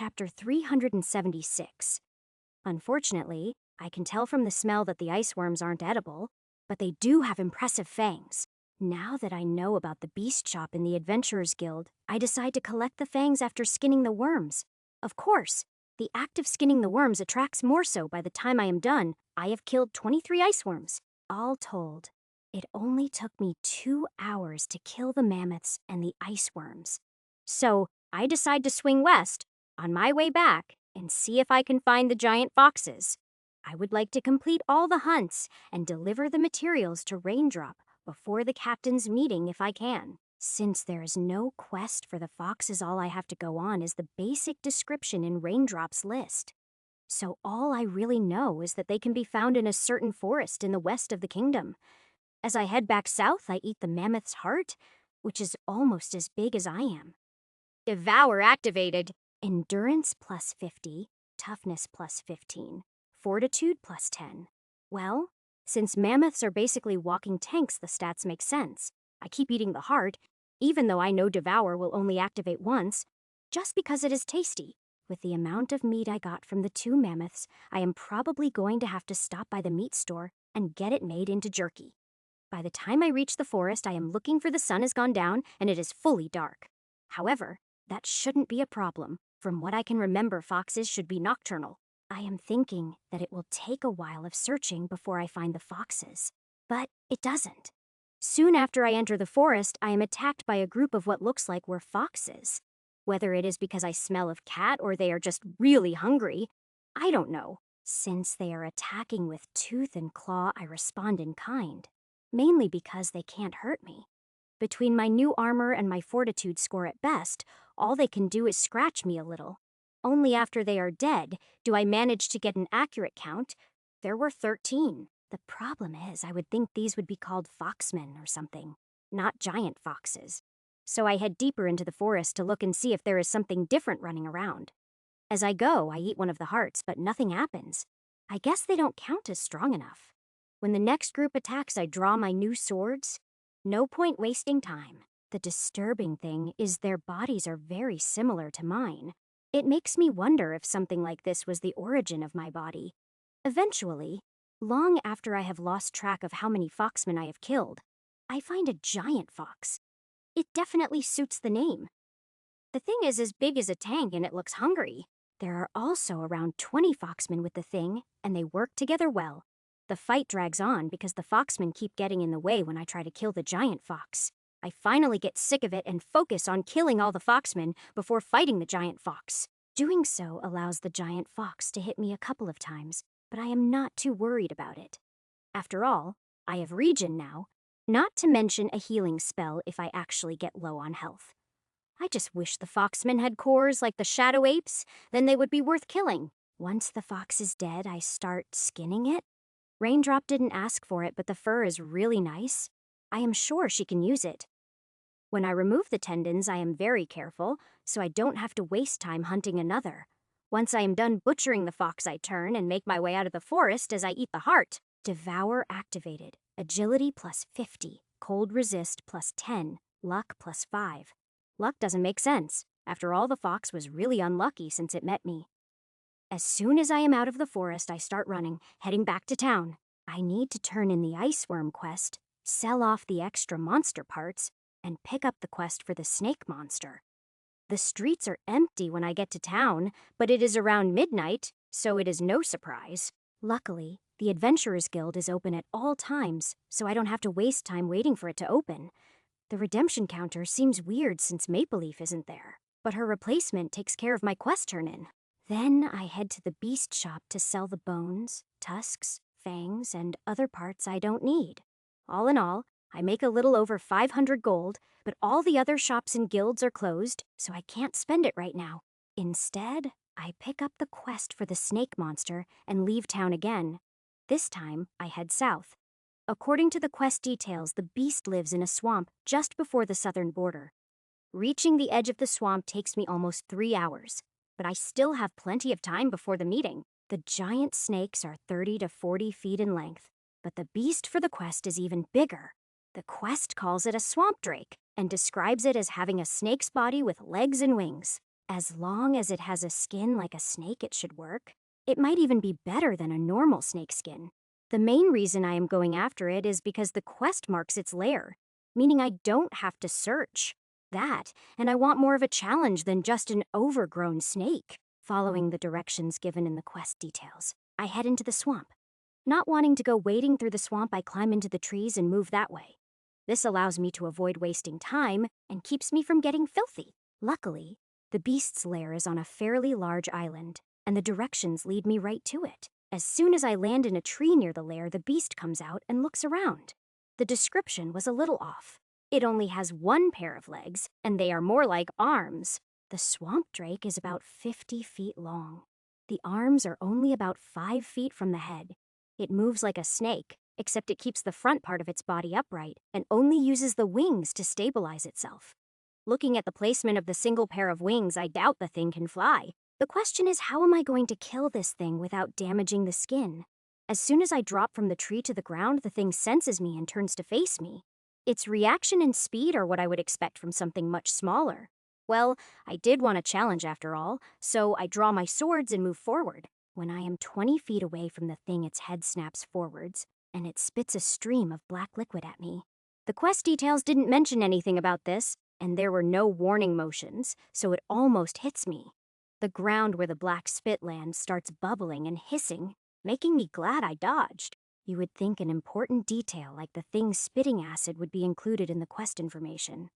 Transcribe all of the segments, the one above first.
Chapter 376. Unfortunately, I can tell from the smell that the ice worms aren't edible, but they do have impressive fangs. Now that I know about the beast shop in the Adventurers Guild, I decide to collect the fangs after skinning the worms. Of course, the act of skinning the worms attracts more, so by the time I am done, I have killed 23 ice worms. All told, it only took me 2 hours to kill the mammoths and the ice worms. So I decide to swing west on my way back and see if I can find the giant foxes. I would like to complete all the hunts and deliver the materials to Raindrop before the captain's meeting if I can. Since there is no quest for the foxes, all I have to go on is the basic description in Raindrop's list. So all I really know is that they can be found in a certain forest in the west of the kingdom. As I head back south, I eat the mammoth's heart, which is almost as big as I am. Devour activated. Endurance plus 50, toughness plus 15, fortitude plus 10. Well, since mammoths are basically walking tanks, the stats make sense. I keep eating the heart, even though I know Devour will only activate once, just because it is tasty. With the amount of meat I got from the 2 mammoths, I am probably going to have to stop by the meat store and get it made into jerky. By the time I reach the forest, I am looking for the sun has gone down and it is fully dark. However, that shouldn't be a problem. From what I can remember, foxes should be nocturnal. I am thinking that it will take a while of searching before I find the foxes. But it doesn't. Soon after I enter the forest, I am attacked by a group of what looks like were foxes. Whether it is because I smell of cat or they are just really hungry, I don't know. Since they are attacking with tooth and claw, I respond in kind. Mainly because they can't hurt me. Between my new armor and my fortitude score at best, all they can do is scratch me a little. Only after they are dead do I manage to get an accurate count. There were 13. The problem is, I would think these would be called foxmen or something, not giant foxes. So I head deeper into the forest to look and see if there is something different running around. As I go, I eat one of the hearts, but nothing happens. I guess they don't count as strong enough. When the next group attacks, I draw my new swords. No point wasting time. The disturbing thing is their bodies are very similar to mine. It makes me wonder if something like this was the origin of my body. Eventually, long after I have lost track of how many foxmen I have killed, I find a giant fox. It definitely suits the name. The thing is as big as a tank and it looks hungry. There are also around 20 foxmen with the thing, and they work together well. The fight drags on because the foxmen keep getting in the way when I try to kill the giant fox. I finally get sick of it and focus on killing all the foxmen before fighting the giant fox. Doing so allows the giant fox to hit me a couple of times, but I am not too worried about it. After all, I have regen now, not to mention a healing spell if I actually get low on health. I just wish the foxmen had cores like the shadow apes, then they would be worth killing. Once the fox is dead, I start skinning it. Raindrop didn't ask for it, but the fur is really nice. I am sure she can use it. When I remove the tendons, I am very careful, so I don't have to waste time hunting another. Once I am done butchering the fox, I turn and make my way out of the forest as I eat the heart. Devour activated. Agility plus 50. Cold resist plus 10. Luck plus 5. Luck doesn't make sense. After all, the fox was really unlucky since it met me. As soon as I am out of the forest, I start running, heading back to town. I need to turn in the ice worm quest, sell off the extra monster parts, and pick up the quest for the snake monster. The streets are empty when I get to town, but it is around midnight, so it is no surprise. Luckily, the Adventurers Guild is open at all times, so I don't have to waste time waiting for it to open. The redemption counter seems weird since Maple Leaf isn't there, but her replacement takes care of my quest turn-in. Then I head to the beast shop to sell the bones, tusks, fangs, and other parts I don't need. All in all, I make a little over 500 gold, but all the other shops and guilds are closed, so I can't spend it right now. Instead, I pick up the quest for the snake monster and leave town again. This time, I head south. According to the quest details, the beast lives in a swamp just before the southern border. Reaching the edge of the swamp takes me almost 3 hours, but I still have plenty of time before the meeting. The giant snakes are 30 to 40 feet in length, but the beast for the quest is even bigger. The quest calls it a swamp drake and describes it as having a snake's body with legs and wings. As long as it has a skin like a snake, it should work. It might even be better than a normal snake skin. The main reason I am going after it is because the quest marks its lair, meaning I don't have to search. That, and I want more of a challenge than just an overgrown snake. Following the directions given in the quest details, I head into the swamp. Not wanting to go wading through the swamp, I climb into the trees and move that way. This allows me to avoid wasting time and keeps me from getting filthy. Luckily, the beast's lair is on a fairly large island, and the directions lead me right to it. As soon as I land in a tree near the lair, the beast comes out and looks around. The description was a little off. It only has one pair of legs, and they are more like arms. The swamp drake is about 50 feet long. The arms are only about 5 feet from the head. It moves like a snake, except it keeps the front part of its body upright and only uses the wings to stabilize itself. Looking at the placement of the single pair of wings, I doubt the thing can fly. The question is, how am I going to kill this thing without damaging the skin? As soon as I drop from the tree to the ground, the thing senses me and turns to face me. Its reaction and speed are what I would expect from something much smaller. Well, I did want a challenge after all, so I draw my swords and move forward. When I am 20 feet away from the thing, its head snaps forwards, and it spits a stream of black liquid at me. The quest details didn't mention anything about this, and there were no warning motions, so it almost hits me. The ground where the black spit lands starts bubbling and hissing, making me glad I dodged. You would think an important detail like the thing spitting acid would be included in the quest information.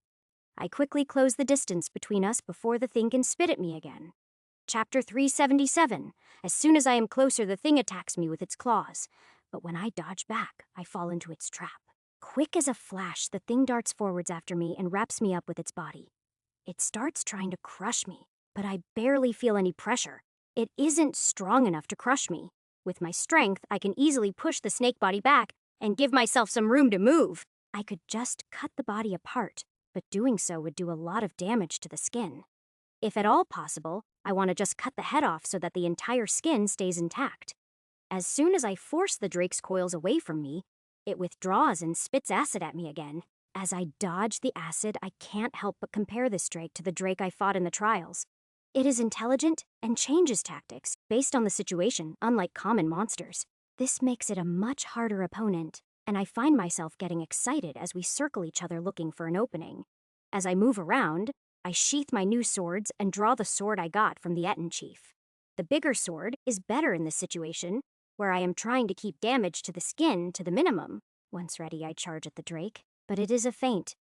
I quickly close the distance between us before the thing can spit at me again. Chapter 377. As soon as I am closer, the thing attacks me with its claws. But when I dodge back, I fall into its trap. Quick as a flash, the thing darts forwards after me and wraps me up with its body. It starts trying to crush me, but I barely feel any pressure. It isn't strong enough to crush me. With my strength, I can easily push the snake body back and give myself some room to move. I could just cut the body apart, but doing so would do a lot of damage to the skin. If at all possible, I want to just cut the head off so that the entire skin stays intact. As soon as I force the drake's coils away from me, it withdraws and spits acid at me again. As I dodge the acid, I can't help but compare this drake to the drake I fought in the trials. It is intelligent and changes tactics based on the situation, unlike common monsters. This makes it a much harder opponent, and I find myself getting excited as we circle each other looking for an opening. As I move around, I sheath my new swords and draw the sword I got from the Etten chief. The bigger sword is better in this situation, where I am trying to keep damage to the skin to the minimum. Once ready, I charge at the drake, but it is a feint.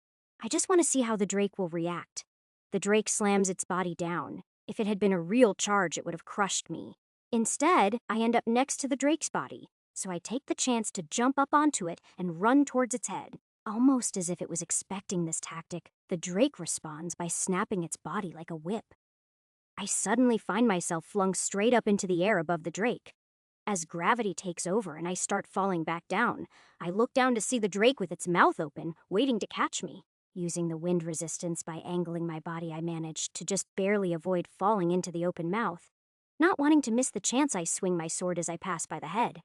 I just want to see how the drake will react. The drake slams its body down. If it had been a real charge, it would have crushed me. Instead, I end up next to the drake's body, so I take the chance to jump up onto it and run towards its head. Almost as if it was expecting this tactic, the drake responds by snapping its body like a whip. I suddenly find myself flung straight up into the air above the drake. As gravity takes over and I start falling back down, I look down to see the drake with its mouth open, waiting to catch me. Using the wind resistance by angling my body, I managed to just barely avoid falling into the open mouth. Not wanting to miss the chance, I swing my sword as I pass by the head.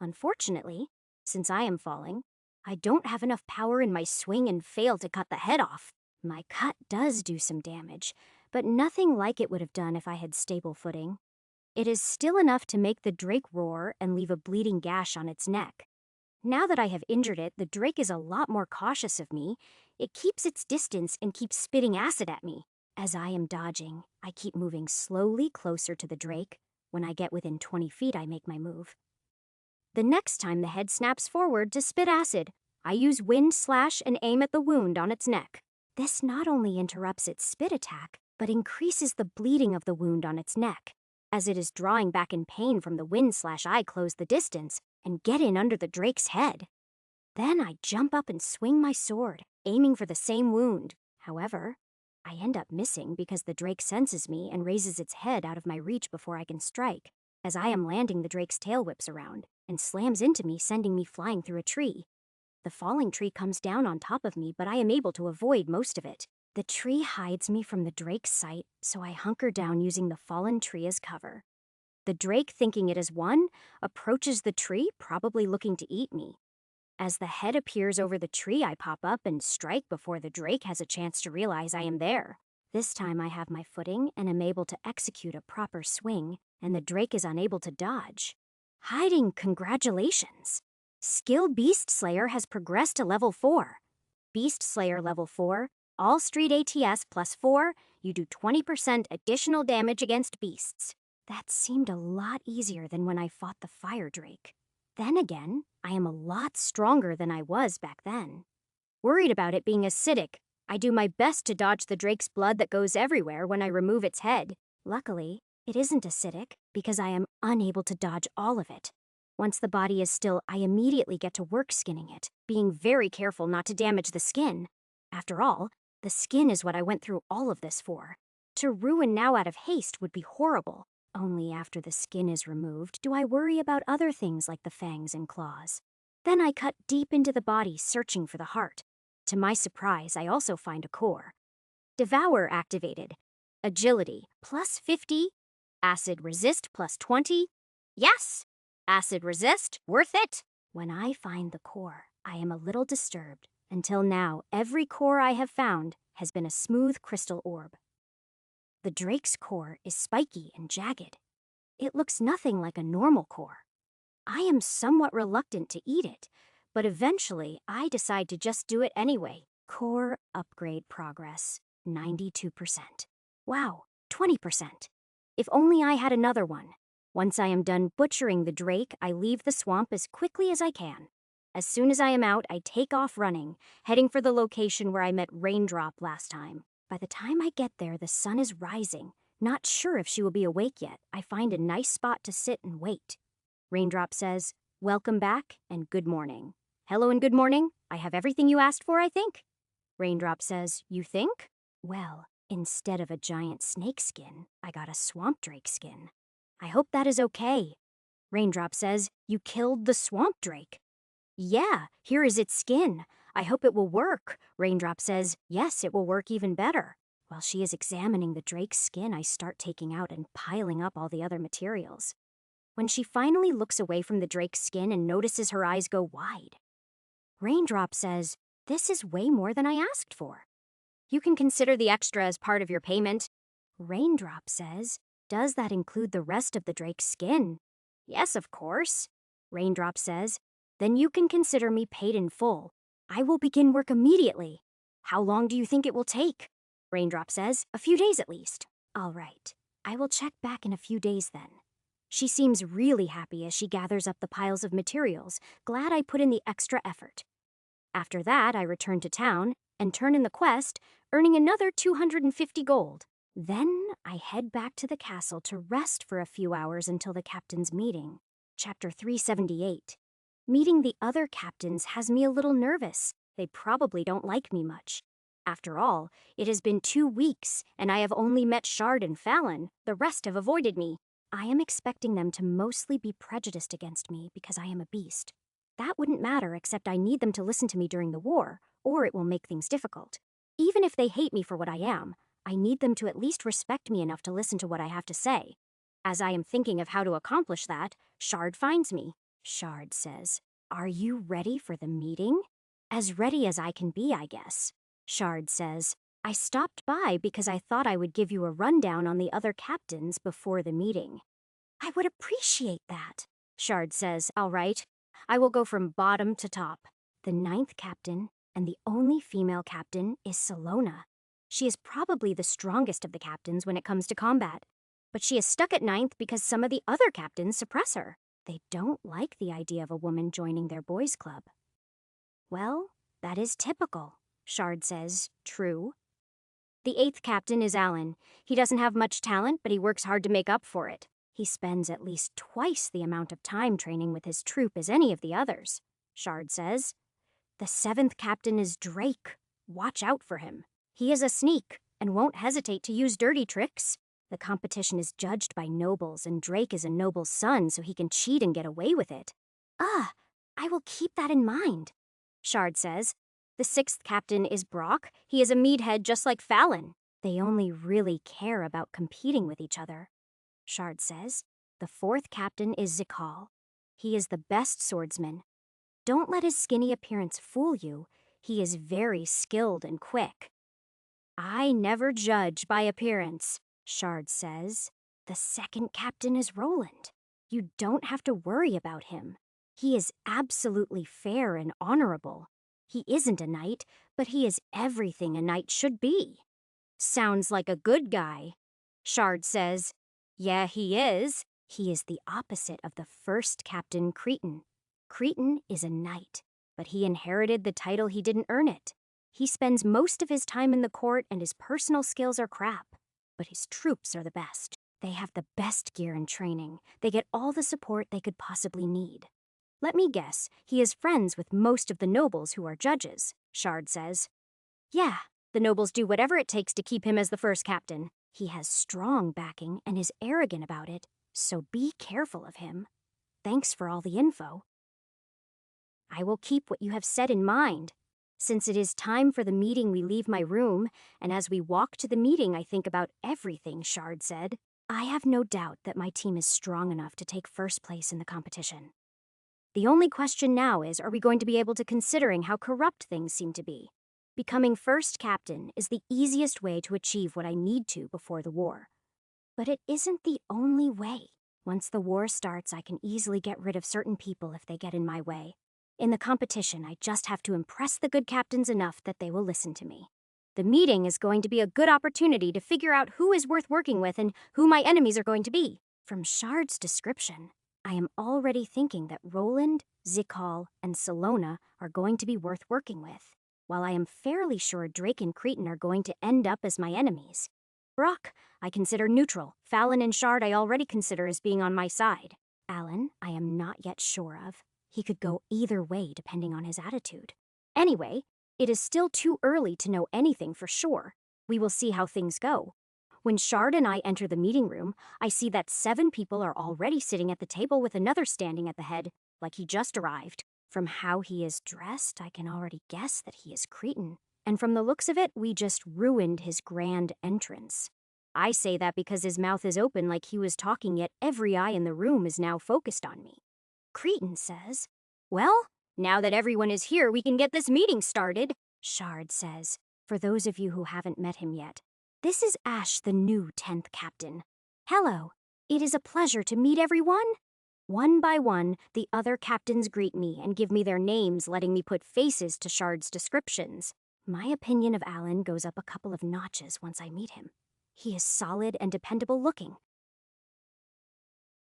Unfortunately, since I am falling, I don't have enough power in my swing and fail to cut the head off. My cut does do some damage, but nothing like it would have done if I had stable footing. It is still enough to make the drake roar and leave a bleeding gash on its neck. Now that I have injured it, the drake is a lot more cautious of me. It keeps its distance and keeps spitting acid at me. As I am dodging, I keep moving slowly closer to the drake. When I get within 20 feet, I make my move. The next time the head snaps forward to spit acid, I use wind slash and aim at the wound on its neck. This not only interrupts its spit attack, but increases the bleeding of the wound on its neck. As it is drawing back in pain from the wind slash, I close the distance and get in under the drake's head. Then I jump up and swing my sword, aiming for the same wound. However, I end up missing because the drake senses me and raises its head out of my reach before I can strike. As I am landing, the drake's tail whips around and slams into me, sending me flying through a tree. The falling tree comes down on top of me, but I am able to avoid most of it. The tree hides me from the drake's sight, so I hunker down using the fallen tree as cover. The drake, thinking it is won, approaches the tree, probably looking to eat me. As the head appears over the tree, I pop up and strike before the drake has a chance to realize I am there. This time I have my footing and am able to execute a proper swing, and the Drake is unable to dodge. Hiding congratulations! Skill Beast Slayer has progressed to level 4. Beast Slayer level 4, all street ATS plus 4, you do 20% additional damage against beasts. That seemed a lot easier than when I fought the Fire Drake. Then again, I am a lot stronger than I was back then. Worried about it being acidic, I do my best to dodge the Drake's blood that goes everywhere when I remove its head. Luckily, it isn't acidic because I am unable to dodge all of it. Once the body is still, I immediately get to work skinning it, being very careful not to damage the skin. After all, the skin is what I went through all of this for. To ruin now out of haste would be horrible. Only after the skin is removed do I worry about other things like the fangs and claws. Then I cut deep into the body searching for the heart. To my surprise, I also find a core. Devour activated. Agility plus 50. Acid resist plus 20. Yes! Acid resist, worth it! When I find the core, I am a little disturbed. Until now, every core I have found has been a smooth crystal orb. The Drake's core is spiky and jagged. It looks nothing like a normal core. I am somewhat reluctant to eat it, but eventually I decide to just do it anyway. Core upgrade progress, 92%. Wow, 20%. If only I had another one. Once I am done butchering the Drake, I leave the swamp as quickly as I can. As soon as I am out, I take off running, heading for the location where I met Raindrop last time. By the time I get there, the sun is rising. Not sure if she will be awake yet, I find a nice spot to sit and wait. Raindrop says, "Welcome back and good morning." "Hello and good morning. I have everything you asked for, I think." Raindrop says, "You think?" Well, instead of a giant snake skin, I got a swamp drake skin. I hope that is okay. Raindrop says, "You killed the swamp drake." "Yeah, here is its skin. I hope it will work." Raindrop says, "Yes, it will work even better." While she is examining the drake's skin, I start taking out and piling up all the other materials. When she finally looks away from the drake's skin and notices her eyes go wide, Raindrop says, "This is way more than I asked for. You can consider the extra as part of your payment." Raindrop says, "Does that include the rest of the drake's skin?" "Yes, of course." Raindrop says, "Then you can consider me paid in full. I will begin work immediately." "How long do you think it will take?" Raindrop says, "A few days at least." "All right. I will check back in a few days then." She seems really happy as she gathers up the piles of materials, glad I put in the extra effort. After that, I return to town and turn in the quest, earning another 250 gold. Then I head back to the castle to rest for a few hours until the captain's meeting. Chapter 378. Meeting the other captains has me a little nervous. They probably don't like me much. After all, it has been 2 weeks, and I have only met Shard and Fallon. The rest have avoided me. I am expecting them to mostly be prejudiced against me because I am a beast. That wouldn't matter, except I need them to listen to me during the war, or it will make things difficult. Even if they hate me for what I am, I need them to at least respect me enough to listen to what I have to say. As I am thinking of how to accomplish that, Shard finds me. Shard says, "Are you ready for the meeting?" "As ready as I can be, I guess." Shard says, "I stopped by because I thought I would give you a rundown on the other captains before the meeting." "I would appreciate that." Shard says, "All right. I will go from bottom to top." The 9th captain, and the only female captain, is Salona. She is probably the strongest of the captains when it comes to combat. But she is stuck at 9th because some of the other captains suppress her. They don't like the idea of a woman joining their boys' club. "Well, that is typical," Shard says. "True." The 8th captain is Alan. He doesn't have much talent, but he works hard to make up for it. He spends at least twice the amount of time training with his troop as any of the others, Shard says. The 7th captain is Drake. Watch out for him. He is a sneak and won't hesitate to use dirty tricks. The competition is judged by nobles, and Drake is a noble's son, so he can cheat and get away with it. I will keep that in mind, Shard says. The 6th captain is Brock. He is a meathead just like Fallon. They only really care about competing with each other, Shard says. The 4th captain is Zikal. He is the best swordsman. Don't let his skinny appearance fool you. He is very skilled and quick. I never judge by appearance, Shard says. The second captain is Roland. You don't have to worry about him. He is absolutely fair and honorable. He isn't a knight, but he is everything a knight should be. Sounds like a good guy. Shard says, yeah, he is. He is the opposite of the first captain, Cretan. Cretan is a knight, but he inherited the title, he didn't earn it. He spends most of his time in the court and his personal skills are crap, but his troops are the best. They have the best gear and training. They get all the support they could possibly need. Let me guess, he is friends with most of the nobles who are judges, Shard says. Yeah, the nobles do whatever it takes to keep him as the first captain. He has strong backing and is arrogant about it, so be careful of him. Thanks for all the info. I will keep what you have said in mind. Since it is time for the meeting, we leave my room, and as we walk to the meeting, I think about everything Shard said. I have no doubt that my team is strong enough to take first place in the competition. The only question now is, are we going to be able to, considering how corrupt things seem to be? Becoming first captain is the easiest way to achieve what I need to before the war. But it isn't the only way. Once the war starts, I can easily get rid of certain people if they get in my way. In the competition, I just have to impress the good captains enough that they will listen to me. The meeting is going to be a good opportunity to figure out who is worth working with and who my enemies are going to be. From Shard's description, I am already thinking that Roland, Zikal, and Salona are going to be worth working with, while I am fairly sure Drake and Cretan are going to end up as my enemies. Brock, I consider neutral. Fallon and Shard I already consider as being on my side. Alan, I am not yet sure of. He could go either way depending on his attitude. Anyway, it is still too early to know anything for sure. We will see how things go. When Shard and I enter the meeting room, I see that 7 people are already sitting at the table with another standing at the head, like he just arrived. From how he is dressed, I can already guess that he is Cretan. And from the looks of it, we just ruined his grand entrance. I say that because his mouth is open like he was talking, yet every eye in the room is now focused on me. Cretan says, well, now that everyone is here, we can get this meeting started. Shard says, for those of you who haven't met him yet, this is Ash, the new 10th captain. Hello, it is a pleasure to meet everyone. One by one, the other captains greet me and give me their names, letting me put faces to Shard's descriptions. My opinion of Alan goes up a couple of notches once I meet him. He is solid and dependable looking.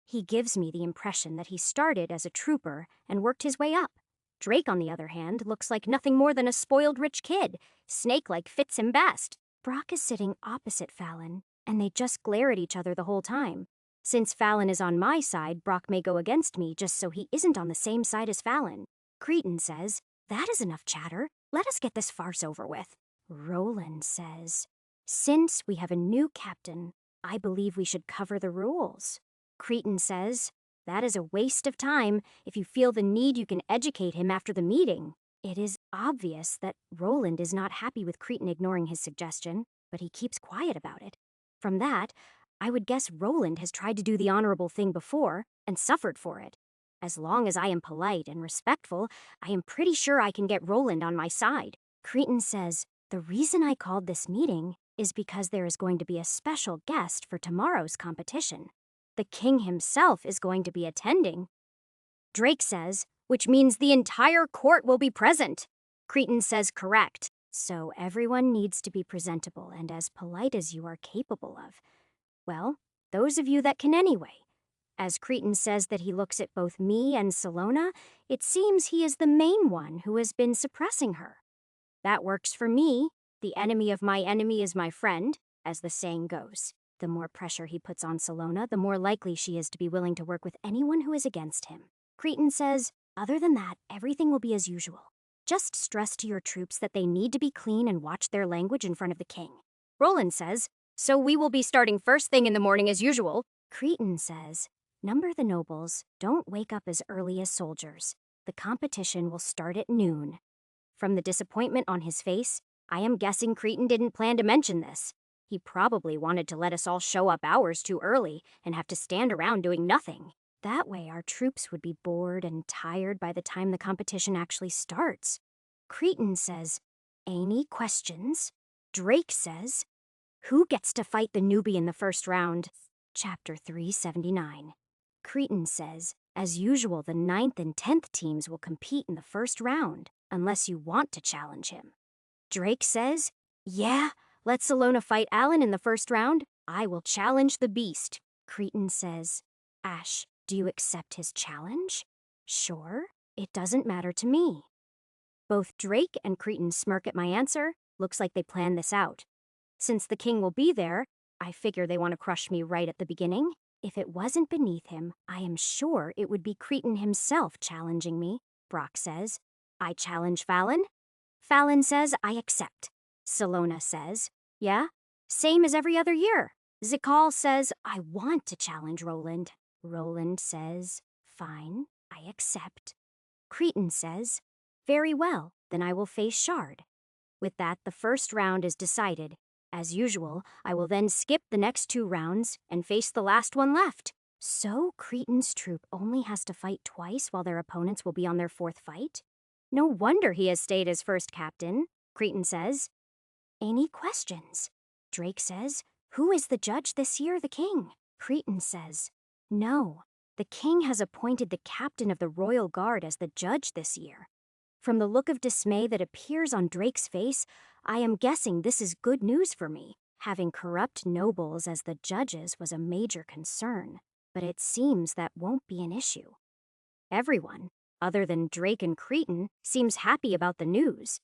He gives me the impression that he started as a trooper and worked his way up. Drake, on the other hand, looks like nothing more than a spoiled rich kid. Snake-like fits him best. Brock is sitting opposite Fallon, and they just glare at each other the whole time. Since Fallon is on my side, Brock may go against me just so he isn't on the same side as Fallon. Cretan says, that is enough chatter. Let us get this farce over with. Roland says, since we have a new captain, I believe we should cover the rules. Cretan says, that is a waste of time. If you feel the need, you can educate him after the meeting. It is obvious that Roland is not happy with Cretan ignoring his suggestion, but he keeps quiet about it. From that, I would guess Roland has tried to do the honorable thing before and suffered for it. As long as I am polite and respectful, I am pretty sure I can get Roland on my side. Cretan says, the reason I called this meeting is because there is going to be a special guest for tomorrow's competition. The king himself is going to be attending. Drake says, which means the entire court will be present. Cretan says correct. So everyone needs to be presentable and as polite as you are capable of. Well, those of you that can anyway. As Cretan says that he looks at both me and Salona, it seems he is the main one who has been suppressing her. That works for me. The enemy of my enemy is my friend, as the saying goes. The more pressure he puts on Salona, the more likely she is to be willing to work with anyone who is against him. Cretan says, other than that, everything will be as usual. Just stress to your troops that they need to be clean and watch their language in front of the king. Roland says, so we will be starting first thing in the morning as usual. Cretan says, number the nobles, don't wake up as early as soldiers. The competition will start at noon. From the disappointment on his face, I am guessing Cretan didn't plan to mention this. He probably wanted to let us all show up hours too early and have to stand around doing nothing. That way our troops would be bored and tired by the time the competition actually starts. Cretan says, any questions? Drake says, "Who gets to fight the newbie in the first round?" Chapter 379. Cretan says, "As usual, the 9th and 10th teams will compete in the first round, unless you want to challenge him." Drake says, "Yeah, let Salona fight Alan in the first round. I will challenge the beast." Cretan says, "Ash, do you accept his challenge?" "Sure, it doesn't matter to me." Both Drake and Cretan smirk at my answer. Looks like they planned this out. Since the king will be there, I figure they want to crush me right at the beginning. If it wasn't beneath him, I am sure it would be Cretan himself challenging me. Brock says, "I challenge Fallon." Fallon says, "I accept." Salona says, "Yeah, same as every other year." Zikal says, "I want to challenge Roland." Roland says, "Fine, I accept." Cretan says, "Very well, then I will face Shard." With that, the first round is decided. As usual, I will then skip the next 2 rounds and face the last one left. So Cretan's troop only has to fight twice while their opponents will be on their 4th fight? No wonder he has stayed as first captain, Cretan says. Any questions? Drake says, "Who is the judge this year, the king?" Cretan says, "No, the king has appointed the captain of the royal guard as the judge this year." From the look of dismay that appears on Drake's face, I am guessing this is good news for me. Having corrupt nobles as the judges was a major concern, but it seems that won't be an issue. Everyone, other than Drake and Cretan, seems happy about the news.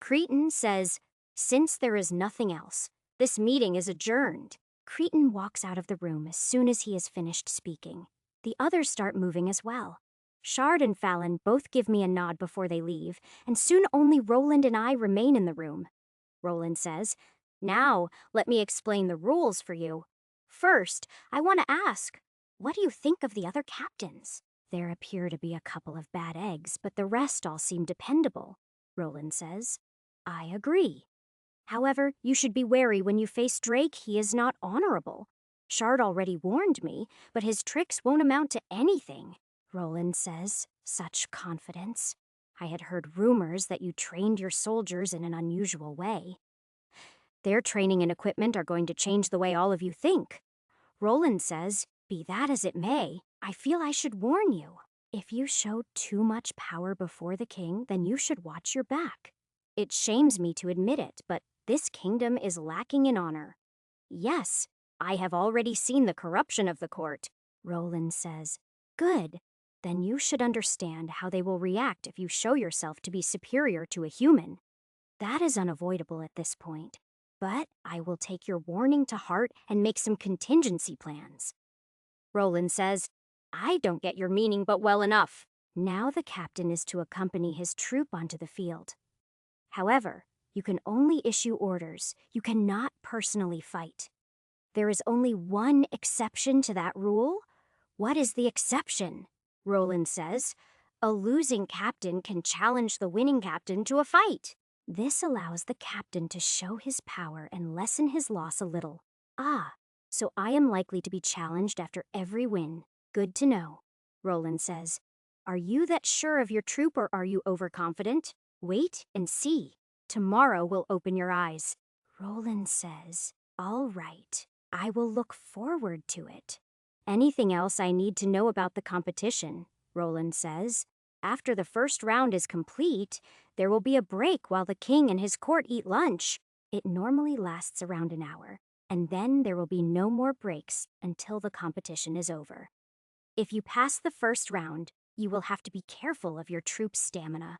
Cretan says, "Since there is nothing else, this meeting is adjourned." Cretan walks out of the room as soon as he has finished speaking. The others start moving as well. Shard and Fallon both give me a nod before they leave, and soon only Roland and I remain in the room. Roland says, "Now, let me explain the rules for you. First, I want to ask, what do you think of the other captains?" "There appear to be a couple of bad eggs, but the rest all seem dependable," Roland says. "I agree. However, you should be wary when you face Drake. He is not honorable. Shard already warned me, but his tricks won't amount to anything." Roland says, "Such confidence. I had heard rumors that you trained your soldiers in an unusual way." "Their training and equipment are going to change the way all of you think." Roland says, "Be that as it may, I feel I should warn you. If you show too much power before the king, then you should watch your back. It shames me to admit it, but this kingdom is lacking in honor." "Yes, I have already seen the corruption of the court." Roland says, "Good. Then you should understand how they will react if you show yourself to be superior to a human. That is unavoidable at this point. But I will take your warning to heart and make some contingency plans." Roland says, "I don't get your meaning but well enough." Now the captain is to accompany his troop onto the field. However, you can only issue orders. You cannot personally fight. There is only one exception to that rule. What is the exception? Roland says, "A losing captain can challenge the winning captain to a fight." This allows the captain to show his power and lessen his loss a little. "Ah, so I am likely to be challenged after every win. Good to know." Roland says, "Are you that sure of your troop or are you overconfident? Wait and see. Tomorrow will open your eyes." Roland says, "All right, I will look forward to it." "Anything else I need to know about the competition?" Roland says. "After the first round is complete, there will be a break while the king and his court eat lunch. It normally lasts around an hour, and then there will be no more breaks until the competition is over. If you pass the first round, you will have to be careful of your troops' stamina."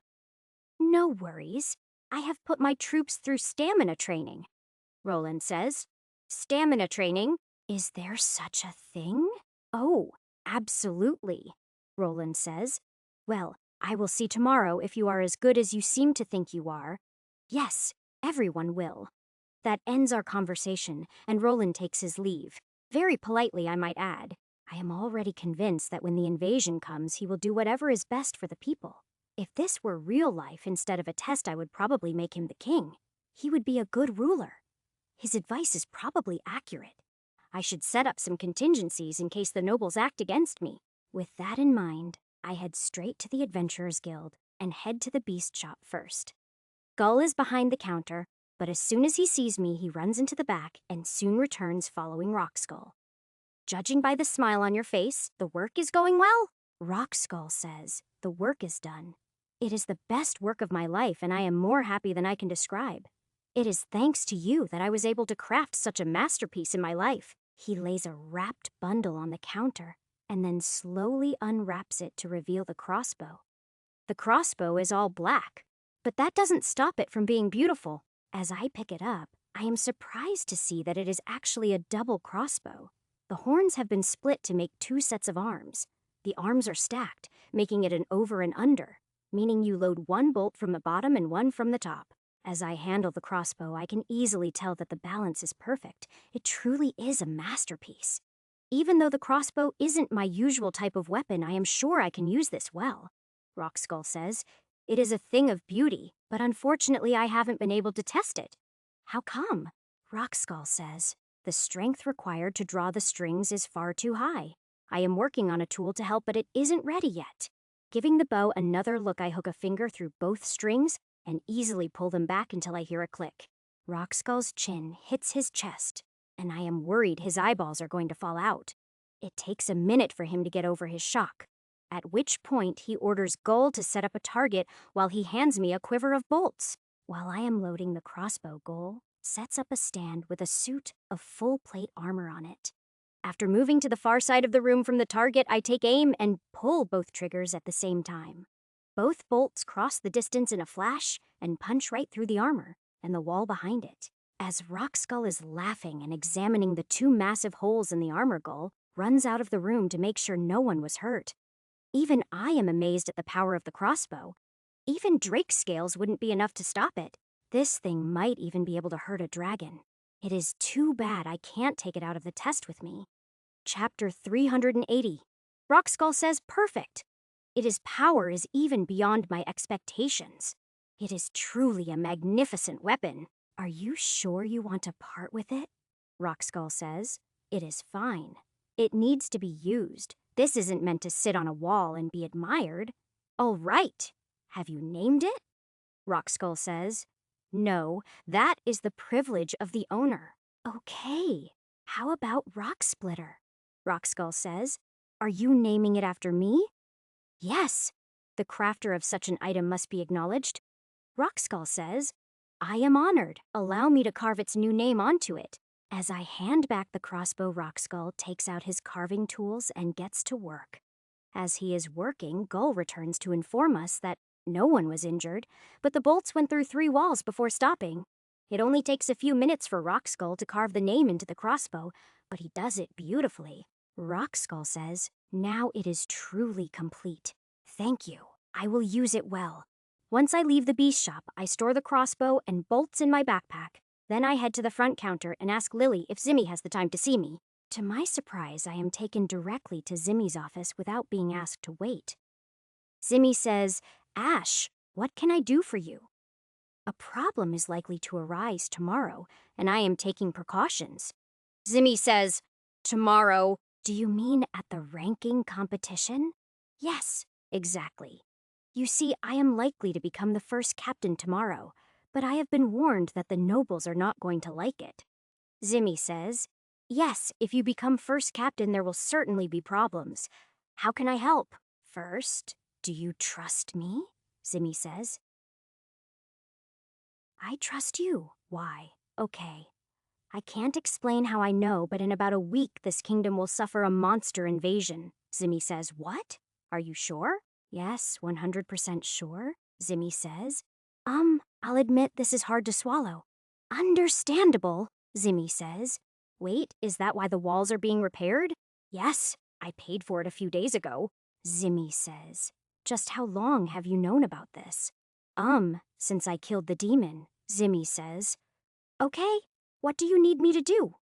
"No worries. I have put my troops through stamina training," Roland says. "Stamina training? Is there such a thing?" "Oh, absolutely," Roland says. "Well, I will see tomorrow if you are as good as you seem to think you are." "Yes, everyone will." That ends our conversation, and Roland takes his leave. Very politely, I might add. I am already convinced that when the invasion comes, he will do whatever is best for the people. If this were real life instead of a test, I would probably make him the king. He would be a good ruler. His advice is probably accurate. I should set up some contingencies in case the nobles act against me. With that in mind, I head straight to the Adventurers Guild and head to the beast shop first. Gull is behind the counter. But as soon as he sees me, he runs into the back and soon returns following Rockskull. Judging by the smile on your face, the work is going well? Rockskull says, the work is done. It is the best work of my life, and I am more happy than I can describe. It is thanks to you that I was able to craft such a masterpiece in my life. He lays a wrapped bundle on the counter and then slowly unwraps it to reveal the crossbow. The crossbow is all black, but that doesn't stop it from being beautiful. As I pick it up, I am surprised to see that it is actually a double crossbow. The horns have been split to make 2 sets of arms. The arms are stacked, making it an over and under, meaning you load 1 bolt from the bottom and 1 from the top. As I handle the crossbow, I can easily tell that the balance is perfect. It truly is a masterpiece. Even though the crossbow isn't my usual type of weapon, I am sure I can use this well. Rockskull says, it is a thing of beauty, but unfortunately I haven't been able to test it. How come? Rockskull says, the strength required to draw the strings is far too high. I am working on a tool to help, but it isn't ready yet. Giving the bow another look, I hook a finger through both strings and easily pull them back until I hear a click. Rockskull's chin hits his chest, and I am worried his eyeballs are going to fall out. It takes a minute for him to get over his shock, at which point he orders Gull to set up a target while he hands me a quiver of bolts. While I am loading the crossbow, Gull sets up a stand with a suit of full-plate armor on it. After moving to the far side of the room from the target, I take aim and pull both triggers at the same time. Both bolts cross the distance in a flash and punch right through the armor and the wall behind it. As Rockskull is laughing and examining the 2 massive holes in the armor, Gull runs out of the room to make sure no one was hurt. Even I am amazed at the power of the crossbow. Even Drake's scales wouldn't be enough to stop it. This thing might even be able to hurt a dragon. It is too bad I can't take it out of the test with me. Chapter 380. Rockskull says perfect. Its power is even beyond my expectations. It is truly a magnificent weapon. Are you sure you want to part with it? Rockskull says. It is fine. It needs to be used. This isn't meant to sit on a wall and be admired. All right. Have you named it? Rockskull says. No, that is the privilege of the owner. Okay. How about Rock Splitter? Rockskull says. Are you naming it after me? Yes. The crafter of such an item must be acknowledged. Rockskull says, I am honored. Allow me to carve its new name onto it. As I hand back the crossbow, Rockskull takes out his carving tools and gets to work. As he is working, Gull returns to inform us that no one was injured, but the bolts went through 3 walls before stopping. It only takes a few minutes for Rockskull to carve the name into the crossbow, but he does it beautifully. Rockskull says, now it is truly complete. Thank you. I will use it well. Once I leave the beast shop, I store the crossbow and bolts in my backpack. Then I head to the front counter and ask Lily if Zimmy has the time to see me. To my surprise, I am taken directly to Zimmy's office without being asked to wait. Zimmy says, Ash, what can I do for you? A problem is likely to arise tomorrow, and I am taking precautions. Zimmy says, tomorrow? Do you mean at the ranking competition? Yes, exactly. You see, I am likely to become the first captain tomorrow, but I have been warned that the nobles are not going to like it. Zimmy says, yes, if you become first captain, there will certainly be problems. How can I help? First, do you trust me? Zimmy says. I trust you. Why? Okay. I can't explain how I know, but in about a week this kingdom will suffer a monster invasion. Zimmy says, what? Are you sure? Yes, 100% sure, Zimmy says. I'll admit this is hard to swallow. Understandable, Zimmy says. Wait, is that why the walls are being repaired? Yes, I paid for it a few days ago, Zimmy says. Just how long have you known about this? Since I killed the demon, Zimmy says. Okay, what do you need me to do?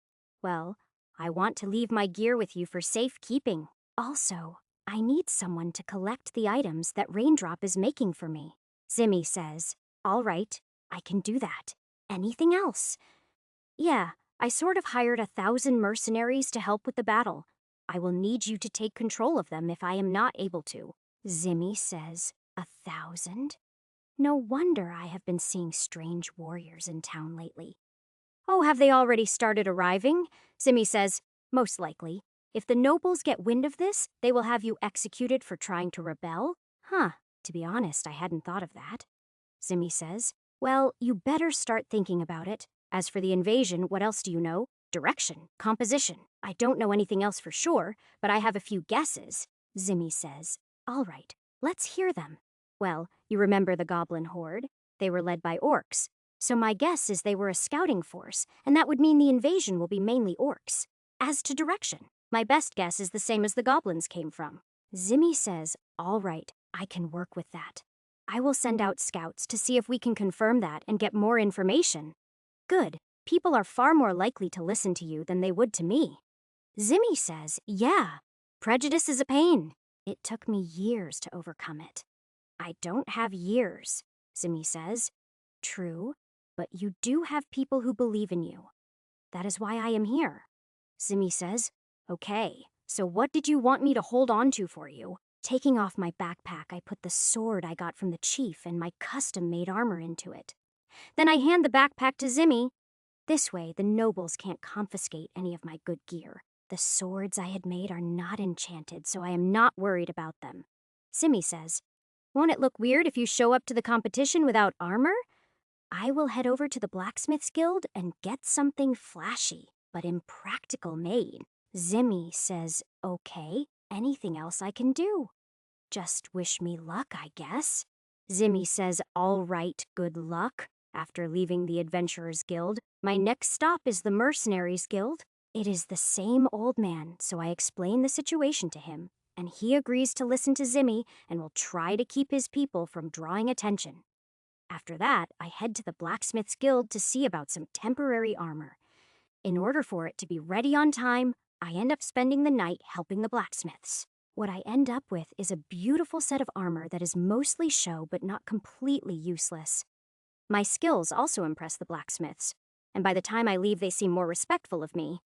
Well, I want to leave my gear with you for safekeeping. Also, I need someone to collect the items that Raindrop is making for me. Zimmy says, all right, I can do that. Anything else? Yeah, I sort of hired 1,000 mercenaries to help with the battle. I will need you to take control of them if I am not able to. Zimmy says, 1,000? No wonder I have been seeing strange warriors in town lately. Oh, have they already started arriving? Zimmy says, most likely. If the nobles get wind of this, they will have you executed for trying to rebel? Huh, to be honest, I hadn't thought of that. Zimmy says, well, you better start thinking about it. As for the invasion, what else do you know? Direction, composition. I don't know anything else for sure, but I have a few guesses. Zimmy says, all right, let's hear them. Well, you remember the goblin horde? They were led by orcs. So my guess is they were a scouting force, and that would mean the invasion will be mainly orcs. As to direction, my best guess is the same as the goblins came from. Zimmy says, all right, I can work with that. I will send out scouts to see if we can confirm that and get more information. Good. People are far more likely to listen to you than they would to me. Zimmy says, yeah, prejudice is a pain. It took me years to overcome it. I don't have years, Zimmy says. True, but you do have people who believe in you. That is why I am here. Zimmy says, okay, so what did you want me to hold on to for you? Taking off my backpack, I put the sword I got from the chief and my custom-made armor into it. Then I hand the backpack to Zimmy. This way, the nobles can't confiscate any of my good gear. The swords I had made are not enchanted, so I am not worried about them. Zimmy says, won't it look weird if you show up to the competition without armor? I will head over to the Blacksmith's Guild and get something flashy, but impractical made. Zimmy says, okay, anything else I can do? Just wish me luck, I guess. Zimmy says, all right, good luck. After leaving the Adventurers Guild, my next stop is the Mercenaries Guild. It is the same old man, so I explain the situation to him, and he agrees to listen to Zimmy and will try to keep his people from drawing attention. After that, I head to the Blacksmith's Guild to see about some temporary armor. In order for it to be ready on time, I end up spending the night helping the blacksmiths. What I end up with is a beautiful set of armor that is mostly show but not completely useless. My skills also impress the blacksmiths, and by the time I leave they seem more respectful of me.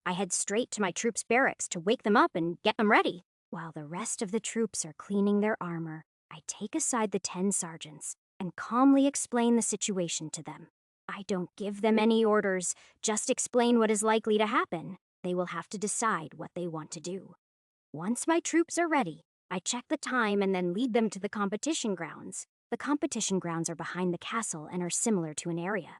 I head straight to my troops' barracks to wake them up and get them ready. While the rest of the troops are cleaning their armor, I take aside the 10 sergeants and calmly explain the situation to them. I don't give them any orders, just explain what is likely to happen. They will have to decide what they want to do. Once my troops are ready, I check the time and then lead them to the competition grounds. The competition grounds are behind the castle and are similar to an area.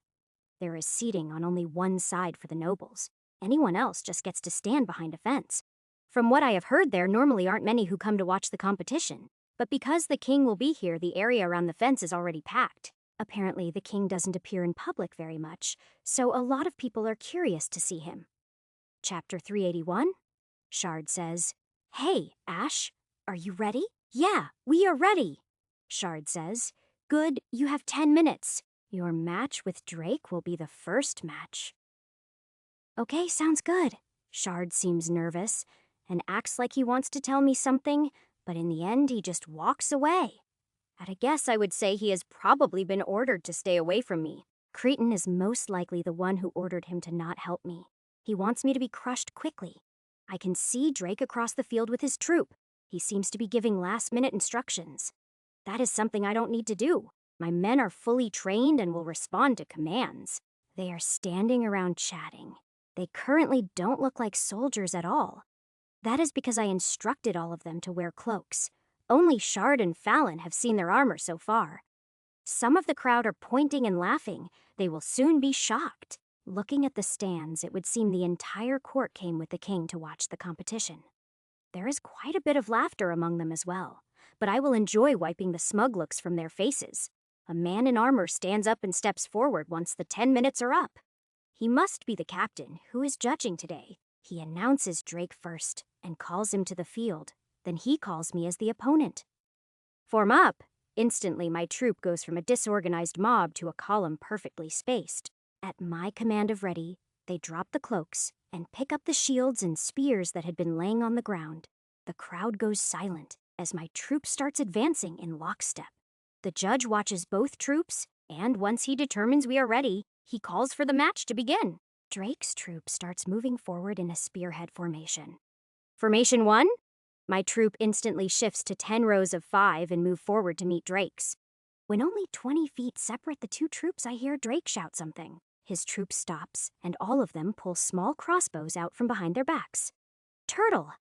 There is seating on only one side for the nobles. Anyone else just gets to stand behind a fence. From what I have heard, there normally aren't many who come to watch the competition. But because the king will be here, the area around the fence is already packed. Apparently, the king doesn't appear in public very much, so a lot of people are curious to see him. Chapter 381? Shard says, hey, Ash, are you ready? Yeah, we are ready. Shard says, good, you have 10 minutes. Your match with Drake will be the first match. Okay, sounds good. Shard seems nervous and acts like he wants to tell me something, but in the end he just walks away. At a guess, I would say he has probably been ordered to stay away from me. Cretan is most likely the one who ordered him to not help me. He wants me to be crushed quickly. I can see Drake across the field with his troop. He seems to be giving last-minute instructions. That is something I don't need to do. My men are fully trained and will respond to commands. They are standing around chatting. They currently don't look like soldiers at all. That is because I instructed all of them to wear cloaks. Only Shard and Fallon have seen their armor so far. Some of the crowd are pointing and laughing. They will soon be shocked. Looking at the stands, it would seem the entire court came with the king to watch the competition. There is quite a bit of laughter among them as well, but I will enjoy wiping the smug looks from their faces. A man in armor stands up and steps forward once the 10 minutes are up. He must be the captain, who is judging today. He announces Drake first and calls him to the field. Then he calls me as the opponent. Form up! Instantly, my troop goes from a disorganized mob to a column perfectly spaced. At my command of ready, they drop the cloaks and pick up the shields and spears that had been laying on the ground. The crowd goes silent as my troop starts advancing in lockstep. The judge watches both troops, and once he determines we are ready, he calls for the match to begin. Drake's troop starts moving forward in a spearhead formation. Formation 1? My troop instantly shifts to 10 rows of 5 and move forward to meet Drake's. When only 20 feet separate the two troops, I hear Drake shout something. His troop stops, and all of them pull small crossbows out from behind their backs. Turtle!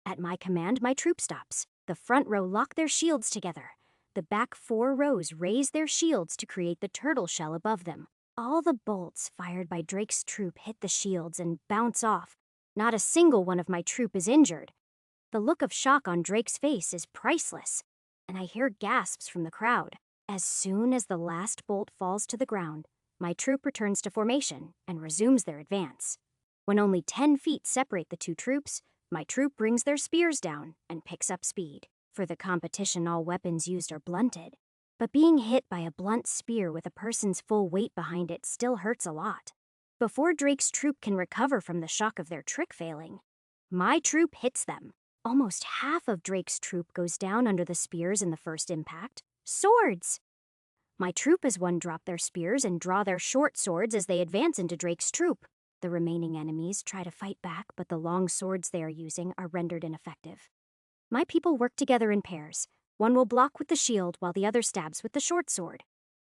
At my command, my troop stops. The front row lock their shields together. The back 4 rows raise their shields to create the turtle shell above them. All the bolts fired by Drake's troop hit the shields and bounce off. Not a single one of my troop is injured. The look of shock on Drake's face is priceless, and I hear gasps from the crowd. As soon as the last bolt falls to the ground, my troop returns to formation and resumes their advance. When only 10 feet separate the two troops, my troop brings their spears down and picks up speed. For the competition, all weapons used are blunted. But being hit by a blunt spear with a person's full weight behind it still hurts a lot. Before Drake's troop can recover from the shock of their trick failing, my troop hits them. Almost half of Drake's troop goes down under the spears in the first impact. Swords! My troop as one drop their spears and draw their short swords as they advance into Drake's troop. The remaining enemies try to fight back, but the long swords they are using are rendered ineffective. My people work together in pairs. One will block with the shield while the other stabs with the short sword.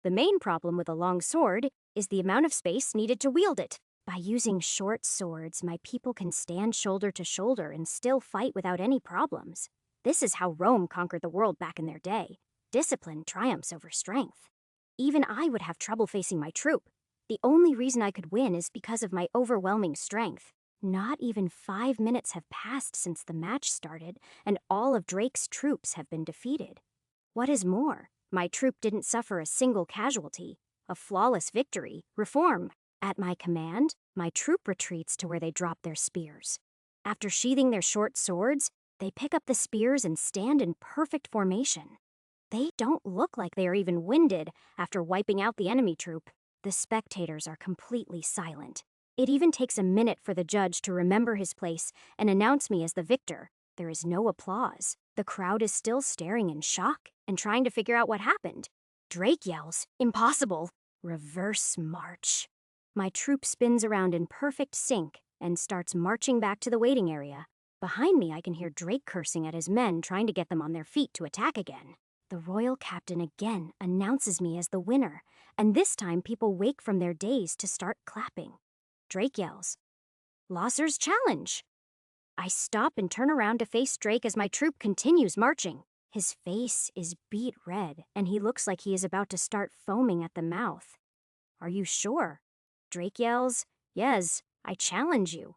The main problem with a long sword is the amount of space needed to wield it. By using short swords, my people can stand shoulder to shoulder and still fight without any problems. This is how Rome conquered the world back in their day. Discipline triumphs over strength. Even I would have trouble facing my troop. The only reason I could win is because of my overwhelming strength. Not even 5 minutes have passed since the match started, and all of Drake's troops have been defeated. What is more, my troop didn't suffer a single casualty. A flawless victory. Reform. At my command, my troop retreats to where they drop their spears. After sheathing their short swords, they pick up the spears and stand in perfect formation. They don't look like they are even winded after wiping out the enemy troop. The spectators are completely silent. It even takes a minute for the judge to remember his place and announce me as the victor. There is no applause. The crowd is still staring in shock and trying to figure out what happened. Drake yells, "Impossible!" Reverse march. My troop spins around in perfect sync and starts marching back to the waiting area. Behind me, I can hear Drake cursing at his men, trying to get them on their feet to attack again. The royal captain again announces me as the winner, and this time people wake from their daze to start clapping. Drake yells, "Losser's challenge!" I stop and turn around to face Drake as my troop continues marching. His face is beet red, and he looks like he is about to start foaming at the mouth. "Are you sure?" Drake yells, "Yes, I challenge you."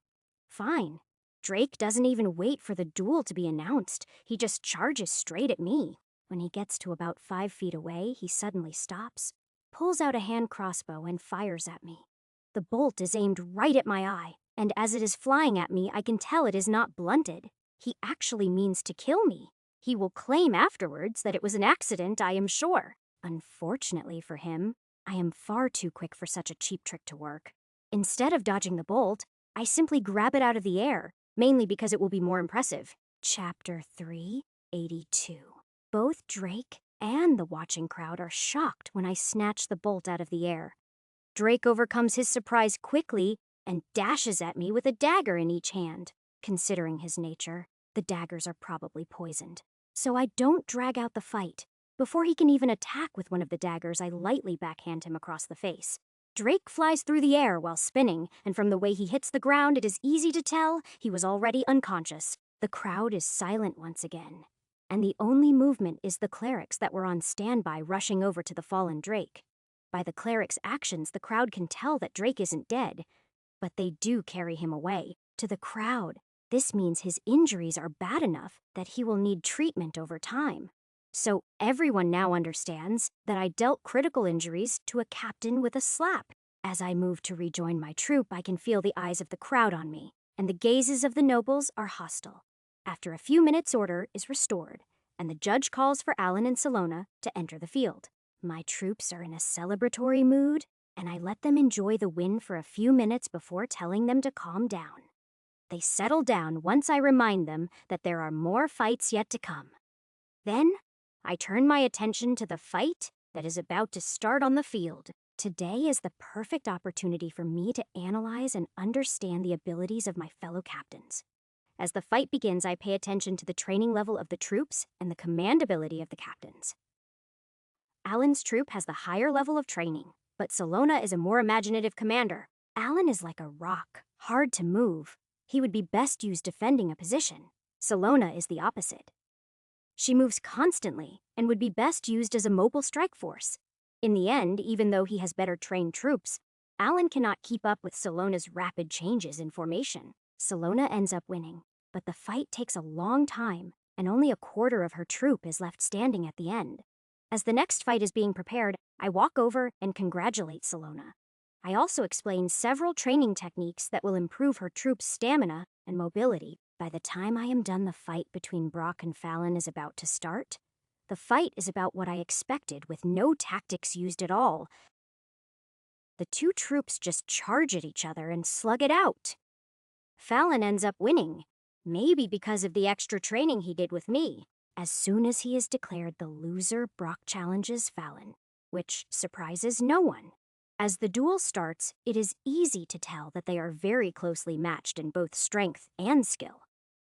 Fine. Drake doesn't even wait for the duel to be announced. He just charges straight at me. When he gets to about 5 feet away, he suddenly stops, pulls out a hand crossbow, and fires at me. The bolt is aimed right at my eye, and as it is flying at me, I can tell it is not blunted. He actually means to kill me. He will claim afterwards that it was an accident, I am sure. Unfortunately for him, I am far too quick for such a cheap trick to work. Instead of dodging the bolt, I simply grab it out of the air, mainly because it will be more impressive. Chapter 382. Both Drake and the watching crowd are shocked when I snatch the bolt out of the air. Drake overcomes his surprise quickly and dashes at me with a dagger in each hand. Considering his nature, the daggers are probably poisoned. So I don't drag out the fight. Before he can even attack with one of the daggers, I lightly backhand him across the face. Drake flies through the air while spinning, and from the way he hits the ground, it is easy to tell he was already unconscious. The crowd is silent once again, and the only movement is the clerics that were on standby rushing over to the fallen Drake. By the clerics' actions, the crowd can tell that Drake isn't dead, but they do carry him away. To the crowd, this means his injuries are bad enough that he will need treatment over time. So everyone now understands that I dealt critical injuries to a captain with a slap. As I move to rejoin my troop, I can feel the eyes of the crowd on me, and the gazes of the nobles are hostile. After a few minutes, order is restored, and the judge calls for Alan and Salona to enter the field. My troops are in a celebratory mood, and I let them enjoy the win for a few minutes before telling them to calm down. They settle down once I remind them that there are more fights yet to come. Then, I turn my attention to the fight that is about to start on the field. Today is the perfect opportunity for me to analyze and understand the abilities of my fellow captains. As the fight begins, I pay attention to the training level of the troops and the command ability of the captains. Alan's troop has the higher level of training, but Salona is a more imaginative commander. Alan is like a rock, hard to move. He would be best used defending a position. Salona is the opposite. She moves constantly and would be best used as a mobile strike force. In the end, even though he has better trained troops, Alan cannot keep up with Salona's rapid changes in formation. Salona ends up winning, but the fight takes a long time, and only a quarter of her troop is left standing at the end. As the next fight is being prepared, I walk over and congratulate Salona. I also explain several training techniques that will improve her troop's stamina and mobility. By the time I am done, the fight between Brock and Fallon is about to start. The fight is about what I expected, with no tactics used at all. The two troops just charge at each other and slug it out. Fallon ends up winning, maybe because of the extra training he did with me. As soon as he is declared the loser, Brock challenges Fallon, which surprises no one. As the duel starts, it is easy to tell that they are very closely matched in both strength and skill.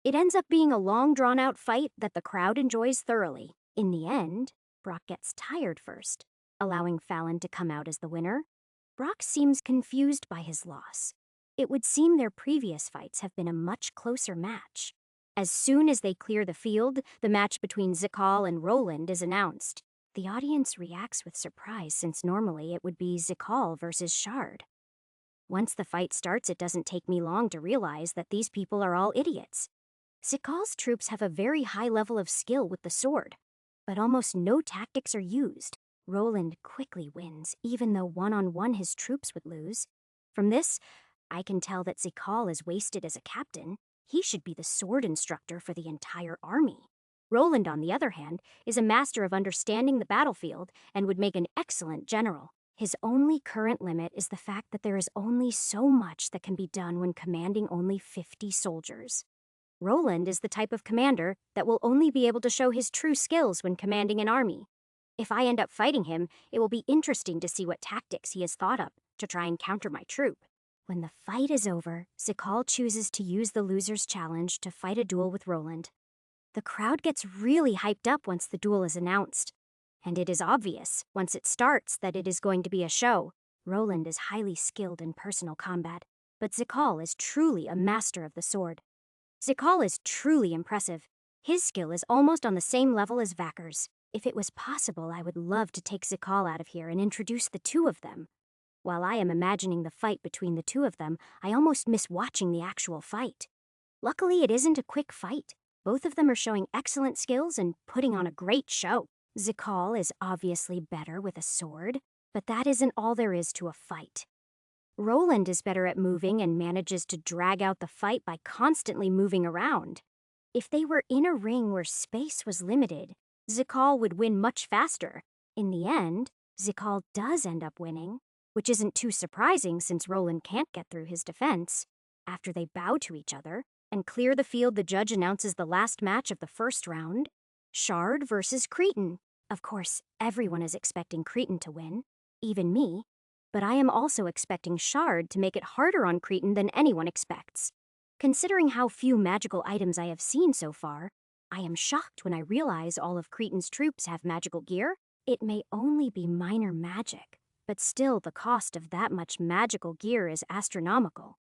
It ends up being a long, drawn-out fight that the crowd enjoys thoroughly. In the end, Brock gets tired first, allowing Fallon to come out as the winner. Brock seems confused by his loss. It would seem their previous fights have been a much closer match. As soon as they clear the field, the match between Zikal and Roland is announced. The audience reacts with surprise, since normally it would be Zikal versus Shard. Once the fight starts, it doesn't take me long to realize that these people are all idiots. Zikal's troops have a very high level of skill with the sword, but almost no tactics are used. Roland quickly wins, even though one-on-one his troops would lose. From this, I can tell that Zikal is wasted as a captain. He should be the sword instructor for the entire army. Roland, on the other hand, is a master of understanding the battlefield and would make an excellent general. His only current limit is the fact that there is only so much that can be done when commanding only 50 soldiers. Roland is the type of commander that will only be able to show his true skills when commanding an army. If I end up fighting him, it will be interesting to see what tactics he has thought up to try and counter my troop. When the fight is over, Zikal chooses to use the loser's challenge to fight a duel with Roland. The crowd gets really hyped up once the duel is announced, and it is obvious, once it starts, that it is going to be a show. Roland is highly skilled in personal combat, but Zikal is truly a master of the sword. Zikal is truly impressive. His skill is almost on the same level as Vakker's. If it was possible, I would love to take Zikal out of here and introduce the two of them. While I am imagining the fight between the two of them, I almost miss watching the actual fight. Luckily, it isn't a quick fight. Both of them are showing excellent skills and putting on a great show. Zikal is obviously better with a sword, but that isn't all there is to a fight. Roland is better at moving and manages to drag out the fight by constantly moving around. If they were in a ring where space was limited, Zikal would win much faster. In the end, Zikal does end up winning, which isn't too surprising since Roland can't get through his defense. After they bow to each other and clear the field, the judge announces the last match of the first round, Shard versus Cretan. Of course, everyone is expecting Cretan to win, even me, but I am also expecting Shard to make it harder on Cretan than anyone expects. Considering how few magical items I have seen so far, I am shocked when I realize all of Cretan's troops have magical gear. It may only be minor magic, but still the cost of that much magical gear is astronomical.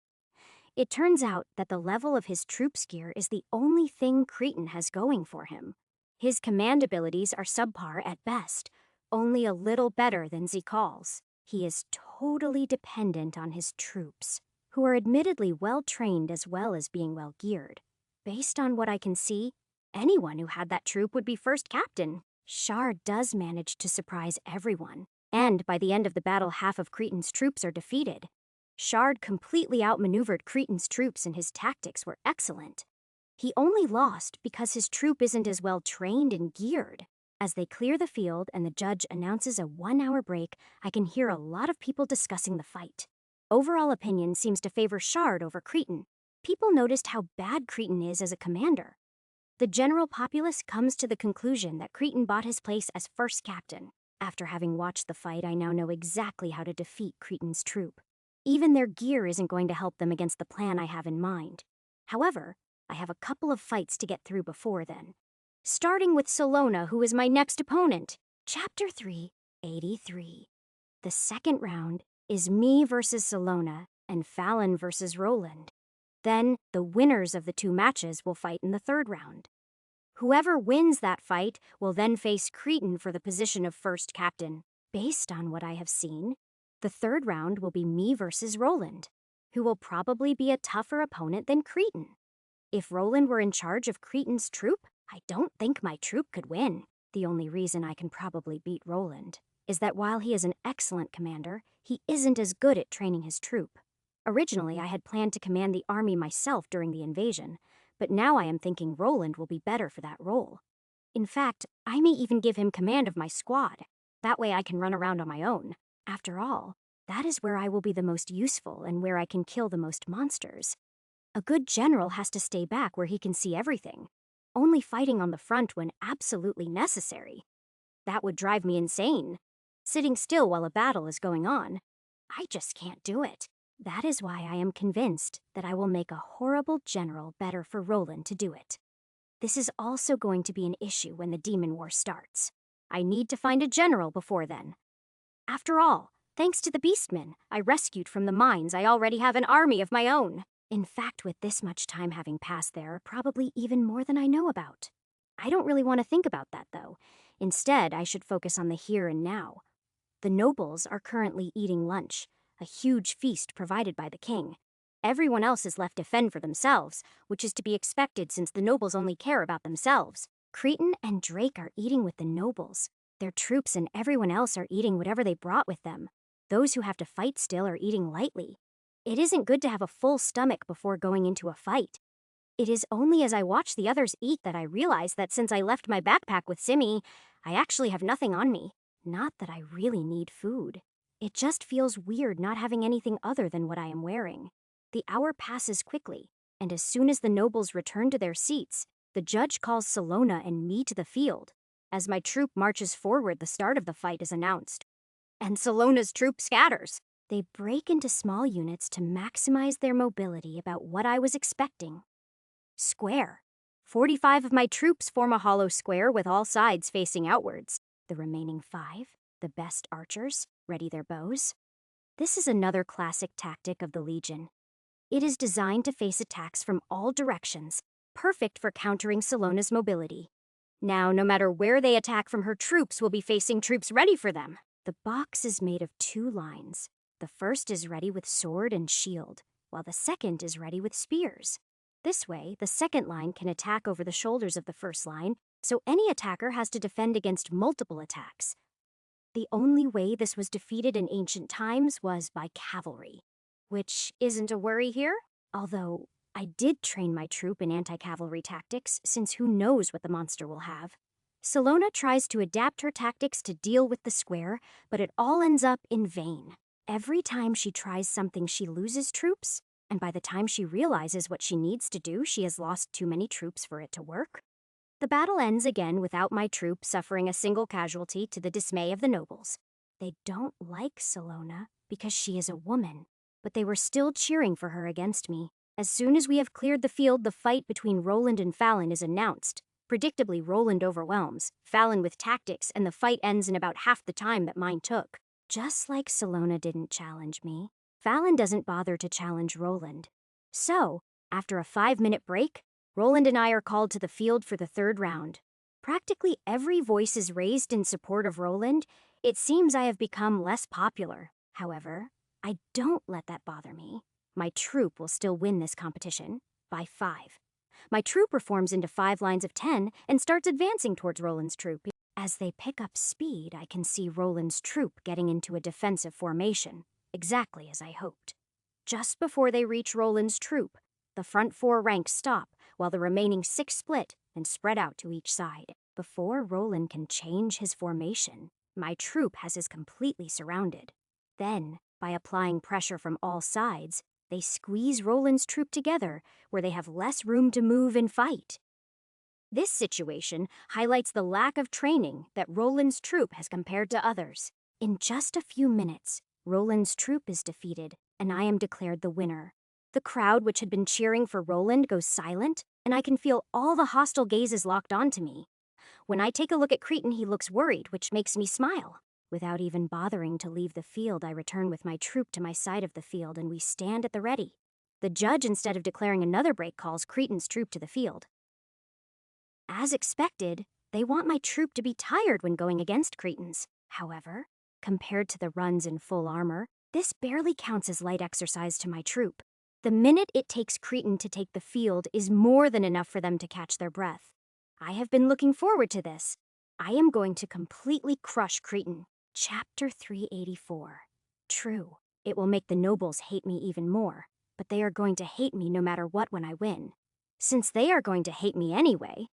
It turns out that the level of his troops' gear is the only thing Cretan has going for him. His command abilities are subpar at best, only a little better than Zikal's. He is totally dependent on his troops, who are admittedly well-trained as well as being well-geared. Based on what I can see, anyone who had that troop would be first captain. Shard does manage to surprise everyone, and by the end of the battle, half of Cretan's troops are defeated. Shard completely outmaneuvered Cretan's troops and his tactics were excellent. He only lost because his troop isn't as well trained and geared. As they clear the field and the judge announces a 1-hour break, I can hear a lot of people discussing the fight. Overall opinion seems to favor Shard over Cretan. People noticed how bad Cretan is as a commander. The general populace comes to the conclusion that Cretan bought his place as first captain. After having watched the fight, I now know exactly how to defeat Cretan's troop. Even their gear isn't going to help them against the plan I have in mind. However, I have a couple of fights to get through before then. Starting with Salona, who is my next opponent. Chapter 3, 83. The second round is me versus Salona and Fallon versus Roland. Then, the winners of the two matches will fight in the third round. Whoever wins that fight will then face Cretan for the position of first captain. Based on what I have seen, the third round will be me versus Roland, who will probably be a tougher opponent than Cretan. If Roland were in charge of Cretan's troop, I don't think my troop could win. The only reason I can probably beat Roland is that while he is an excellent commander, he isn't as good at training his troop. Originally, I had planned to command the army myself during the invasion, but now I am thinking Roland will be better for that role. In fact, I may even give him command of my squad. That way I can run around on my own. After all, that is where I will be the most useful and where I can kill the most monsters. A good general has to stay back where he can see everything, only fighting on the front when absolutely necessary. That would drive me insane. Sitting still while a battle is going on. I just can't do it. That is why I am convinced that I will make a horrible general better for Roland to do it. This is also going to be an issue when the Demon War starts. I need to find a general before then. After all, thanks to the Beastmen I rescued from the mines, I already have an army of my own. In fact, with this much time having passed there, probably even more than I know about. I don't really want to think about that, though. Instead, I should focus on the here and now. The nobles are currently eating lunch, a huge feast provided by the king. Everyone else is left to fend for themselves, which is to be expected since the nobles only care about themselves. Cretan and Drake are eating with the nobles. Their troops and everyone else are eating whatever they brought with them. Those who have to fight still are eating lightly. It isn't good to have a full stomach before going into a fight. It is only as I watch the others eat that I realize that since I left my backpack with Simi, I actually have nothing on me. Not that I really need food. It just feels weird not having anything other than what I am wearing. The hour passes quickly, and as soon as the nobles return to their seats, the judge calls Salona and me to the field. As my troop marches forward, the start of the fight is announced. And Salona's troop scatters. They break into small units to maximize their mobility about what I was expecting. Square. 45 of my troops form a hollow square with all sides facing outwards. The remaining 5, the best archers, ready their bows. This is another classic tactic of the Legion. It is designed to face attacks from all directions, perfect for countering Salona's mobility. Now, no matter where they attack from, her troops will be facing troops ready for them. The box is made of 2 lines. The first is ready with sword and shield, while the second is ready with spears. This way, the second line can attack over the shoulders of the first line, so any attacker has to defend against multiple attacks. The only way this was defeated in ancient times was by cavalry, which isn't a worry here, although I did train my troop in anti-cavalry tactics, since who knows what the monster will have. Salona tries to adapt her tactics to deal with the square, but it all ends up in vain. Every time she tries something, she loses troops, and by the time she realizes what she needs to do, she has lost too many troops for it to work. The battle ends again without my troop suffering a single casualty, to the dismay of the nobles. They don't like Salona because she is a woman, but they were still cheering for her against me. As soon as we have cleared the field, the fight between Roland and Fallon is announced. Predictably, Roland overwhelms Fallon with tactics, and the fight ends in about half the time that mine took. Just like Salona didn't challenge me, Fallon doesn't bother to challenge Roland. So, after a 5-minute break, Roland and I are called to the field for the third round. Practically every voice is raised in support of Roland. It seems I have become less popular. However, I don't let that bother me. My troop will still win this competition by 5. My troop reforms into 5 lines of 10 and starts advancing towards Roland's troop. As they pick up speed, I can see Roland's troop getting into a defensive formation, exactly as I hoped. Just before they reach Roland's troop, the front 4 ranks stop, while the remaining 6 split and spread out to each side. Before Roland can change his formation, my troop has us completely surrounded. Then, by applying pressure from all sides, they squeeze Roland's troop together, where they have less room to move and fight. This situation highlights the lack of training that Roland's troop has compared to others. In just a few minutes, Roland's troop is defeated, and I am declared the winner. The crowd, which had been cheering for Roland, goes silent, and I can feel all the hostile gazes locked onto me. When I take a look at Cretan, he looks worried, which makes me smile. Without even bothering to leave the field, I return with my troop to my side of the field and we stand at the ready. The judge, instead of declaring another break, calls Cretan's troop to the field. As expected, they want my troop to be tired when going against Cretan's. However, compared to the runs in full armor, this barely counts as light exercise to my troop. The minute it takes Cretan to take the field is more than enough for them to catch their breath. I have been looking forward to this. I am going to completely crush Cretan. Chapter 384. True, it will make the nobles hate me even more, but they are going to hate me no matter what when I win. Since they are going to hate me anyway,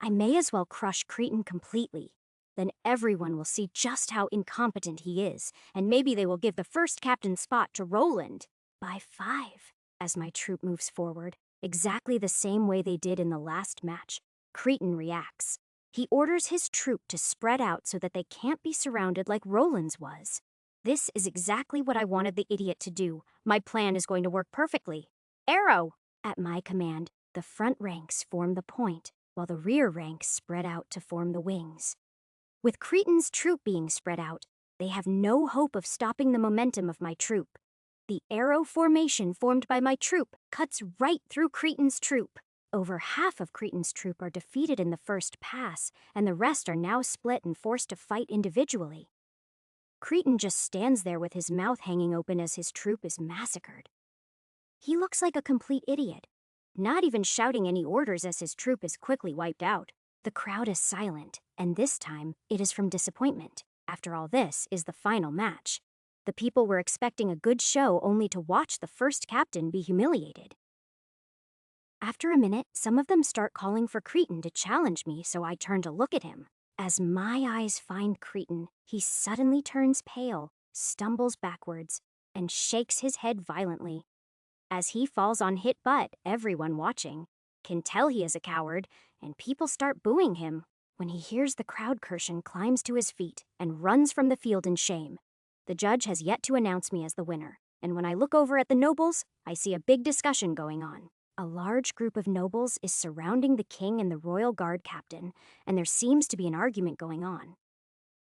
I may as well crush Cretan completely. Then everyone will see just how incompetent he is, and maybe they will give the first captain spot to Roland. By 5, as my troop moves forward, exactly the same way they did in the last match, Cretan reacts. He orders his troop to spread out so that they can't be surrounded like Roland's was. This is exactly what I wanted the idiot to do. My plan is going to work perfectly. Arrow! At my command, the front ranks form the point, while the rear ranks spread out to form the wings. With Cretan's troop being spread out, they have no hope of stopping the momentum of my troop. The arrow formation formed by my troop cuts right through Cretan's troop. Over half of Cretan's troop are defeated in the first pass, and the rest are now split and forced to fight individually. Cretan just stands there with his mouth hanging open as his troop is massacred. He looks like a complete idiot, not even shouting any orders as his troop is quickly wiped out. The crowd is silent, and this time it is from disappointment. After all, this is the final match. The people were expecting a good show only to watch the first captain be humiliated. After a minute, some of them start calling for Cretan to challenge me, so I turn to look at him. As my eyes find Cretan, he suddenly turns pale, stumbles backwards, and shakes his head violently. As he falls on hit butt, everyone watching can tell he is a coward, and people start booing him. When he hears the crowd, Kirshen climbs to his feet and runs from the field in shame. The judge has yet to announce me as the winner, and when I look over at the nobles, I see a big discussion going on. A large group of nobles is surrounding the king and the royal guard captain, and there seems to be an argument going on.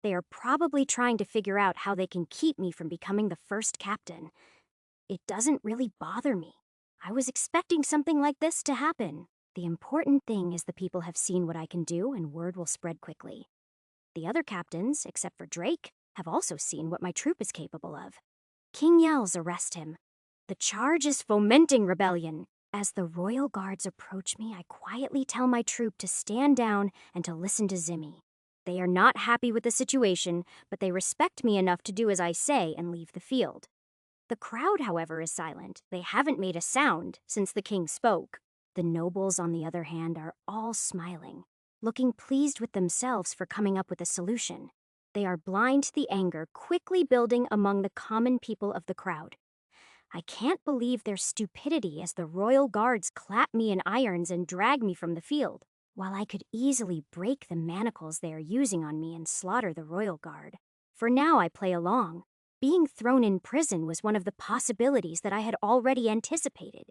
They are probably trying to figure out how they can keep me from becoming the first captain. It doesn't really bother me. I was expecting something like this to happen. The important thing is the people have seen what I can do, and word will spread quickly. The other captains, except for Drake, have also seen what my troop is capable of. King yells, "Arrest him." The charge is fomenting rebellion. As the royal guards approach me, I quietly tell my troop to stand down and to listen to Zimmy. They are not happy with the situation, but they respect me enough to do as I say and leave the field. The crowd, however, is silent. They haven't made a sound since the king spoke. The nobles, on the other hand, are all smiling, looking pleased with themselves for coming up with a solution. They are blind to the anger quickly building among the common people of the crowd. I can't believe their stupidity as the royal guards clap me in irons and drag me from the field, while I could easily break the manacles they are using on me and slaughter the royal guard. For now, I play along. Being thrown in prison was one of the possibilities that I had already anticipated.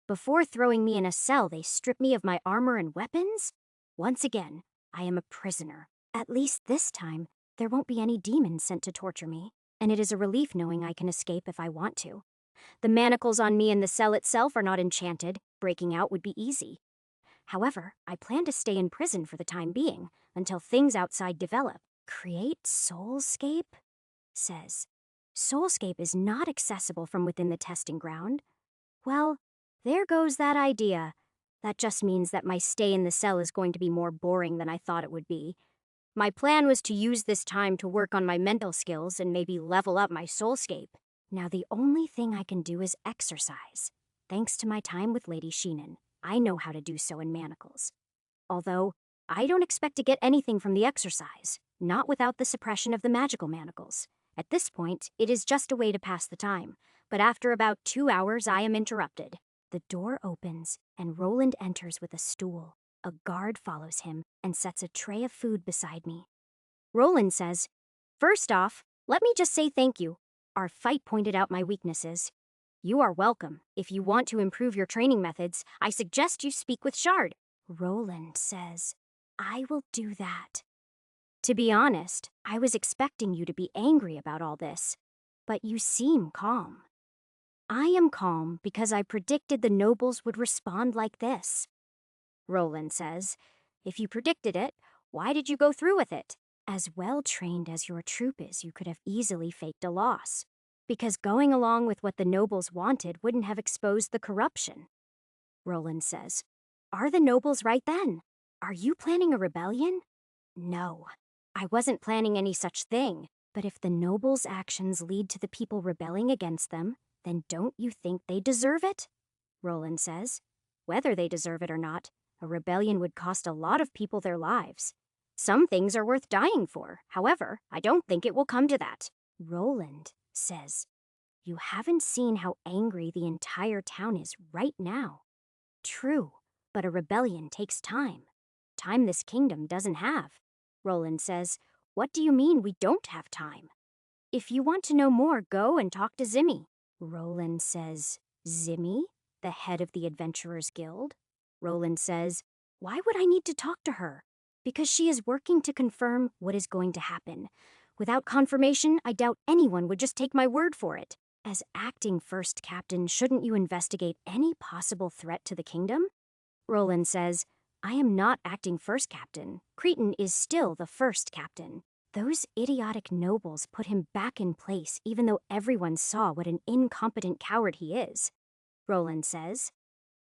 Before throwing me in a cell, they strip me of my armor and weapons? Once again, I am a prisoner. At least this time, there won't be any demons sent to torture me, and it is a relief knowing I can escape if I want to. The manacles on me in the cell itself are not enchanted. Breaking out would be easy. However, I plan to stay in prison for the time being, until things outside develop. Create Soulscape? Says. Soulscape is not accessible from within the testing ground. Well, there goes that idea. That just means that my stay in the cell is going to be more boring than I thought it would be. My plan was to use this time to work on my mental skills and maybe level up my soulscape. Now the only thing I can do is exercise. Thanks to my time with Lady Sheenan, I know how to do so in manacles. Although, I don't expect to get anything from the exercise, not without the suppression of the magical manacles. At this point, it is just a way to pass the time, but after about 2 hours I am interrupted. The door opens, and Roland enters with a stool. A guard follows him and sets a tray of food beside me. Roland says, "First off, let me just say thank you. Our fight pointed out my weaknesses. You are welcome. If you want to improve your training methods, I suggest you speak with Shard." Roland says, I will do that. To be honest, I was expecting you to be angry about all this, but you seem calm. I am calm because I predicted the nobles would respond like this. Roland says, if you predicted it, why did you go through with it? As well trained as your troop is, you could have easily faked a loss, because going along with what the nobles wanted wouldn't have exposed the corruption. Roland says, are the nobles right then? Are you planning a rebellion? No, I wasn't planning any such thing. But if the nobles' actions lead to the people rebelling against them, then don't you think they deserve it? Roland says. Whether they deserve it or not, a rebellion would cost a lot of people their lives. Some things are worth dying for. However, I don't think it will come to that. Roland says, you haven't seen how angry the entire town is right now. True, but a rebellion takes time. Time this kingdom doesn't have. Roland says, what do you mean we don't have time? If you want to know more, go and talk to Zimmy. Roland says, Zimmy, the head of the Adventurers Guild? Roland says, why would I need to talk to her? Because she is working to confirm what is going to happen. Without confirmation, I doubt anyone would just take my word for it. As acting first captain, shouldn't you investigate any possible threat to the kingdom? Roland says, I am not acting first captain. Cretan is still the first captain. Those idiotic nobles put him back in place even though everyone saw what an incompetent coward he is. Roland says,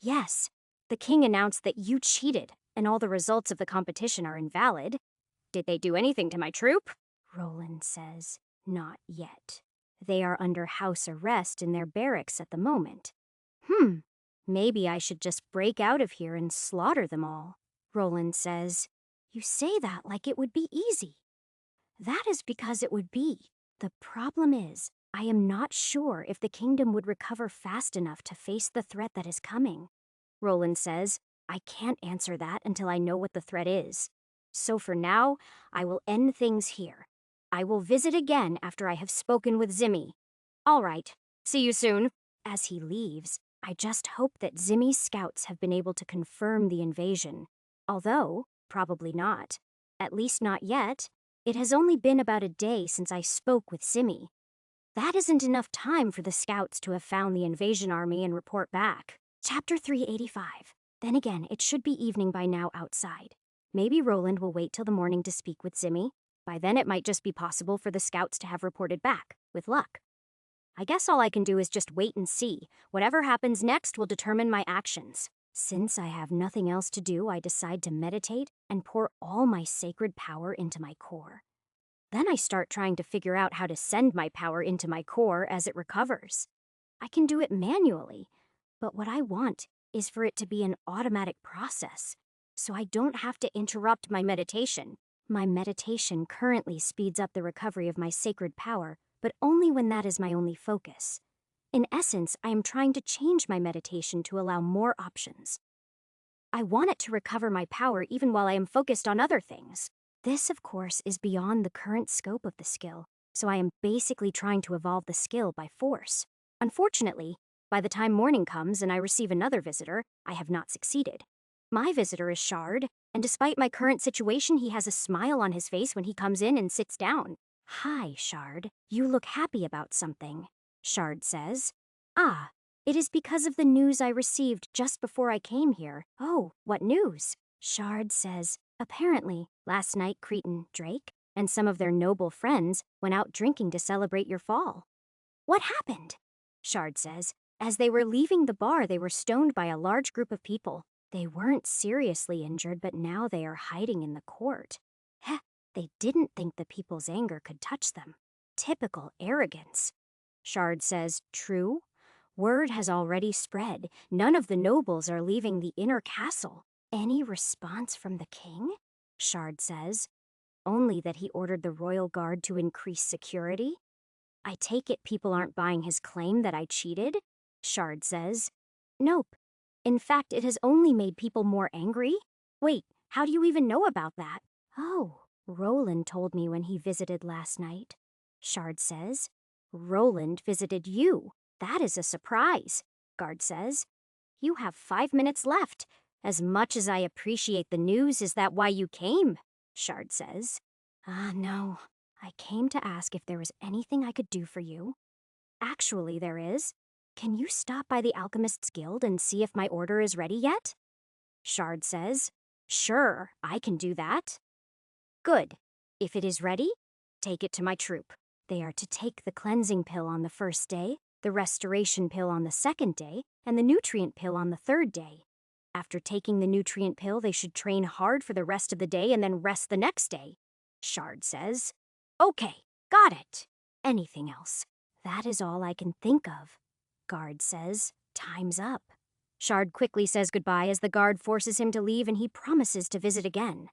yes, the king announced that you cheated and all the results of the competition are invalid. Did they do anything to my troop? Roland says, not yet. They are under house arrest in their barracks at the moment. Maybe I should just break out of here and slaughter them all. Roland says, you say that like it would be easy. That is because it would be. The problem is, I am not sure if the kingdom would recover fast enough to face the threat that is coming. Roland says, I can't answer that until I know what the threat is. So for now, I will end things here. I will visit again after I have spoken with Zimmy. All right, see you soon. As he leaves, I just hope that Zimmy's scouts have been able to confirm the invasion. Although, probably not. At least not yet. It has only been about a day since I spoke with Zimmy. That isn't enough time for the scouts to have found the invasion army and report back. Chapter 385. Then again, it should be evening by now outside. Maybe Roland will wait till the morning to speak with Zimmy. By then it might just be possible for the scouts to have reported back, with luck. I guess all I can do is just wait and see. Whatever happens next will determine my actions. Since I have nothing else to do, I decide to meditate and pour all my sacred power into my core. Then I start trying to figure out how to send my power into my core as it recovers. I can do it manually, but what I want is for it to be an automatic process, so I don't have to interrupt my meditation. My meditation currently speeds up the recovery of my sacred power, but only when that is my only focus. In essence, I am trying to change my meditation to allow more options. I want it to recover my power even while I am focused on other things. This, of course, is beyond the current scope of the skill, so I am basically trying to evolve the skill by force. Unfortunately, by the time morning comes and I receive another visitor, I have not succeeded. My visitor is Shard, and despite my current situation, he has a smile on his face when he comes in and sits down. Hi, Shard. You look happy about something, Shard says. Ah, it is because of the news I received just before I came here. Oh, what news? Shard says, apparently, last night Cretan, Drake, and some of their noble friends went out drinking to celebrate your fall. What happened? Shard says. As they were leaving the bar, they were stoned by a large group of people. They weren't seriously injured, but now they are hiding in the court. Heh, they didn't think the people's anger could touch them. Typical arrogance. Shard says, true. Word has already spread. None of the nobles are leaving the inner castle. Any response from the king? Shard says. Only that he ordered the royal guard to increase security. I take it people aren't buying his claim that I cheated? Shard says. Nope. In fact, it has only made people more angry. Wait, how do you even know about that? Oh, Roland told me when he visited last night. Shard says. Roland visited you. That is a surprise, Guard says. You have 5 minutes left. As much as I appreciate the news, is that why you came? Shard says. No. I came to ask if there was anything I could do for you. Actually, there is. Can you stop by the Alchemist's Guild and see if my order is ready yet? Shard says. Sure, I can do that. Good. If it is ready, take it to my troop. They are to take the cleansing pill on the first day, the restoration pill on the second day, and the nutrient pill on the third day. After taking the nutrient pill, they should train hard for the rest of the day and then rest the next day. Shard says. Okay, got it. Anything else? That is all I can think of. Guard says. Time's up. Shard quickly says goodbye as the guard forces him to leave and he promises to visit again.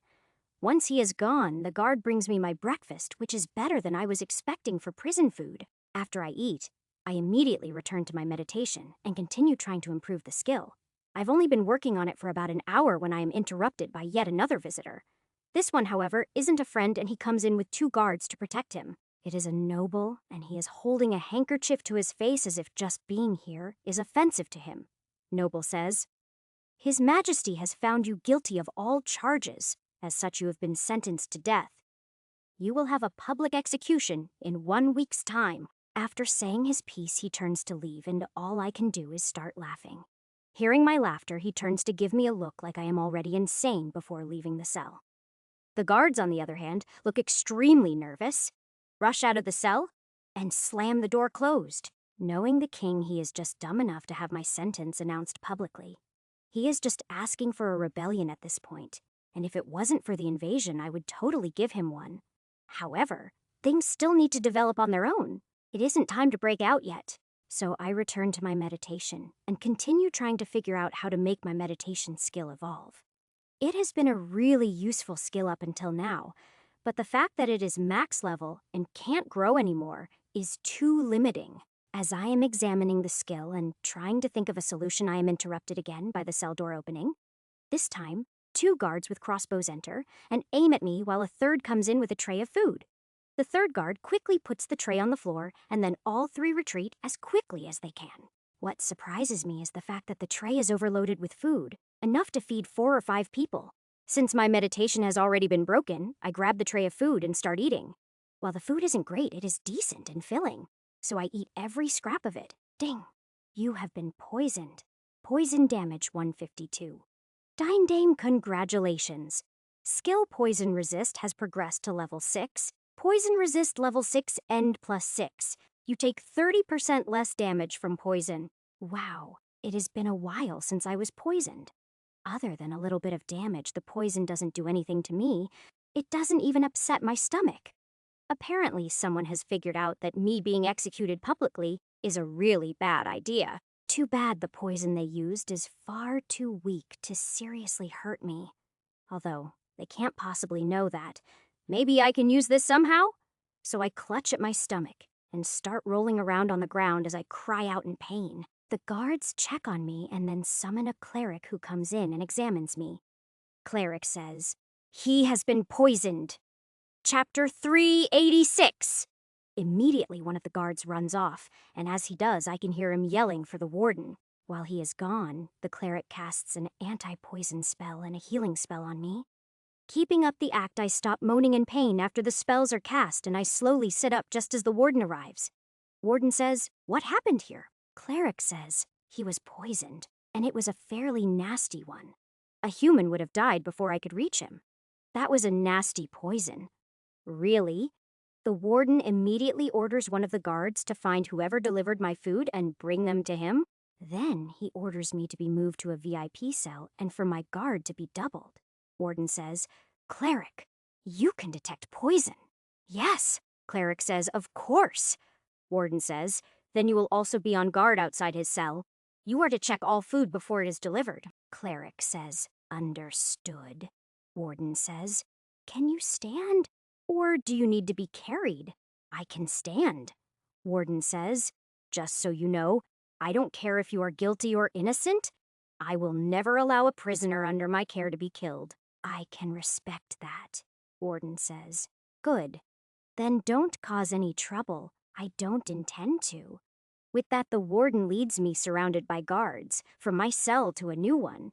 Once he is gone, the guard brings me my breakfast, which is better than I was expecting for prison food. After I eat, I immediately return to my meditation and continue trying to improve the skill. I've only been working on it for about an hour when I am interrupted by yet another visitor. This one, however, isn't a friend and he comes in with 2 guards to protect him. It is a noble, and he is holding a handkerchief to his face as if just being here is offensive to him. Noble says, His Majesty has found you guilty of all charges. As such, you have been sentenced to death. You will have a public execution in 1 week's time. After saying his piece, he turns to leave, and all I can do is start laughing. Hearing my laughter, he turns to give me a look like I am already insane before leaving the cell. The guards, on the other hand, look extremely nervous, rush out of the cell, and slam the door closed. Knowing the king, he is just dumb enough to have my sentence announced publicly. He is just asking for a rebellion at this point, and if it wasn't for the invasion, I would totally give him one. However, things still need to develop on their own. It isn't time to break out yet. So I return to my meditation and continue trying to figure out how to make my meditation skill evolve. It has been a really useful skill up until now, but the fact that it is max level and can't grow anymore is too limiting. As I am examining the skill and trying to think of a solution, I am interrupted again by the cell door opening. This time, 2 guards with crossbows enter and aim at me while a third comes in with a tray of food. The third guard quickly puts the tray on the floor, and then all 3 retreat as quickly as they can. What surprises me is the fact that the tray is overloaded with food, enough to feed 4 or 5 people. Since my meditation has already been broken, I grab the tray of food and start eating. While the food isn't great, it is decent and filling, so I eat every scrap of it. Ding! You have been poisoned. Poison damage 152. Dine Dame, congratulations. Skill Poison Resist has progressed to level 6. Poison Resist level 6 End +6. You take 30% less damage from poison. Wow, it has been a while since I was poisoned. Other than a little bit of damage, the poison doesn't do anything to me. It doesn't even upset my stomach. Apparently, someone has figured out that me being executed publicly is a really bad idea. Too bad the poison they used is far too weak to seriously hurt me. Although, they can't possibly know that. Maybe I can use this somehow? So I clutch at my stomach and start rolling around on the ground as I cry out in pain. The guards check on me and then summon a cleric who comes in and examines me. Cleric says, He has been poisoned. Chapter 386. Immediately one of the guards runs off, and as he does, I can hear him yelling for the warden. While he is gone, the cleric casts an anti-poison spell and a healing spell on me. Keeping up the act, I stop moaning in pain after the spells are cast, and I slowly sit up just as the warden arrives. Warden says, What happened here? Cleric says, He was poisoned, and it was a fairly nasty one. A human would have died before I could reach him. That was a nasty poison. Really? The warden immediately orders one of the guards to find whoever delivered my food and bring them to him. Then he orders me to be moved to a VIP cell and for my guard to be doubled. Warden says, Cleric, you can detect poison. Yes, Cleric says, of course. Warden says, then you will also be on guard outside his cell. You are to check all food before it is delivered. Cleric says, understood. Warden says, can you stand? Or do you need to be carried? I can stand. Warden says, just so you know, I don't care if you are guilty or innocent. I will never allow a prisoner under my care to be killed. I can respect that, Warden says. Good. Then don't cause any trouble. I don't intend to. With that, the warden leads me surrounded by guards, from my cell to a new one.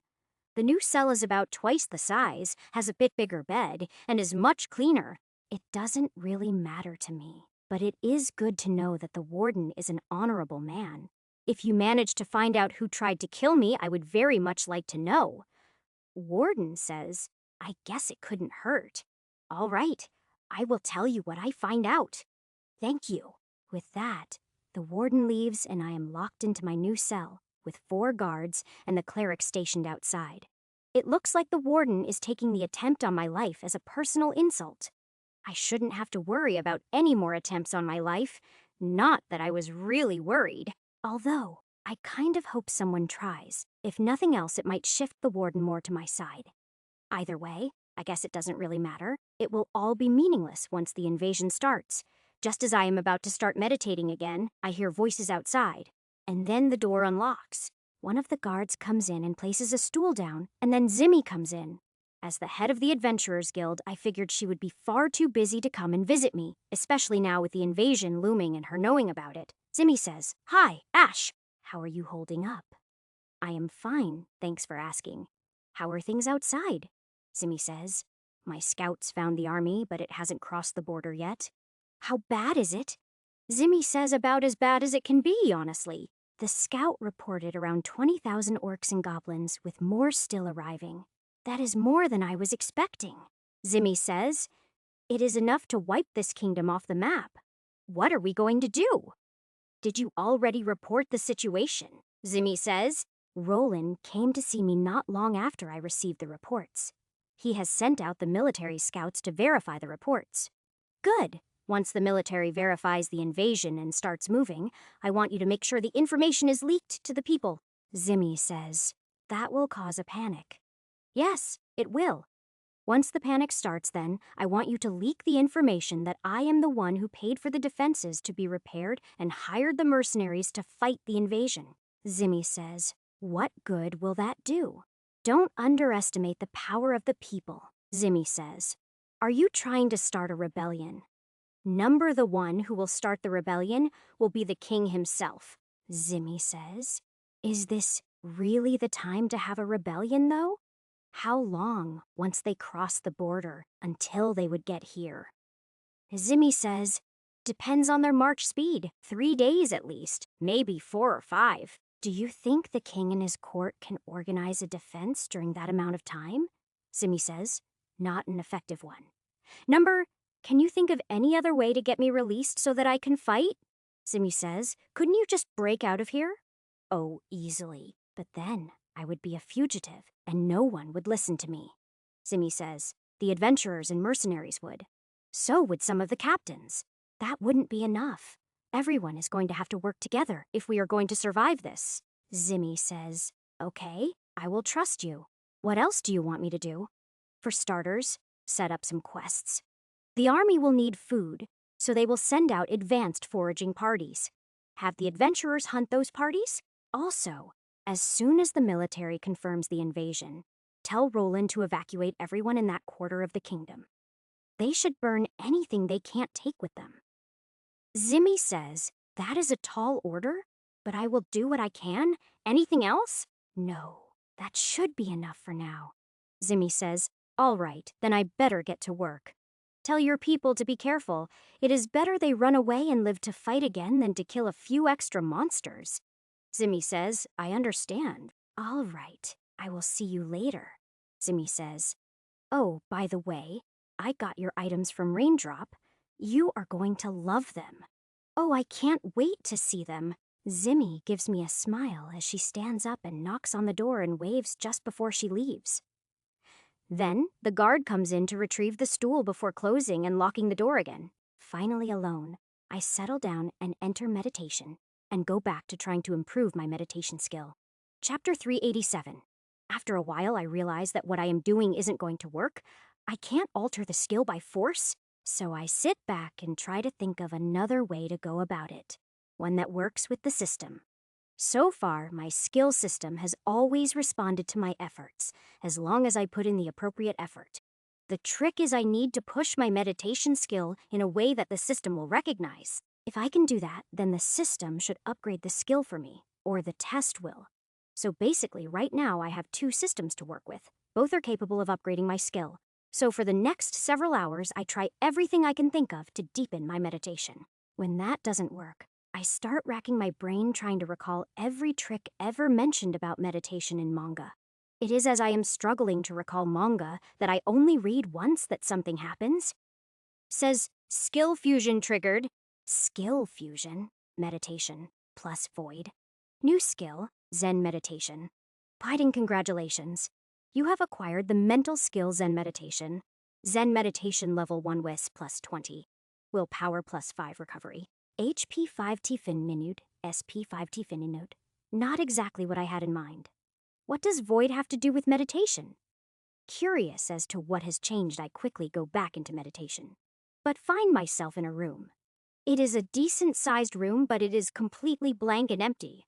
The new cell is about twice the size, has a bit bigger bed, and is much cleaner. It doesn't really matter to me, but it is good to know that the warden is an honorable man. If you manage to find out who tried to kill me, I would very much like to know. Warden says, I guess it couldn't hurt. All right, I will tell you what I find out. Thank you. With that, the warden leaves and I am locked into my new cell, with 4 guards and the cleric stationed outside. It looks like the warden is taking the attempt on my life as a personal insult. I shouldn't have to worry about any more attempts on my life. Not that I was really worried. Although, I kind of hope someone tries. If nothing else, it might shift the warden more to my side. Either way, I guess it doesn't really matter. It will all be meaningless once the invasion starts. Just as I am about to start meditating again, I hear voices outside. And then the door unlocks. One of the guards comes in and places a stool down, and then Zimmy comes in. As the head of the Adventurers Guild, I figured she would be far too busy to come and visit me, especially now with the invasion looming and her knowing about it. Zimmy says, Hi, Ash. How are you holding up? I am fine, thanks for asking. How are things outside? Zimmy says. My scouts found the army, but it hasn't crossed the border yet. How bad is it? Zimmy says about as bad as it can be, honestly. The scout reported around 20,000 orcs and goblins, with more still arriving. That is more than I was expecting. Zimmy says, It is enough to wipe this kingdom off the map. What are we going to do? Did you already report the situation? Zimmy says. Roland came to see me not long after I received the reports. He has sent out the military scouts to verify the reports. Good. Once the military verifies the invasion and starts moving, I want you to make sure the information is leaked to the people. Zimmy says. That will cause a panic. Yes, it will. Once the panic starts, then, I want you to leak the information that I am the one who paid for the defenses to be repaired and hired the mercenaries to fight the invasion. Zimmy says, What good will that do? Don't underestimate the power of the people, Zimmy says. Are you trying to start a rebellion? Number the one who will start the rebellion will be the king himself, Zimmy says. Is this really the time to have a rebellion, though? How long, once they cross the border, until they would get here? Zimmy says, Depends on their march speed. 3 days at least, maybe 4 or 5. Do you think the king and his court can organize a defense during that amount of time? Zimmy says, Not an effective one. Number, can you think of any other way to get me released so that I can fight? Zimmy says, Couldn't you just break out of here? Oh, easily. But then I would be a fugitive, and no one would listen to me. Zimmy says, The adventurers and mercenaries would. So would some of the captains. That wouldn't be enough. Everyone is going to have to work together if we are going to survive this. Zimmy says, Okay, I will trust you. What else do you want me to do? For starters, set up some quests. The army will need food, so they will send out advanced foraging parties. Have the adventurers hunt those parties? Also, as soon as the military confirms the invasion, tell Roland to evacuate everyone in that quarter of the kingdom. They should burn anything they can't take with them. Zimmy says, That is a tall order, but I will do what I can. Anything else? No, that should be enough for now. Zimmy says, All right, then I better get to work. Tell your people to be careful. It is better they run away and live to fight again than to kill a few extra monsters. Zimmy says, I understand. All right, I will see you later. Zimmy says, Oh, by the way, I got your items from Raindrop. You are going to love them. Oh, I can't wait to see them. Zimmy gives me a smile as she stands up and knocks on the door and waves just before she leaves. Then, the guard comes in to retrieve the stool before closing and locking the door again. Finally alone, I settle down and enter meditation, and go back to trying to improve my meditation skill. Chapter 387. After a while, I realize that what I am doing isn't going to work. I can't alter the skill by force, so I sit back and try to think of another way to go about it, one that works with the system. So far, my skill system has always responded to my efforts, as long as I put in the appropriate effort. The trick is I need to push my meditation skill in a way that the system will recognize. If I can do that, then the system should upgrade the skill for me, or the test will. So basically, right now I have two systems to work with. Both are capable of upgrading my skill. So for the next several hours, I try everything I can think of to deepen my meditation. When that doesn't work, I start racking my brain trying to recall every trick ever mentioned about meditation in manga. It is as I am struggling to recall manga that I only read once that something happens. Says, skill fusion triggered. Skill fusion? Meditation. Plus void. New skill, Zen meditation. Fighting congratulations. You have acquired the mental skill Zen meditation. Zen meditation level 1 WIS plus 20. Willpower plus 5 recovery. HP 5T fin minute, SP 5T fin note. Not exactly what I had in mind. What does void have to do with meditation? Curious as to what has changed, I quickly go back into meditation, but find myself in a room. It is a decent-sized room, but it is completely blank and empty.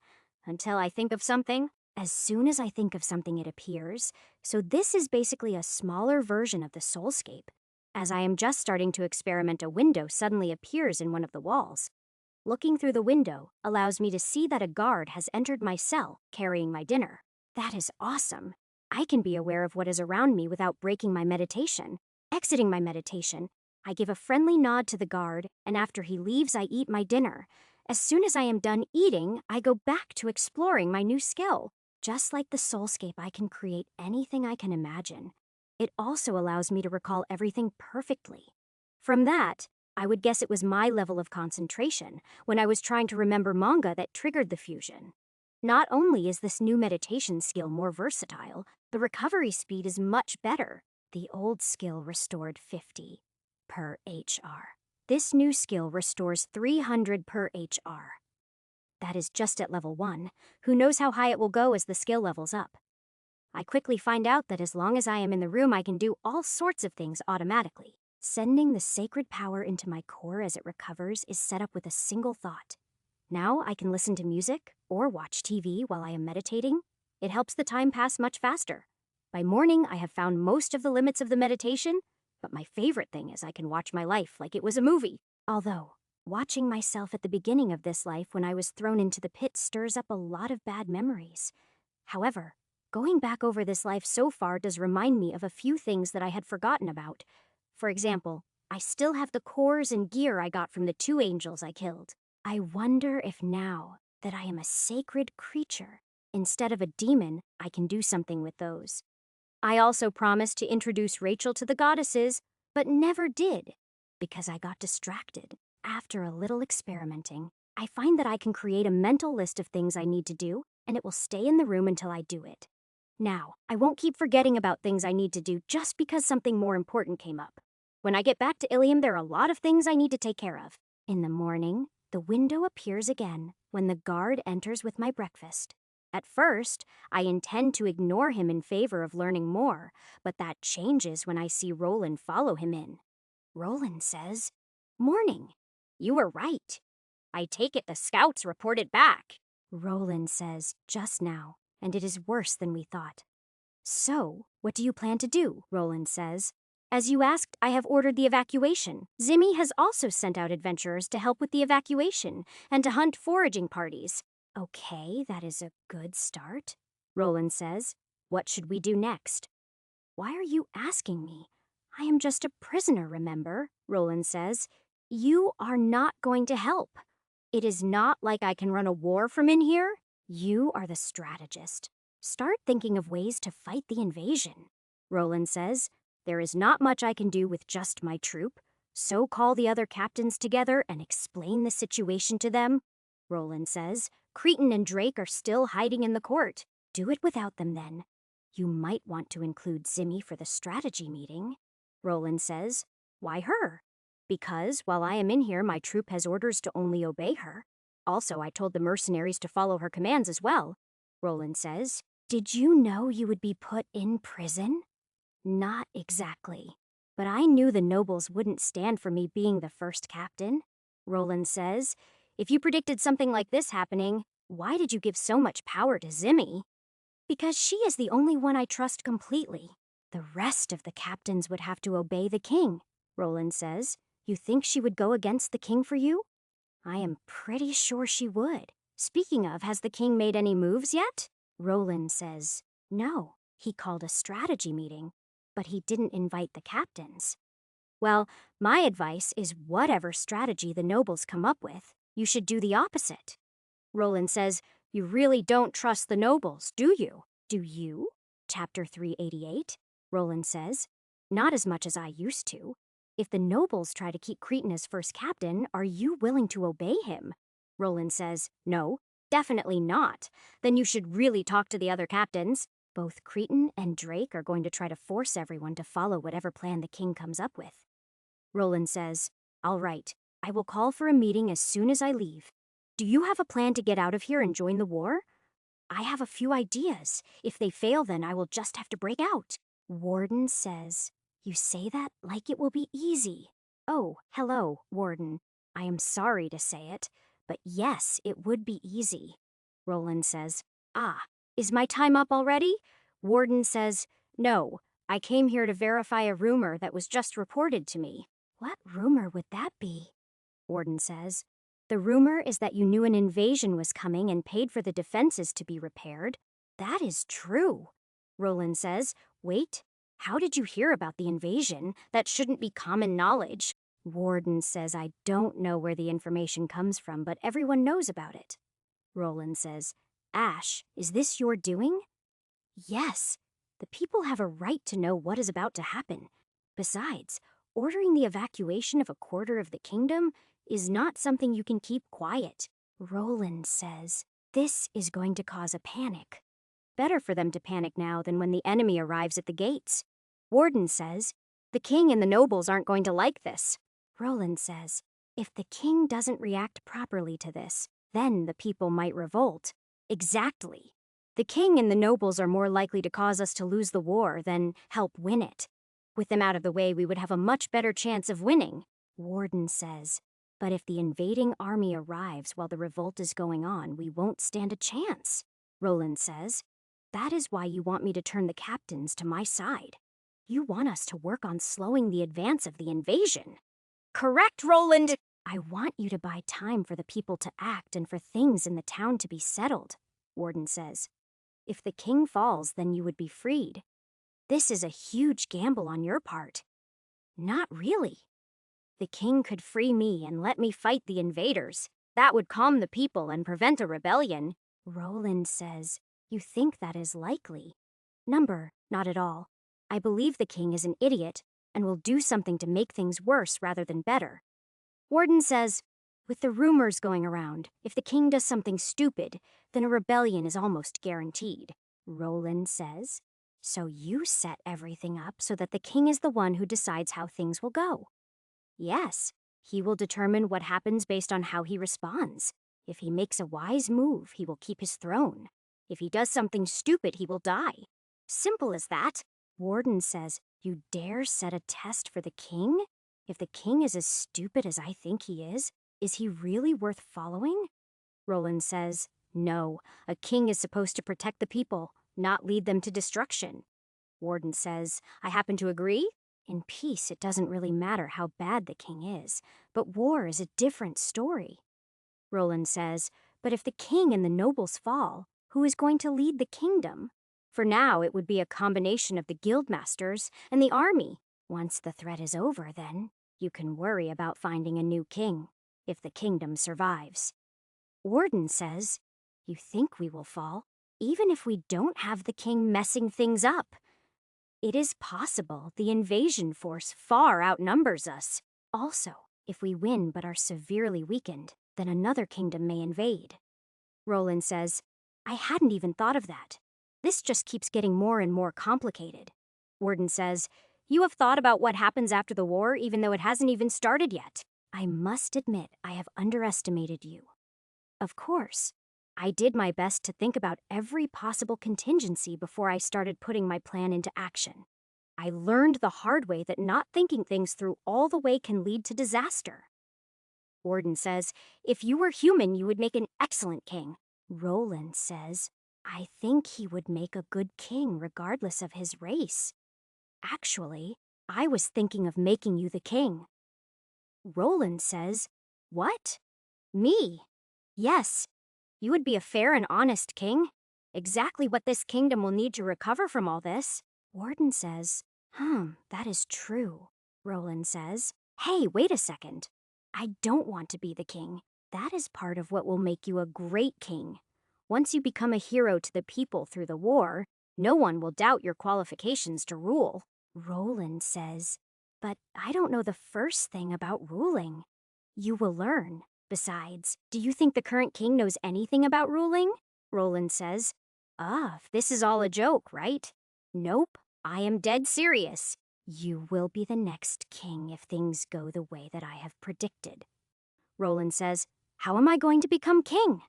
Until I think of something. As soon as I think of something, it appears. So this is basically a smaller version of the soulscape. As I am just starting to experiment, a window suddenly appears in one of the walls. Looking through the window allows me to see that a guard has entered my cell, carrying my dinner. That is awesome. I can be aware of what is around me without breaking my meditation. Exiting my meditation, I give a friendly nod to the guard, and after he leaves, I eat my dinner. As soon as I am done eating, I go back to exploring my new skill. Just like the soulscape, I can create anything I can imagine. It also allows me to recall everything perfectly. From that, I would guess it was my level of concentration when I was trying to remember manga that triggered the fusion. Not only is this new meditation skill more versatile, the recovery speed is much better. The old skill restored 50 per HR. This new skill restores 300 per HR. That is just at level 1. Who knows how high it will go as the skill levels up. I quickly find out that as long as I am in the room, I can do all sorts of things automatically. Sending the sacred power into my core as it recovers is set up with a single thought. Now I can listen to music or watch TV while I am meditating. It helps the time pass much faster. By morning, I have found most of the limits of the meditation, but my favorite thing is I can watch my life like it was a movie. Although, watching myself at the beginning of this life when I was thrown into the pit stirs up a lot of bad memories. However, going back over this life so far does remind me of a few things that I had forgotten about. For example, I still have the cores and gear I got from the 2 angels I killed. I wonder if now that I am a sacred creature, instead of a demon, I can do something with those. I also promised to introduce Rachel to the goddesses, but never did, because I got distracted. After a little experimenting, I find that I can create a mental list of things I need to do, and it will stay in the room until I do it. Now, I won't keep forgetting about things I need to do just because something more important came up. When I get back to Ilium, there are a lot of things I need to take care of. In the morning, the window appears again when the guard enters with my breakfast. At first, I intend to ignore him in favor of learning more, but that changes when I see Roland follow him in. Roland says, "Morning. You were right. I take it the scouts reported back," Roland says just now, and it is worse than we thought. "So, what do you plan to do?" Roland says. "As you asked, I have ordered the evacuation. Zimmy has also sent out adventurers to help with the evacuation and to hunt foraging parties." "Okay, that is a good start," Roland says. "What should we do next?" "Why are you asking me? I am just a prisoner, remember?" Roland says. "You are not going to help. It is not like I can run a war from in here. You are the strategist. Start thinking of ways to fight the invasion." Roland says, "There is not much I can do with just my troop, so call the other captains together and explain the situation to them." Roland says, "Cretan and Drake are still hiding in the court. Do it without them then. You might want to include Zimmy for the strategy meeting." Roland says, "Why her?" "Because while I am in here, my troop has orders to only obey her. Also, I told the mercenaries to follow her commands as well." Roland says, "Did you know you would be put in prison?" "Not exactly. But I knew the nobles wouldn't stand for me being the first captain." Roland says, "If you predicted something like this happening, why did you give so much power to Zimmy?" "Because she is the only one I trust completely. The rest of the captains would have to obey the king," Roland says. "You think she would go against the king for you?" "I am pretty sure she would. Speaking of, has the king made any moves yet?" Roland says, no, he called a strategy meeting, but he didn't invite the captains. Well, my advice is whatever strategy the nobles come up with, you should do the opposite. Roland says, you really don't trust the nobles, do you? Do you? Chapter 388. Roland says, not as much as I used to. If the nobles try to keep Cretan as first captain, are you willing to obey him? Roland says, no, definitely not. Then you should really talk to the other captains. Both Cretan and Drake are going to try to force everyone to follow whatever plan the king comes up with. Roland says, all right, I will call for a meeting as soon as I leave. Do you have a plan to get out of here and join the war? I have a few ideas. If they fail, then I will just have to break out. Warden says, you say that like it will be easy. Oh, hello, Warden. I am sorry to say it, but yes, it would be easy. Roland says, ah, is my time up already? Warden says, no, I came here to verify a rumor that was just reported to me. What rumor would that be? Warden says, the rumor is that you knew an invasion was coming and paid for the defenses to be repaired. That is true. Roland says, wait, how did you hear about the invasion? That shouldn't be common knowledge. Warden says, I don't know where the information comes from, but everyone knows about it. Roland says, Ash, is this your doing? Yes. The people have a right to know what is about to happen. Besides, ordering the evacuation of a quarter of the kingdom is not something you can keep quiet. Roland says, this is going to cause a panic. Better for them to panic now than when the enemy arrives at the gates. Warden says, the king and the nobles aren't going to like this. Roland says, if the king doesn't react properly to this, then the people might revolt. Exactly. The king and the nobles are more likely to cause us to lose the war than help win it. With them out of the way, we would have a much better chance of winning. Warden says, but if the invading army arrives while the revolt is going on, we won't stand a chance. Roland says, that is why you want me to turn the captains to my side. You want us to work on slowing the advance of the invasion. Correct, Roland! I want you to buy time for the people to act and for things in the town to be settled, Warden says. If the king falls, then you would be freed. This is a huge gamble on your part. Not really. The king could free me and let me fight the invaders. That would calm the people and prevent a rebellion. Roland says, you think that is likely? Number, not at all. I believe the king is an idiot and will do something to make things worse rather than better. Warden says, with the rumors going around, if the king does something stupid, then a rebellion is almost guaranteed. Roland says, so you set everything up so that the king is the one who decides how things will go. Yes, he will determine what happens based on how he responds. If he makes a wise move, he will keep his throne. If he does something stupid, he will die. Simple as that. Warden says, you dare set a test for the king? If the king is as stupid as I think he is he really worth following? Roland says, no, a king is supposed to protect the people, not lead them to destruction. Warden says, I happen to agree. In peace, it doesn't really matter how bad the king is, but war is a different story. Roland says, but if the king and the nobles fall, who is going to lead the kingdom? For now, it would be a combination of the guildmasters and the army. Once the threat is over, then, you can worry about finding a new king, if the kingdom survives. Warden says, you think we will fall, even if we don't have the king messing things up. It is possible the invasion force far outnumbers us. Also, if we win but are severely weakened, then another kingdom may invade. Roland says, I hadn't even thought of that. This just keeps getting more and more complicated. Warden says, you have thought about what happens after the war even though it hasn't even started yet. I must admit I have underestimated you. Of course, I did my best to think about every possible contingency before I started putting my plan into action. I learned the hard way that not thinking things through all the way can lead to disaster. Warden says, if you were human, you would make an excellent king. Roland says, I think he would make a good king regardless of his race. Actually, I was thinking of making you the king. Roland says, what? Me? Yes. You would be a fair and honest king. exactly what this kingdom will need to recover from all this. Warden says, that is true. Roland says, hey, wait a second. I don't want to be the king. That is part of what will make you a great king. Once you become a hero to the people through the war, no one will doubt your qualifications to rule. Roland says, but I don't know the first thing about ruling. You will learn. Besides, do you think the current king knows anything about ruling? Roland says, this is all a joke, right? Nope, I am dead serious. You will be the next king if things go the way that I have predicted. Roland says, how am I going to become king?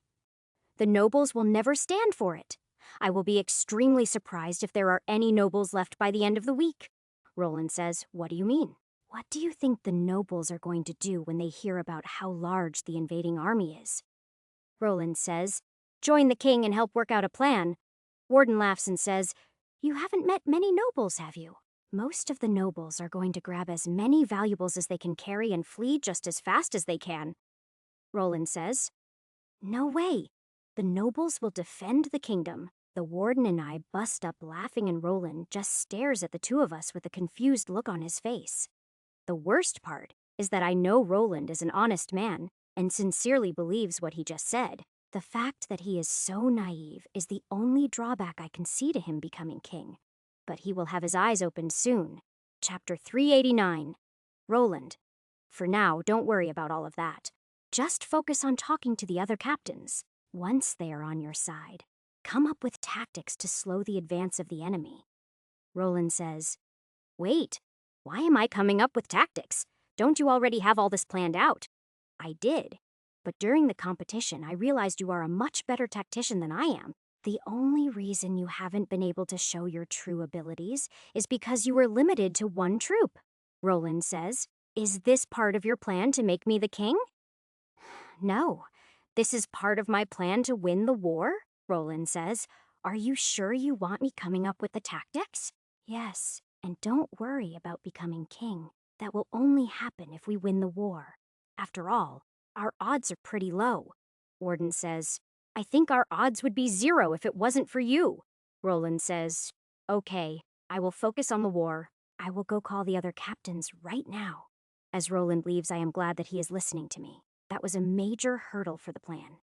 The nobles will never stand for it. I will be extremely surprised if there are any nobles left by the end of the week. Roland says, what do you mean? What do you think the nobles are going to do when they hear about how large the invading army is? Roland says, join the king and help work out a plan. Warden laughs and says, you haven't met many nobles, have you? Most of the nobles are going to grab as many valuables as they can carry and flee just as fast as they can. Roland says, no way. The nobles will defend the kingdom. The warden and I bust up laughing, and Roland just stares at the two of us with a confused look on his face. The worst part is that I know Roland is an honest man and sincerely believes what he just said. The fact that he is so naive is the only drawback I can see to him becoming king. But he will have his eyes opened soon. Chapter 389. Roland. For now, don't worry about all of that. Just focus on talking to the other captains. Once they are on your side, come up with tactics to slow the advance of the enemy. Roland says, wait, why am I coming up with tactics? Don't you already have all this planned out? I did, but during the competition I realized you are a much better tactician than I am. The only reason you haven't been able to show your true abilities is because you were limited to one troop. Roland says, is this part of your plan to make me the king? No. This is part of my plan to win the war, Roland says. Are you sure you want me coming up with the tactics? Yes, and don't worry about becoming king. That will only happen if we win the war. After all, our odds are pretty low. Warden says, I think our odds would be 0 if it wasn't for you. Roland says, okay, I will focus on the war. I will go call the other captains right now. As Roland leaves, I am glad that he is listening to me. That was a major hurdle for the plan.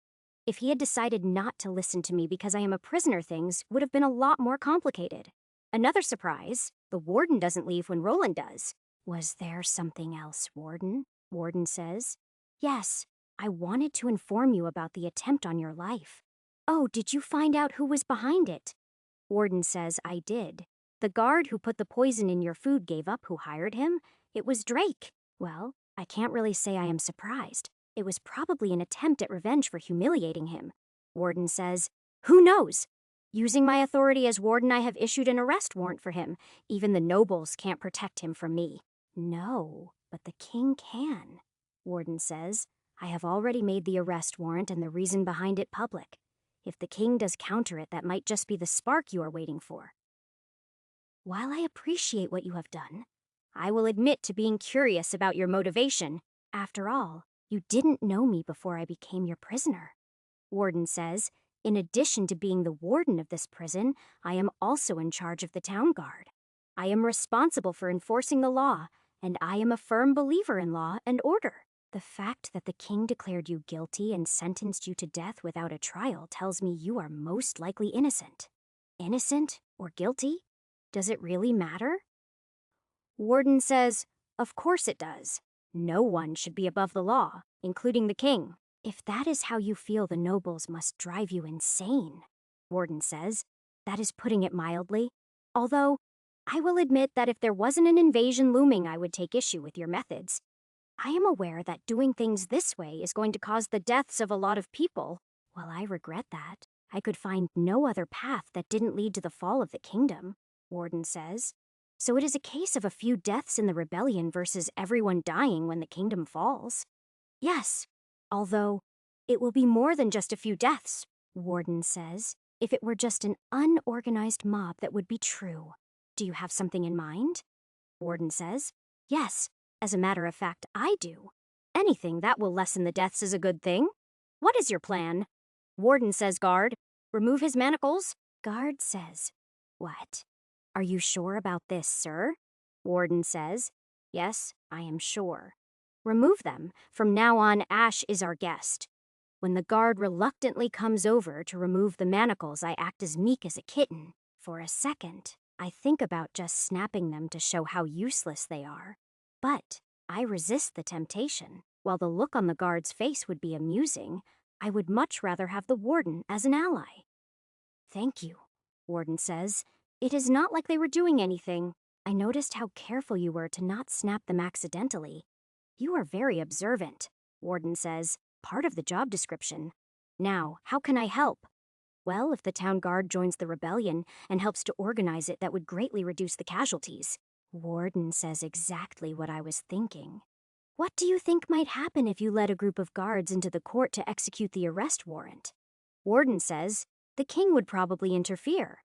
If he had decided not to listen to me because I am a prisoner, things would have been a lot more complicated. Another surprise, the warden doesn't leave when Roland does. Was there something else, Warden? Warden says. Yes, I wanted to inform you about the attempt on your life. Oh, did you find out who was behind it? Warden says, I did. The guard who put the poison in your food gave up who hired him. It was Drake. Well, I can't really say I am surprised. It was probably an attempt at revenge for humiliating him. Warden says, who knows? Using my authority as warden, I have issued an arrest warrant for him. Even the nobles can't protect him from me. No, but the king can. Warden says, I have already made the arrest warrant and the reason behind it public. If the king does counter it, that might just be the spark you are waiting for. While I appreciate what you have done, I will admit to being curious about your motivation. After all, you didn't know me before I became your prisoner. Warden says, in addition to being the warden of this prison, I am also in charge of the town guard. I am responsible for enforcing the law, and I am a firm believer in law and order. The fact that the king declared you guilty and sentenced you to death without a trial tells me you are most likely innocent. Innocent or guilty? Does it really matter? Warden says, of course it does. No one should be above the law, including the king. If that is how you feel, the nobles must drive you insane. Warden says, that is putting it mildly. Although, I will admit that if there wasn't an invasion looming, I would take issue with your methods. I am aware that doing things this way is going to cause the deaths of a lot of people. While I regret that, I could find no other path that didn't lead to the fall of the kingdom, Warden says. So it is a case of a few deaths in the rebellion versus everyone dying when the kingdom falls. Yes, although it will be more than just a few deaths, Warden says. If it were just an unorganized mob, that would be true. Do you have something in mind? Warden says. Yes, as a matter of fact, I do. Anything that will lessen the deaths is a good thing. What is your plan? Warden says, guard. Remove his manacles? Guard says. What? Are you sure about this, sir? Warden says. Yes, I am sure. Remove them. From now on, Ash is our guest. When the guard reluctantly comes over to remove the manacles, I act as meek as a kitten. For a second, I think about just snapping them to show how useless they are. But I resist the temptation. While the look on the guard's face would be amusing, I would much rather have the warden as an ally. Thank you, Warden says. It is not like they were doing anything. I noticed how careful you were to not snap them accidentally. You are very observant, Warden says. Part of the job description. Now, how can I help? Well, if the town guard joins the rebellion and helps to organize it, that would greatly reduce the casualties. Warden says exactly what I was thinking. What do you think might happen if you led a group of guards into the court to execute the arrest warrant? Warden says the king would probably interfere.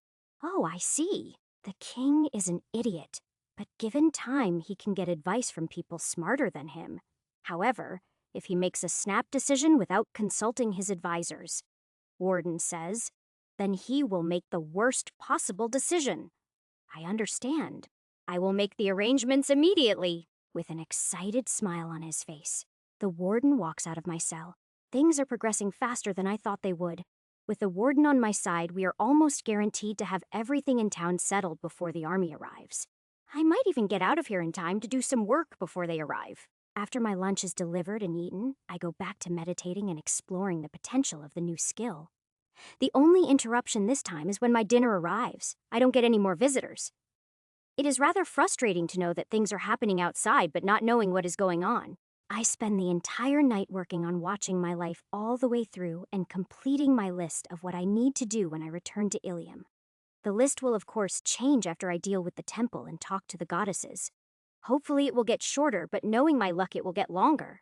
Oh, I see. The king is an idiot, but given time, he can get advice from people smarter than him. However, if he makes a snap decision without consulting his advisors, Warden says, then he will make the worst possible decision. I understand. I will make the arrangements immediately. With an excited smile on his face, the warden walks out of my cell. Things are progressing faster than I thought they would. With the warden on my side, we are almost guaranteed to have everything in town settled before the army arrives. I might even get out of here in time to do some work before they arrive. After my lunch is delivered and eaten, I go back to meditating and exploring the potential of the new skill. The only interruption this time is when my dinner arrives. I don't get any more visitors. It is rather frustrating to know that things are happening outside but not knowing what is going on. I spend the entire night working on watching my life all the way through and completing my list of what I need to do when I return to Ilium. The list will of course change after I deal with the temple and talk to the goddesses. Hopefully it will get shorter, but knowing my luck it will get longer.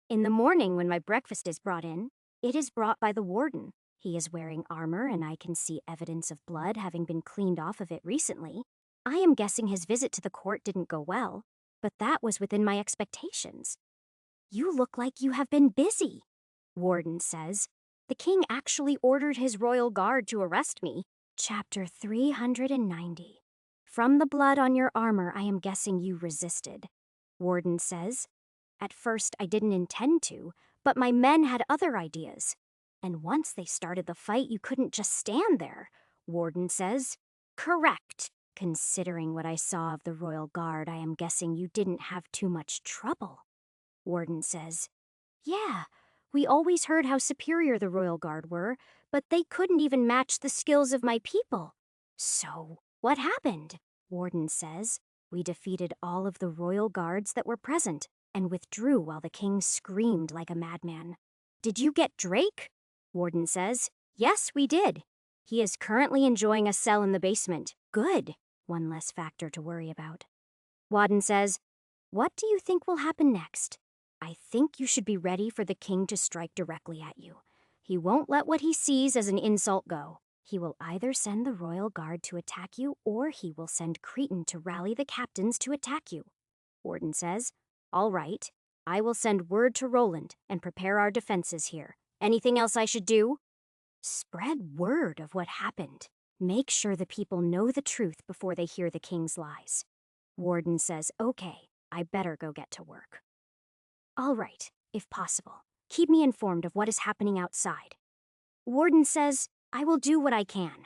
In the morning when my breakfast is brought in, it is brought by the warden. He is wearing armor and I can see evidence of blood having been cleaned off of it recently. I am guessing his visit to the court didn't go well, but that was within my expectations. You look like you have been busy, Warden says. The king actually ordered his royal guard to arrest me. Chapter 390. From the blood on your armor, I am guessing you resisted, Warden says. At first, I didn't intend to, but my men had other ideas. And once they started the fight, you couldn't just stand there, Warden says. Correct. Considering what I saw of the royal guard, I am guessing you didn't have too much trouble, Warden says. Yeah, we always heard how superior the royal guard were, but they couldn't even match the skills of my people. So, what happened? Warden says. We defeated all of the royal guards that were present and withdrew while the king screamed like a madman. Did you get Drake? Warden says. Yes, we did. He is currently enjoying a cell in the basement. Good. One less factor to worry about. Warden says, what do you think will happen next? I think you should be ready for the king to strike directly at you. He won't let what he sees as an insult go. He will either send the royal guard to attack you, or he will send Cretan to rally the captains to attack you. Warden says, all right. I will send word to Roland and prepare our defenses here. Anything else I should do? Spread word of what happened. Make sure the people know the truth before they hear the king's lies. Warden says, okay, I better go get to work. All right, if possible, keep me informed of what is happening outside. Warden says, I will do what I can.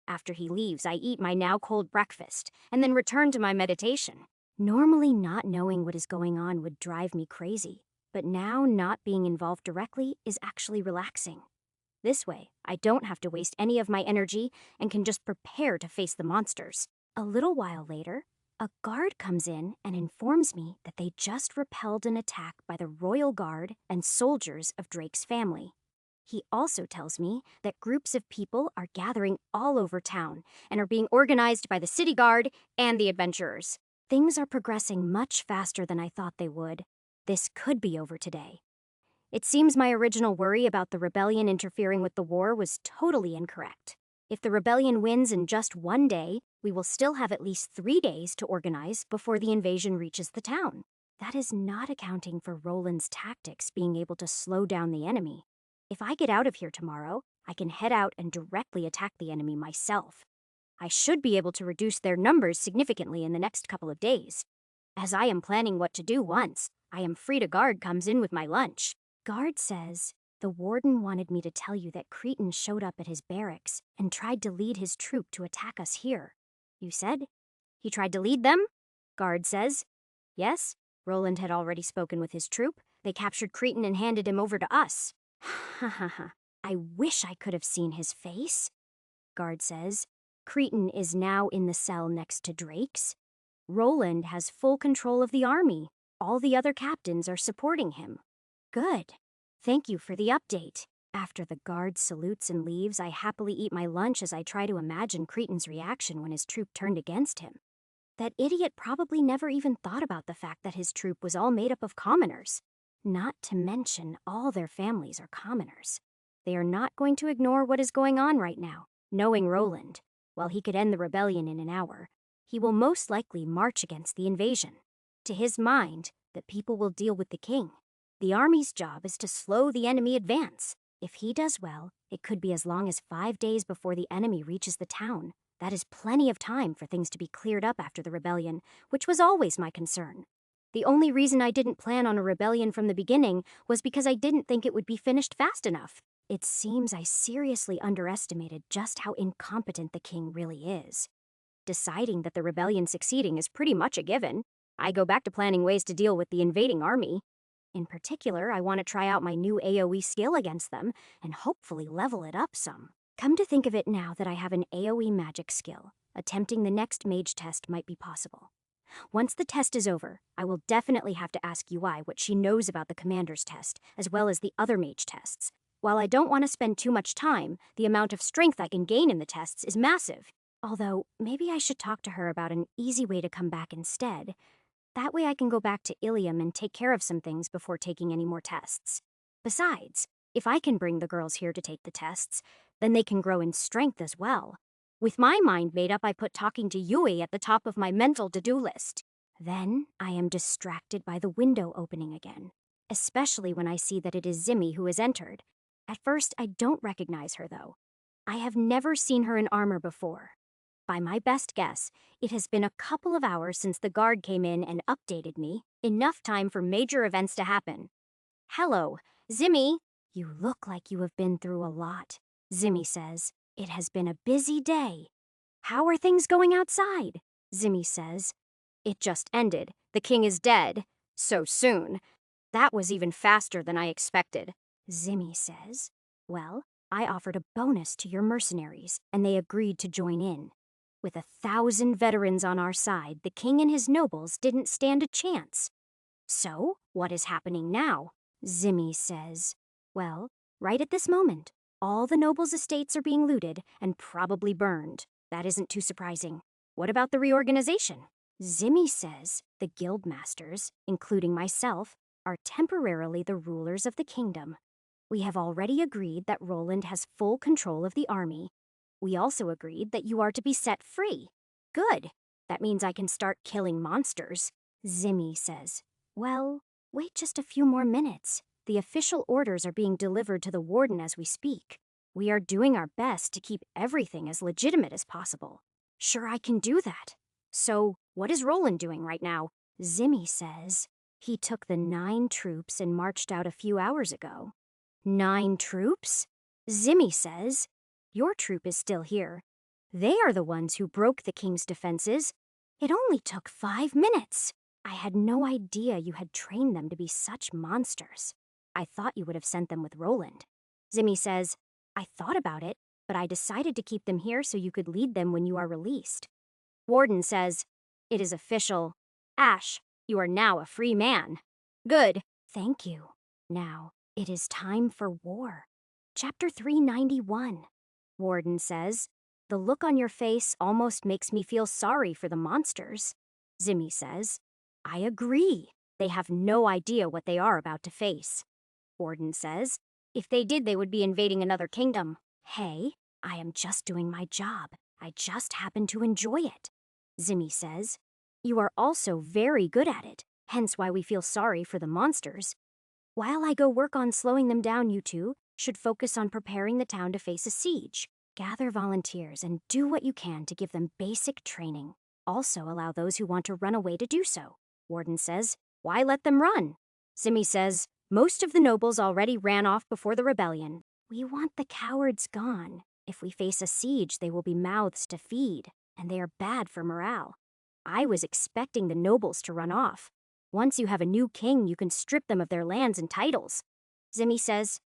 After he leaves, I eat my now cold breakfast and then return to my meditation. Normally, not knowing what is going on would drive me crazy, but now not being involved directly is actually relaxing. This way, I don't have to waste any of my energy and can just prepare to face the monsters. A little while later, a guard comes in and informs me that they just repelled an attack by the royal guard and soldiers of Drake's family. He also tells me that groups of people are gathering all over town and are being organized by the city guard and the adventurers. Things are progressing much faster than I thought they would. This could be over today. It seems my original worry about the rebellion interfering with the war was totally incorrect. If the rebellion wins in just one day, we will still have at least 3 days to organize before the invasion reaches the town. That is not accounting for Roland's tactics being able to slow down the enemy. If I get out of here tomorrow, I can head out and directly attack the enemy myself. I should be able to reduce their numbers significantly in the next couple of days. As I am planning what to do once I am free to guard comes in with my lunch. Guard says, the warden wanted me to tell you that Cretan showed up at his barracks and tried to lead his troop to attack us here. You said? He tried to lead them? Guard says. Yes, Roland had already spoken with his troop. They captured Cretan and handed him over to us. Ha ha ha. I wish I could have seen his face. Guard says. Cretan is now in the cell next to Drake's. Roland has full control of the army. All the other captains are supporting him. Good. Thank you for the update. After the guard salutes and leaves, I happily eat my lunch as I try to imagine Cretan's reaction when his troop turned against him. That idiot probably never even thought about the fact that his troop was all made up of commoners. Not to mention all their families are commoners. They are not going to ignore what is going on right now. Knowing Roland, while he could end the rebellion in an hour, he will most likely march against the invasion. To his mind, the people will deal with the king. The army's job is to slow the enemy advance. If he does well, it could be as long as 5 days before the enemy reaches the town. That is plenty of time for things to be cleared up after the rebellion, which was always my concern. The only reason I didn't plan on a rebellion from the beginning was because I didn't think it would be finished fast enough. It seems I seriously underestimated just how incompetent the king really is. Deciding that the rebellion succeeding is pretty much a given. I go back to planning ways to deal with the invading army. In particular, I want to try out my new AoE skill against them and hopefully level it up some. Come to think of it, now that I have an AoE magic skill, attempting the next mage test might be possible. Once the test is over, I will definitely have to ask UI what she knows about the commander's test, as well as the other mage tests. While I don't want to spend too much time, the amount of strength I can gain in the tests is massive. Although, maybe I should talk to her about an easy way to come back instead. That way I can go back to Ilium and take care of some things before taking any more tests. Besides, if I can bring the girls here to take the tests, then they can grow in strength as well. With my mind made up, I put talking to Yui at the top of my mental to-do list. Then I am distracted by the window opening again, especially when I see that it is Zimi who has entered. At first, I don't recognize her, though. I have never seen her in armor before. By my best guess, it has been a couple of hours since the guard came in and updated me, enough time for major events to happen. Hello, Zimi. You look like you have been through a lot, Zimi says. It has been a busy day. How are things going outside? Zimi says. It just ended. The king is dead. So soon. That was even faster than I expected. Zimi says. Well, I offered a bonus to your mercenaries, and they agreed to join in. With 1,000 veterans on our side, the king and his nobles didn't stand a chance. So, what is happening now? Zimi says. Well, right at this moment, all the nobles' estates are being looted and probably burned. That isn't too surprising. What about the reorganization? Zimi says the guild masters, including myself, are temporarily the rulers of the kingdom. We have already agreed that Roland has full control of the army. We also agreed that you are to be set free. Good. That means I can start killing monsters. Zimi says. Well, wait just a few more minutes. The official orders are being delivered to the warden as we speak. We are doing our best to keep everything as legitimate as possible. Sure, I can do that. So, what is Roland doing right now? Zimi says he took the 9 troops and marched out a few hours ago. 9 troops? Zimi says, your troop is still here. They are the ones who broke the king's defenses. It only took 5 minutes. I had no idea you had trained them to be such monsters. I thought you would have sent them with Roland. Zimi says, I thought about it, but I decided to keep them here so you could lead them when you are released. Warden says, it is official. Ash, you are now a free man. Good. Thank you. Now, it is time for war. Chapter 391. Warden says, the look on your face almost makes me feel sorry for the monsters. Zimi says, I agree. They have no idea what they are about to face. Warden says, if they did, they would be invading another kingdom. Hey, I am just doing my job. I just happen to enjoy it. Zimi says, you are also very good at it, hence why we feel sorry for the monsters. While I go work on slowing them down, you two, should focus on preparing the town to face a siege. Gather volunteers and do what you can to give them basic training. Also allow those who want to run away to do so. Warden says, why let them run? Zimmy says, most of the nobles already ran off before the rebellion. We want the cowards gone. If we face a siege, they will be mouths to feed, and they are bad for morale. I was expecting the nobles to run off. Once you have a new king, you can strip them of their lands and titles. Zimmy says,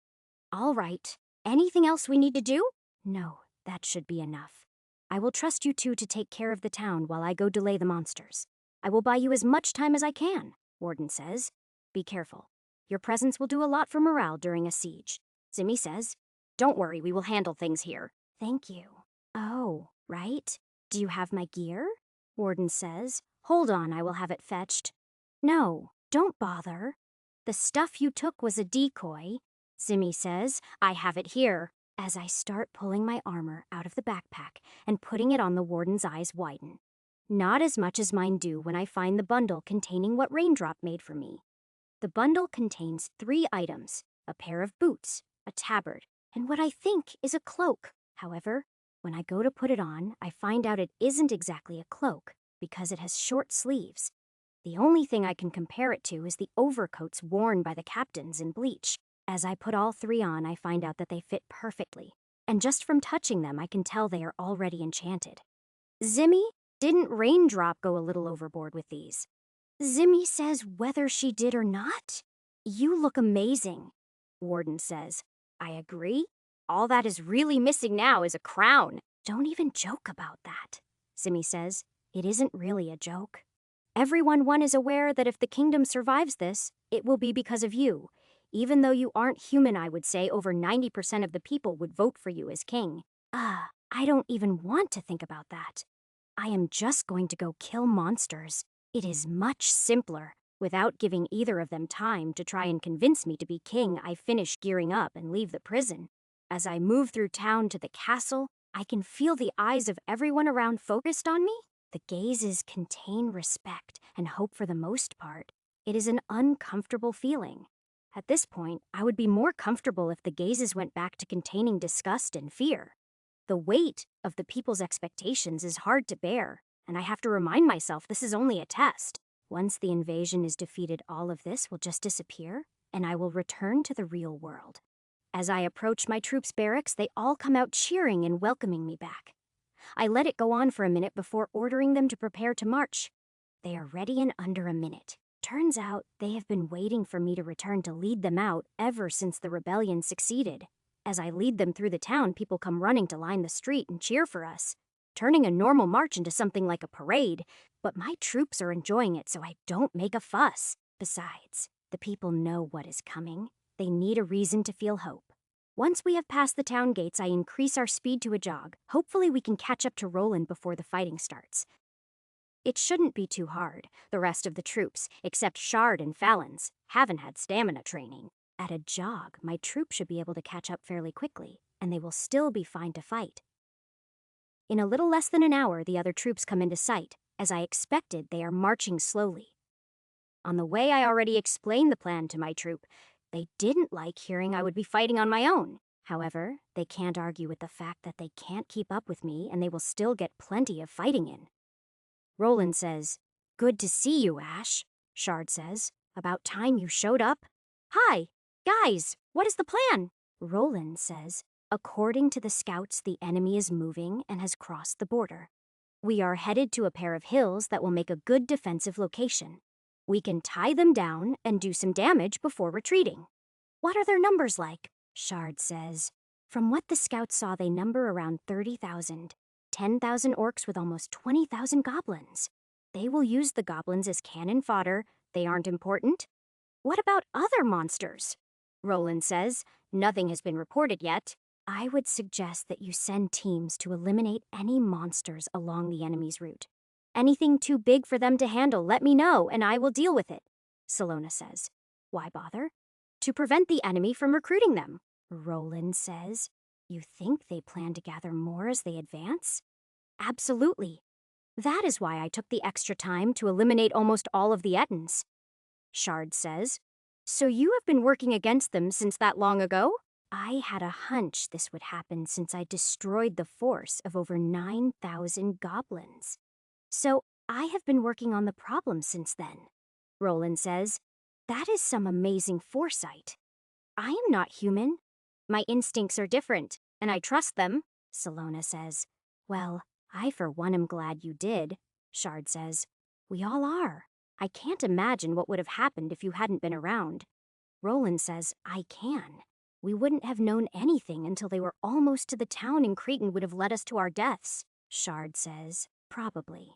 all right. Anything else we need to do? No, that should be enough. I will trust you two to take care of the town while I go delay the monsters. I will buy you as much time as I can, Warden says. Be careful. Your presence will do a lot for morale during a siege. Zimmy says, don't worry, we will handle things here. Thank you. Oh, right? Do you have my gear? Warden says, hold on, I will have it fetched. No, don't bother. The stuff you took was a decoy. Zimmy says, I have it here. As I start pulling my armor out of the backpack and putting it on, the warden's eyes widen. Not as much as mine do when I find the bundle containing what Raindrop made for me. The bundle contains 3 items, a pair of boots, a tabard, and what I think is a cloak. However, when I go to put it on, I find out it isn't exactly a cloak because it has short sleeves. The only thing I can compare it to is the overcoats worn by the captains in Bleach. As I put all 3 on, I find out that they fit perfectly, and just from touching them, I can tell they are already enchanted. Zimmy, didn't Raindrop go a little overboard with these? Zimmy says whether she did or not. You look amazing, Warden says. I agree. All that is really missing now is a crown. Don't even joke about that, Zimmy says. It isn't really a joke. Everyone is aware that if the kingdom survives this, it will be because of you. Even though you aren't human, I would say over 90% of the people would vote for you as king. I don't even want to think about that. I am just going to go kill monsters. It is much simpler. Without giving either of them time to try and convince me to be king, I finish gearing up and leave the prison. As I move through town to the castle, I can feel the eyes of everyone around focused on me. The gazes contain respect and hope for the most part. It is an uncomfortable feeling. At this point, I would be more comfortable if the gazes went back to containing disgust and fear. The weight of the people's expectations is hard to bear, and I have to remind myself this is only a test. Once the invasion is defeated, all of this will just disappear, and I will return to the real world. As I approach my troops' barracks, they all come out cheering and welcoming me back. I let it go on for a minute before ordering them to prepare to march. They are ready in under a minute. Turns out they have been waiting for me to return to lead them out ever since the rebellion succeeded. As I lead them through the town, people come running to line the street and cheer for us, turning a normal march into something like a parade. But my troops are enjoying it, so I don't make a fuss. Besides, the people know what is coming. They need a reason to feel hope. Once we have passed the town gates, I increase our speed to a jog. Hopefully we can catch up to Roland before the fighting starts. It shouldn't be too hard. The rest of the troops, except Shard and Fallons, haven't had stamina training. At a jog, my troop should be able to catch up fairly quickly, and they will still be fine to fight. In a little less than an hour, the other troops come into sight. As I expected, they are marching slowly. On the way, I already explained the plan to my troop. They didn't like hearing I would be fighting on my own. However, they can't argue with the fact that they can't keep up with me, and they will still get plenty of fighting in. Roland says, good to see you, Ash. Shard says, about time you showed up. Hi, guys, what is the plan? Roland says, according to the scouts, the enemy is moving and has crossed the border. We are headed to a pair of hills that will make a good defensive location. We can tie them down and do some damage before retreating. What are their numbers like? Shard says, from what the scouts saw, they number around 30,000. 10,000 orcs with almost 20,000 goblins. They will use the goblins as cannon fodder. They aren't important. What about other monsters? Roland says, nothing has been reported yet. I would suggest that you send teams to eliminate any monsters along the enemy's route. Anything too big for them to handle, let me know, and I will deal with it, Salona says. Why bother? To prevent the enemy from recruiting them. Roland says, you think they plan to gather more as they advance? Absolutely. That is why I took the extra time to eliminate almost all of the Ettins. Shard says, so you have been working against them since that long ago? I had a hunch this would happen since I destroyed the force of over 9,000 goblins. So I have been working on the problem since then. Roland says, that is some amazing foresight. I am not human. My instincts are different, and I trust them, Salona says. Well, I for one am glad you did, Shard says. We all are. I can't imagine what would have happened if you hadn't been around. Roland says, I can. We wouldn't have known anything until they were almost to the town and Cretan would have led us to our deaths. Shard says, probably.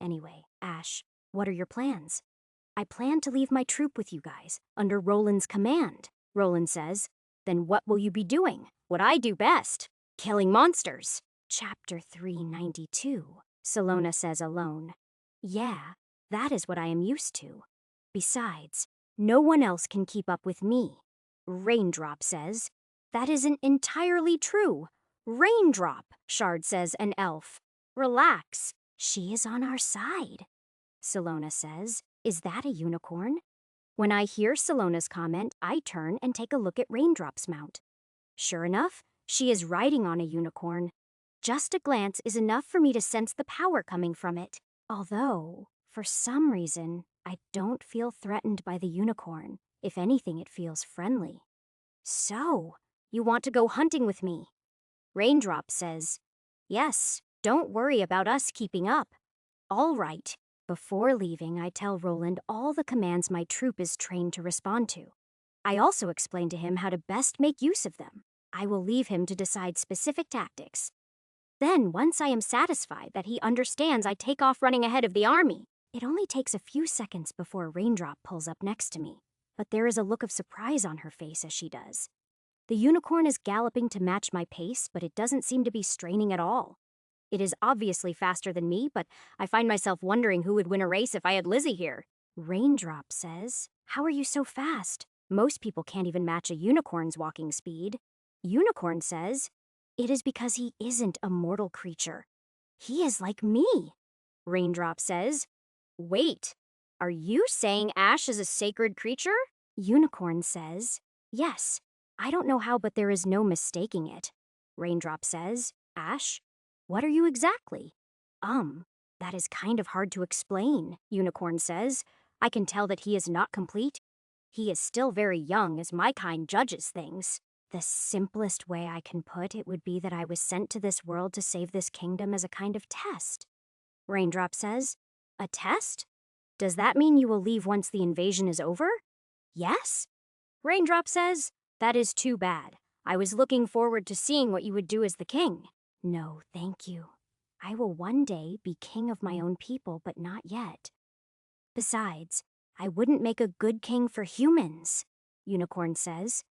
Anyway, Ash, what are your plans? I plan to leave my troop with you guys, under Roland's command, Roland says. Then what will you be doing? What I do best. Killing monsters. Chapter 392, Salona says alone. Yeah, that is what I am used to. Besides, no one else can keep up with me. Raindrop says. That isn't entirely true. Raindrop, Shard says, an elf. Relax. She is on our side. Salona says. Is that a unicorn? When I hear Salona's comment, I turn and take a look at Raindrop's mount. Sure enough, she is riding on a unicorn. Just a glance is enough for me to sense the power coming from it. Although, for some reason, I don't feel threatened by the unicorn. If anything, it feels friendly. So, you want to go hunting with me? Raindrop says, yes, don't worry about us keeping up. All right. Before leaving, I tell Roland all the commands my troop is trained to respond to. I also explain to him how to best make use of them. I will leave him to decide specific tactics. Then, once I am satisfied that he understands, I take off running ahead of the army. It only takes a few seconds before Raindrop pulls up next to me, but there is a look of surprise on her face as she does. The unicorn is galloping to match my pace, but it doesn't seem to be straining at all. It is obviously faster than me, but I find myself wondering who would win a race if I had Lizzie here. Raindrop says, how are you so fast? Most people can't even match a unicorn's walking speed. Unicorn says, it is because he isn't a mortal creature. He is like me. Raindrop says, wait, are you saying Ash is a sacred creature? Unicorn says, yes. I don't know how, but there is no mistaking it. Raindrop says, Ash? What are you exactly? That is kind of hard to explain, Unicorn says. I can tell that he is not complete. He is still very young as my kind judges things. The simplest way I can put it would be that I was sent to this world to save this kingdom as a kind of test. Raindrop says, a test? Does that mean you will leave once the invasion is over? Yes? Raindrop says, that is too bad. I was looking forward to seeing what you would do as the king. No, thank you. I will one day be king of my own people, but not yet. Besides, I wouldn't make a good king for humans, Unicorn says.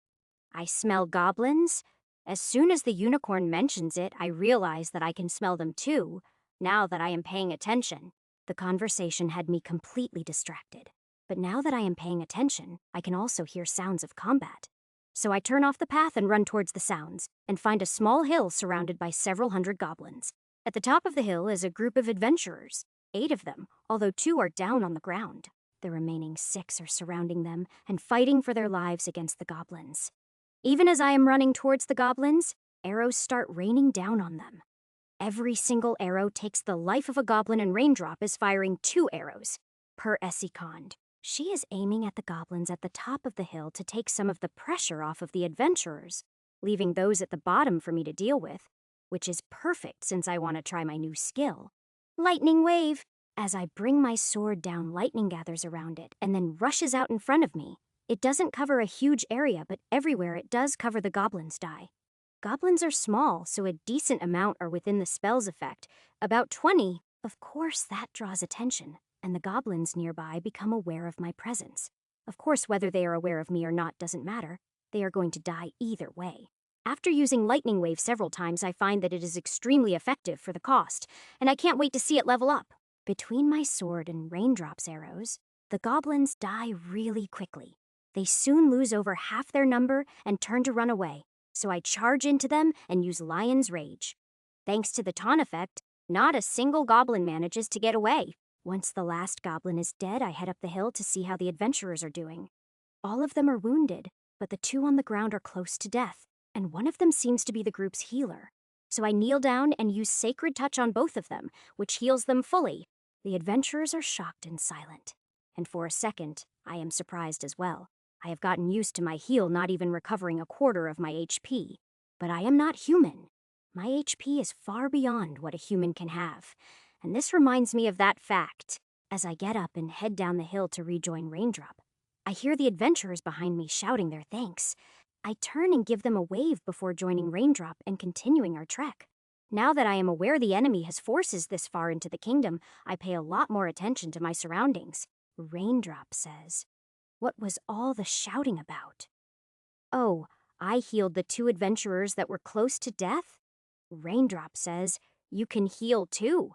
I smell goblins. As soon as the unicorn mentions it, I realize that I can smell them too, now that I am paying attention. The conversation had me completely distracted. But now that I am paying attention, I can also hear sounds of combat. So I turn off the path and run towards the sounds, and find a small hill surrounded by several hundred goblins. At the top of the hill is a group of adventurers, 8 of them, although 2 are down on the ground. The remaining 6 are surrounding them and fighting for their lives against the goblins. Even as I am running towards the goblins, arrows start raining down on them. Every single arrow takes the life of a goblin, and Raindrop is firing 2 arrows per Essikond. She is aiming at the goblins at the top of the hill to take some of the pressure off of the adventurers, leaving those at the bottom for me to deal with, which is perfect since I want to try my new skill. Lightning wave! As I bring my sword down, lightning gathers around it and then rushes out in front of me. It doesn't cover a huge area, but everywhere it does cover the goblins' die. Goblins are small, so a decent amount are within the spell's effect. About 20. Of course, that draws attention, and the goblins nearby become aware of my presence. Of course, whether they are aware of me or not doesn't matter. They are going to die either way. After using Lightning Wave several times, I find that it is extremely effective for the cost, and I can't wait to see it level up. Between my sword and Raindrop's arrows, the goblins die really quickly. They soon lose over half their number and turn to run away, so I charge into them and use Lion's Rage. Thanks to the taunt effect, not a single goblin manages to get away. Once the last goblin is dead, I head up the hill to see how the adventurers are doing. All of them are wounded, but the 2 on the ground are close to death. and one of them seems to be the group's healer. So I kneel down and use Sacred Touch on both of them, which heals them fully. The adventurers are shocked and silent, and for a second, I am surprised as well. I have gotten used to my heal not even recovering a quarter of my HP. But I am not human. My HP is far beyond what a human can have, and this reminds me of that fact. As I get up and head down the hill to rejoin Raindrop, I hear the adventurers behind me shouting their thanks. I turn and give them a wave before joining Raindrop and continuing our trek. Now that I am aware the enemy has forces this far into the kingdom, I pay a lot more attention to my surroundings. Raindrop says, "What was all the shouting about?" "Oh, I healed the 2 adventurers that were close to death?" Raindrop says, "You can heal too."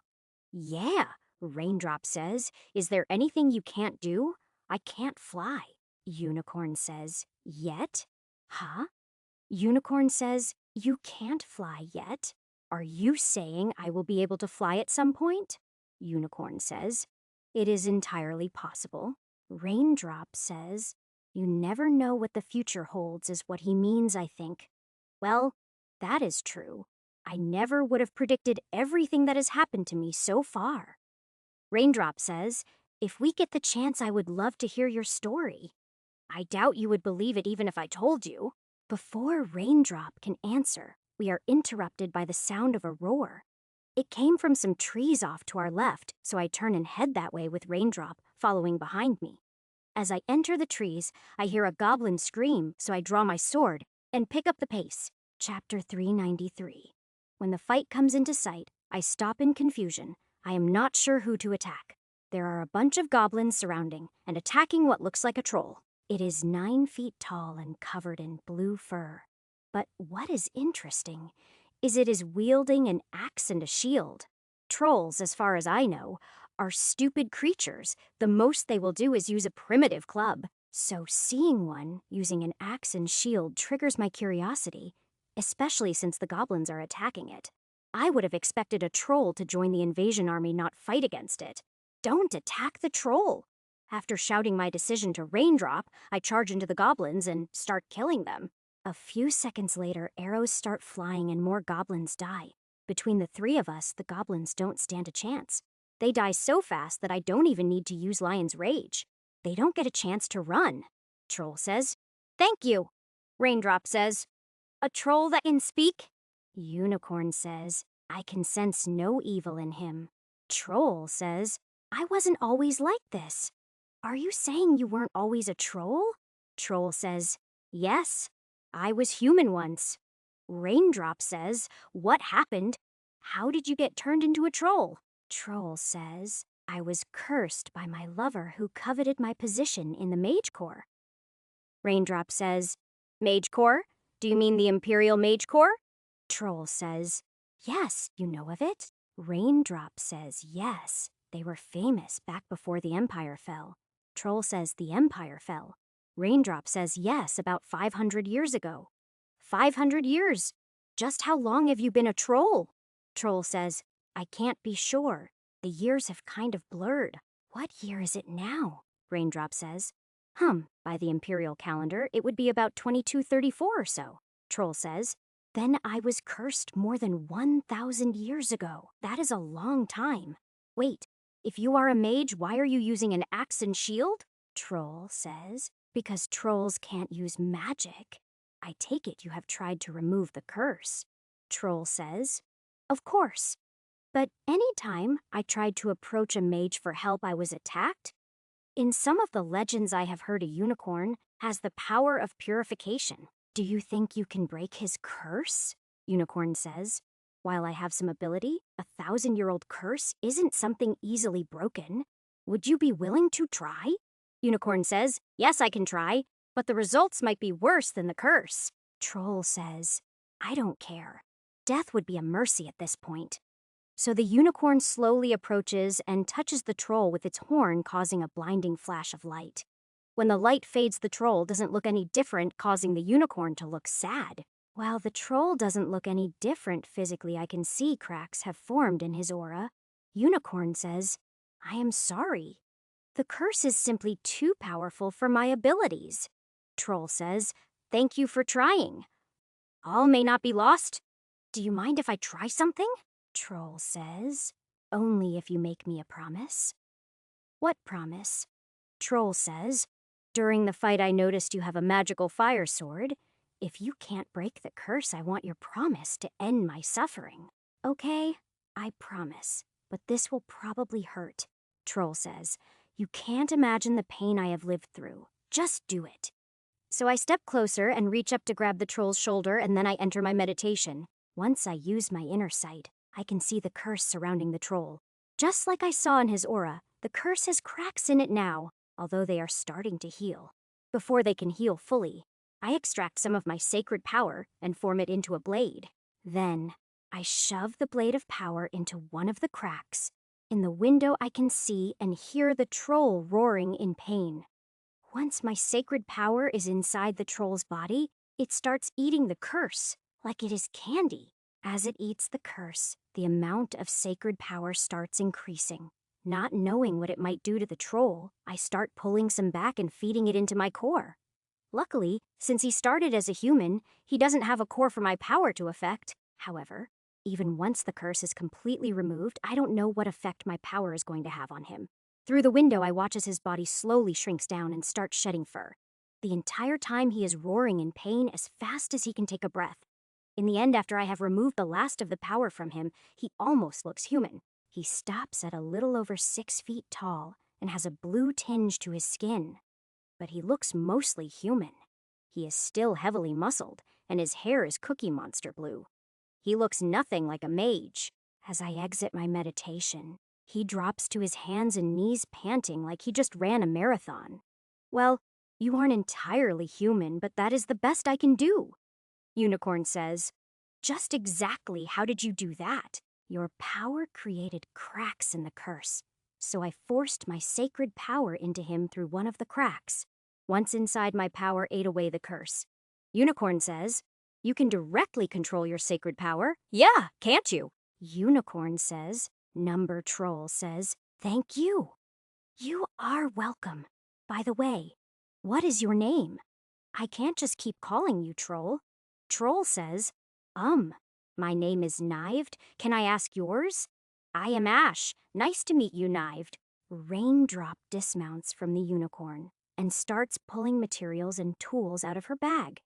"Yeah," Raindrop says. "Is there anything you can't do?" "I can't fly." Unicorn says, "Yet?" "Huh?" Unicorn says, "You can't fly yet? Are you saying I will be able to fly at some point?" Unicorn says, "It is entirely possible." Raindrop says, "You never know what the future holds," is what he means, I think. Well, that is true. I never would have predicted everything that has happened to me so far. Raindrop says, "If we get the chance, I would love to hear your story." "I doubt you would believe it even if I told you." Before Raindrop can answer, we are interrupted by the sound of a roar. It came from some trees off to our left, so I turn and head that way with Raindrop following behind me. As I enter the trees, I hear a goblin scream, so I draw my sword and pick up the pace. Chapter 393. When the fight comes into sight, I stop in confusion. I am not sure who to attack. There are a bunch of goblins surrounding and attacking what looks like a troll. It is 9 feet tall and covered in blue fur. But what is interesting is it is wielding an axe and a shield. Trolls, as far as I know, are stupid creatures. The most they will do is use a primitive club. So seeing one using an axe and shield triggers my curiosity, especially since the goblins are attacking it. I would have expected a troll to join the invasion army, not fight against it. Don't attack the troll! After shouting my decision to Raindrop, I charge into the goblins and start killing them. A few seconds later, arrows start flying and more goblins die. Between the 3 of us, the goblins don't stand a chance. They die so fast that I don't even need to use Lion's Rage. They don't get a chance to run. Troll says, "Thank you." Raindrop says, "A troll that can speak?" Unicorn says, "I can sense no evil in him." Troll says, "I wasn't always like this." "Are you saying you weren't always a troll?" Troll says, "Yes, I was human once." Raindrop says, "What happened? How did you get turned into a troll?" Troll says, "I was cursed by my lover who coveted my position in the Mage Corps." Raindrop says, "Mage Corps? Do you mean the Imperial Mage Corps?" Troll says, "Yes, you know of it?" Raindrop says, "Yes, they were famous back before the Empire fell." Troll says the Empire fell. Raindrop says yes, about 500 years ago. 500 years? Just how long have you been a troll? Troll says, "I can't be sure. The years have kind of blurred." "What year is it now?" Raindrop says. By the Imperial calendar, it would be about 2234 or so." Troll says, "Then I was cursed more than 1,000 years ago. That is a long time." "Wait, if you are a mage, why are you using an axe and shield?" Troll says, "Because trolls can't use magic." "I take it you have tried to remove the curse." Troll says, "Of course. But any time I tried to approach a mage for help, I was attacked. In some of the legends I have heard, a unicorn has the power of purification. Do you think you can break his curse?" Unicorn says, "While I have some ability, a 1,000-year-old curse isn't something easily broken. Would you be willing to try?" Unicorn says, "Yes, I can try, but the results might be worse than the curse." Troll says, "I don't care. Death would be a mercy at this point." So the unicorn slowly approaches and touches the troll with its horn, causing a blinding flash of light. When the light fades, the troll doesn't look any different, causing the unicorn to look sad. While the troll doesn't look any different physically, I can see cracks have formed in his aura. Unicorn says, "I am sorry. The curse is simply too powerful for my abilities." Troll says, "Thank you for trying." All may not be lost. Do you mind if I try something? Troll says. Only if you make me a promise. What promise? Troll says. During the fight I noticed you have a magical fire sword. If you can't break the curse, I want your promise to end my suffering. Okay, I promise, but this will probably hurt. Troll says. You can't imagine the pain I have lived through. Just do it. So I step closer and reach up to grab the troll's shoulder, and then I enter my meditation. Once I use my inner sight, I can see the curse surrounding the troll. Just like I saw in his aura, the curse has cracks in it now, although they are starting to heal. Before they can heal fully, I extract some of my sacred power and form it into a blade. Then, I shove the blade of power into one of the cracks. In the window, I can see and hear the troll roaring in pain. Once my sacred power is inside the troll's body, it starts eating the curse like it is candy. As it eats the curse, the amount of sacred power starts increasing. Not knowing what it might do to the troll, I start pulling some back and feeding it into my core. Luckily, since he started as a human, he doesn't have a core for my power to affect. However, even once the curse is completely removed, I don't know what effect my power is going to have on him. Through the window, I watch as his body slowly shrinks down and starts shedding fur. The entire time he is roaring in pain as fast as he can take a breath. In the end, after I have removed the last of the power from him, he almost looks human. He stops at a little over 6 feet tall and has a blue tinge to his skin. But he looks mostly human. He is still heavily muscled, and his hair is Cookie Monster blue. He looks nothing like a mage. As I exit my meditation, he drops to his hands and knees panting like he just ran a marathon. Well, you aren't entirely human, but that is the best I can do. Unicorn says, just exactly how did you do that? Your power created cracks in the curse, so I forced my sacred power into him through one of the cracks. Once inside, my power ate away the curse. Unicorn says, you can directly control your sacred power. Yeah, can't you? Unicorn says, Number Troll says, thank you. You are welcome. By the way, what is your name? I can't just keep calling you Troll. Troll says, my name is Knived. Can I ask yours? I am Ash. Nice to meet you, Knived. Raindrop dismounts from the unicorn and starts pulling materials and tools out of her bag.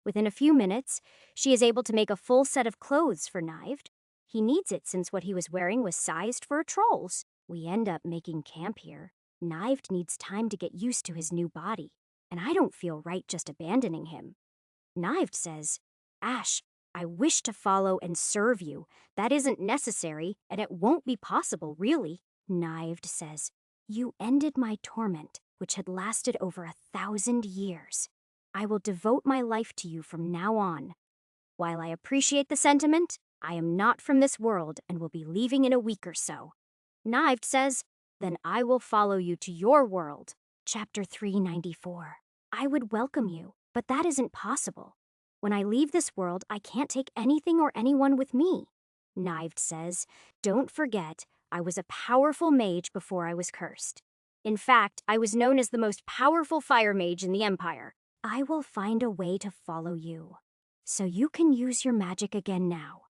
Within a few minutes, she is able to make a full set of clothes for Knived. He needs it since what he was wearing was sized for a troll's. We end up making camp here. Knived needs time to get used to his new body, and I don't feel right just abandoning him. Knived says, Ash, I wish to follow and serve you. That isn't necessary, and it won't be possible, really. Knived says, you ended my torment, which had lasted over 1,000 years. I will devote my life to you from now on. While I appreciate the sentiment, I am not from this world and will be leaving in a week or so. Knived says, then I will follow you to your world. Chapter 394. I would welcome you, but that isn't possible. When I leave this world, I can't take anything or anyone with me. Knived says, don't forget, I was a powerful mage before I was cursed. In fact, I was known as the most powerful fire mage in the Empire. I will find a way to follow you, so you can use your magic again now.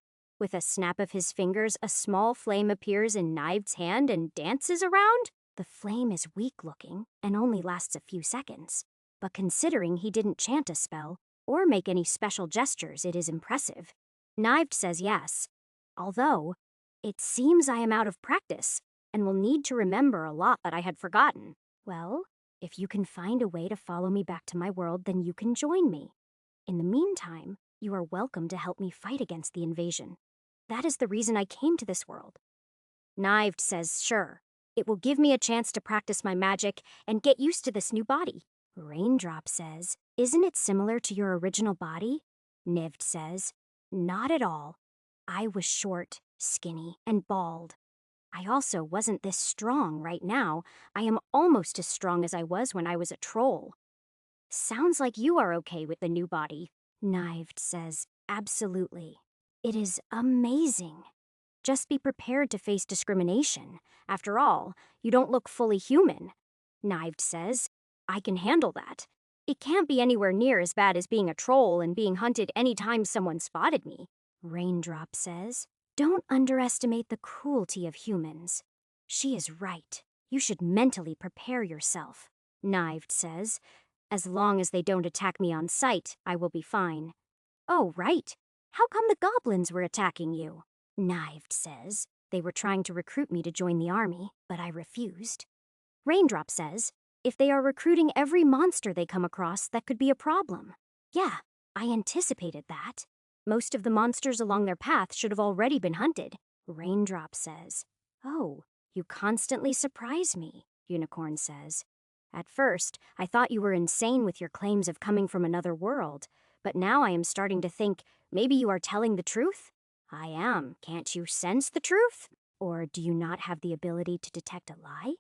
With a snap of his fingers, a small flame appears in Knived's hand and dances around. The flame is weak-looking and only lasts a few seconds. But considering he didn't chant a spell or make any special gestures, it is impressive. Knived says yes, although it seems I am out of practice and will need to remember a lot that I had forgotten. Well, if you can find a way to follow me back to my world, then you can join me. In the meantime, you are welcome to help me fight against the invasion. That is the reason I came to this world. Knived says sure. It will give me a chance to practice my magic and get used to this new body. Raindrop says, isn't it similar to your original body? Knived says, not at all. I was short, skinny, and bald. I also wasn't this strong right now. I am almost as strong as I was when I was a troll. Sounds like you are okay with the new body. Knived says, absolutely. It is amazing. Just be prepared to face discrimination. After all, you don't look fully human. Knived says, I can handle that. It can't be anywhere near as bad as being a troll and being hunted any time someone spotted me, Raindrop says. Don't underestimate the cruelty of humans. She is right. You should mentally prepare yourself, Knived says. As long as they don't attack me on sight, I will be fine. Oh, right. How come the goblins were attacking you? Knived says. They were trying to recruit me to join the army, but I refused. Raindrop says, if they are recruiting every monster they come across, that could be a problem. Yeah, I anticipated that. Most of the monsters along their path should have already been hunted. Raindrop says, oh, you constantly surprise me, Unicorn says. At first, I thought you were insane with your claims of coming from another world, but now I am starting to think maybe you are telling the truth? I am. Can't you sense the truth? Or do you not have the ability to detect a lie?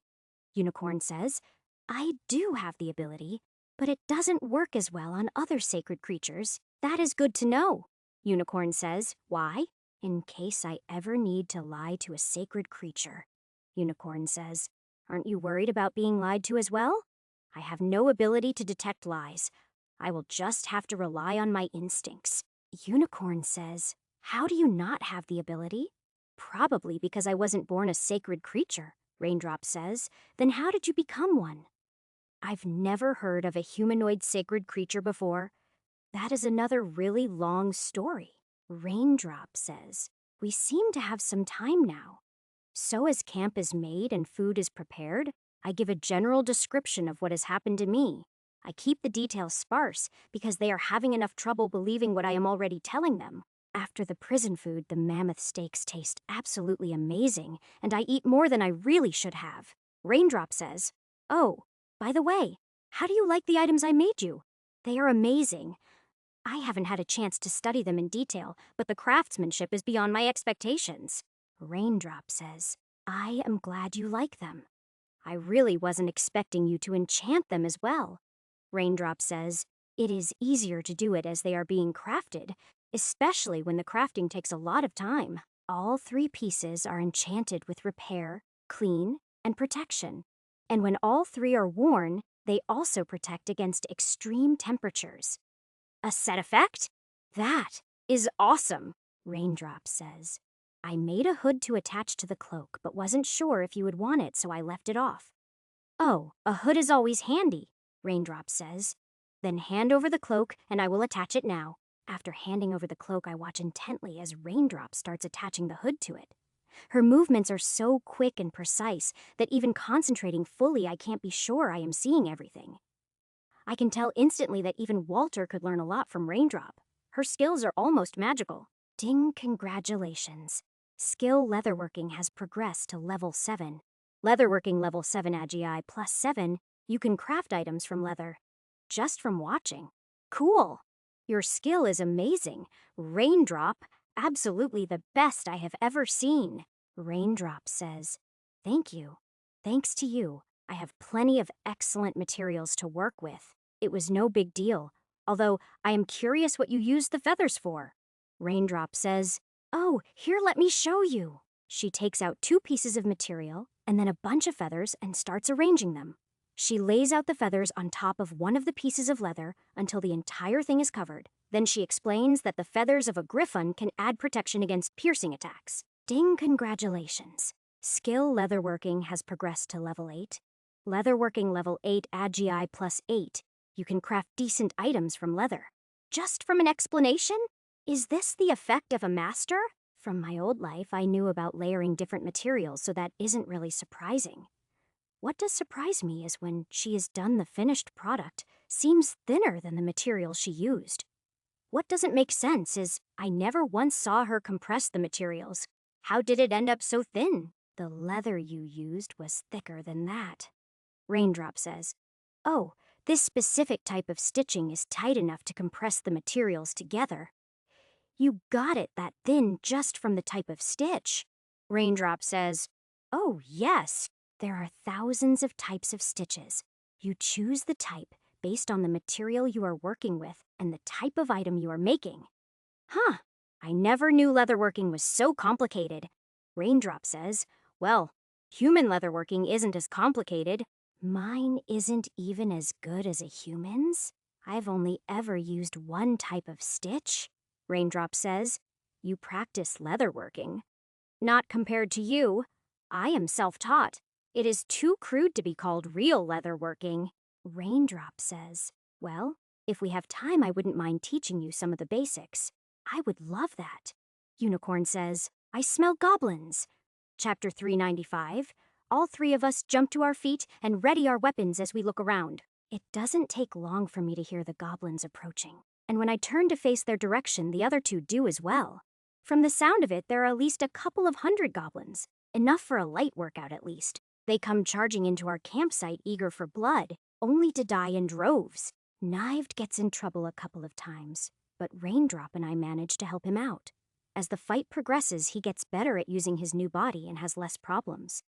Unicorn says, I do have the ability, but it doesn't work as well on other sacred creatures. That is good to know. Unicorn says, why? In case I ever need to lie to a sacred creature. Unicorn says, aren't you worried about being lied to as well? I have no ability to detect lies. I will just have to rely on my instincts. Unicorn says, how do you not have the ability? Probably because I wasn't born a sacred creature, Raindrop says. Then how did you become one? I've never heard of a humanoid sacred creature before. That is another really long story. Raindrop says, we seem to have some time now. So as camp is made and food is prepared, I give a general description of what has happened to me. I keep the details sparse because they are having enough trouble believing what I am already telling them. After the prison food, the mammoth steaks taste absolutely amazing, and I eat more than I really should have. Raindrop says, oh, by the way, how do you like the items I made you? They are amazing. I haven't had a chance to study them in detail, but the craftsmanship is beyond my expectations. Raindrop says, I am glad you like them. I really wasn't expecting you to enchant them as well. Raindrop says, it is easier to do it as they are being crafted, especially when the crafting takes a lot of time. All 3 pieces are enchanted with repair, clean, and protection. And when all 3 are worn, they also protect against extreme temperatures. A set effect? That is awesome, Raindrop says. I made a hood to attach to the cloak, but wasn't sure if you would want it, so I left it off. Oh, a hood is always handy, Raindrop says. Then hand over the cloak, and I will attach it now. After handing over the cloak, I watch intently as Raindrop starts attaching the hood to it. Her movements are so quick and precise that even concentrating fully, I can't be sure I am seeing everything. I can tell instantly that even Walter could learn a lot from Raindrop. Her skills are almost magical. Ding, congratulations. Skill leatherworking has progressed to level 7. Leatherworking level 7 AGI plus 7, you can craft items from leather. Just from watching. Cool. Your skill is amazing. Raindrop, absolutely the best I have ever seen. Raindrop says, thank you. Thanks to you, I have plenty of excellent materials to work with. It was no big deal, although I am curious what you used the feathers for. Raindrop says, oh, here, let me show you. She takes out 2 pieces of material and then a bunch of feathers and starts arranging them. She lays out the feathers on top of one of the pieces of leather until the entire thing is covered. Then she explains that the feathers of a griffon can add protection against piercing attacks. Ding, congratulations. Skill leatherworking has progressed to level 8. Leatherworking level 8 AGI plus 8. You can craft decent items from leather. Just from an explanation? Is this the effect of a master? From my old life, I knew about layering different materials, so that isn't really surprising. What does surprise me is when she has done the finished product, seems thinner than the material she used. What doesn't make sense is I never once saw her compress the materials. How did it end up so thin? The leather you used was thicker than that. Raindrop says, oh, this specific type of stitching is tight enough to compress the materials together. You got it that thin just from the type of stitch. Raindrop says, oh, yes. There are thousands of types of stitches. You choose the type based on the material you are working with and the type of item you are making. Huh, I never knew leatherworking was so complicated. Raindrop says, well, human leatherworking isn't as complicated. Mine isn't even as good as a human's. I've only ever used one type of stitch, Raindrop says. You practice leatherworking. Not compared to you. I am self-taught. It is too crude to be called real leatherworking. Raindrop says, well, if we have time, I wouldn't mind teaching you some of the basics. I would love that. Unicorn says, I smell goblins. Chapter 395. All three of us jump to our feet and ready our weapons as we look around. It doesn't take long for me to hear the goblins approaching, and when I turn to face their direction, the other two do as well. From the sound of it, there are at least a couple of hundred goblins, enough for a light workout at least. They come charging into our campsite eager for blood, only to die in droves. Knived gets in trouble a couple of times, but Raindrop and I manage to help him out. As the fight progresses, he gets better at using his new body and has less problems.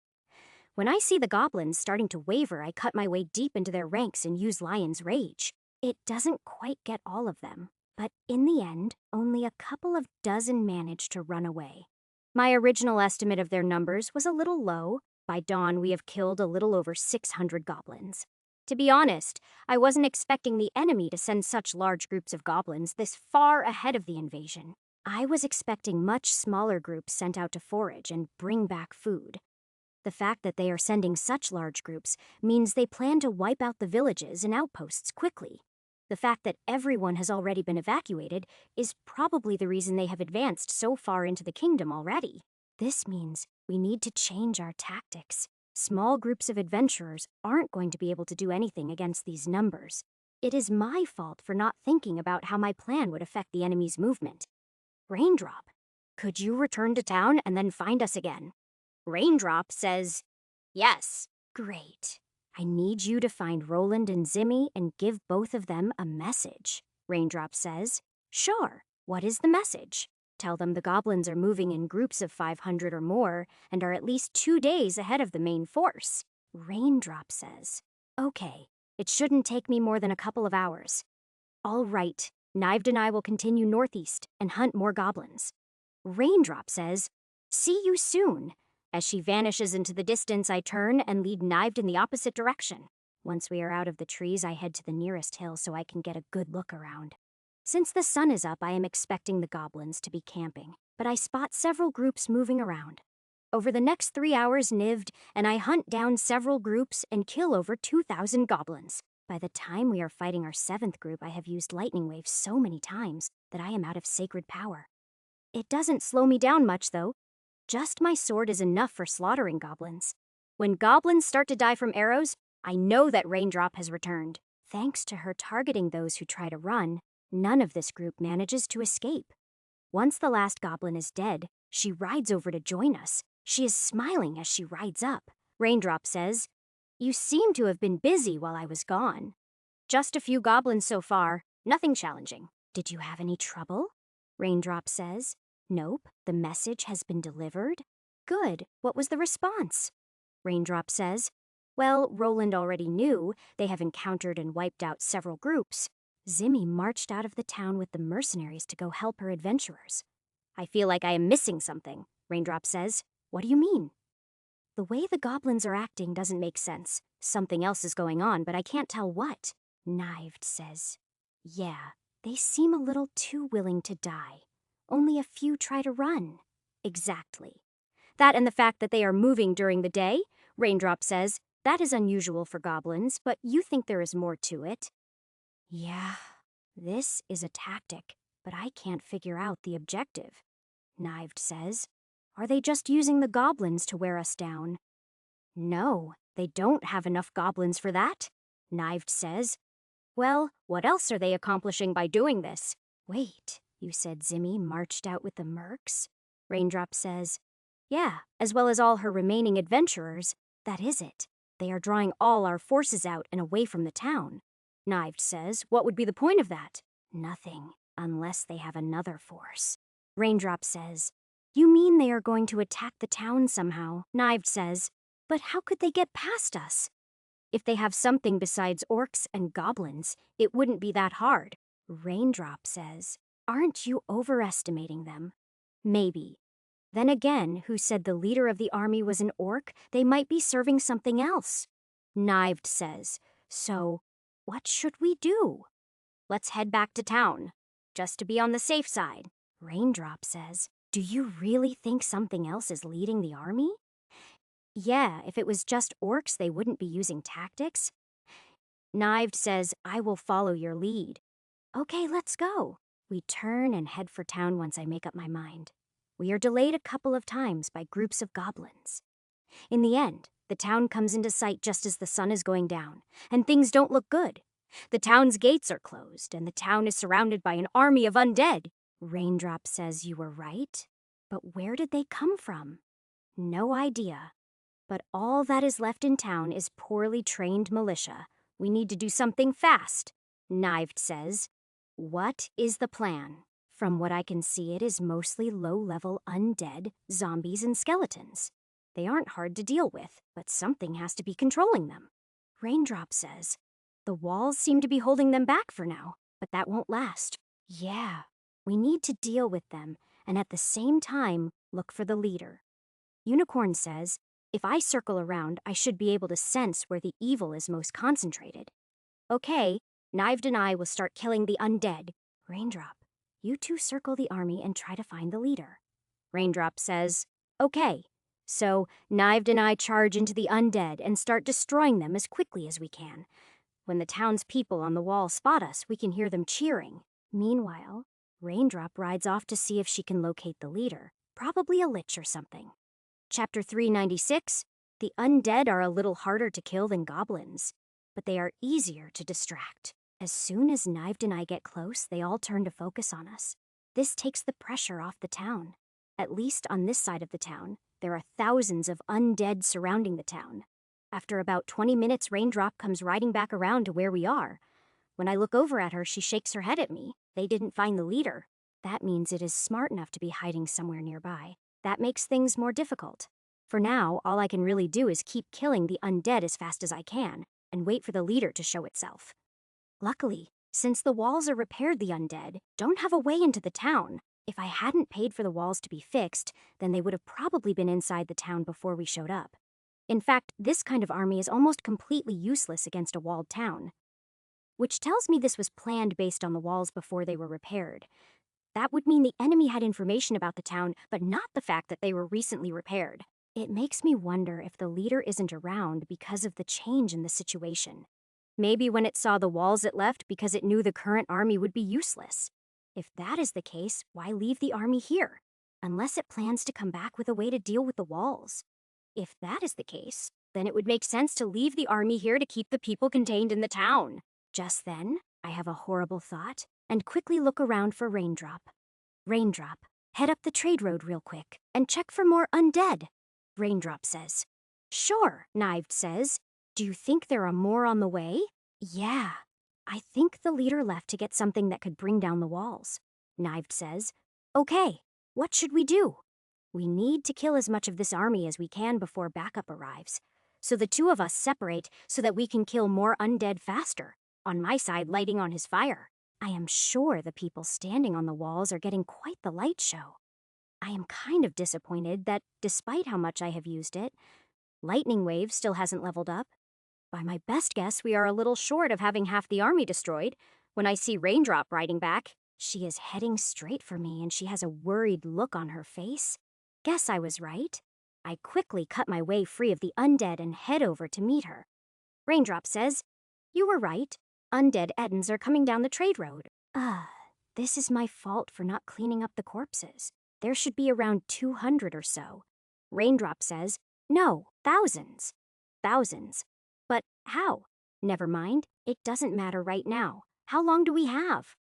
When I see the goblins starting to waver, I cut my way deep into their ranks and use Lion's Rage. It doesn't quite get all of them, but in the end, only a couple of dozen manage to run away. My original estimate of their numbers was a little low. By dawn, we have killed a little over 600 goblins. To be honest, I wasn't expecting the enemy to send such large groups of goblins this far ahead of the invasion. I was expecting much smaller groups sent out to forage and bring back food. The fact that they are sending such large groups means they plan to wipe out the villages and outposts quickly. The fact that everyone has already been evacuated is probably the reason they have advanced so far into the kingdom already. This means we need to change our tactics. Small groups of adventurers aren't going to be able to do anything against these numbers. It is my fault for not thinking about how my plan would affect the enemy's movement. Raindrop, could you return to town and then find us again? Raindrop says, yes. Great. I need you to find Roland and Zimmy and give both of them a message. Raindrop says, sure. What is the message? Tell them the goblins are moving in groups of 500 or more and are at least 2 days ahead of the main force. Raindrop says, okay. It shouldn't take me more than a couple of hours. All right. Knived and I will continue northeast and hunt more goblins. Raindrop says, see you soon. As she vanishes into the distance, I turn and lead Knived in the opposite direction. Once we are out of the trees, I head to the nearest hill so I can get a good look around. Since the sun is up, I am expecting the goblins to be camping, but I spot several groups moving around. Over the next 3 hours, Nived and I hunt down several groups and kill over 2,000 goblins. By the time we are fighting our 7th group, I have used lightning waves so many times that I am out of sacred power. It doesn't slow me down much, though. Just my sword is enough for slaughtering goblins. When goblins start to die from arrows, I know that Raindrop has returned. Thanks to her targeting those who try to run, none of this group manages to escape. Once the last goblin is dead, she rides over to join us. She is smiling as she rides up. Raindrop says, you seem to have been busy while I was gone. Just a few goblins so far, nothing challenging. Did you have any trouble? Raindrop says, nope, the message has been delivered. Good, what was the response? Raindrop says, well, Roland already knew. They have encountered and wiped out several groups. Zimmy marched out of the town with the mercenaries to go help her adventurers. I feel like I am missing something, Raindrop says. What do you mean? The way the goblins are acting doesn't make sense. Something else is going on, but I can't tell what. Knived says, yeah, they seem a little too willing to die. Only a few try to run. Exactly. That and the fact that they are moving during the day, Raindrop says, that is unusual for goblins, but you think there is more to it. Yeah, this is a tactic, but I can't figure out the objective. Knived says, are they just using the goblins to wear us down? No, they don't have enough goblins for that, Knived says. Well, what else are they accomplishing by doing this? Wait, you said Zimmy marched out with the mercs? Raindrop says, yeah, as well as all her remaining adventurers. That is it. They are drawing all our forces out and away from the town. Knived says, what would be the point of that? Nothing, unless they have another force. Raindrop says, you mean they are going to attack the town somehow? Knived says, but how could they get past us? If they have something besides orcs and goblins, it wouldn't be that hard. Raindrop says, aren't you overestimating them? Maybe. Then again, who said the leader of the army was an orc? They might be serving something else. Knived says, "So, what should we do?" "Let's head back to town, just to be on the safe side." Raindrop says, "Do you really think something else is leading the army?" "Yeah, if it was just orcs, they wouldn't be using tactics." Knived says, "I will follow your lead." "Okay, let's go." We turn and head for town once I make up my mind. We are delayed a couple of times by groups of goblins. In the end, the town comes into sight just as the sun is going down, and things don't look good. The town's gates are closed, and the town is surrounded by an army of undead. Raindrop says you were right, but where did they come from? No idea. But all that is left in town is poorly trained militia. We need to do something fast. Knived says, "What is the plan?" From what I can see, it is mostly low-level undead, zombies, and skeletons. They aren't hard to deal with, but something has to be controlling them. Raindrop says, "The walls seem to be holding them back for now, but that won't last." Yeah, we need to deal with them, and at the same time, look for the leader. Unicorn says, "If I circle around, I should be able to sense where the evil is most concentrated." Okay, Knived and I will start killing the undead. Raindrop, you two circle the army and try to find the leader. Raindrop says, "Okay." So Knived and I charge into the undead and start destroying them as quickly as we can. When the townspeople on the wall spot us, we can hear them cheering. Meanwhile, Raindrop rides off to see if she can locate the leader, probably a lich or something. Chapter 396, the undead are a little harder to kill than goblins, but they are easier to distract. As soon as Knived and I get close, they all turn to focus on us. This takes the pressure off the town. At least on this side of the town, there are thousands of undead surrounding the town. After about 20 minutes, Raindrop comes riding back around to where we are. When I look over at her, she shakes her head at me. They didn't find the leader. That means it is smart enough to be hiding somewhere nearby. That makes things more difficult. For now, all I can really do is keep killing the undead as fast as I can, and wait for the leader to show itself. Luckily, since the walls are repaired, the undead don't have a way into the town. If I hadn't paid for the walls to be fixed, then they would have probably been inside the town before we showed up. In fact, this kind of army is almost completely useless against a walled town. Which tells me this was planned based on the walls before they were repaired. That would mean the enemy had information about the town, but not the fact that they were recently repaired. It makes me wonder if the leader isn't around because of the change in the situation. Maybe when it saw the walls it left because it knew the current army would be useless. If that is the case, why leave the army here? Unless it plans to come back with a way to deal with the walls. If that is the case, then it would make sense to leave the army here to keep the people contained in the town. Just then, I have a horrible thought and quickly look around for Raindrop. Raindrop, head up the trade road real quick and check for more undead. Raindrop says. Sure, Knived says. Do you think there are more on the way? Yeah. I think the leader left to get something that could bring down the walls. Knived says. Okay, what should we do? We need to kill as much of this army as we can before backup arrives. So the two of us separate so that we can kill more undead faster. On my side, lighting on his fire. I am sure the people standing on the walls are getting quite the light show. I am kind of disappointed that, despite how much I have used it, Lightning Wave still hasn't leveled up. By my best guess, we are a little short of having half the army destroyed. When I see Raindrop riding back, she is heading straight for me and she has a worried look on her face. Guess I was right. I quickly cut my way free of the undead and head over to meet her. Raindrop says, You were right. Undead Edens are coming down the trade road. This is my fault for not cleaning up the corpses. There should be around 200 or so. Raindrop says, No, thousands. Thousands. But how? Never mind, it doesn't matter right now. How long do we have?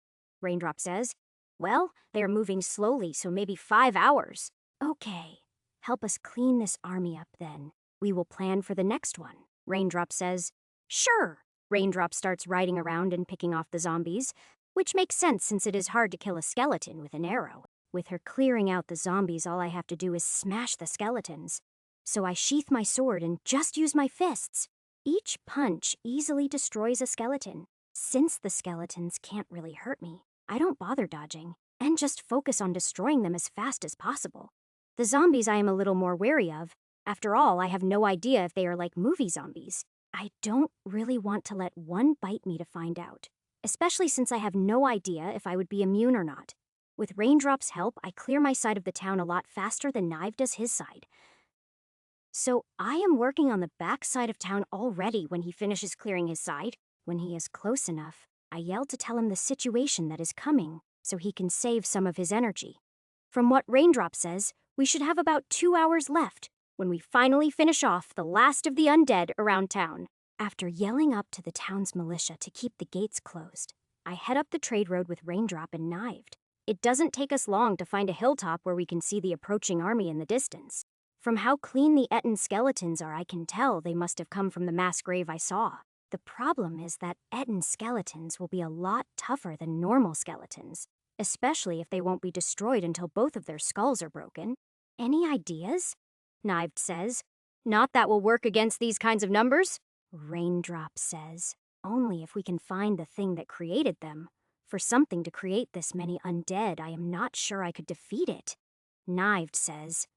Raindrop says, Well, they're moving slowly, so maybe 5 hours. Okay, help us clean this army up then. We will plan for the next one. Raindrop says, Sure. Raindrop starts riding around and picking off the zombies, which makes sense since it is hard to kill a skeleton with an arrow. With her clearing out the zombies, all I have to do is smash the skeletons. So I sheath my sword and just use my fists. Each punch easily destroys a skeleton. Since the skeletons can't really hurt me, I don't bother dodging, and just focus on destroying them as fast as possible. The zombies I am a little more wary of. After all, I have no idea if they are like movie zombies. I don't really want to let one bite me to find out, especially since I have no idea if I would be immune or not. With Raindrop's help, I clear my side of the town a lot faster than Knive does his side. So I am working on the back side of town already when he finishes clearing his side. When he is close enough, I yell to tell him the situation that is coming so he can save some of his energy. From what Raindrop says, we should have about 2 hours left when we finally finish off the last of the undead around town. After yelling up to the town's militia to keep the gates closed, I head up the trade road with Raindrop and Knived. It doesn't take us long to find a hilltop where we can see the approaching army in the distance. From how clean the Ettin skeletons are, I can tell they must have come from the mass grave I saw. The problem is that Ettin skeletons will be a lot tougher than normal skeletons, especially if they won't be destroyed until both of their skulls are broken. Any ideas? Knived says. Not that will work against these kinds of numbers? Raindrop says. Only if we can find the thing that created them. For something to create this many undead, I am not sure I could defeat it. Knived says.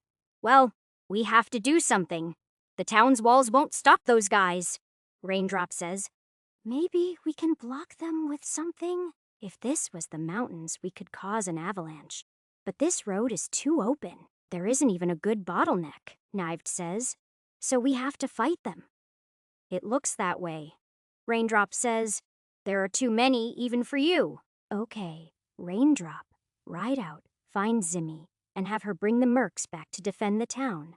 Well, we have to do something. The town's walls won't stop those guys. Raindrop says. Maybe we can block them with something? If this was the mountains, we could cause an avalanche. But this road is too open. There isn't even a good bottleneck, Knived says. So we have to fight them. It looks that way. Raindrop says, there are too many even for you. Okay, Raindrop, ride out, find Zimmy, and have her bring the mercs back to defend the town.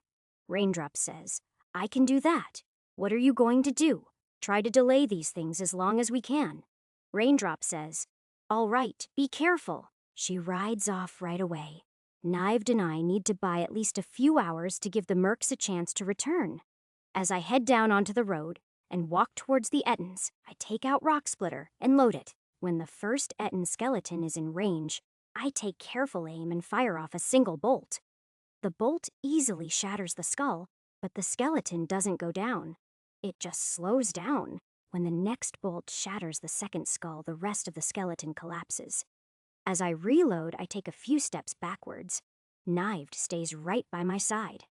Raindrop says, I can do that. What are you going to do? Try to delay these things as long as we can. Raindrop says, all right, be careful. She rides off right away. Knived and I need to buy at least a few hours to give the mercs a chance to return. As I head down onto the road and walk towards the Ettins, I take out Rock Splitter and load it. When the first Ettin skeleton is in range, I take careful aim and fire off a single bolt. The bolt easily shatters the skull, but the skeleton doesn't go down. It just slows down. When the next bolt shatters the second skull, the rest of the skeleton collapses. As I reload, I take a few steps backwards. Knived stays right by my side.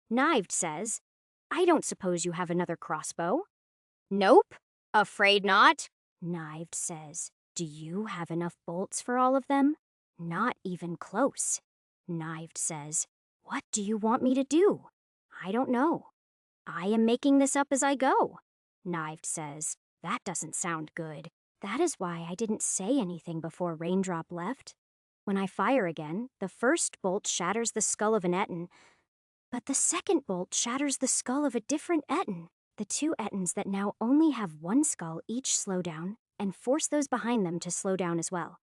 Knived says, I don't suppose you have another crossbow? Nope, afraid not. Knived says, do you have enough bolts for all of them? Not even close. Knived says, what do you want me to do? I don't know. I am making this up as I go. Knived says, that doesn't sound good. That is why I didn't say anything before Raindrop left. When I fire again, the first bolt shatters the skull of an Ettin, but the second bolt shatters the skull of a different Ettin. The two Ettins that now only have one skull each slow down and force those behind them to slow down as well.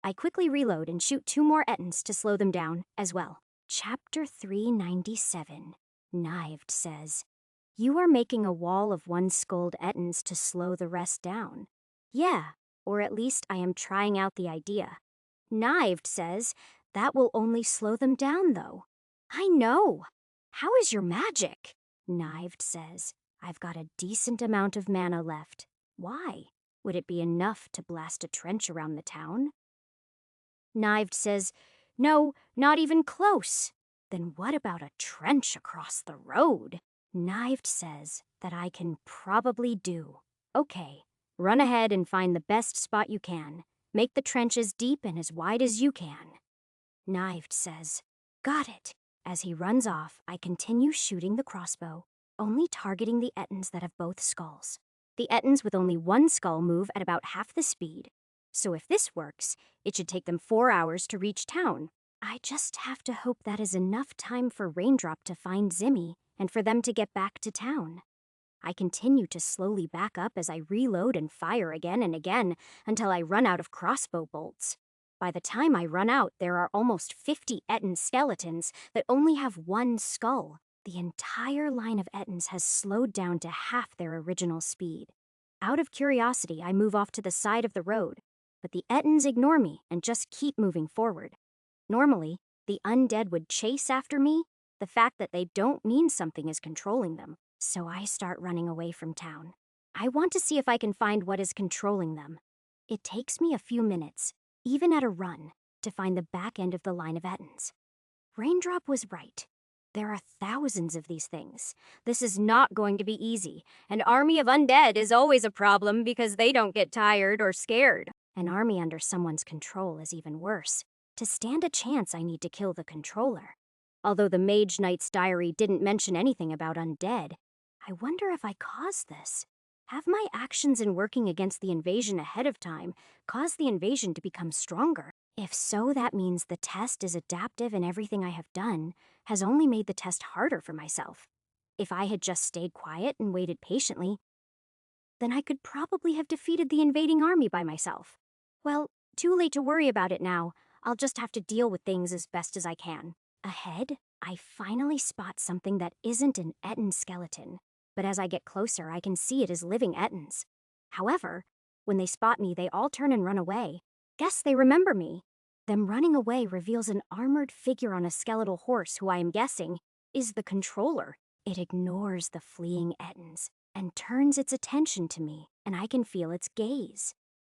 I quickly reload and shoot 2 more Ettins to slow them down as well. Chapter 397. Knived says, you are making a wall of one-skulled Ettins to slow the rest down. Yeah, or at least I am trying out the idea. Knived says, that will only slow them down though. I know. How is your magic? Knived says, I've got a decent amount of mana left. Why? Would it be enough to blast a trench around the town? Knived says, no, not even close. Then what about a trench across the road? Knived says that I can probably do. Okay, run ahead and find the best spot you can. Make the trench as deep and as wide as you can. Knived says, got it. As he runs off, I continue shooting the crossbow, only targeting the Ettins that have both skulls. The Ettins with only one skull move at about half the speed. So if this works, it should take them 4 hours to reach town. I just have to hope that is enough time for Raindrop to find Zimmy and for them to get back to town. I continue to slowly back up as I reload and fire again and again until I run out of crossbow bolts. By the time I run out, there are almost 50 Ettin skeletons that only have one skull. The entire line of Ettins has slowed down to half their original speed. Out of curiosity, I move off to the side of the road, but the Ettins ignore me and just keep moving forward. Normally, the undead would chase after me. The fact that they don't mean something is controlling them, so I start running away from town. I want to see if I can find what is controlling them. It takes me a few minutes, even at a run, to find the back end of the line of Ettins. Raindrop was right. There are thousands of these things. This is not going to be easy. An army of undead is always a problem because they don't get tired or scared. An army under someone's control is even worse. To stand a chance, I need to kill the controller. Although the Mage Knight's diary didn't mention anything about undead, I wonder if I caused this. Have my actions in working against the invasion ahead of time caused the invasion to become stronger? If so, that means the test is adaptive and everything I have done has only made the test harder for myself. If I had just stayed quiet and waited patiently, then I could probably have defeated the invading army by myself. Well, too late to worry about it now. I'll just have to deal with things as best as I can. Ahead, I finally spot something that isn't an Ettin skeleton, but as I get closer, I can see it is living Ettins. However, when they spot me, they all turn and run away. Guess they remember me. Them running away reveals an armored figure on a skeletal horse who I am guessing is the controller. It ignores the fleeing Ettins and turns its attention to me, and I can feel its gaze.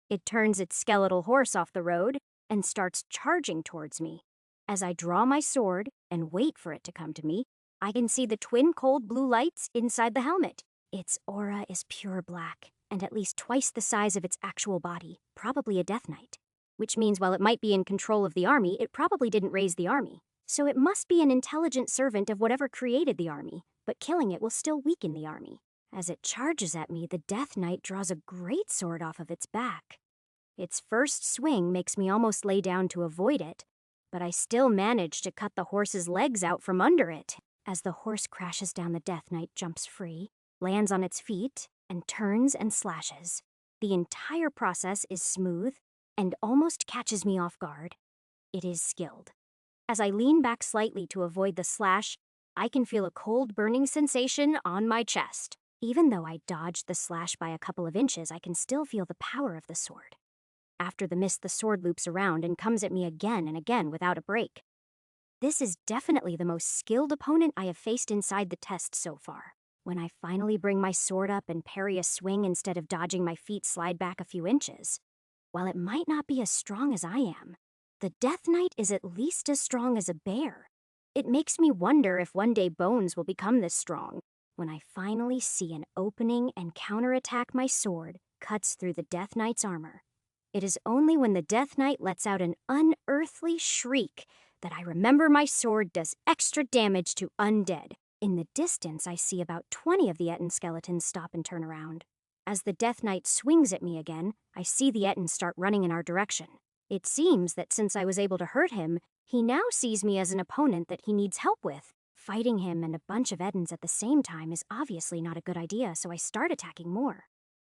It turns its skeletal horse off the road and starts charging towards me. As I draw my sword and wait for it to come to me, I can see the twin cold blue lights inside the helmet. Its aura is pure black and at least twice the size of its actual body, probably a Death Knight. Which means while it might be in control of the army, it probably didn't raise the army. So it must be an intelligent servant of whatever created the army, but killing it will still weaken the army. As it charges at me, the Death Knight draws a great sword off of its back. Its first swing makes me almost lay down to avoid it, but I still manage to cut the horse's legs out from under it. As the horse crashes down, the Death Knight jumps free, lands on its feet, and turns and slashes. The entire process is smooth and almost catches me off guard. It is skilled. As I lean back slightly to avoid the slash, I can feel a cold burning sensation on my chest. Even though I dodged the slash by a couple of inches, I can still feel the power of the sword. After the miss, the sword loops around and comes at me again and again without a break. This is definitely the most skilled opponent I have faced inside the test so far. When I finally bring my sword up and parry a swing instead of dodging my feet slide back a few inches, while it might not be as strong as I am, the Death Knight is at least as strong as a bear. It makes me wonder if one day Bones will become this strong. When I finally see an opening and counterattack, my sword cuts through the Death Knight's armor. It is only when the Death Knight lets out an unearthly shriek that I remember my sword does extra damage to undead. In the distance, I see about 20 of the Ettin skeletons stop and turn around. As the Death Knight swings at me again, I see the Ettins start running in our direction. It seems that since I was able to hurt him, he now sees me as an opponent that he needs help with. Fighting him and a bunch of Ettins at the same time is obviously not a good idea, so I start attacking more.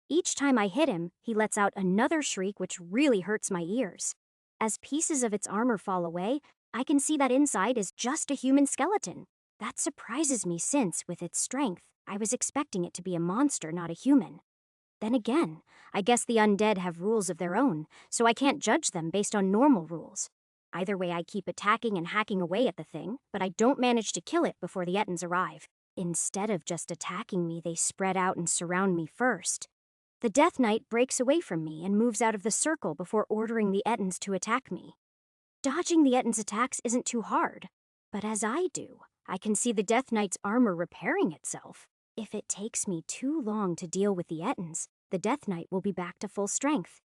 Each time I hit him, he lets out another shriek which really hurts my ears. As pieces of its armor fall away, I can see that inside is just a human skeleton. That surprises me since, with its strength, I was expecting it to be a monster, not a human. Then again, I guess the undead have rules of their own, so I can't judge them based on normal rules. Either way, I keep attacking and hacking away at the thing, but I don't manage to kill it before the Ettins arrive. Instead of just attacking me, they spread out and surround me first. The Death Knight breaks away from me and moves out of the circle before ordering the Ettins to attack me. Dodging the Ettins' attacks isn't too hard, but as I do, I can see the Death Knight's armor repairing itself. If it takes me too long to deal with the Ettins, the Death Knight will be back to full strength.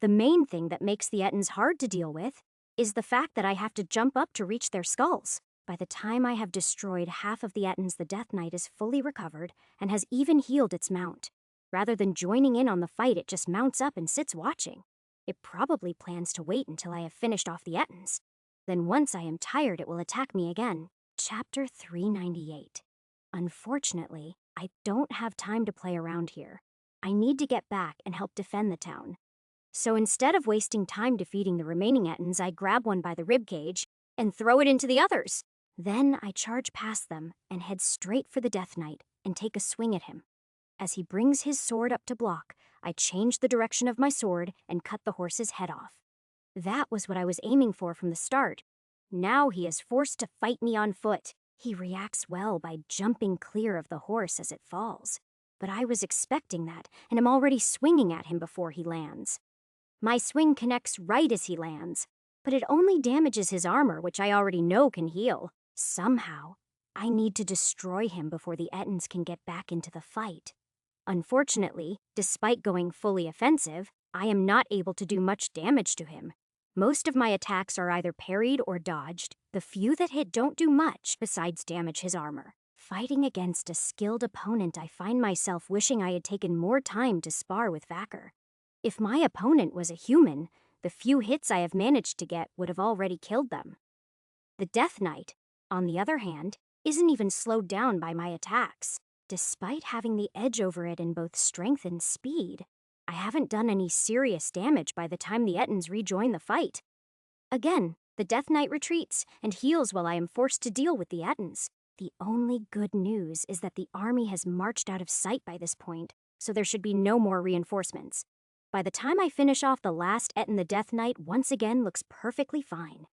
The main thing that makes the Ettins hard to deal with is the fact that I have to jump up to reach their skulls. By the time I have destroyed half of the Ettins, the Death Knight is fully recovered and has even healed its mount. Rather than joining in on the fight, it just mounts up and sits watching. It probably plans to wait until I have finished off the Ettins. Then once I am tired, it will attack me again. Chapter 398. Unfortunately, I don't have time to play around here. I need to get back and help defend the town. So instead of wasting time defeating the remaining Ettins, I grab one by the ribcage and throw it into the others. Then I charge past them and head straight for the Death Knight and take a swing at him. As he brings his sword up to block, I change the direction of my sword and cut the horse's head off. That was what I was aiming for from the start. Now he is forced to fight me on foot. He reacts well by jumping clear of the horse as it falls. But I was expecting that, and am already swinging at him before he lands. My swing connects right as he lands, but it only damages his armor, which I already know can heal. Somehow, I need to destroy him before the Ettins can get back into the fight. Unfortunately, despite going fully offensive, I am not able to do much damage to him. Most of my attacks are either parried or dodged. The few that hit don't do much besides damage his armor. Fighting against a skilled opponent, I find myself wishing I had taken more time to spar with Vacker. If my opponent was a human, the few hits I have managed to get would have already killed them. The Death Knight, on the other hand, isn't even slowed down by my attacks. Despite having the edge over it in both strength and speed, I haven't done any serious damage by the time the Ettins rejoin the fight. Again, the Death Knight retreats and heals while I am forced to deal with the Ettins. The only good news is that the army has marched out of sight by this point, so there should be no more reinforcements. By the time I finish off the last Ettin, the Death Knight once again looks perfectly fine.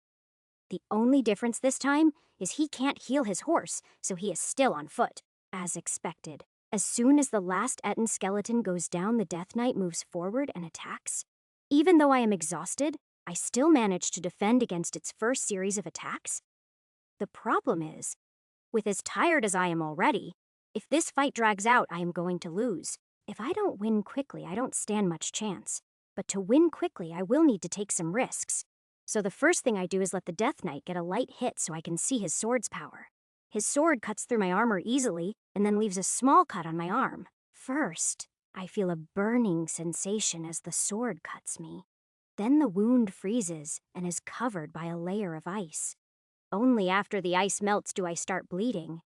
The only difference this time is he can't heal his horse, so he is still on foot. As expected, as soon as the last Ettin skeleton goes down, the Death Knight moves forward and attacks. Even though I am exhausted, I still manage to defend against its first series of attacks. The problem is, with as tired as I am already, if this fight drags out, I am going to lose. If I don't win quickly, I don't stand much chance. But to win quickly, I will need to take some risks. So the first thing I do is let the Death Knight get a light hit so I can see his sword's power. His sword cuts through my armor easily and then leaves a small cut on my arm. First, I feel a burning sensation as the sword cuts me. Then the wound freezes and is covered by a layer of ice. Only after the ice melts do I start bleeding.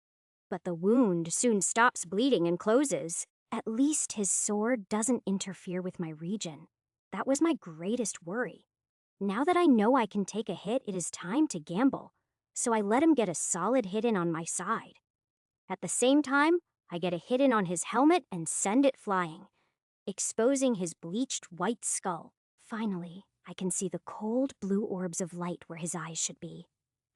But the wound soon stops bleeding and closes. At least his sword doesn't interfere with my regen. That was my greatest worry. Now that I know I can take a hit, it is time to gamble. So I let him get a solid hit in on my side. At the same time, I get a hit in on his helmet and send it flying, exposing his bleached white skull. Finally, I can see the cold blue orbs of light where his eyes should be.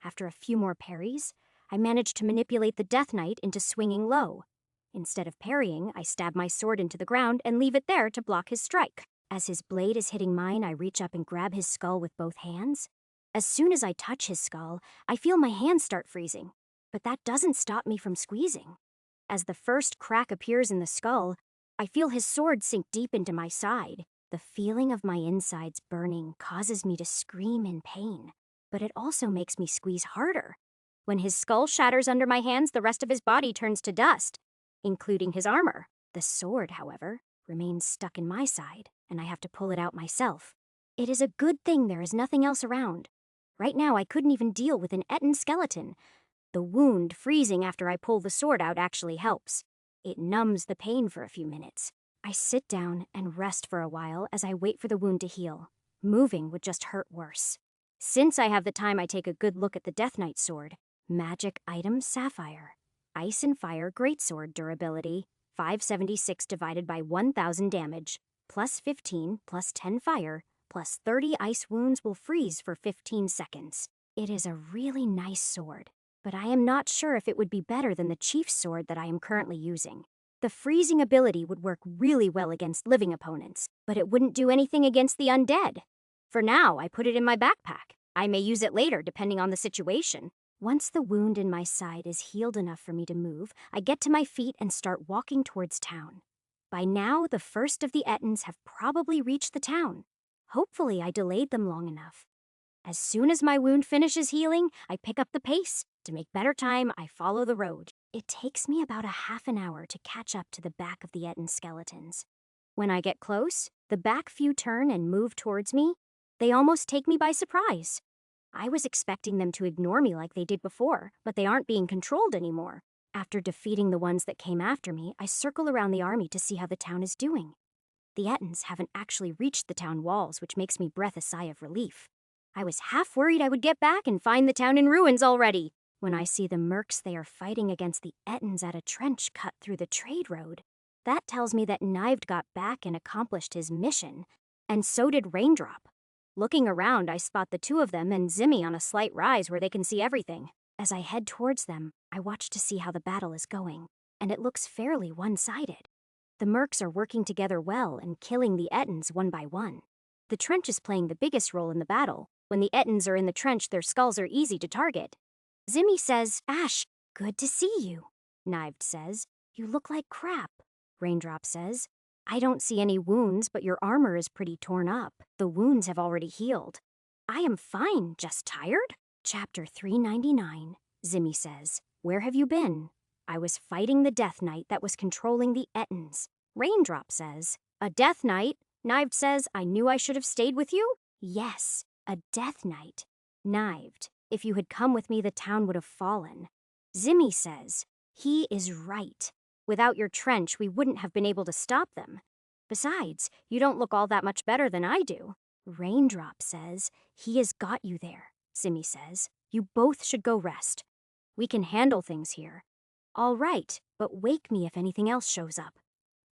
After a few more parries, I manage to manipulate the Death Knight into swinging low. Instead of parrying, I stab my sword into the ground and leave it there to block his strike. As his blade is hitting mine, I reach up and grab his skull with both hands. As soon as I touch his skull, I feel my hands start freezing, but that doesn't stop me from squeezing. As the first crack appears in the skull, I feel his sword sink deep into my side. The feeling of my insides burning causes me to scream in pain, but it also makes me squeeze harder. When his skull shatters under my hands, the rest of his body turns to dust, including his armor. The sword, however, remains stuck in my side, and I have to pull it out myself. It is a good thing there is nothing else around. Right now, I couldn't even deal with an Ettin skeleton. The wound freezing after I pull the sword out actually helps. It numbs the pain for a few minutes. I sit down and rest for a while as I wait for the wound to heal. Moving would just hurt worse. Since I have the time, I take a good look at the Death Knight sword. Magic item Sapphire. Ice and Fire Greatsword durability, 576 divided by 1000 damage, plus 15, plus 10 fire, plus 30 ice wounds will freeze for 15 seconds. It is a really nice sword, but I am not sure if it would be better than the Chief's sword that I am currently using. The freezing ability would work really well against living opponents, but it wouldn't do anything against the undead. For now, I put it in my backpack. I may use it later depending on the situation. Once the wound in my side is healed enough for me to move, I get to my feet and start walking towards town. By now, the first of the Ettins have probably reached the town. Hopefully, I delayed them long enough. As soon as my wound finishes healing, I pick up the pace. To make better time, I follow the road. It takes me about a half an hour to catch up to the back of the Ettin skeletons. When I get close, the back few turn and move towards me. They almost take me by surprise. I was expecting them to ignore me like they did before, but they aren't being controlled anymore. After defeating the ones that came after me, I circle around the army to see how the town is doing. The Ettins haven't actually reached the town walls, which makes me breathe a sigh of relief. I was half worried I would get back and find the town in ruins already. When I see the mercs they are fighting against the Ettins at a trench cut through the trade road, that tells me that Knived got back and accomplished his mission, and so did Raindrop. Looking around, I spot the two of them and Zimmy on a slight rise where they can see everything. As I head towards them, I watch to see how the battle is going, and it looks fairly one-sided. The mercs are working together well and killing the Ettins one by one. The trench is playing the biggest role in the battle. When the Ettins are in the trench, their skulls are easy to target. Zimmy says, "Ash, Good to see you, Knived says. You look like crap, Raindrop says. I don't see any wounds, but your armor is pretty torn up. The wounds have already healed. I am fine, just tired. Chapter 399, Zimmy says. Where have you been? I was fighting the Death Knight that was controlling the Ettins. Raindrop says. A Death Knight? Knived says, I knew I should have stayed with you? Yes, a Death Knight. Knived. If you had come with me, the town would have fallen. Zimmy says. He is right. Without your trench, we wouldn't have been able to stop them. Besides, you don't look all that much better than I do. Raindrop says. He has got you there, Zimmy says. You both should go rest. We can handle things here. All right, but wake me if anything else shows up.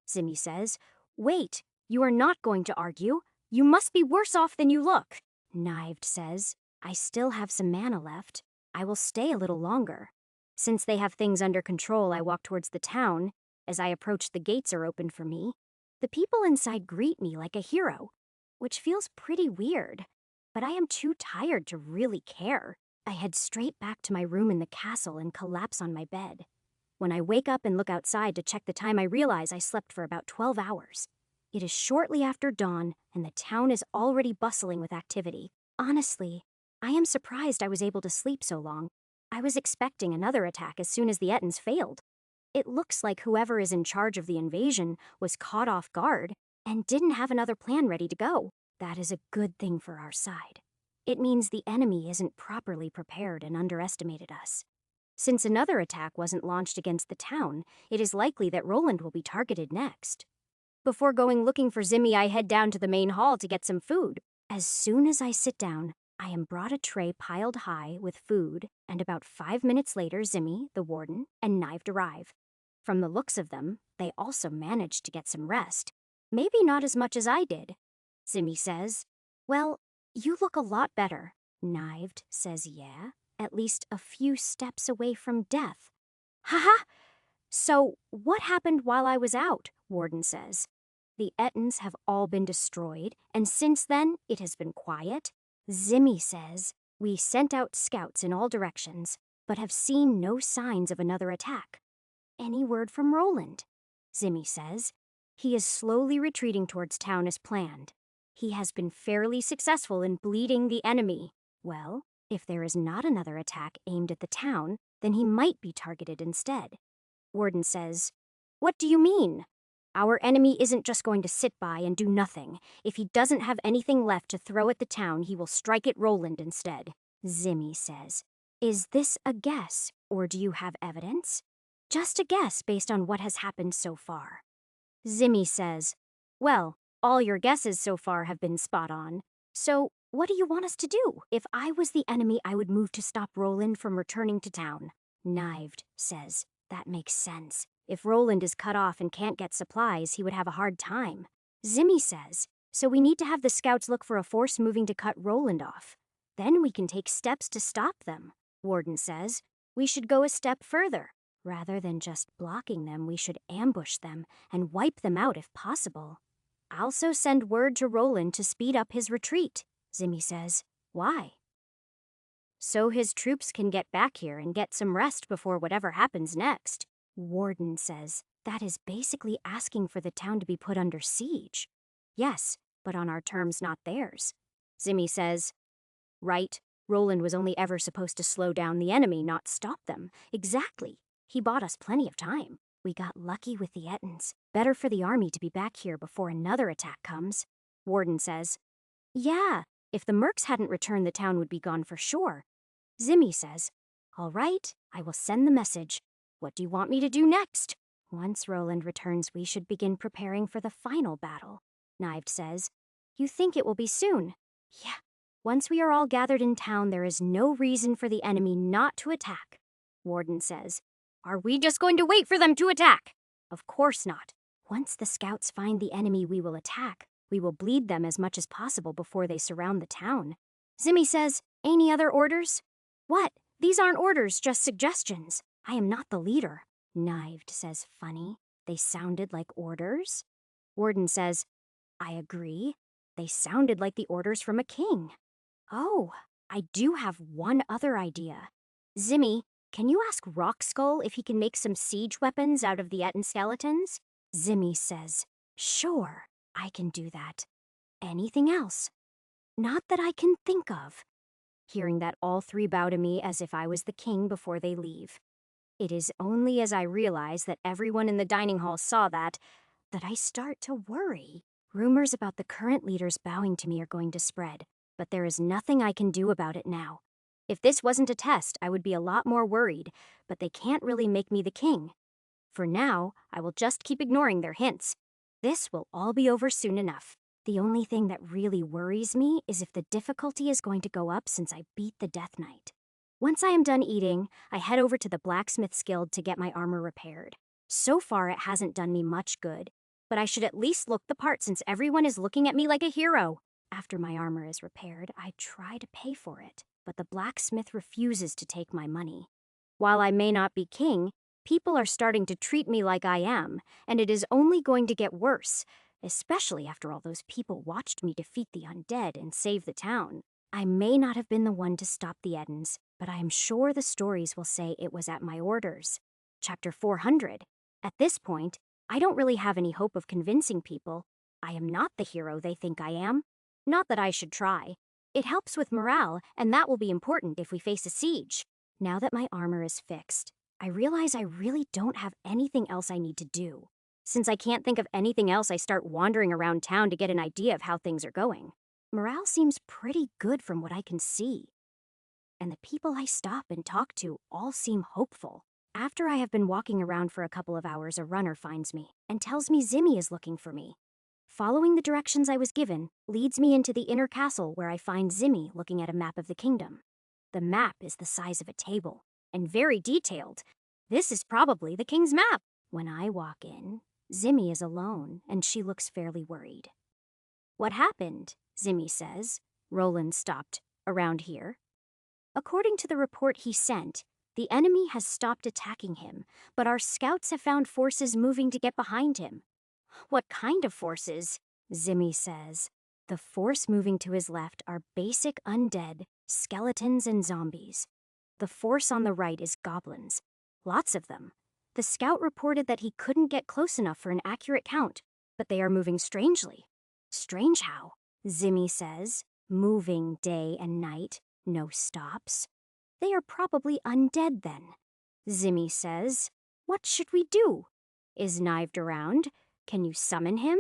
Zimmy says. Wait, you are not going to argue. You must be worse off than you look. Knived says. I still have some mana left. I will stay a little longer. Since they have things under control, I walk towards the town. As I approach, the gates are open for me. The people inside greet me like a hero, which feels pretty weird. But I am too tired to really care. I head straight back to my room in the castle and collapse on my bed. When I wake up and look outside to check the time, I realize I slept for about 12 hours. It is shortly after dawn, and the town is already bustling with activity. Honestly, I am surprised I was able to sleep so long. I was expecting another attack as soon as the Ettins failed. It looks like whoever is in charge of the invasion was caught off guard and didn't have another plan ready to go. That is a good thing for our side. It means the enemy isn't properly prepared and underestimated us. Since another attack wasn't launched against the town, it is likely that Roland will be targeted next. Before going looking for Zimmy, I head down to the main hall to get some food. As soon as I sit down, I am brought a tray piled high with food, and about 5 minutes later, Zimmy, the warden, and Knived arrive. From the looks of them, they also managed to get some rest. Maybe not as much as I did. Zimmy says, Well, you look a lot better. Knived says, Yeah, at least a few steps away from death. Haha! So, what happened while I was out? Warden says. The Ettins have all been destroyed, and since then, it has been quiet. Zimmy says, We sent out scouts in all directions, but have seen no signs of another attack. Any word from Roland? Zimmy says. He is slowly retreating towards town as planned. He has been fairly successful in bleeding the enemy. Well, if there is not another attack aimed at the town, then he might be targeted instead. Warden says, What do you mean? Our enemy isn't just going to sit by and do nothing. If he doesn't have anything left to throw at the town, he will strike at Roland instead. Zimmy says, Is this a guess, or do you have evidence? Just a guess based on what has happened so far. Zimmy says, Well, all your guesses so far have been spot on. So, what do you want us to do? If I was the enemy, I would move to stop Roland from returning to town. Knived says, That makes sense. If Roland is cut off and can't get supplies, he would have a hard time. Zimmy says, So we need to have the scouts look for a force moving to cut Roland off. Then we can take steps to stop them. Warden says, We should go a step further. Rather than just blocking them, we should ambush them and wipe them out if possible. I'll also send word to Roland to speed up his retreat, Zimmy says. Why? So his troops can get back here and get some rest before whatever happens next. Warden says, That is basically asking for the town to be put under siege. Yes, but on our terms, not theirs. Zimmy says, Right, Roland was only ever supposed to slow down the enemy, not stop them. Exactly. He bought us plenty of time. We got lucky with the Ettins. Better for the army to be back here before another attack comes. Warden says, Yeah, if the mercs hadn't returned, the town would be gone for sure. Zimmy says, All right, I will send the message. What do you want me to do next? Once Roland returns, we should begin preparing for the final battle. Knived says, You think it will be soon? Yeah. Once we are all gathered in town, there is no reason for the enemy not to attack. Warden says, Are we just going to wait for them to attack? Of course not. Once the scouts find the enemy we will attack, we will bleed them as much as possible before they surround the town. Zimmy says, Any other orders? What? These aren't orders, just suggestions. I am not the leader. Knived says, Funny. They sounded like orders. Warden says, I agree. They sounded like the orders from a king. Oh, I do have one other idea. Zimmy, Can you ask Rockskull if he can make some siege weapons out of the Etten skeletons? Zimmy says, sure, I can do that. Anything else? Not that I can think of. Hearing that, all three bow to me as if I was the king before they leave. It is only as I realize that everyone in the dining hall saw that I start to worry. Rumors about the current leaders bowing to me are going to spread, but there is nothing I can do about it now. If this wasn't a test, I would be a lot more worried, but they can't really make me the king. For now, I will just keep ignoring their hints. This will all be over soon enough. The only thing that really worries me is if the difficulty is going to go up since I beat the Death Knight. Once I am done eating, I head over to the Blacksmith's Guild to get my armor repaired. So far, it hasn't done me much good, but I should at least look the part since everyone is looking at me like a hero. After my armor is repaired, I try to pay for it, but the blacksmith refuses to take my money. While I may not be king, people are starting to treat me like I am, and it is only going to get worse, especially after all those people watched me defeat the undead and save the town. I may not have been the one to stop the Ettins, but I am sure the stories will say it was at my orders. Chapter 400. At this point, I don't really have any hope of convincing people. I am not the hero they think I am. Not that I should try. It helps with morale, and that will be important if we face a siege. Now that my armor is fixed, I realize I really don't have anything else I need to do. Since I can't think of anything else, I start wandering around town to get an idea of how things are going. Morale seems pretty good from what I can see. And the people I stop and talk to all seem hopeful. After I have been walking around for a couple of hours, a runner finds me and tells me Zimmy is looking for me. Following the directions I was given leads me into the inner castle where I find Zimmy looking at a map of the kingdom. The map is the size of a table and very detailed. This is probably the king's map. When I walk in, Zimmy is alone and she looks fairly worried. What happened? Zimmy says. Roland stopped. Around here? According to the report he sent, the enemy has stopped attacking him, but our scouts have found forces moving to get behind him. What kind of forces? Zimmy says. The force moving to his left are basic undead, skeletons, and zombies. The force on the right is goblins. Lots of them. The scout reported that he couldn't get close enough for an accurate count, but they are moving strangely. Strange how? Zimmy says. Moving day and night, no stops. They are probably undead then. Zimmy says. What should we do? Is Knived around? Can you summon him?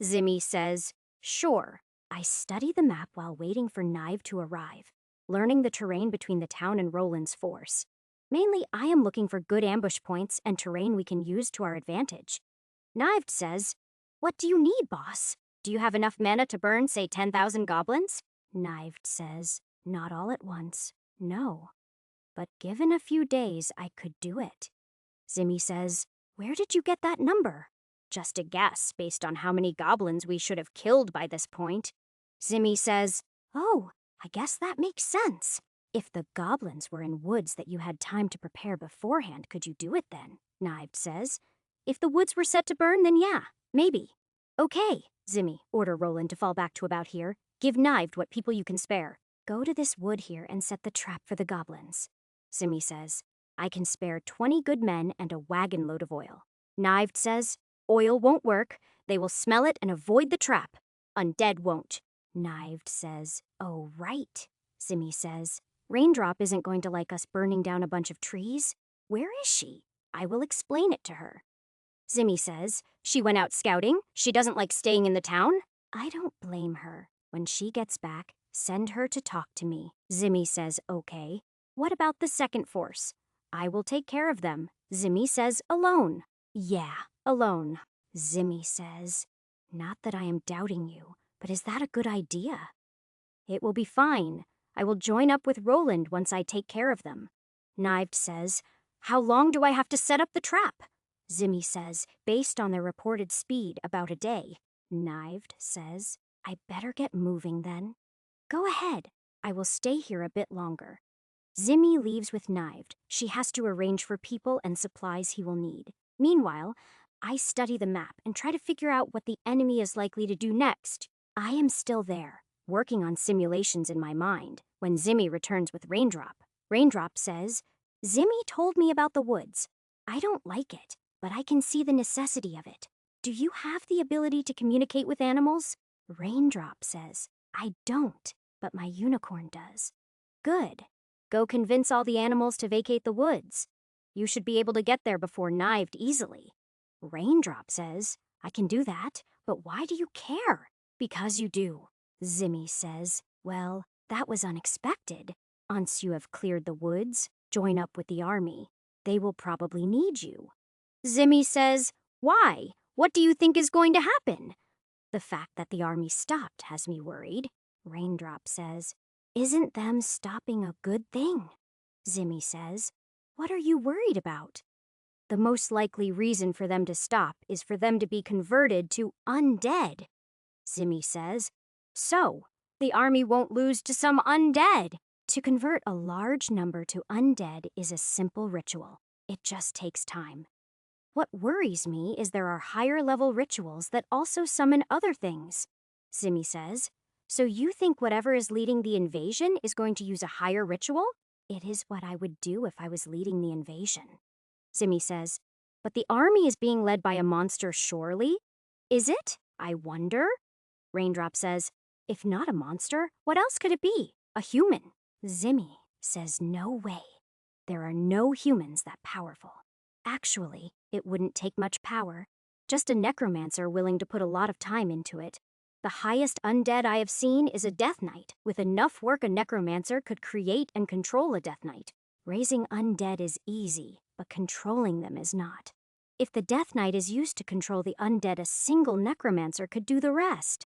Zimmy says. Sure. I study the map while waiting for Knived to arrive, learning the terrain between the town and Roland's force. Mainly, I am looking for good ambush points and terrain we can use to our advantage. Knived says, what do you need, boss? Do you have enough mana to burn, say, 10,000 goblins? Knived says, not all at once, no. But given a few days, I could do it. Zimmy says, where did you get that number? Just a guess based on how many goblins we should have killed by this point. Zimmy says, oh, I guess that makes sense. If the goblins were in woods that you had time to prepare beforehand, could you do it then? Knived says. If the woods were set to burn, then yeah, maybe. Okay, Zimmy, order Roland to fall back to about here. Give Knived what people you can spare. Go to this wood here and set the trap for the goblins. Zimmy says, I can spare 20 good men and a wagon load of oil. Knived says, oil won't work. They will smell it and avoid the trap. Undead won't. Knived says, oh, right. Zimmy says, Raindrop isn't going to like us burning down a bunch of trees. Where is she? I will explain it to her. Zimmy says, she went out scouting. She doesn't like staying in the town. I don't blame her. When she gets back, send her to talk to me. Zimmy says, okay. What about the second force? I will take care of them. Zimmy says, alone. Yeah, alone. Zimmy says, not that I am doubting you, but is that a good idea? It will be fine. I will join up with Roland once I take care of them. Knived says, how long do I have to set up the trap? Zimmy says, based on their reported speed, about a day. Knived says, I better get moving then. Go ahead. I will stay here a bit longer. Zimmy leaves with Knived. She has to arrange for people and supplies he will need. Meanwhile, I study the map and try to figure out what the enemy is likely to do next. I am still there, working on simulations in my mind, when Zimmy returns with Raindrop. Raindrop says, Zimmy told me about the woods. I don't like it, but I can see the necessity of it. Do you have the ability to communicate with animals? Raindrop says, I don't, but my unicorn does. Good. Go convince all the animals to vacate the woods. You should be able to get there before Knived easily. Raindrop says, I can do that, but why do you care? Because you do. Zimmy says, well, that was unexpected. Once you have cleared the woods, join up with the army. They will probably need you. Zimmy says, why? What do you think is going to happen? The fact that the army stopped has me worried. Raindrop says, isn't them stopping a good thing? Zimmy says, what are you worried about? The most likely reason for them to stop is for them to be converted to undead. Zimmy says, so, the army won't lose to some undead. To convert a large number to undead is a simple ritual. It just takes time. What worries me is there are higher-level rituals that also summon other things. Zimmy says, so you think whatever is leading the invasion is going to use a higher ritual? It is what I would do if I was leading the invasion. Zimmy says, but the army is being led by a monster surely? Is it? I wonder. Raindrop says, if not a monster, what else could it be? A human. Zimmy says, no way. There are no humans that powerful. Actually, it wouldn't take much power. Just a necromancer willing to put a lot of time into it. The highest undead I have seen is a Death Knight. With enough work, a necromancer could create and control a Death Knight. Raising undead is easy, but controlling them is not. If the Death Knight is used to control the undead, a single necromancer could do the rest.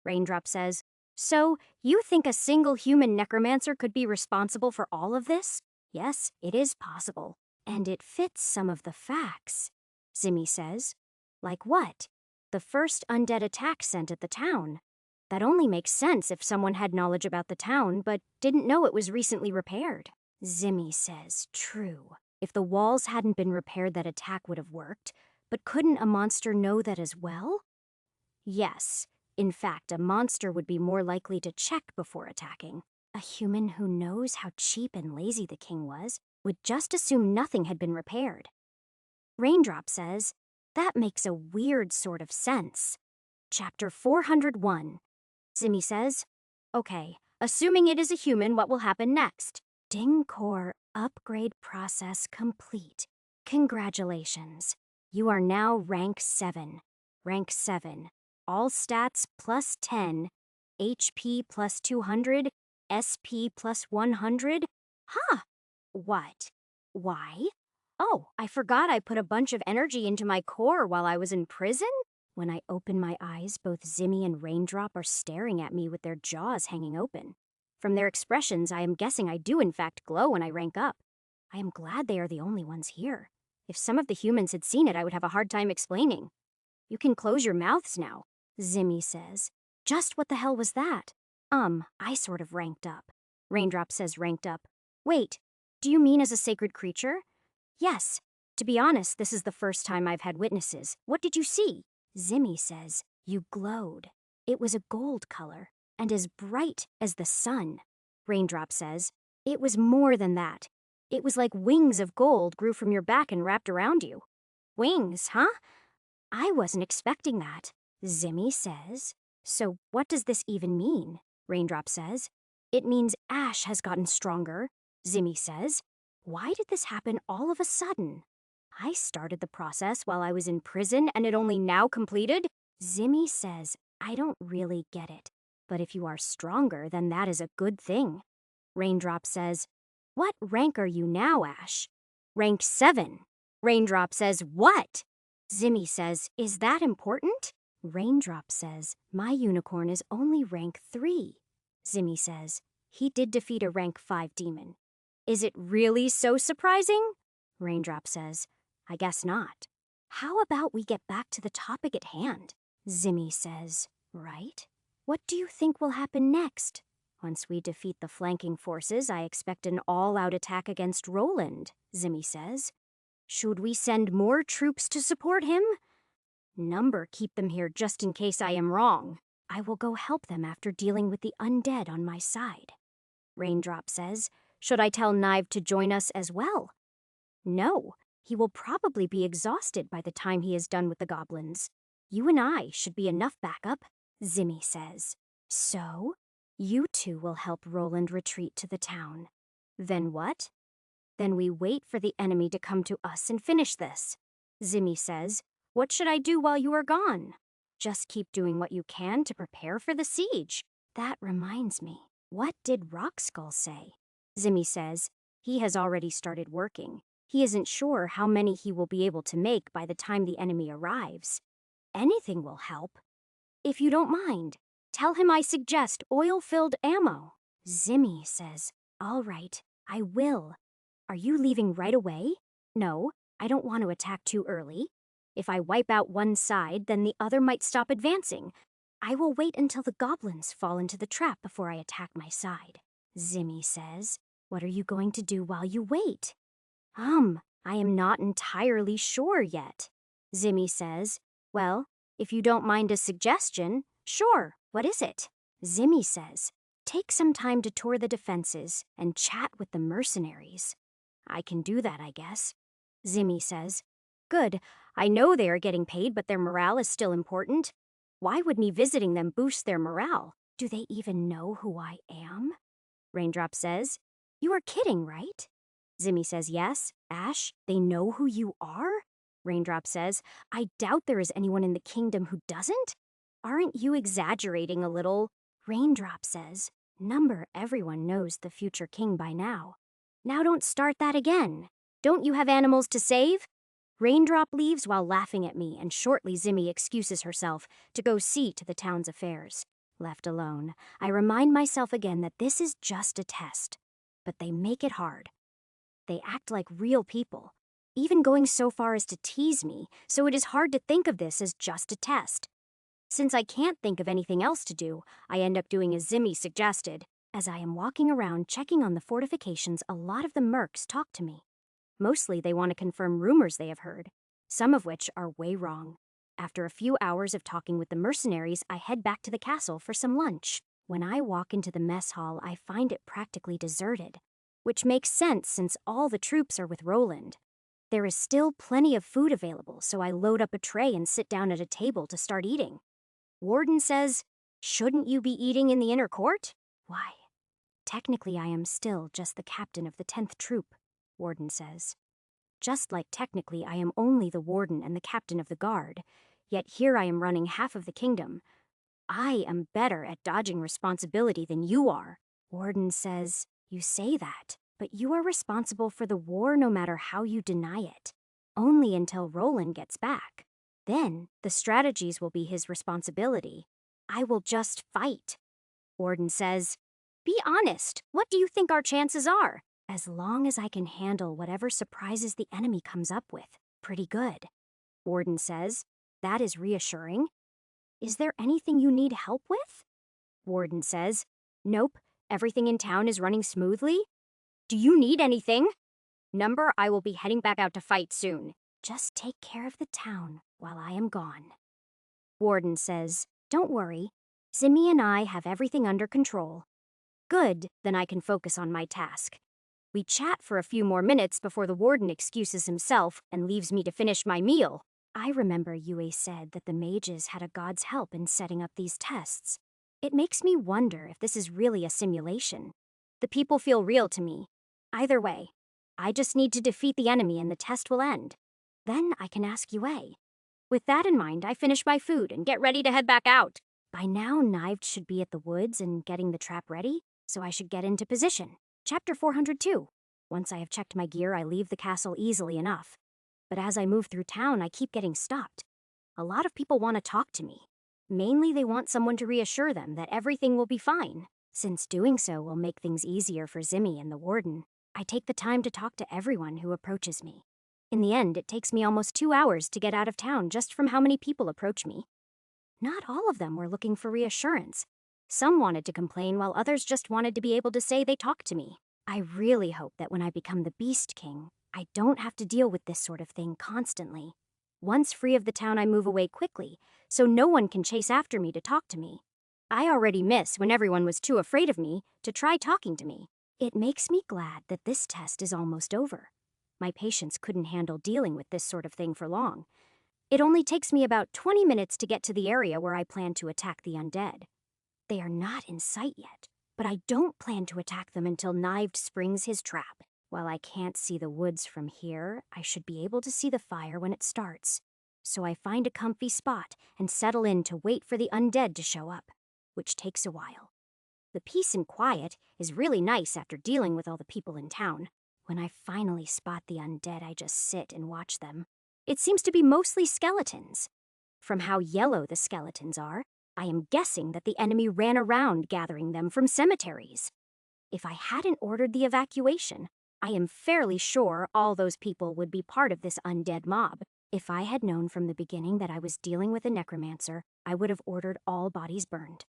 Raindrop says, so, you think a single human necromancer could be responsible for all of this? Yes, it is possible. And it fits some of the facts. Zimmy says, like what? The first undead attack sent at the town. That only makes sense if someone had knowledge about the town, but didn't know it was recently repaired. Zimmy says, true. If the walls hadn't been repaired, that attack would have worked. But couldn't a monster know that as well? Yes. In fact, a monster would be more likely to check before attacking. A human who knows how cheap and lazy the king was would just assume nothing had been repaired. Raindrop says, that makes a weird sort of sense. Chapter 401. Zimmy says, okay, assuming it is a human, what will happen next? Dingcore upgrade process complete. Congratulations. You are now rank 7. Rank 7. All stats plus 10, HP plus 200, SP plus 100. Huh. What? Why? Oh, I forgot I put a bunch of energy into my core while I was in prison? When I open my eyes, both Zimmy and Raindrop are staring at me with their jaws hanging open. From their expressions, I am guessing I do in fact glow when I rank up. I am glad they are the only ones here. If some of the humans had seen it, I would have a hard time explaining. You can close your mouths now, Zimmy says. Just what the hell was that? I sort of ranked up. Raindrop says ranked up. Wait, do you mean as a sacred creature? Yes. To be honest, this is the first time I've had witnesses. What did you see? Zimmy says, you glowed. It was a gold color, and as bright as the sun. Raindrop says, it was more than that. It was like wings of gold grew from your back and wrapped around you. Wings, huh? I wasn't expecting that. Zimmy says, so what does this even mean? Raindrop says, it means Ash has gotten stronger. Zimmy says, why did this happen all of a sudden? I started the process while I was in prison and it only now completed? Zimmy says, I don't really get it. But if you are stronger, then that is a good thing. Raindrop says, what rank are you now, Ash? Rank 7. Raindrop says, what? Zimmy says, is that important? Raindrop says, my unicorn is only rank 3. Zimmy says, he did defeat a rank 5 demon. Is it really so surprising? Raindrop says, I guess not. How about we get back to the topic at hand? Zimmy says, right? What do you think will happen next? Once we defeat the flanking forces, I expect an all-out attack against Roland, Zimmy says. Should we send more troops to support him? Number keep them here just in case I am wrong. I will go help them after dealing with the undead on my side. Raindrop says, Should I tell Knive to join us as well? No, he will probably be exhausted by the time he is done with the goblins. You and I should be enough backup, Zimmy says. So, you two will help Roland retreat to the town. Then what? Then we wait for the enemy to come to us and finish this. Zimmy says, what should I do while you are gone? Just keep doing what you can to prepare for the siege. That reminds me, what did Rockskull say? Zimmy says, he has already started working. He isn't sure how many he will be able to make by the time the enemy arrives. Anything will help. If you don't mind, tell him I suggest oil-filled ammo. Zimmy says, all right, I will. Are you leaving right away? No, I don't want to attack too early. If I wipe out one side, then the other might stop advancing. I will wait until the goblins fall into the trap before I attack my side. Zimmy says, what are you going to do while you wait? I am not entirely sure yet. Zimmy says, well, if you don't mind a suggestion, sure, what is it? Zimmy says, take some time to tour the defenses and chat with the mercenaries. I can do that, I guess. Zimmy says, good, I know they are getting paid, but their morale is still important. Why would me visiting them boost their morale? Do they even know who I am? Raindrop says, you are kidding, right? Zimmy says, yes. Ash, they know who you are? Raindrop says, I doubt there is anyone in the kingdom who doesn't. Aren't you exaggerating a little? Raindrop says, Number, everyone knows the future king by now. Now don't start that again. Don't you have animals to save? Raindrop leaves while laughing at me, and shortly Zimmy excuses herself to go see to the town's affairs. Left alone, I remind myself again that this is just a test. But they make it hard. They act like real people, even going so far as to tease me, so it is hard to think of this as just a test. Since I can't think of anything else to do, I end up doing as Zimmy suggested. As I am walking around checking on the fortifications, a lot of the mercs talk to me. Mostly they want to confirm rumors they have heard, some of which are way wrong. After a few hours of talking with the mercenaries, I head back to the castle for some lunch. When I walk into the mess hall, I find it practically deserted, which makes sense since all the troops are with Roland. There is still plenty of food available, so I load up a tray and sit down at a table to start eating. Warden says, shouldn't you be eating in the inner court? Why? Technically, I am still just the captain of the 10th troop, Warden says. Just like technically I am only the warden and the captain of the guard, yet here I am running half of the kingdom. I am better at dodging responsibility than you are. Warden says, you say that, but you are responsible for the war no matter how you deny it. Only until Roland gets back. Then, the strategies will be his responsibility. I will just fight. Warden says, be honest, what do you think our chances are? As long as I can handle whatever surprises the enemy comes up with, pretty good. Warden says, that is reassuring. Is there anything you need help with? Warden says, nope, everything in town is running smoothly. Do you need anything? Number, I will be heading back out to fight soon. Just take care of the town while I am gone. Warden says, don't worry. Zimmy and I have everything under control. Good, then I can focus on my task. We chat for a few more minutes before the warden excuses himself and leaves me to finish my meal. I remember Yue said that the mages had a god's help in setting up these tests. It makes me wonder if this is really a simulation. The people feel real to me. Either way, I just need to defeat the enemy and the test will end. Then I can ask Yue. With that in mind, I finish my food and get ready to head back out. By now, Knived should be at the woods and getting the trap ready, so I should get into position. Chapter 402. Once I have checked my gear, I leave the castle easily enough. But as I move through town, I keep getting stopped. A lot of people want to talk to me. Mainly, they want someone to reassure them that everything will be fine, since doing so will make things easier for Zimmy and the warden. I take the time to talk to everyone who approaches me. In the end, it takes me almost 2 hours to get out of town just from how many people approach me. Not all of them were looking for reassurance. Some wanted to complain while others just wanted to be able to say they talked to me. I really hope that when I become the Beast King, I don't have to deal with this sort of thing constantly. Once free of the town, I move away quickly, so no one can chase after me to talk to me. I already miss when everyone was too afraid of me to try talking to me. It makes me glad that this test is almost over. My patience couldn't handle dealing with this sort of thing for long. It only takes me about 20 minutes to get to the area where I plan to attack the undead. They are not in sight yet, but I don't plan to attack them until Knived springs his trap. While I can't see the woods from here, I should be able to see the fire when it starts. So I find a comfy spot and settle in to wait for the undead to show up, which takes a while. The peace and quiet is really nice after dealing with all the people in town. When I finally spot the undead, I just sit and watch them. It seems to be mostly skeletons. From how yellow the skeletons are, I am guessing that the enemy ran around gathering them from cemeteries. If I hadn't ordered the evacuation, I am fairly sure all those people would be part of this undead mob. If I had known from the beginning that I was dealing with a necromancer, I would have ordered all bodies burned.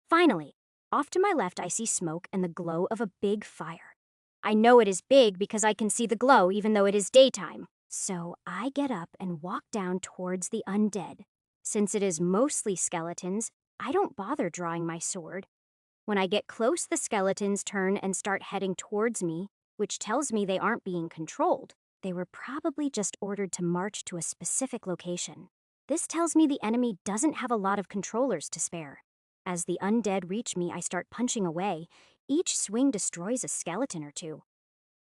Finally, off to my left I see smoke and the glow of a big fire. I know it is big because I can see the glow even though it is daytime. So I get up and walk down towards the undead. Since it is mostly skeletons, I don't bother drawing my sword. When I get close, the skeletons turn and start heading towards me, which tells me they aren't being controlled. They were probably just ordered to march to a specific location. This tells me the enemy doesn't have a lot of controllers to spare. As the undead reach me, I start punching away. Each swing destroys a skeleton or two.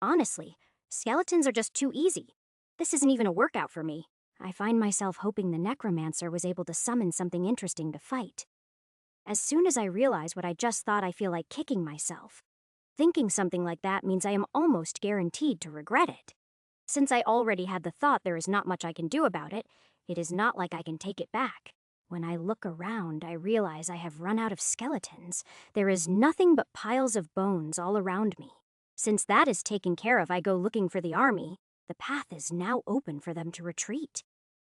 Honestly, skeletons are just too easy. This isn't even a workout for me. I find myself hoping the necromancer was able to summon something interesting to fight. As soon as I realize what I just thought, I feel like kicking myself. Thinking something like that means I am almost guaranteed to regret it. Since I already had the thought there is not much I can do about it, it is not like I can take it back. When I look around, I realize I have run out of skeletons. There is nothing but piles of bones all around me. Since that is taken care of, I go looking for the army. The path is now open for them to retreat.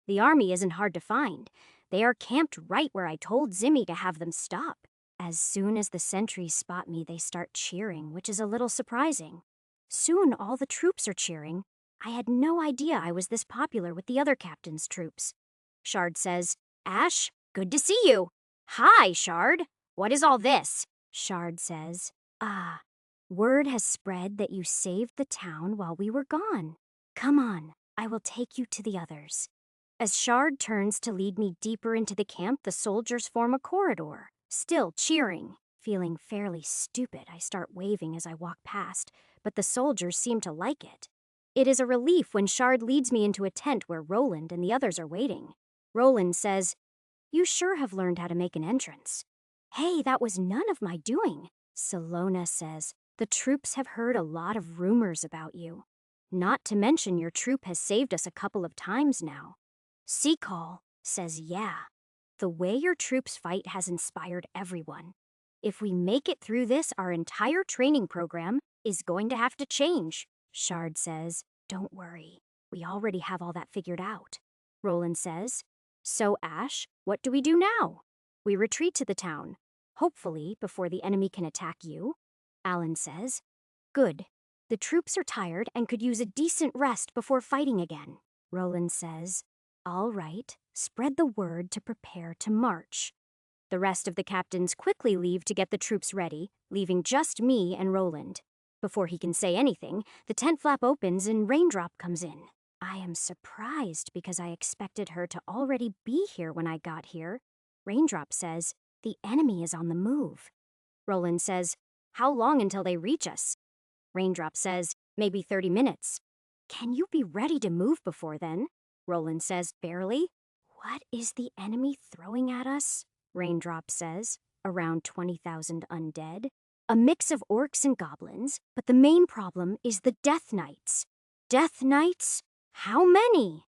The army isn't hard to find. They are camped right where I told Zimmy to have them stop. As soon as the sentries spot me, they start cheering, which is a little surprising. Soon all the troops are cheering. I had no idea I was this popular with the other captain's troops. Shard says, "Ash, good to see you." "Hi, Shard. What is all this?" Shard says, word has spread that you saved the town while we were gone. Come on, I will take you to the others." As Shard turns to lead me deeper into the camp, the soldiers form a corridor, still cheering. Feeling fairly stupid, I start waving as I walk past, but the soldiers seem to like it. It is a relief when Shard leads me into a tent where Roland and the others are waiting. Roland says, "You sure have learned how to make an entrance." "Hey, that was none of my doing." Salona says, "The troops have heard a lot of rumors about you. Not to mention your troop has saved us a couple of times now." Seacall says, "Yeah. The way your troops fight has inspired everyone. If we make it through this, our entire training program is going to have to change." Shard says, "Don't worry. We already have all that figured out." Roland says, "So, Ash, what do we do now?" "We retreat to the town, hopefully before the enemy can attack you." Alan says, "Good. The troops are tired and could use a decent rest before fighting again." Roland says, "All right, spread the word to prepare to march." The rest of the captains quickly leave to get the troops ready, leaving just me and Roland. Before he can say anything, the tent flap opens and Raindrop comes in. I am surprised because I expected her to already be here when I got here. Raindrop says, "The enemy is on the move." Roland says, "How long until they reach us?" Raindrop says, "Maybe 30 minutes. "Can you be ready to move before then?" Roland says, "Barely." "What is the enemy throwing at us?" Raindrop says, "Around 20,000 undead. A mix of orcs and goblins, but the main problem is the Death Knights." "Death Knights? How many?"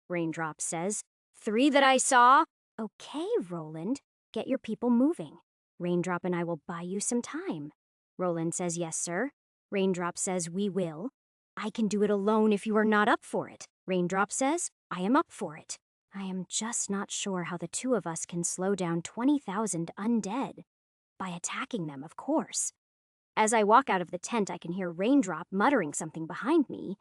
Raindrop says, "3 that I saw." "Okay, Roland, get your people moving. Raindrop and I will buy you some time." Roland says, "Yes, sir." Raindrop says, "We will." "I can do it alone if you are not up for it." Raindrop says, "I am up for it." I am just not sure how the two of us can slow down 20,000 undead. By attacking them, of course. As I walk out of the tent, I can hear Raindrop muttering something behind me.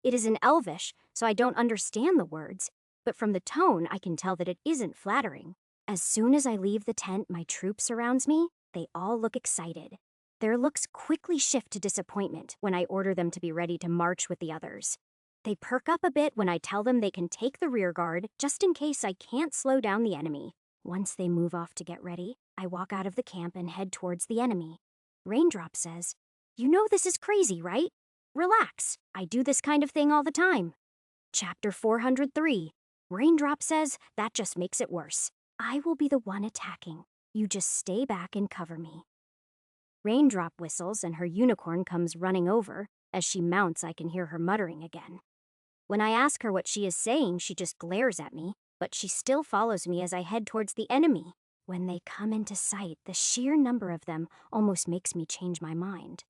It is in Elvish, so I don't understand the words, but from the tone, I can tell that it isn't flattering. As soon as I leave the tent, my troop surrounds me. They all look excited. Their looks quickly shift to disappointment when I order them to be ready to march with the others. They perk up a bit when I tell them they can take the rear guard just in case I can't slow down the enemy. Once they move off to get ready, I walk out of the camp and head towards the enemy. Raindrop says, "You know this is crazy, right? Relax, I do this kind of thing all the time." Chapter 403. Raindrop says, "That just makes it worse. I will be the one attacking. You just stay back and cover me." Raindrop whistles and her unicorn comes running over. As she mounts, I can hear her muttering again. When I ask her what she is saying, she just glares at me, but she still follows me as I head towards the enemy. When they come into sight, the sheer number of them almost makes me change my mind.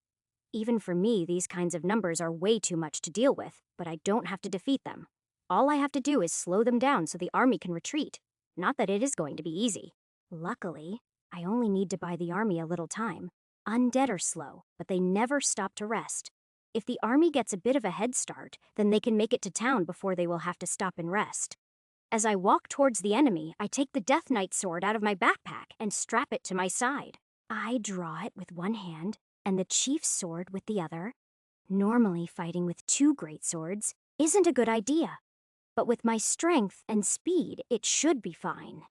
Even for me, these kinds of numbers are way too much to deal with, but I don't have to defeat them. All I have to do is slow them down so the army can retreat. Not that it is going to be easy. Luckily, I only need to buy the army a little time. Undead are slow, but they never stop to rest. If the army gets a bit of a head start, then they can make it to town before they will have to stop and rest. As I walk towards the enemy, I take the Death Knight sword out of my backpack and strap it to my side. I draw it with one hand and the chief's sword with the other. Normally, fighting with two great swords isn't a good idea, but with my strength and speed, it should be fine.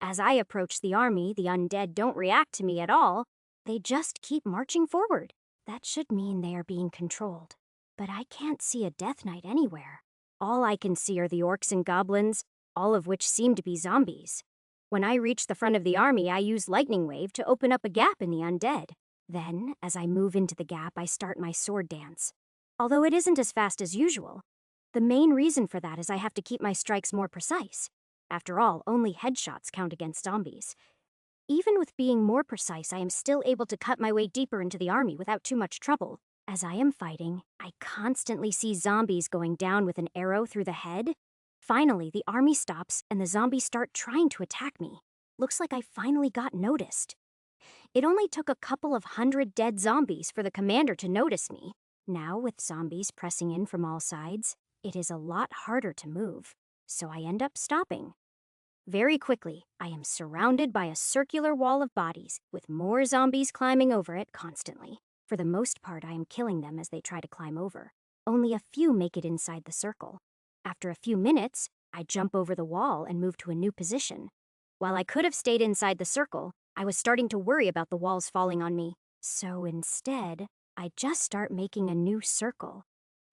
As I approach the army, the undead don't react to me at all. They just keep marching forward. That should mean they are being controlled. But I can't see a Death Knight anywhere. All I can see are the orcs and goblins, all of which seem to be zombies. When I reach the front of the army, I use Lightning Wave to open up a gap in the undead. Then, as I move into the gap, I start my sword dance. Although it isn't as fast as usual. The main reason for that is I have to keep my strikes more precise. After all, only headshots count against zombies. Even with being more precise, I am still able to cut my way deeper into the army without too much trouble. As I am fighting, I constantly see zombies going down with an arrow through the head. Finally, the army stops and the zombies start trying to attack me. Looks like I finally got noticed. It only took a couple of hundred dead zombies for the commander to notice me. Now, with zombies pressing in from all sides, it is a lot harder to move, so I end up stopping. Very quickly, I am surrounded by a circular wall of bodies, with more zombies climbing over it constantly. For the most part, I am killing them as they try to climb over. Only a few make it inside the circle. After a few minutes, I jump over the wall and move to a new position. While I could have stayed inside the circle, I was starting to worry about the walls falling on me. So instead, I just start making a new circle.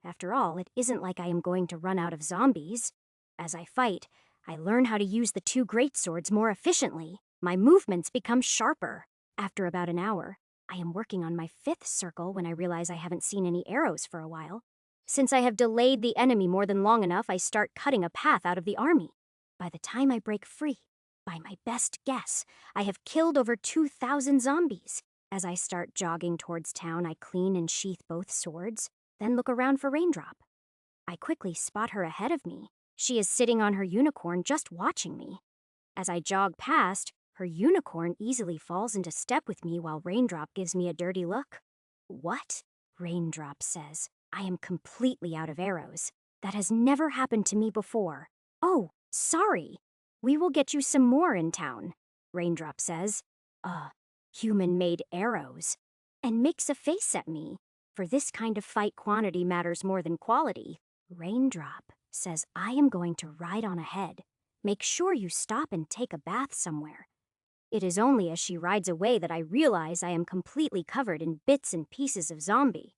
After all, it isn't like I am going to run out of zombies. As I fight, I learn how to use the two great swords more efficiently. My movements become sharper. After about an hour, I am working on my fifth circle when I realize I haven't seen any arrows for a while. Since I have delayed the enemy more than long enough, I start cutting a path out of the army. By the time I break free, by my best guess, I have killed over 2,000 zombies. As I start jogging towards town, I clean and sheath both swords, then look around for Raindrop. I quickly spot her ahead of me. She is sitting on her unicorn just watching me. As I jog past, her unicorn easily falls into step with me while Raindrop gives me a dirty look. "What?" Raindrop says. "I am completely out of arrows. That has never happened to me before." "Oh, sorry. We will get you some more in town," Raindrop says. Human-made arrows. And makes a face at me. For this kind of fight, quantity matters more than quality. Raindrop says I am going to ride on ahead. Make sure you stop and take a bath somewhere. It is only as she rides away that I realize I am completely covered in bits and pieces of zombie.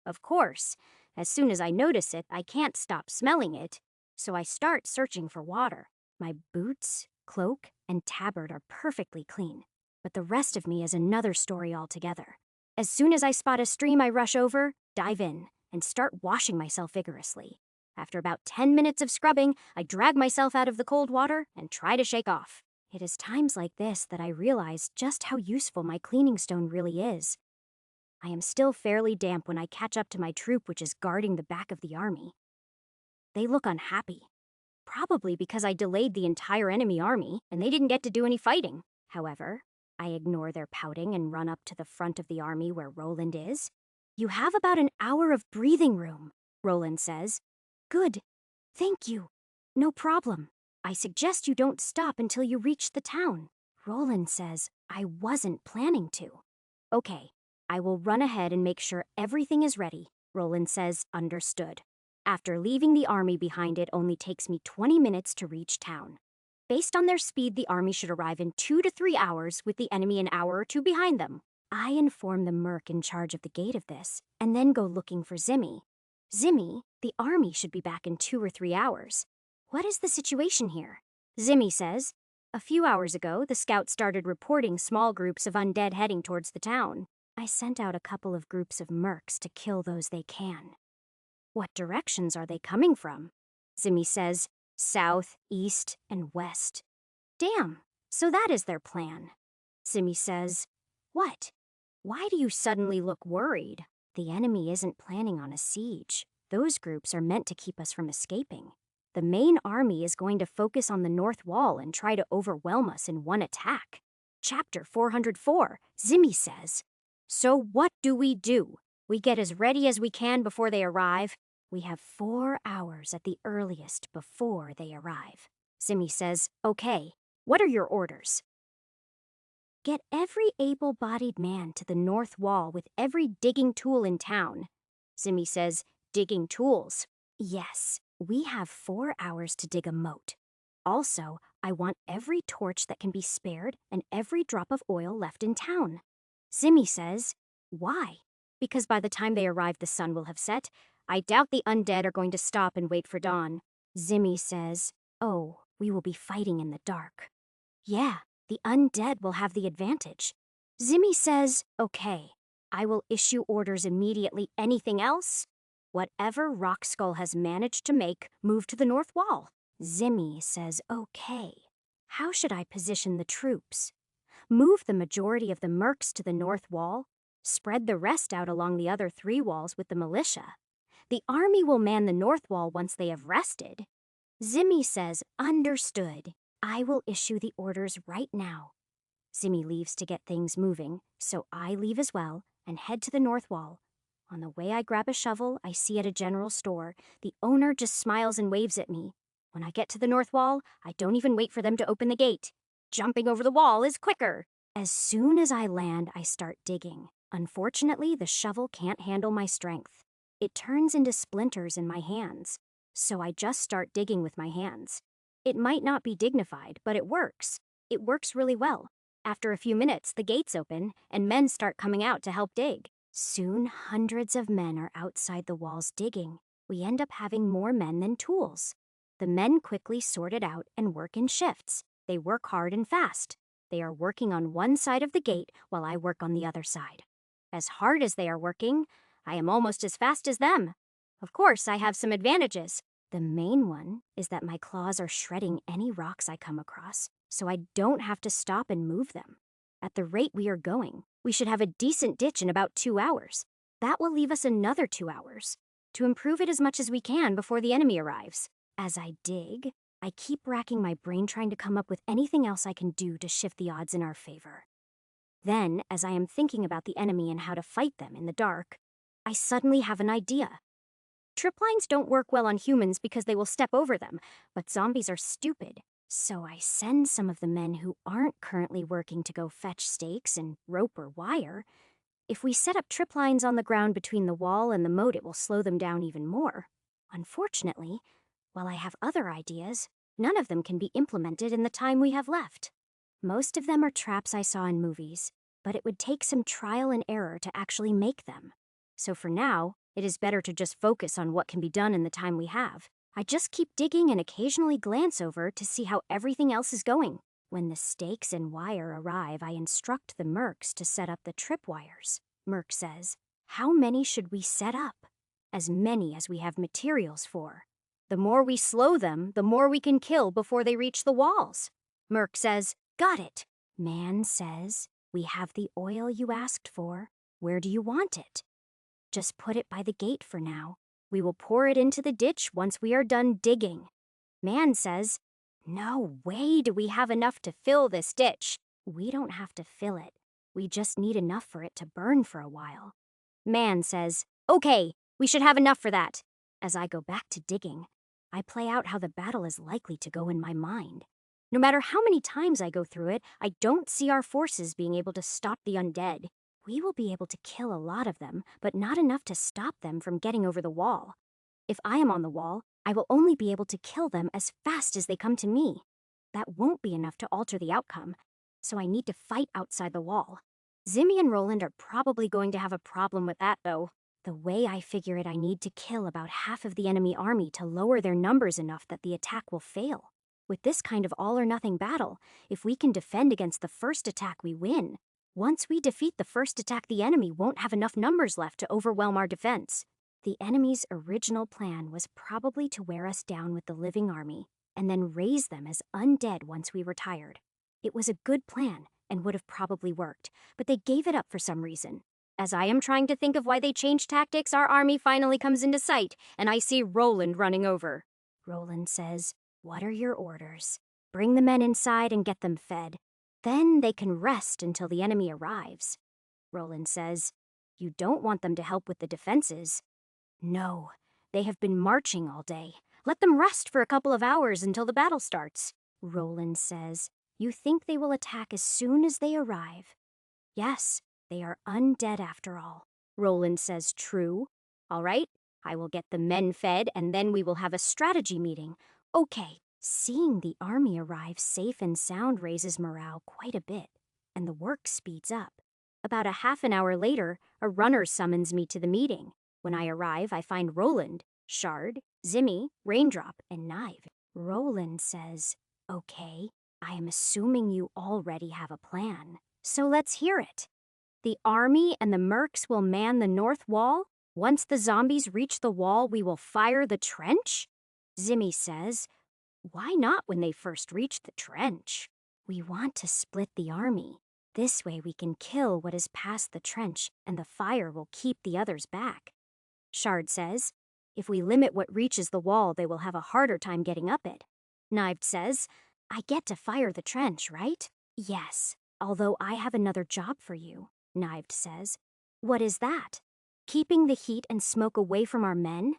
Of course, as soon as I notice it, I can't stop smelling it, so I start searching for water. My boots, cloak, and tabard are perfectly clean, but the rest of me is another story altogether. As soon as I spot a stream, I rush over, dive in, and start washing myself vigorously. After about 10 minutes of scrubbing, I drag myself out of the cold water and try to shake off. It is times like this that I realize just how useful my cleaning stone really is. I am still fairly damp when I catch up to my troop, which is guarding the back of the army. They look unhappy. Probably because I delayed the entire enemy army and they didn't get to do any fighting. However, I ignore their pouting and run up to the front of the army where Roland is. "You have about an hour of breathing room," Roland says. "Good. Thank you. No problem. I suggest you don't stop until you reach the town." Roland says I wasn't planning to. "Okay, I will run ahead and make sure everything is ready. Roland says, understood. After leaving the army behind, it only takes me 20 minutes to reach town. Based on their speed, the army should arrive in 2 to 3 hours, with the enemy an hour or two behind them. I inform the merc in charge of the gate of this, and then go looking for Zimmy. Zimmy, the army should be back in 2 or 3 hours. What is the situation here? Zimmy says, a few hours ago, the scouts started reporting small groups of undead heading towards the town. I sent out a couple of groups of mercs to kill those they can. What directions are they coming from? Zimmy says, south, east, and west. Damn, so that is their plan. Zimmy says, what? Why do you suddenly look worried? The enemy isn't planning on a siege. Those groups are meant to keep us from escaping. The main army is going to focus on the north wall and try to overwhelm us in one attack. Chapter 404, Zimmy says, so what do? We get as ready as we can before they arrive. We have 4 hours at the earliest before they arrive. Zimmy says, okay, what are your orders? Get every able-bodied man to the north wall with every digging tool in town. Zimmy says, digging tools? Yes, we have 4 hours to dig a moat. Also, I want every torch that can be spared and every drop of oil left in town. Zimmy says, why? Because by the time they arrive, the sun will have set. I doubt the undead are going to stop and wait for dawn. Zimmy says, oh, we will be fighting in the dark. Yeah, the undead will have the advantage. Zimmy says, okay, I will issue orders immediately. Anything else? Whatever Rockskull has managed to make, move to the north wall. Zimmy says, okay. How should I position the troops? Move the majority of the mercs to the north wall? Spread the rest out along the other 3 walls with the militia? The army will man the north wall once they have rested. Zimmy says, understood. I will issue the orders right now. Zimmy leaves to get things moving, so I leave as well and head to the north wall. On the way, I grab a shovel I see at a general store. The owner just smiles and waves at me. When I get to the north wall, I don't even wait for them to open the gate. Jumping over the wall is quicker. As soon as I land, I start digging. Unfortunately, the shovel can't handle my strength. It turns into splinters in my hands, so I just start digging with my hands. It might not be dignified, but it works. It works really well. After a few minutes, the gates open, and men start coming out to help dig. Soon, hundreds of men are outside the walls digging. We end up having more men than tools. The men quickly sort it out and work in shifts. They work hard and fast. They are working on one side of the gate while I work on the other side. As hard as they are working, I am almost as fast as them. Of course, I have some advantages. The main one is that my claws are shredding any rocks I come across, so I don't have to stop and move them. At the rate we are going, we should have a decent ditch in about 2 hours. That will leave us another 2 hours to improve it as much as we can before the enemy arrives. As I dig, I keep racking my brain trying to come up with anything else I can do to shift the odds in our favor. Then, as I am thinking about the enemy and how to fight them in the dark, I suddenly have an idea. Trip lines don't work well on humans because they will step over them, but zombies are stupid. So I send some of the men who aren't currently working to go fetch stakes and rope or wire. If we set up trip lines on the ground between the wall and the moat, it will slow them down even more. Unfortunately, while I have other ideas, none of them can be implemented in the time we have left. Most of them are traps I saw in movies, but it would take some trial and error to actually make them. So for now, it is better to just focus on what can be done in the time we have. I just keep digging and occasionally glance over to see how everything else is going. When the stakes and wire arrive, I instruct the mercs to set up the tripwires. Merc says, how many should we set up? As many as we have materials for. The more we slow them, the more we can kill before they reach the walls. Merc says, got it. Man says, we have the oil you asked for. Where do you want it? Just put it by the gate for now. We will pour it into the ditch once we are done digging. Man says, no way do we have enough to fill this ditch. We don't have to fill it. We just need enough for it to burn for a while. Man says, okay, we should have enough for that. As I go back to digging, I play out how the battle is likely to go in my mind. No matter how many times I go through it, I don't see our forces being able to stop the undead. We will be able to kill a lot of them, but not enough to stop them from getting over the wall. If I am on the wall, I will only be able to kill them as fast as they come to me. That won't be enough to alter the outcome, so I need to fight outside the wall. Zimmy and Roland are probably going to have a problem with that, though. The way I figure it, I need to kill about half of the enemy army to lower their numbers enough that the attack will fail. With this kind of all-or-nothing battle, if we can defend against the first attack, we win. Once we defeat the first attack, the enemy won't have enough numbers left to overwhelm our defense. The enemy's original plan was probably to wear us down with the living army, and then raise them as undead once we retired. It was a good plan, and would have probably worked, but they gave it up for some reason. As I am trying to think of why they changed tactics, our army finally comes into sight, and I see Roland running over. Roland says, "What are your orders? Bring the men inside and get them fed. Then they can rest until the enemy arrives." Roland says, "You don't want them to help with the defenses." "No, they have been marching all day. Let them rest for a couple of hours until the battle starts." Roland says, "You think they will attack as soon as they arrive?" "Yes, they are undead after all." Roland says, "True. All right, I will get the men fed and then we will have a strategy meeting. Okay." Seeing the army arrive safe and sound raises morale quite a bit, and the work speeds up. About a half an hour later, a runner summons me to the meeting. When I arrive, I find Roland, Shard, Zimmy, Raindrop, and Knive. Roland says, "Okay, I am assuming you already have a plan, so let's hear it. The army and the mercs will man the north wall. Once the zombies reach the wall, we will fire the trench?" Zimmy says, "Why not when they first reach the trench? We want to split the army. This way we can kill what is past the trench, and the fire will keep the others back." Shard says, "If we limit what reaches the wall, they will have a harder time getting up it." Knived says, "I get to fire the trench, right?" "Yes, although I have another job for you," Knived says. "What is that?" "Keeping the heat and smoke away from our men?"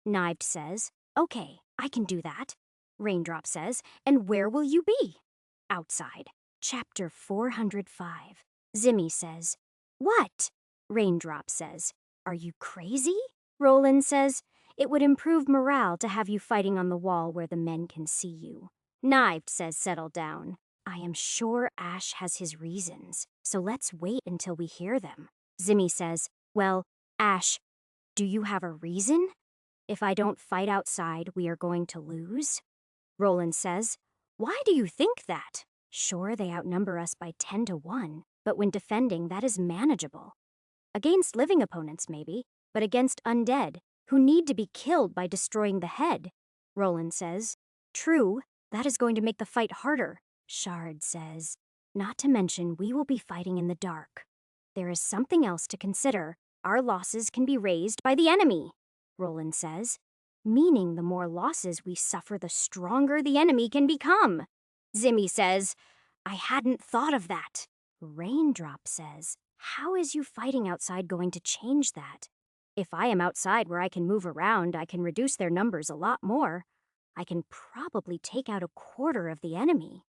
Knived says, "Okay, I can do that." Raindrop says, "And where will you be?" "Outside." Chapter 405. Zimmy says, "What?" Raindrop says, "Are you crazy?" Roland says, "It would improve morale to have you fighting on the wall where the men can see you." Knived says, "Settle down. I am sure Ash has his reasons, so let's wait until we hear them." Zimmy says, "Well, Ash, do you have a reason? If I don't fight outside, we are going to lose?" Roland says, "Why do you think that? Sure, they outnumber us by 10 to 1, but when defending, that is manageable. Against living opponents, maybe, but against undead, who need to be killed by destroying the head." Roland says, "True, that is going to make the fight harder." Shard says, "Not to mention, we will be fighting in the dark. There is something else to consider. Our losses can be raised by the enemy." Roland says, "Meaning the more losses we suffer, the stronger the enemy can become." Zimmy says, "I hadn't thought of that." Raindrop says, "How is you fighting outside going to change that? If I am outside where I can move around, I can reduce their numbers a lot more. I can probably take out a quarter of the enemy."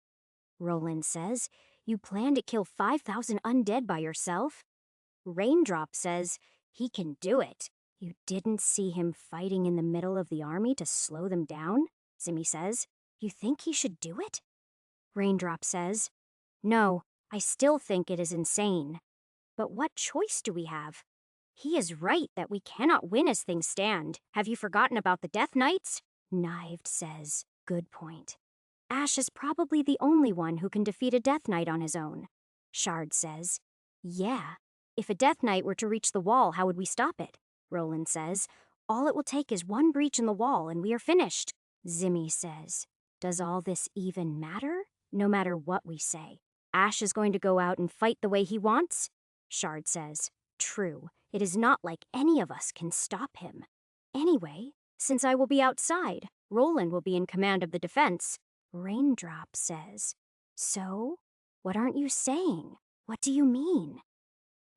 Roland says, "You plan to kill 5,000 undead by yourself?" Raindrop says, "He can do it. You didn't see him fighting in the middle of the army to slow them down?" Zimmy says, "You think he should do it?" Raindrop says, "No, I still think it is insane. But what choice do we have? He is right that we cannot win as things stand. Have you forgotten about the Death Knights?" Knived says, "Good point. Ash is probably the only one who can defeat a Death Knight on his own." Shard says, "Yeah. If a Death Knight were to reach the wall, how would we stop it?" Roland says, "All it will take is one breach in the wall and we are finished." Zimmy says, "Does all this even matter? No matter what we say, Ash is going to go out and fight the way he wants?" Shard says, "True. It is not like any of us can stop him. Anyway, since I will be outside, Roland will be in command of the defense." Raindrop says, "So? What aren't you saying? What do you mean?"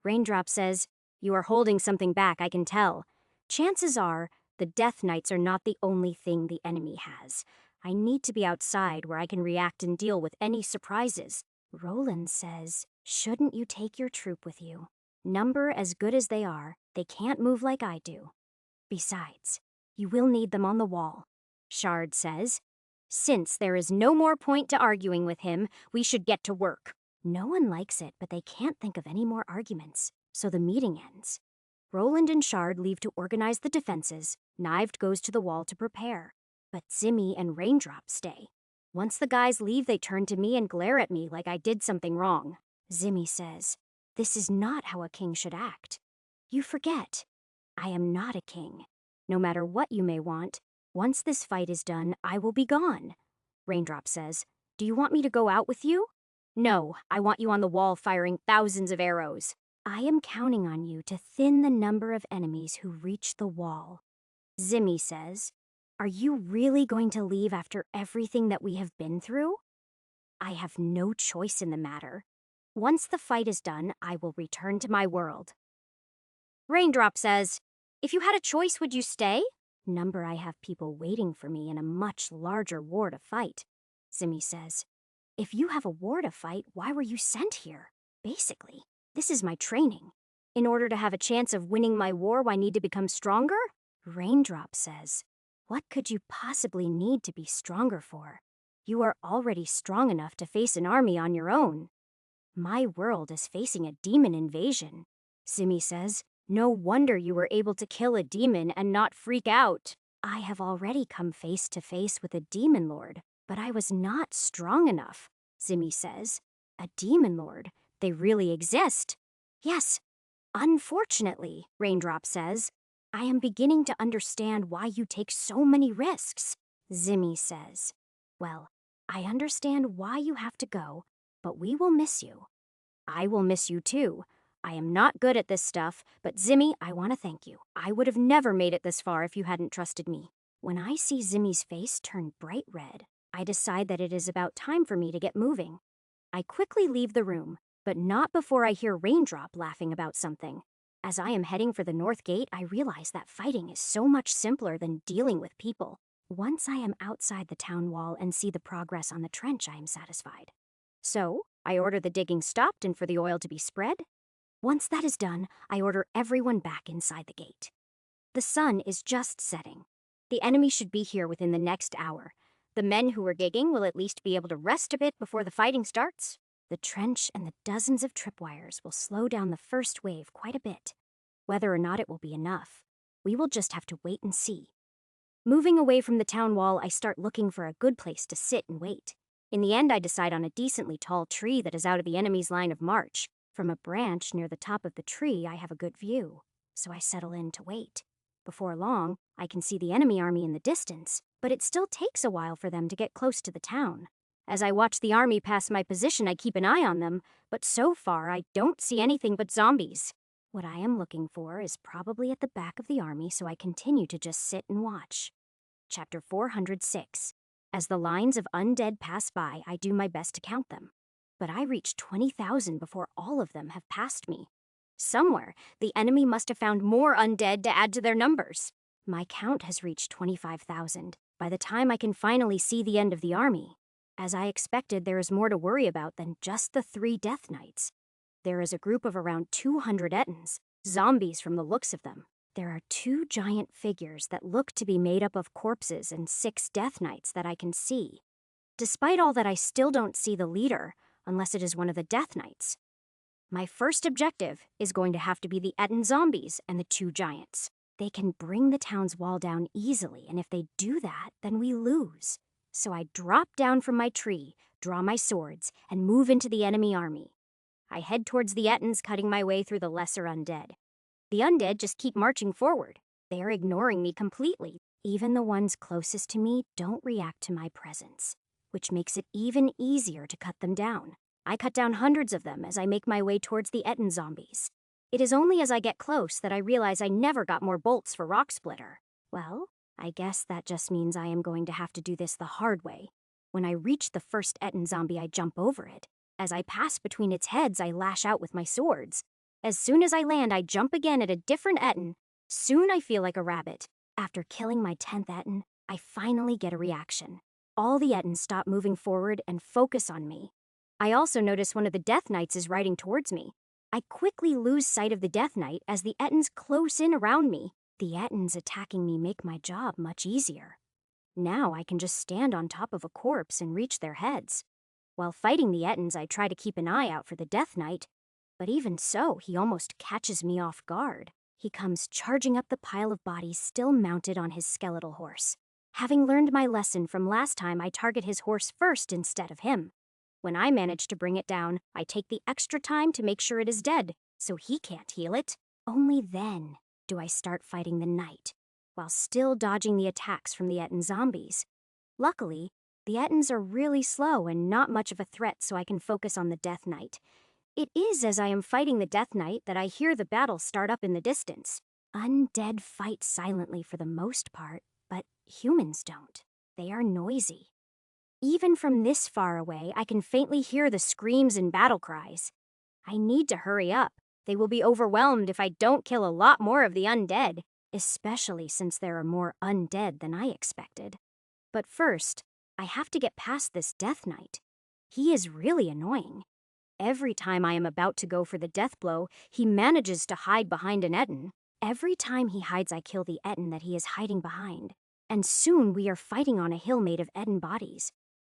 Raindrop says, "You are holding something back, I can tell. Chances are, the Death Knights are not the only thing the enemy has. I need to be outside where I can react and deal with any surprises." Roland says, "Shouldn't you take your troop with you?" Number as good as they are, they can't move like I do. Besides, you will need them on the wall, Shard says. Since there is no more point to arguing with him, we should get to work. No one likes it, but they can't think of any more arguments, so the meeting ends. Roland and Shard leave to organize the defenses. Knived goes to the wall to prepare, but Zimmy and Raindrop stay. Once the guys leave, they turn to me and glare at me like I did something wrong. Zimmy says, "This is not how a king should act. You forget. I am not a king. No matter what you may want, once this fight is done, I will be gone." Raindrop says, "Do you want me to go out with you?" "No, I want you on the wall firing thousands of arrows." "I am counting on you to thin the number of enemies who reach the wall." Zimmy says, "Are you really going to leave after everything that we have been through?" I have no choice in the matter. Once the fight is done, I will return to my world. Raindrop says, "If you had a choice, would you stay?" "Number, I have people waiting for me in a much larger war to fight." Zimmy says, "If you have a war to fight, why were you sent here? Basically, this is my training. In order to have a chance of winning my war, I need to become stronger?" Raindrop says, "What could you possibly need to be stronger for? You are already strong enough to face an army on your own." "My world is facing a demon invasion." Zimmy says, "No wonder you were able to kill a demon and not freak out." "I have already come face to face with a demon lord, but I was not strong enough." Zimmy says, "A demon lord? They really exist?" "Yes. Unfortunately," Raindrop says, "I am beginning to understand why you take so many risks." Zimmy says, "Well, I understand why you have to go, but we will miss you." "I will miss you too. I am not good at this stuff, but Zimmy, I want to thank you. I would have never made it this far if you hadn't trusted me." When I see Zimmy's face turn bright red, I decide that it is about time for me to get moving. I quickly leave the room, but not before I hear Raindrop laughing about something. As I am heading for the North Gate, I realize that fighting is so much simpler than dealing with people. Once I am outside the town wall and see the progress on the trench, I am satisfied. So, I order the digging stopped and for the oil to be spread. Once that is done, I order everyone back inside the gate. The sun is just setting. The enemy should be here within the next hour. The men who are digging will at least be able to rest a bit before the fighting starts. The trench and the dozens of tripwires will slow down the first wave quite a bit. Whether or not it will be enough, we will just have to wait and see. Moving away from the town wall, I start looking for a good place to sit and wait. In the end, I decide on a decently tall tree that is out of the enemy's line of march. From a branch near the top of the tree, I have a good view, so I settle in to wait. Before long, I can see the enemy army in the distance, but it still takes a while for them to get close to the town. As I watch the army pass my position, I keep an eye on them, but so far I don't see anything but zombies. What I am looking for is probably at the back of the army, so I continue to just sit and watch. Chapter 406. As the lines of undead pass by, I do my best to count them. But I reach 20,000 before all of them have passed me. Somewhere, the enemy must have found more undead to add to their numbers. My count has reached 25,000 by the time I can finally see the end of the army. As I expected, there is more to worry about than just the 3 Death Knights. There is a group of around 200 Ettins, zombies from the looks of them. There are 2 giant figures that look to be made up of corpses and 6 Death Knights that I can see. Despite all that, I still don't see the leader, unless it is one of the Death Knights. My first objective is going to have to be the Ettin zombies and the 2 giants. They can bring the town's wall down easily, and if they do that, then we lose. So I drop down from my tree, draw my swords, and move into the enemy army. I head towards the Ettins, cutting my way through the lesser undead. The undead just keep marching forward. They are ignoring me completely. Even the ones closest to me don't react to my presence, which makes it even easier to cut them down. I cut down hundreds of them as I make my way towards the Ettin zombies. It is only as I get close that I realize I never got more bolts for Rock Splitter. Well, I guess that just means I am going to have to do this the hard way. When I reach the first Ettin zombie, I jump over it. As I pass between its heads, I lash out with my swords. As soon as I land, I jump again at a different Ettin. Soon I feel like a rabbit. After killing my 10th Ettin, I finally get a reaction. All the Ettins stop moving forward and focus on me. I also notice one of the Death Knights is riding towards me. I quickly lose sight of the Death Knight as the Ettins close in around me. The Ettins attacking me make my job much easier. Now I can just stand on top of a corpse and reach their heads. While fighting the Ettins, I try to keep an eye out for the Death Knight, but even so, he almost catches me off guard. He comes charging up the pile of bodies still mounted on his skeletal horse. Having learned my lesson from last time, I target his horse first instead of him. When I manage to bring it down, I take the extra time to make sure it is dead, so he can't heal it. Only then do I start fighting the knight, while still dodging the attacks from the Ettin zombies. Luckily, the Ettins are really slow and not much of a threat, so I can focus on the Death Knight. It is as I am fighting the Death Knight that I hear the battle start up in the distance. Undead fight silently for the most part, but humans don't. They are noisy. Even from this far away, I can faintly hear the screams and battle cries. I need to hurry up. They will be overwhelmed if I don't kill a lot more of the undead, especially since there are more undead than I expected. But first, I have to get past this Death Knight. He is really annoying. Every time I am about to go for the death blow, he manages to hide behind an Ettin. Every time he hides, I kill the Ettin that he is hiding behind. And soon we are fighting on a hill made of Ettin bodies.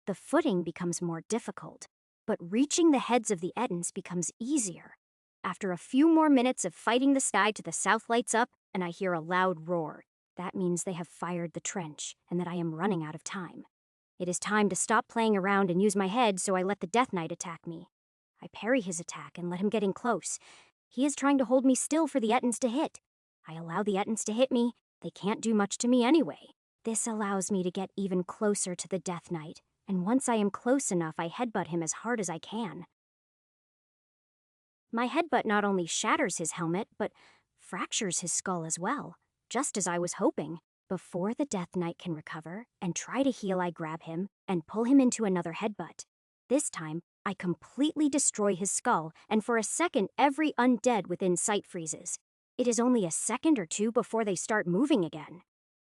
The footing becomes more difficult, but reaching the heads of the Ettins becomes easier. After a few more minutes of fighting, the sky to the south lights up, and I hear a loud roar. That means they have fired the trench, and that I am running out of time. It is time to stop playing around and use my head, so I let the Death Knight attack me. I parry his attack and let him get in close. He is trying to hold me still for the Ettins to hit. I allow the Ettins to hit me. They can't do much to me anyway. This allows me to get even closer to the Death Knight, and once I am close enough, I headbutt him as hard as I can. My headbutt not only shatters his helmet, but fractures his skull as well, just as I was hoping. Before the Death Knight can recover and try to heal, I grab him and pull him into another headbutt. This time, I completely destroy his skull, and for a second, every undead within sight freezes. It is only a second or two before they start moving again.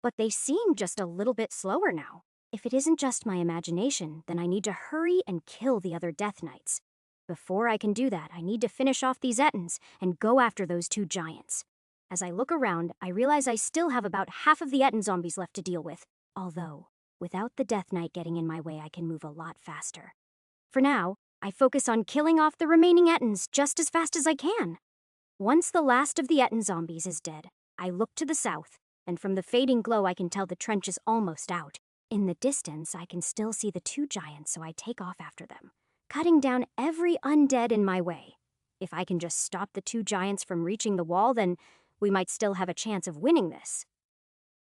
But they seem just a little bit slower now. If it isn't just my imagination, then I need to hurry and kill the other Death Knights. Before I can do that, I need to finish off these Ettins and go after those two giants. As I look around, I realize I still have about half of the Ettin zombies left to deal with. Although, without the Death Knight getting in my way, I can move a lot faster. For now, I focus on killing off the remaining Ettins just as fast as I can. Once the last of the Ettin zombies is dead, I look to the south, and from the fading glow I can tell the trench is almost out. In the distance, I can still see the two giants, so I take off after them, cutting down every undead in my way. If I can just stop the two giants from reaching the wall, then we might still have a chance of winning this.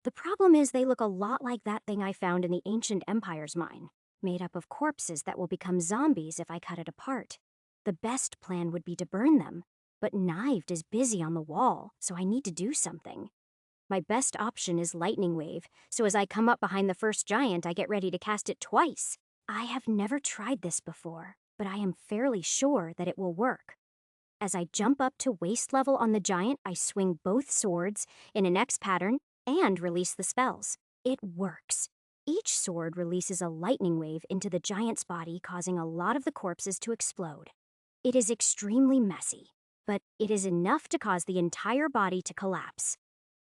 The problem is they look a lot like that thing I found in the Ancient Empire's mine, made up of corpses that will become zombies if I cut it apart. The best plan would be to burn them, but Knived is busy on the wall, so I need to do something. My best option is Lightning Wave, so as I come up behind the first giant, I get ready to cast it twice. I have never tried this before, but I am fairly sure that it will work. As I jump up to waist level on the giant, I swing both swords in an X pattern and release the spells. It works. Each sword releases a lightning wave into the giant's body, causing a lot of the corpses to explode. It is extremely messy, but it is enough to cause the entire body to collapse.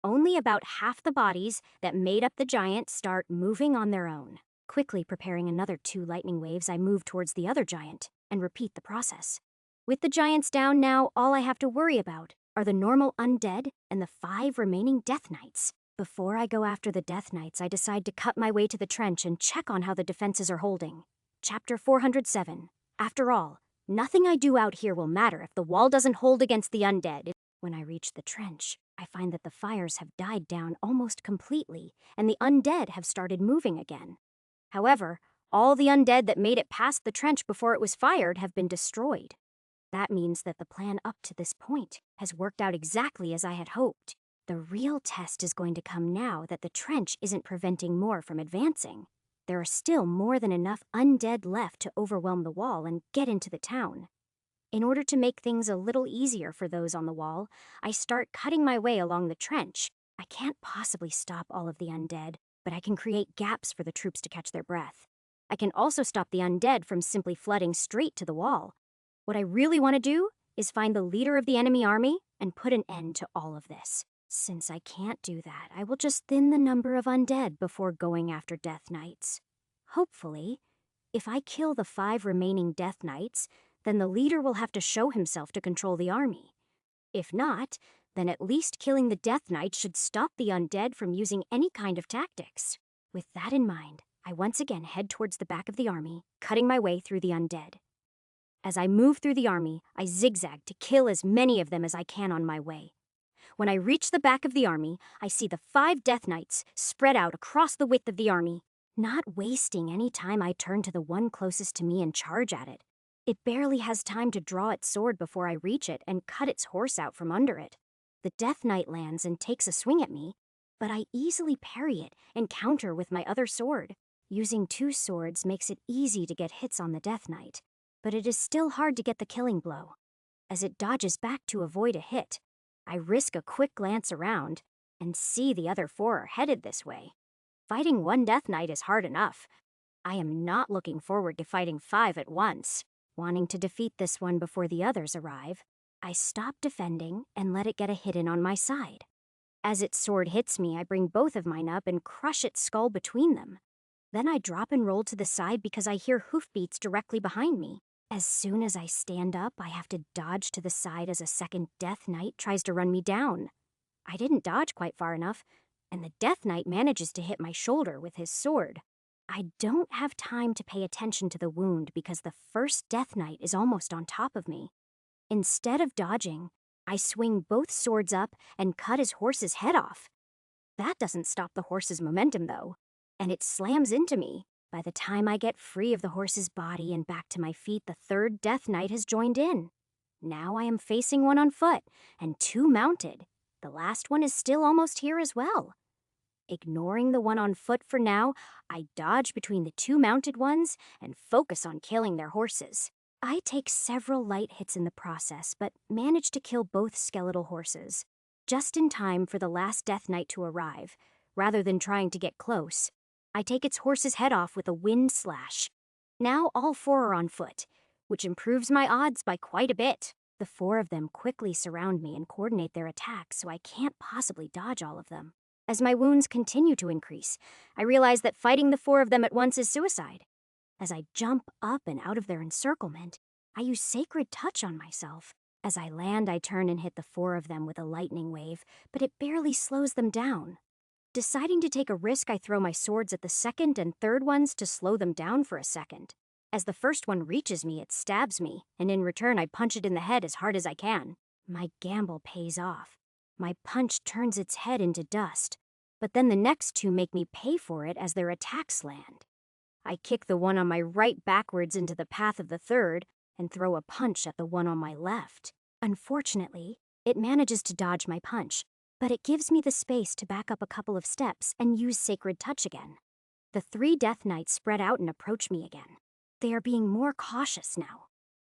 Only about half the bodies that made up the giant start moving on their own. Quickly preparing another 2 lightning waves, I move towards the other giant and repeat the process. With the giants down now, all I have to worry about are the normal undead and the 5 remaining Death Knights. Before I go after the Death Knights, I decide to cut my way to the trench and check on how the defenses are holding. Chapter 407. After all, nothing I do out here will matter if the wall doesn't hold against the undead. When I reach the trench, I find that the fires have died down almost completely, and the undead have started moving again. However, all the undead that made it past the trench before it was fired have been destroyed. That means that the plan up to this point has worked out exactly as I had hoped. The real test is going to come now that the trench isn't preventing more from advancing. There are still more than enough undead left to overwhelm the wall and get into the town. In order to make things a little easier for those on the wall, I start cutting my way along the trench. I can't possibly stop all of the undead, but I can create gaps for the troops to catch their breath. I can also stop the undead from simply flooding straight to the wall. What I really want to do is find the leader of the enemy army and put an end to all of this. Since I can't do that, I will just thin the number of undead before going after Death Knights. Hopefully, if I kill the 5 remaining Death Knights, then the leader will have to show himself to control the army. If not, then at least killing the Death Knight should stop the undead from using any kind of tactics. With that in mind, I once again head towards the back of the army, cutting my way through the undead. As I move through the army, I zigzag to kill as many of them as I can on my way. When I reach the back of the army, I see the 5 Death Knights spread out across the width of the army. Not wasting any time, I turn to the one closest to me and charge at it. It barely has time to draw its sword before I reach it and cut its horse out from under it. The Death Knight lands and takes a swing at me, but I easily parry it and counter with my other sword. Using 2 swords makes it easy to get hits on the Death Knight, but it is still hard to get the killing blow. As it dodges back to avoid a hit, I risk a quick glance around and see the other 4 are headed this way. Fighting 1 Death Knight is hard enough. I am not looking forward to fighting 5 at once. Wanting to defeat this one before the others arrive, I stop defending and let it get a hit in on my side. As its sword hits me, I bring both of mine up and crush its skull between them. Then I drop and roll to the side because I hear hoofbeats directly behind me. As soon as I stand up, I have to dodge to the side as a second Death Knight tries to run me down. I didn't dodge quite far enough, and the Death Knight manages to hit my shoulder with his sword. I don't have time to pay attention to the wound because the first Death Knight is almost on top of me. Instead of dodging, I swing both swords up and cut his horse's head off. That doesn't stop the horse's momentum, though, and it slams into me. By the time I get free of the horse's body and back to my feet, the 3rd Death Knight has joined in. Now I am facing one on foot and 2 mounted. The last one is still almost here as well. Ignoring the one on foot for now, I dodge between the 2 mounted ones and focus on killing their horses. I take several light hits in the process, but manage to kill both skeletal horses, just in time for the last Death Knight to arrive. Rather than trying to get close, I take its horse's head off with a wind slash. Now all 4 are on foot, which improves my odds by quite a bit. The 4 of them quickly surround me and coordinate their attacks, so I can't possibly dodge all of them. As my wounds continue to increase, I realize that fighting the 4 of them at once is suicide. As I jump up and out of their encirclement, I use Sacred Touch on myself. As I land, I turn and hit the 4 of them with a lightning wave, but it barely slows them down. Deciding to take a risk, I throw my swords at the 2nd and 3rd ones to slow them down for a second. As the first one reaches me, it stabs me, and in return I punch it in the head as hard as I can. My gamble pays off. My punch turns its head into dust, but then the next 2 make me pay for it as their attacks land. I kick the one on my right backwards into the path of the 3rd and throw a punch at the one on my left. Unfortunately, it manages to dodge my punch, but it gives me the space to back up a couple of steps and use Sacred Touch again. The 3 Death Knights spread out and approach me again. They are being more cautious now.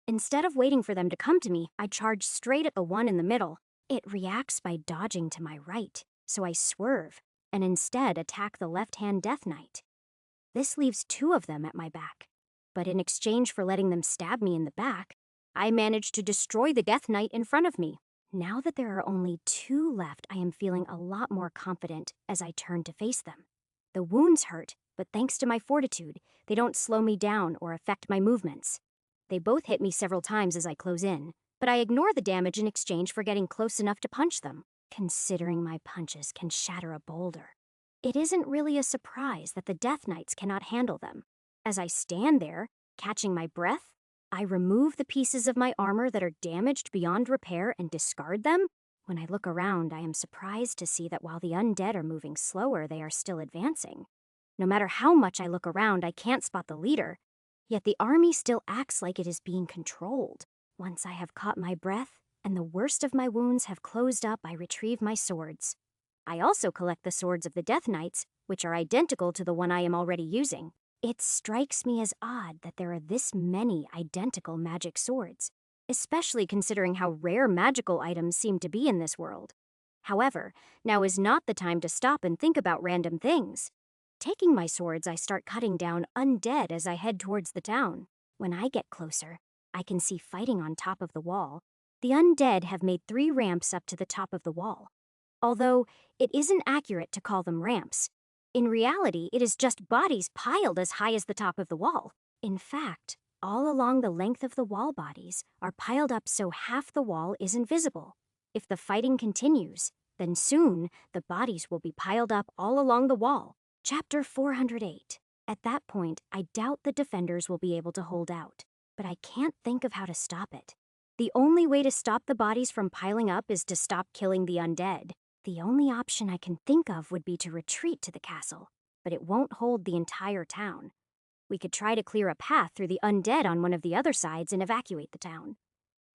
Instead of waiting for them to come to me, I charge straight at the one in the middle. It reacts by dodging to my right, so I swerve and instead attack the left-hand Death Knight. This leaves 2 of them at my back, but in exchange for letting them stab me in the back, I manage to destroy the Death Knight in front of me. Now that there are only 2 left, I am feeling a lot more confident as I turn to face them. The wounds hurt, but thanks to my fortitude, they don't slow me down or affect my movements. They both hit me several times as I close in, but I ignore the damage in exchange for getting close enough to punch them, considering my punches can shatter a boulder. It isn't really a surprise that the Death Knights cannot handle them. As I stand there, catching my breath, I remove the pieces of my armor that are damaged beyond repair and discard them. When I look around, I am surprised to see that while the undead are moving slower, they are still advancing. No matter how much I look around, I can't spot the leader, yet the army still acts like it is being controlled. Once I have caught my breath and the worst of my wounds have closed up, I retrieve my swords. I also collect the swords of the Death Knights, which are identical to the one I am already using. It strikes me as odd that there are this many identical magic swords, especially considering how rare magical items seem to be in this world. However, now is not the time to stop and think about random things. Taking my swords, I start cutting down undead as I head towards the town. When I get closer, I can see fighting on top of the wall. The undead have made 3 ramps up to the top of the wall. Although it isn't accurate to call them ramps. In reality, it is just bodies piled as high as the top of the wall. In fact, all along the length of the wall bodies are piled up so half the wall isn't visible. If the fighting continues, then soon the bodies will be piled up all along the wall. Chapter 408. At that point, I doubt the defenders will be able to hold out, but I can't think of how to stop it. The only way to stop the bodies from piling up is to stop killing the undead. The only option I can think of would be to retreat to the castle, but it won't hold the entire town. We could try to clear a path through the undead on one of the other sides and evacuate the town.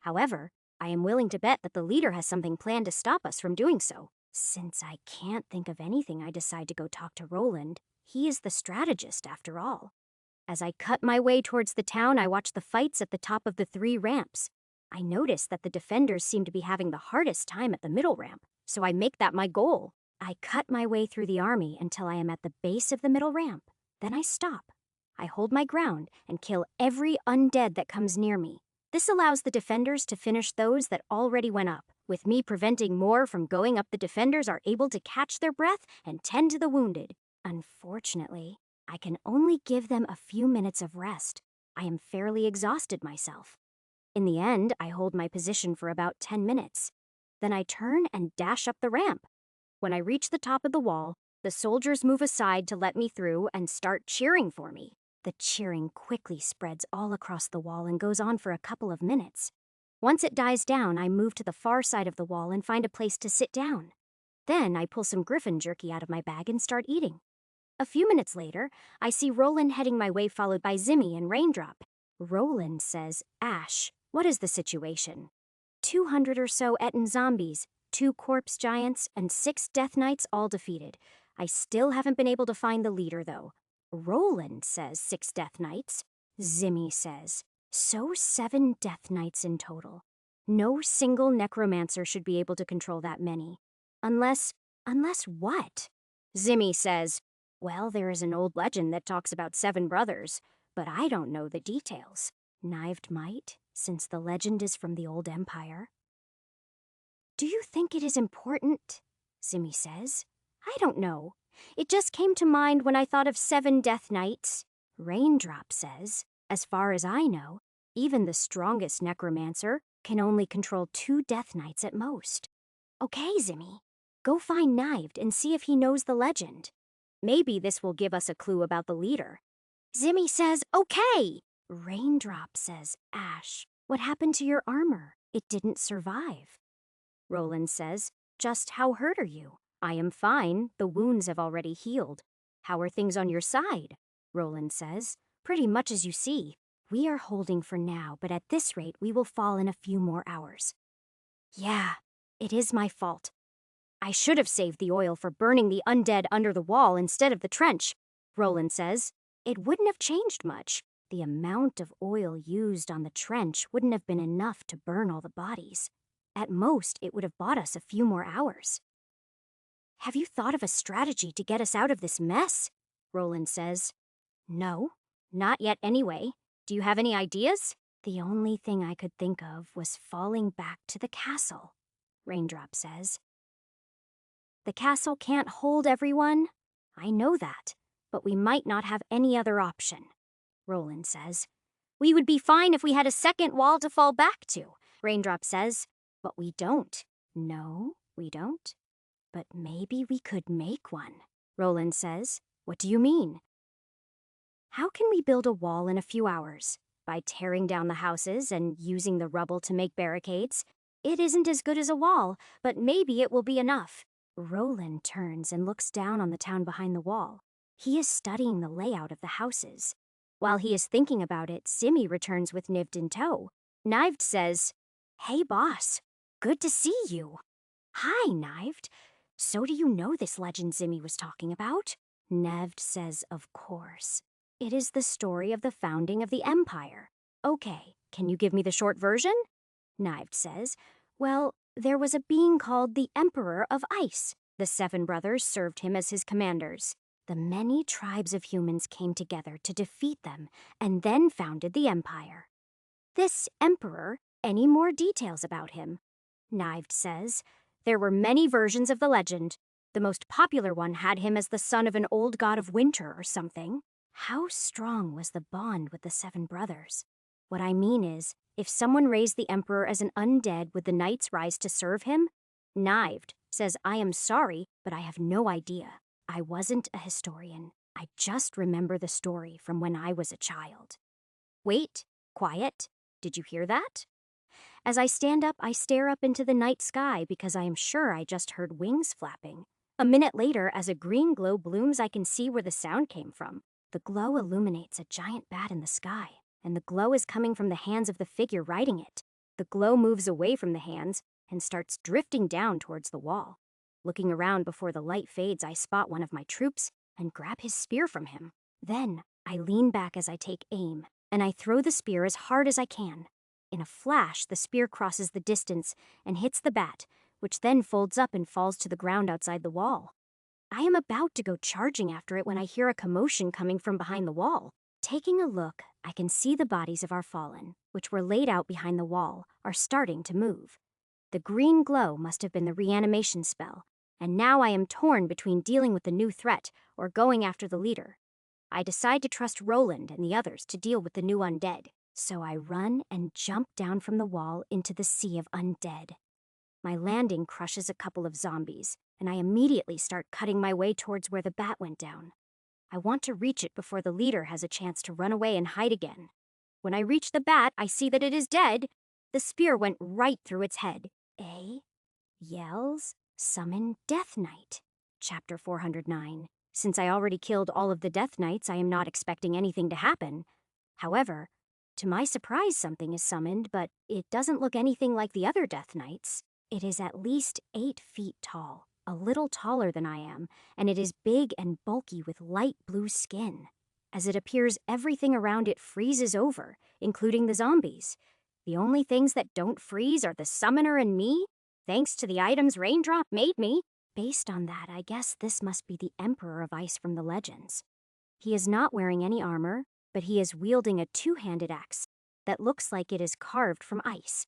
However, I am willing to bet that the leader has something planned to stop us from doing so. Since I can't think of anything, I decide to go talk to Roland. He is the strategist, after all. As I cut my way towards the town, I watch the fights at the top of the 3 ramps. I notice that the defenders seem to be having the hardest time at the middle ramp, so I make that my goal. I cut my way through the army until I am at the base of the middle ramp. Then I stop. I hold my ground and kill every undead that comes near me. This allows the defenders to finish those that already went up. With me preventing more from going up, the defenders are able to catch their breath and tend to the wounded. Unfortunately, I can only give them a few minutes of rest. I am fairly exhausted myself. In the end, I hold my position for about 10 minutes. Then I turn and dash up the ramp. When I reach the top of the wall, the soldiers move aside to let me through and start cheering for me. The cheering quickly spreads all across the wall and goes on for a couple of minutes. Once it dies down, I move to the far side of the wall and find a place to sit down. Then I pull some griffin jerky out of my bag and start eating. A few minutes later, I see Roland heading my way, followed by Zimmy and Raindrop. Roland says, "Ash, what is the situation?" 200 or so Etten zombies, 2 corpse giants, and 6 death knights all defeated. I still haven't been able to find the leader, though. Roland says 6 death knights. Zimmy says, so 7 death knights in total. No single necromancer should be able to control that many. Unless what? Zimmy says, well, there is an old legend that talks about 7 brothers, but I don't know the details. Knived might, since the legend is from the old empire. Do you think it is important? Zimmy says. I don't know. It just came to mind when I thought of 7 death knights. Raindrop says, as far as I know, even the strongest necromancer can only control 2 death knights at most. Okay, Zimmy, go find Knived and see if he knows the legend. Maybe this will give us a clue about the leader. Zimmy says, okay. Raindrop says, Ash, what happened to your armor? It didn't survive. Roland says, just how hurt are you? I am fine. The wounds have already healed. How are things on your side? Roland says, pretty much as you see. We are holding for now, but at this rate we will fall in a few more hours. Yeah, it is my fault. I should have saved the oil for burning the undead under the wall instead of the trench. Roland says, it wouldn't have changed much. The amount of oil used on the trench wouldn't have been enough to burn all the bodies. At most, it would have bought us a few more hours. Have you thought of a strategy to get us out of this mess? Roland says. No, not yet anyway. Do you have any ideas? The only thing I could think of was falling back to the castle, Raindrop says. The castle can't hold everyone. I know that, but we might not have any other option, Roland says. We would be fine if we had a second wall to fall back to, Raindrop says. But we don't. No, we don't. But maybe we could make one, Roland says. What do you mean? How can we build a wall in a few hours? By tearing down the houses and using the rubble to make barricades? It isn't as good as a wall, but maybe it will be enough. Roland turns and looks down on the town behind the wall. He is studying the layout of the houses. While he is thinking about it, Zimmy returns with Knived in tow. Knived says, Hey boss, good to see you. Hi, Knived. So do you know this legend Zimmy was talking about? Knived says, of course. It is the story of the founding of the empire. Okay, can you give me the short version? Knived says, well, there was a being called the Emperor of Ice. The 7 brothers served him as his commanders. The many tribes of humans came together to defeat them and then founded the empire. This emperor, any more details about him. Knived says, there were many versions of the legend. The most popular one had him as the son of an old god of winter or something. How strong was the bond with the 7 brothers? What I mean is, if someone raised the emperor as an undead, would the knights rise to serve him? Knived says, I am sorry, but I have no idea. I wasn't a historian. I just remember the story from when I was a child. Wait, quiet. Did you hear that? As I stand up, I stare up into the night sky because I am sure I just heard wings flapping. A minute later, as a green glow blooms, I can see where the sound came from. The glow illuminates a giant bat in the sky, and the glow is coming from the hands of the figure riding it. The glow moves away from the hands and starts drifting down towards the wall. Looking around before the light fades, I spot one of my troops and grab his spear from him. Then, I lean back as I take aim, and I throw the spear as hard as I can. In a flash, the spear crosses the distance and hits the bat, which then folds up and falls to the ground outside the wall. I am about to go charging after it when I hear a commotion coming from behind the wall. Taking a look, I can see the bodies of our fallen, which were laid out behind the wall, are starting to move. The green glow must have been the reanimation spell, and now I am torn between dealing with the new threat or going after the leader. I decide to trust Roland and the others to deal with the new undead, so I run and jump down from the wall into the sea of undead. My landing crushes a couple of zombies, and I immediately start cutting my way towards where the bat went down. I want to reach it before the leader has a chance to run away and hide again. When I reach the bat, I see that it is dead. The spear went right through its head. Yells, summon Death Knight. Chapter 409. Since I already killed all of the Death Knights, I am not expecting anything to happen. However, to my surprise, something is summoned, but it doesn't look anything like the other Death Knights. It is at least 8 feet tall, a little taller than I am, and it is big and bulky with light blue skin. As it appears, everything around it freezes over, including the zombies. The only things that don't freeze are the summoner and me, thanks to the items Raindrop made me. Based on that, I guess this must be the Emperor of Ice from the legends. He is not wearing any armor, but he is wielding a 2-handed axe that looks like it is carved from ice.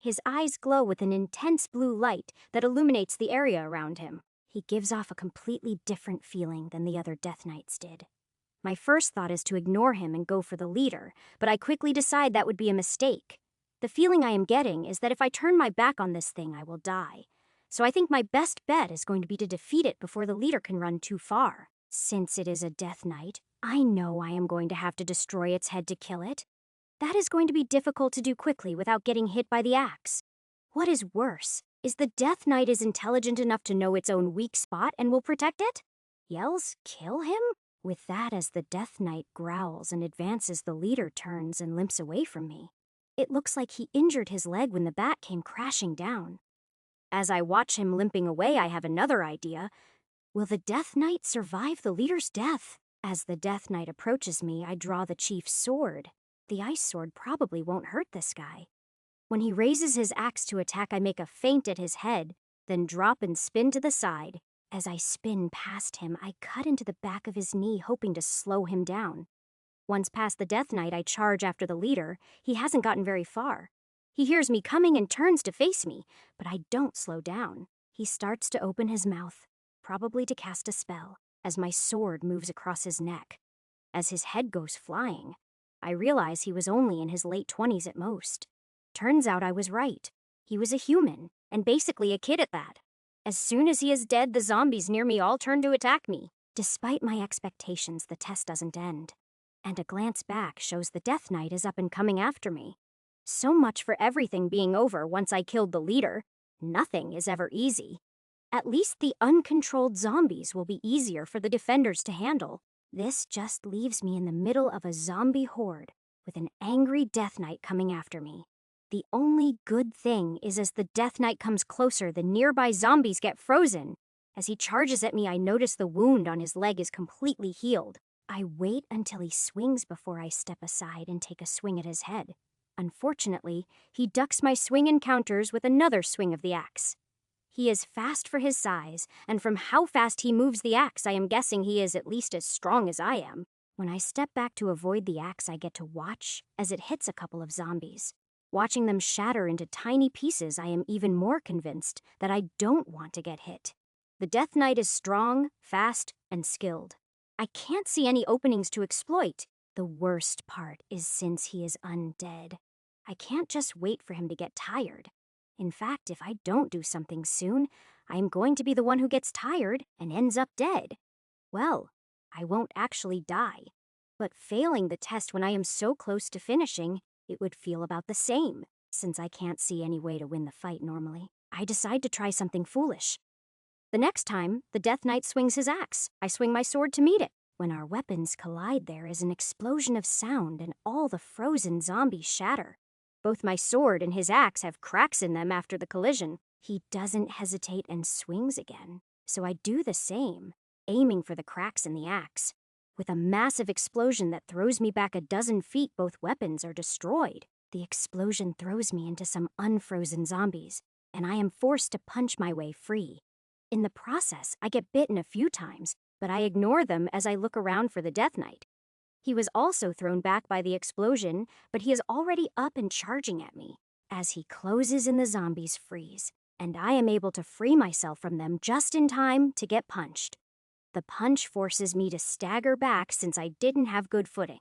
His eyes glow with an intense blue light that illuminates the area around him. He gives off a completely different feeling than the other Death Knights did. My first thought is to ignore him and go for the leader, but I quickly decide that would be a mistake. The feeling I am getting is that if I turn my back on this thing, I will die. So I think my best bet is going to be to defeat it before the leader can run too far. Since it is a Death Knight, I know I am going to have to destroy its head to kill it. That is going to be difficult to do quickly without getting hit by the axe. What is worse is the Death Knight is intelligent enough to know its own weak spot and will protect it? Yells, kill him? With that, as the Death Knight growls and advances, the leader turns and limps away from me. It looks like he injured his leg when the bat came crashing down. As I watch him limping away, I have another idea. Will the Death Knight survive the leader's death? As the Death Knight approaches me, I draw the chief's sword. The ice sword probably won't hurt this guy. When he raises his axe to attack, I make a feint at his head, then drop and spin to the side. As I spin past him, I cut into the back of his knee, hoping to slow him down. Once past the Death Knight, I charge after the leader. He hasn't gotten very far. He hears me coming and turns to face me, but I don't slow down. He starts to open his mouth, probably to cast a spell, as my sword moves across his neck. As his head goes flying, I realize he was only in his late 20s at most. Turns out I was right. He was a human, and basically a kid at that. As soon as he is dead, the zombies near me all turn to attack me. Despite my expectations, the test doesn't end. And a glance back shows the Death Knight is up and coming after me. So much for everything being over once I killed the leader. Nothing is ever easy. At least the uncontrolled zombies will be easier for the defenders to handle. This just leaves me in the middle of a zombie horde with an angry Death Knight coming after me. The only good thing is as the Death Knight comes closer, the nearby zombies get frozen. As he charges at me, I notice the wound on his leg is completely healed. I wait until he swings before I step aside and take a swing at his head. Unfortunately, he ducks my swing and counters with another swing of the axe. He is fast for his size, and from how fast he moves the axe, I am guessing he is at least as strong as I am. When I step back to avoid the axe, I get to watch as it hits a couple of zombies. Watching them shatter into tiny pieces, I am even more convinced that I don't want to get hit. The Death Knight is strong, fast, and skilled. I can't see any openings to exploit. The worst part is since he is undead, I can't just wait for him to get tired. In fact, if I don't do something soon, I am going to be the one who gets tired and ends up dead. Well, I won't actually die, but failing the test when I am so close to finishing, it would feel about the same, since I can't see any way to win the fight normally. I decide to try something foolish. The next time, the Death Knight swings his axe. I swing my sword to meet it. When our weapons collide, there is an explosion of sound and all the frozen zombies shatter. Both my sword and his axe have cracks in them after the collision. He doesn't hesitate and swings again, so I do the same, aiming for the cracks in the axe. With a massive explosion that throws me back a dozen feet, both weapons are destroyed. The explosion throws me into some unfrozen zombies, and I am forced to punch my way free. In the process, I get bitten a few times, but I ignore them as I look around for the Death Knight. He was also thrown back by the explosion, but he is already up and charging at me. As he closes and the zombies freeze, and I am able to free myself from them just in time to get punched. The punch forces me to stagger back since I didn't have good footing.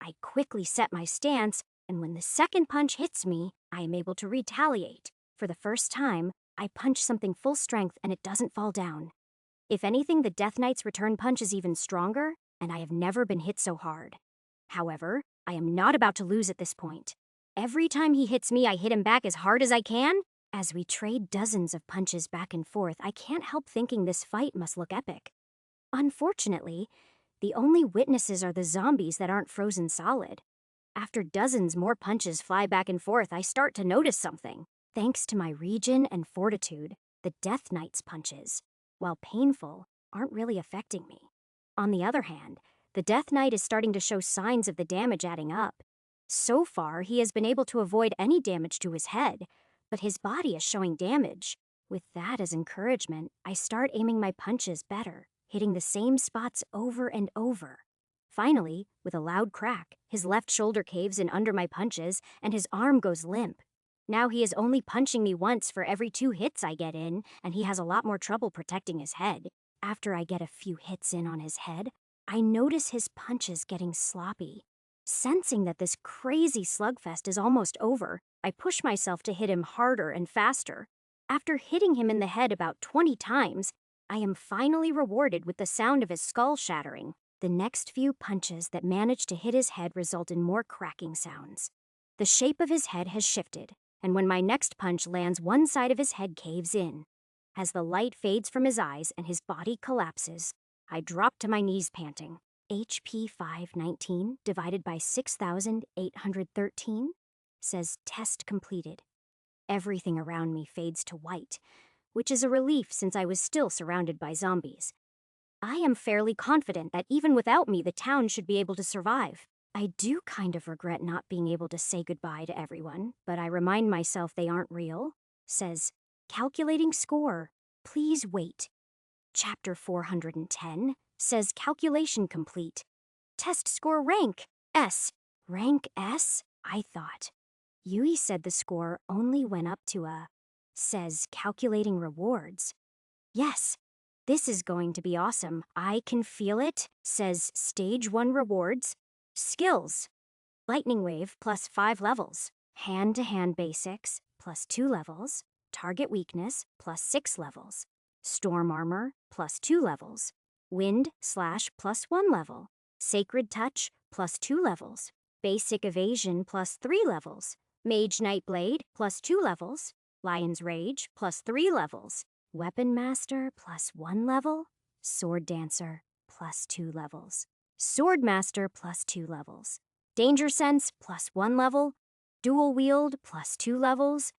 I quickly set my stance, and when the second punch hits me, I am able to retaliate. For the first time, I punch something full strength and it doesn't fall down. If anything, the Death Knight's return punch is even stronger, and I have never been hit so hard. However, I am not about to lose at this point. Every time he hits me, I hit him back as hard as I can. As we trade dozens of punches back and forth, I can't help thinking this fight must look epic. Unfortunately, the only witnesses are the zombies that aren't frozen solid. After dozens more punches fly back and forth, I start to notice something. Thanks to my regen and fortitude, the Death Knight's punches, while painful, aren't really affecting me. On the other hand, the Death Knight is starting to show signs of the damage adding up. So far, he has been able to avoid any damage to his head, but his body is showing damage. With that as encouragement, I start aiming my punches better, hitting the same spots over and over. Finally, with a loud crack, his left shoulder caves in under my punches and his arm goes limp. Now he is only punching me once for every 2 hits I get in, and he has a lot more trouble protecting his head. After I get a few hits in on his head, I notice his punches getting sloppy. Sensing that this crazy slugfest is almost over, I push myself to hit him harder and faster. After hitting him in the head about 20 times, I am finally rewarded with the sound of his skull shattering. The next few punches that manage to hit his head result in more cracking sounds. The shape of his head has shifted, and when my next punch lands, one side of his head caves in. As the light fades from his eyes and his body collapses, I drop to my knees panting. HP 519 divided by 6,813 says test completed. Everything around me fades to white, which is a relief since I was still surrounded by zombies. I am fairly confident that even without me, the town should be able to survive. I do kind of regret not being able to say goodbye to everyone, but I remind myself they aren't real. Says, calculating score. Please wait. Chapter 410 says calculation complete. Test score rank S. Rank S? I thought. Yui said the score only went up to a. Says calculating rewards. Yes, this is going to be awesome. I can feel it. Says stage 1 rewards. Skills. Lightning Wave plus 5 levels. Hand-to-hand basics plus 2 levels. Target weakness plus 6 levels. Storm armor plus 2 levels. Wind/+ plus 1 level. Sacred touch plus 2 levels. Basic evasion plus 3 levels. Mage Knight Blade plus 2 levels. Lion's Rage plus 3 levels. Weapon Master plus 1 level. Sword Dancer plus 2 levels. Sword Master plus 2 levels. Danger Sense plus 1 level. Dual Wield plus 2 levels.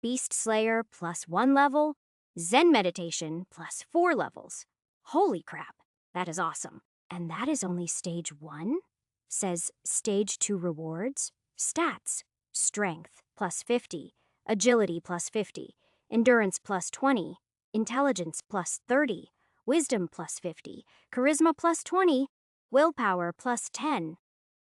Beast Slayer plus 1 level. Zen Meditation plus 4 levels. Holy crap, that is awesome. And that is only stage 1? Says stage 2 rewards. Stats. Strength plus 50. Agility plus 50. Endurance plus 20. Intelligence plus 30. Wisdom plus 50. Charisma plus 20. Willpower plus 10.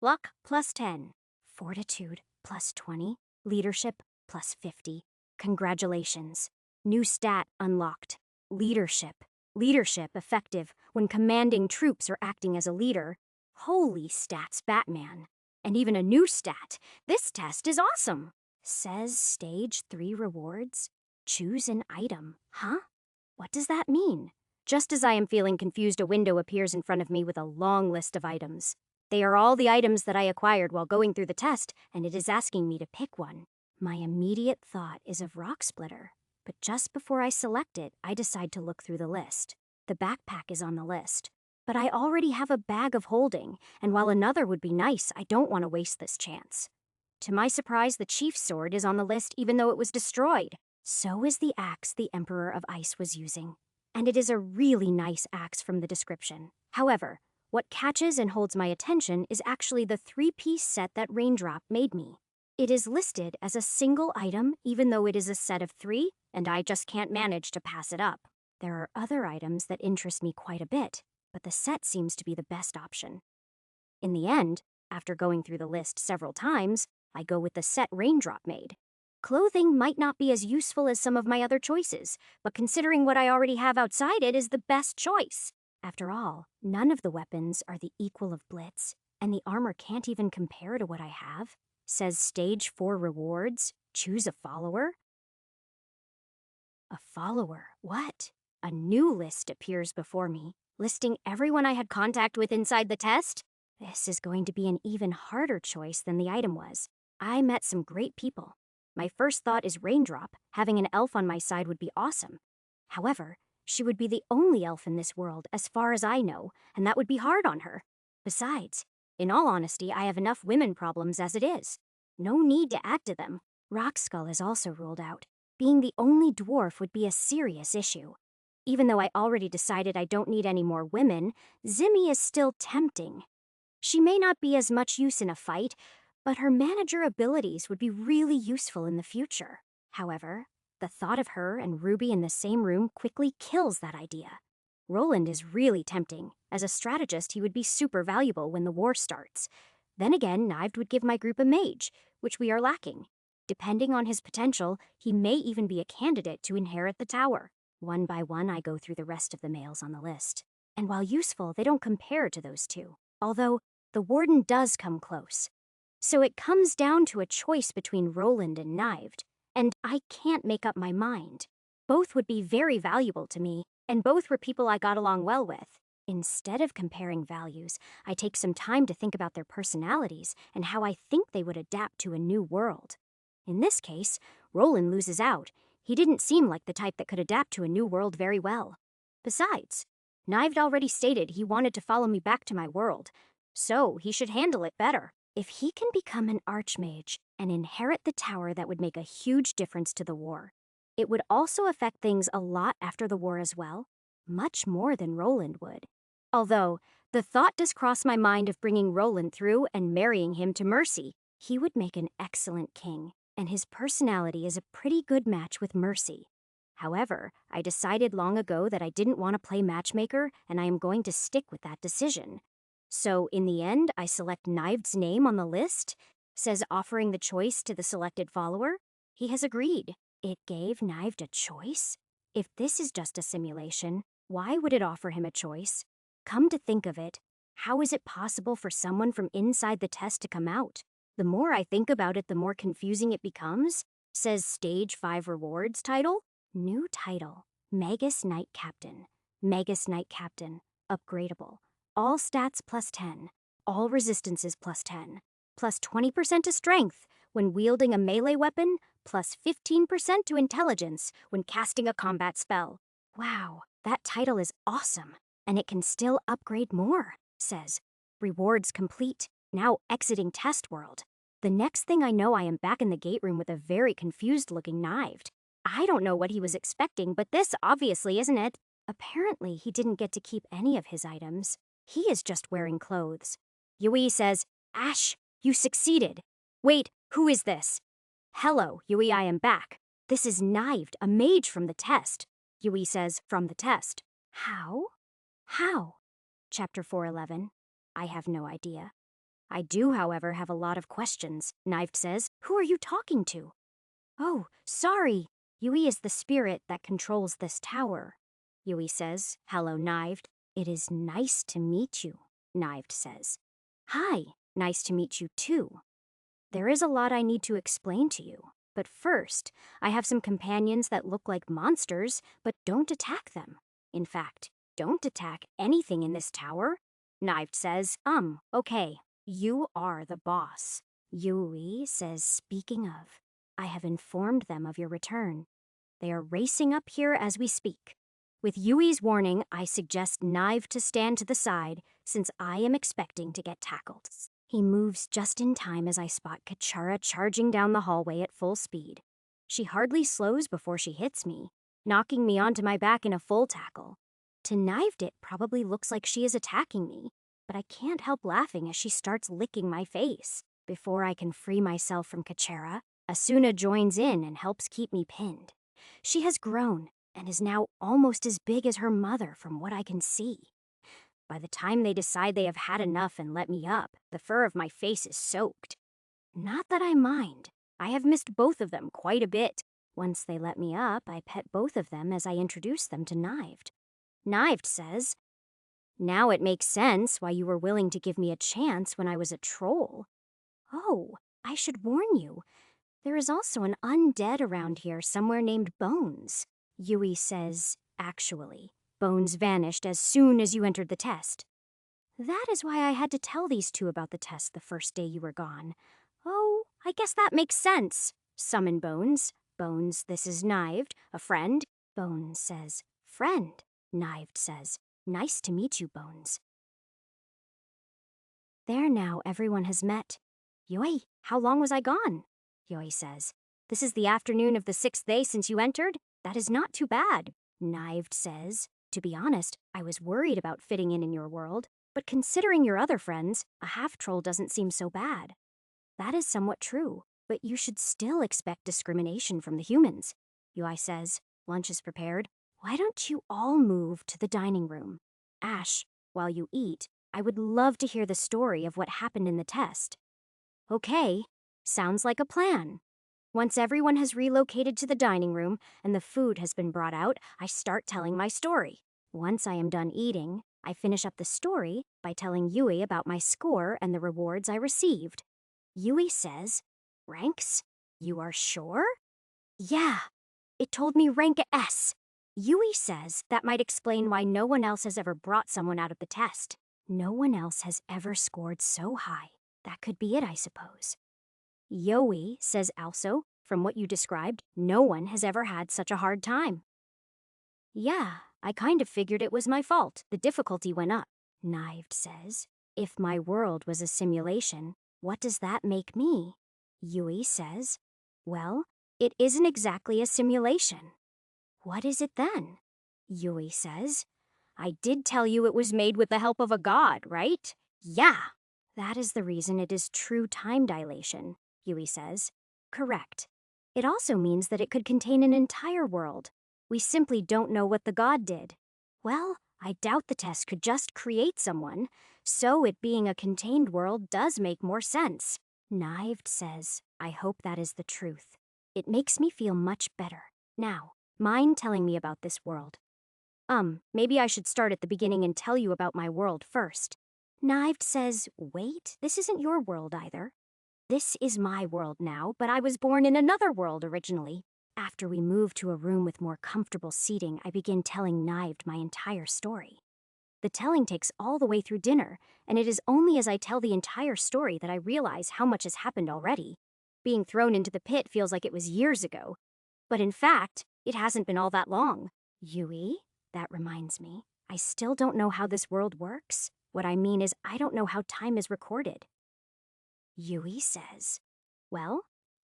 Luck plus 10. Fortitude plus 20. Leadership, plus 50. Congratulations. New stat unlocked. Leadership. Leadership effective when commanding troops or acting as a leader. Holy stats, Batman. And even a new stat. This test is awesome. Says stage 3 rewards. Choose an item. Huh? What does that mean? Just as I am feeling confused, a window appears in front of me with a long list of items. They are all the items that I acquired while going through the test, and it is asking me to pick one. My immediate thought is of Rock Splitter, but just before I select it, I decide to look through the list. The backpack is on the list, but I already have a bag of holding, and while another would be nice, I don't want to waste this chance. To my surprise, the Chief's sword is on the list even though it was destroyed. So is the axe the Emperor of Ice was using. And it is a really nice axe from the description. However, what catches and holds my attention is actually the 3-piece set that Raindrop made me. It is listed as a single item even though it is a set of 3, and I just can't manage to pass it up. There are other items that interest me quite a bit, but the set seems to be the best option. In the end, after going through the list several times, I go with the set Raindrop made. Clothing might not be as useful as some of my other choices, but considering what I already have outside it is the best choice. After all, none of the weapons are the equal of Blitz, and the armor can't even compare to what I have. Says stage 4 rewards, choose a follower. A follower, what? A new list appears before me, listing everyone I had contact with inside the test. This is going to be an even harder choice than the item was. I met some great people. My first thought is Raindrop. Having an elf on my side would be awesome. However, she would be the only elf in this world as far as I know, and that would be hard on her. Besides, in all honesty, I have enough women problems as it is. No need to add to them. Rockskull is also ruled out. Being the only dwarf would be a serious issue. Even though I already decided I don't need any more women, Zimmy is still tempting. She may not be as much use in a fight, but her manager abilities would be really useful in the future. However, the thought of her and Ruby in the same room quickly kills that idea. Roland is really tempting. As a strategist, he would be super valuable when the war starts. Then again, Knived would give my group a mage, which we are lacking. Depending on his potential, he may even be a candidate to inherit the tower. One by one, I go through the rest of the males on the list. And while useful, they don't compare to those two. Although, the Warden does come close. So it comes down to a choice between Roland and Knived, and I can't make up my mind. Both would be very valuable to me, and both were people I got along well with. Instead of comparing values, I take some time to think about their personalities and how I think they would adapt to a new world. In this case, Roland loses out. He didn't seem like the type that could adapt to a new world very well. Besides, Knived already stated he wanted to follow me back to my world, so he should handle it better. If he can become an archmage and inherit the tower, that would make a huge difference to the war. It would also affect things a lot after the war as well, much more than Roland would. Although, the thought does cross my mind of bringing Roland through and marrying him to Mercy. He would make an excellent king, and his personality is a pretty good match with Mercy. However, I decided long ago that I didn't want to play matchmaker, and I am going to stick with that decision. So, in the end, I select Knived's name on the list. Says offering the choice to the selected follower. He has agreed. It gave Knived a choice? If this is just a simulation, why would it offer him a choice? Come to think of it, how is it possible for someone from inside the test to come out? The more I think about it, the more confusing it becomes. Says Stage 5 Rewards title. New title. Magus Knight Captain. Magus Knight Captain. Upgradable. All stats plus 10. All resistances plus 10. Plus 20% to strength when wielding a melee weapon. Plus 15% to intelligence when casting a combat spell. Wow, that title is awesome. And it can still upgrade more. Says, rewards complete. Now exiting test world. The next thing I know, I am back in the gate room with a very confused looking Knived. I don't know what he was expecting, but this obviously isn't it. Apparently, he didn't get to keep any of his items. He is just wearing clothes. Yui says, Ash, you succeeded. Wait, who is this? Hello, Yui, I am back. This is Knived, a mage from the test. Yui says, from the test. How? How? Chapter 411. I have no idea. I do, however, have a lot of questions, Knived says. Who are you talking to? Oh, sorry. Yui is the spirit that controls this tower. Yui says, hello, Knived. It is nice to meet you, Knived says. Hi, nice to meet you too. There is a lot I need to explain to you. But first, I have some companions that look like monsters, but don't attack them. In fact, don't attack anything in this tower. Knived says, okay, you are the boss. Yui says, speaking of, I have informed them of your return. They are racing up here as we speak. With Yui's warning, I suggest Knived to stand to the side, since I am expecting to get tackled. He moves just in time as I spot Kachara charging down the hallway at full speed. She hardly slows before she hits me, knocking me onto my back in a full tackle. To Knived, it probably looks like she is attacking me, but I can't help laughing as she starts licking my face. Before I can free myself from Kachara, Asuna joins in and helps keep me pinned. She has grown and is now almost as big as her mother from what I can see. By the time they decide they have had enough and let me up, the fur of my face is soaked. Not that I mind. I have missed both of them quite a bit. Once they let me up, I pet both of them as I introduce them to Knived. Knived says, now it makes sense why you were willing to give me a chance when I was a troll. Oh, I should warn you. There is also an undead around here somewhere named Bones. Yui says, actually. Bones vanished as soon as you entered the test. That is why I had to tell these two about the test the first day you were gone. Oh, I guess that makes sense. Summon Bones. Bones, this is Knived, a friend. Bones says, friend. Knived says, nice to meet you, Bones. There now, everyone has met. Yui, how long was I gone? Yui says, this is the afternoon of the 6th day since you entered. That is not too bad. Knived says, to be honest, I was worried about fitting in your world, but considering your other friends, a half-troll doesn't seem so bad. That is somewhat true, but you should still expect discrimination from the humans. Yui says, lunch is prepared. Why don't you all move to the dining room? Ash, while you eat, I would love to hear the story of what happened in the test. Okay, sounds like a plan. Once everyone has relocated to the dining room and the food has been brought out, I start telling my story. Once I am done eating, I finish up the story by telling Yui about my score and the rewards I received. Yui says, ranks? You are sure? Yeah, it told me rank S. Yui says that might explain why no one else has ever brought someone out of the test. No one else has ever scored so high. That could be it, I suppose. Yui says also, from what you described, no one has ever had such a hard time. Yeah, I kind of figured it was my fault. The difficulty went up. Knived says, if my world was a simulation, what does that make me? Yui says, well, it isn't exactly a simulation. What is it then? Yui says, I did tell you it was made with the help of a god, right? Yeah. That is the reason it is true time dilation, Yui says. Correct. It also means that it could contain an entire world. We simply don't know what the god did. Well, I doubt the test could just create someone, so it being a contained world does make more sense. Knived says, I hope that is the truth. It makes me feel much better. Now, mind telling me about this world? Maybe I should start at the beginning and tell you about my world first. Knived says, wait, this isn't your world either. This is my world now, but I was born in another world originally. After we moved to a room with more comfortable seating, I begin telling Knived my entire story. The telling takes all the way through dinner, and it is only as I tell the entire story that I realize how much has happened already. Being thrown into the pit feels like it was years ago. But in fact, it hasn't been all that long. Yui, that reminds me, I still don't know how this world works. What I mean is I don't know how time is recorded. Yui says, well,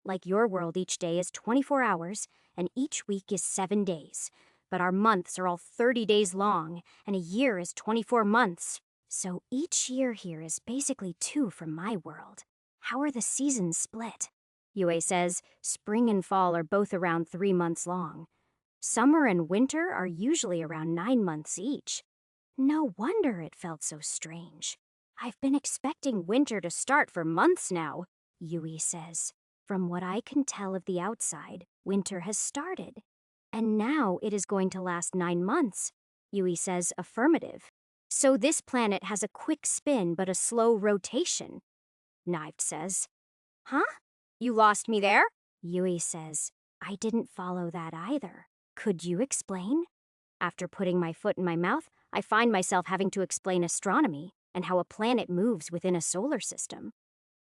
like your world, each day is 24 hours, and each week is 7 days. But our months are all 30 days long, and a year is 24 months. So each year here is basically 2 from my world. How are the seasons split? Yui says, spring and fall are both around 3 months long. Summer and winter are usually around 9 months each. No wonder it felt so strange. I've been expecting winter to start for months now, Yui says. From what I can tell of the outside, winter has started. And now it is going to last 9 months. Yui says affirmative. So this planet has a quick spin but a slow rotation, Knived says. Huh? You lost me there? Yui says. I didn't follow that either. Could you explain? After putting my foot in my mouth, I find myself having to explain astronomy and how a planet moves within a solar system.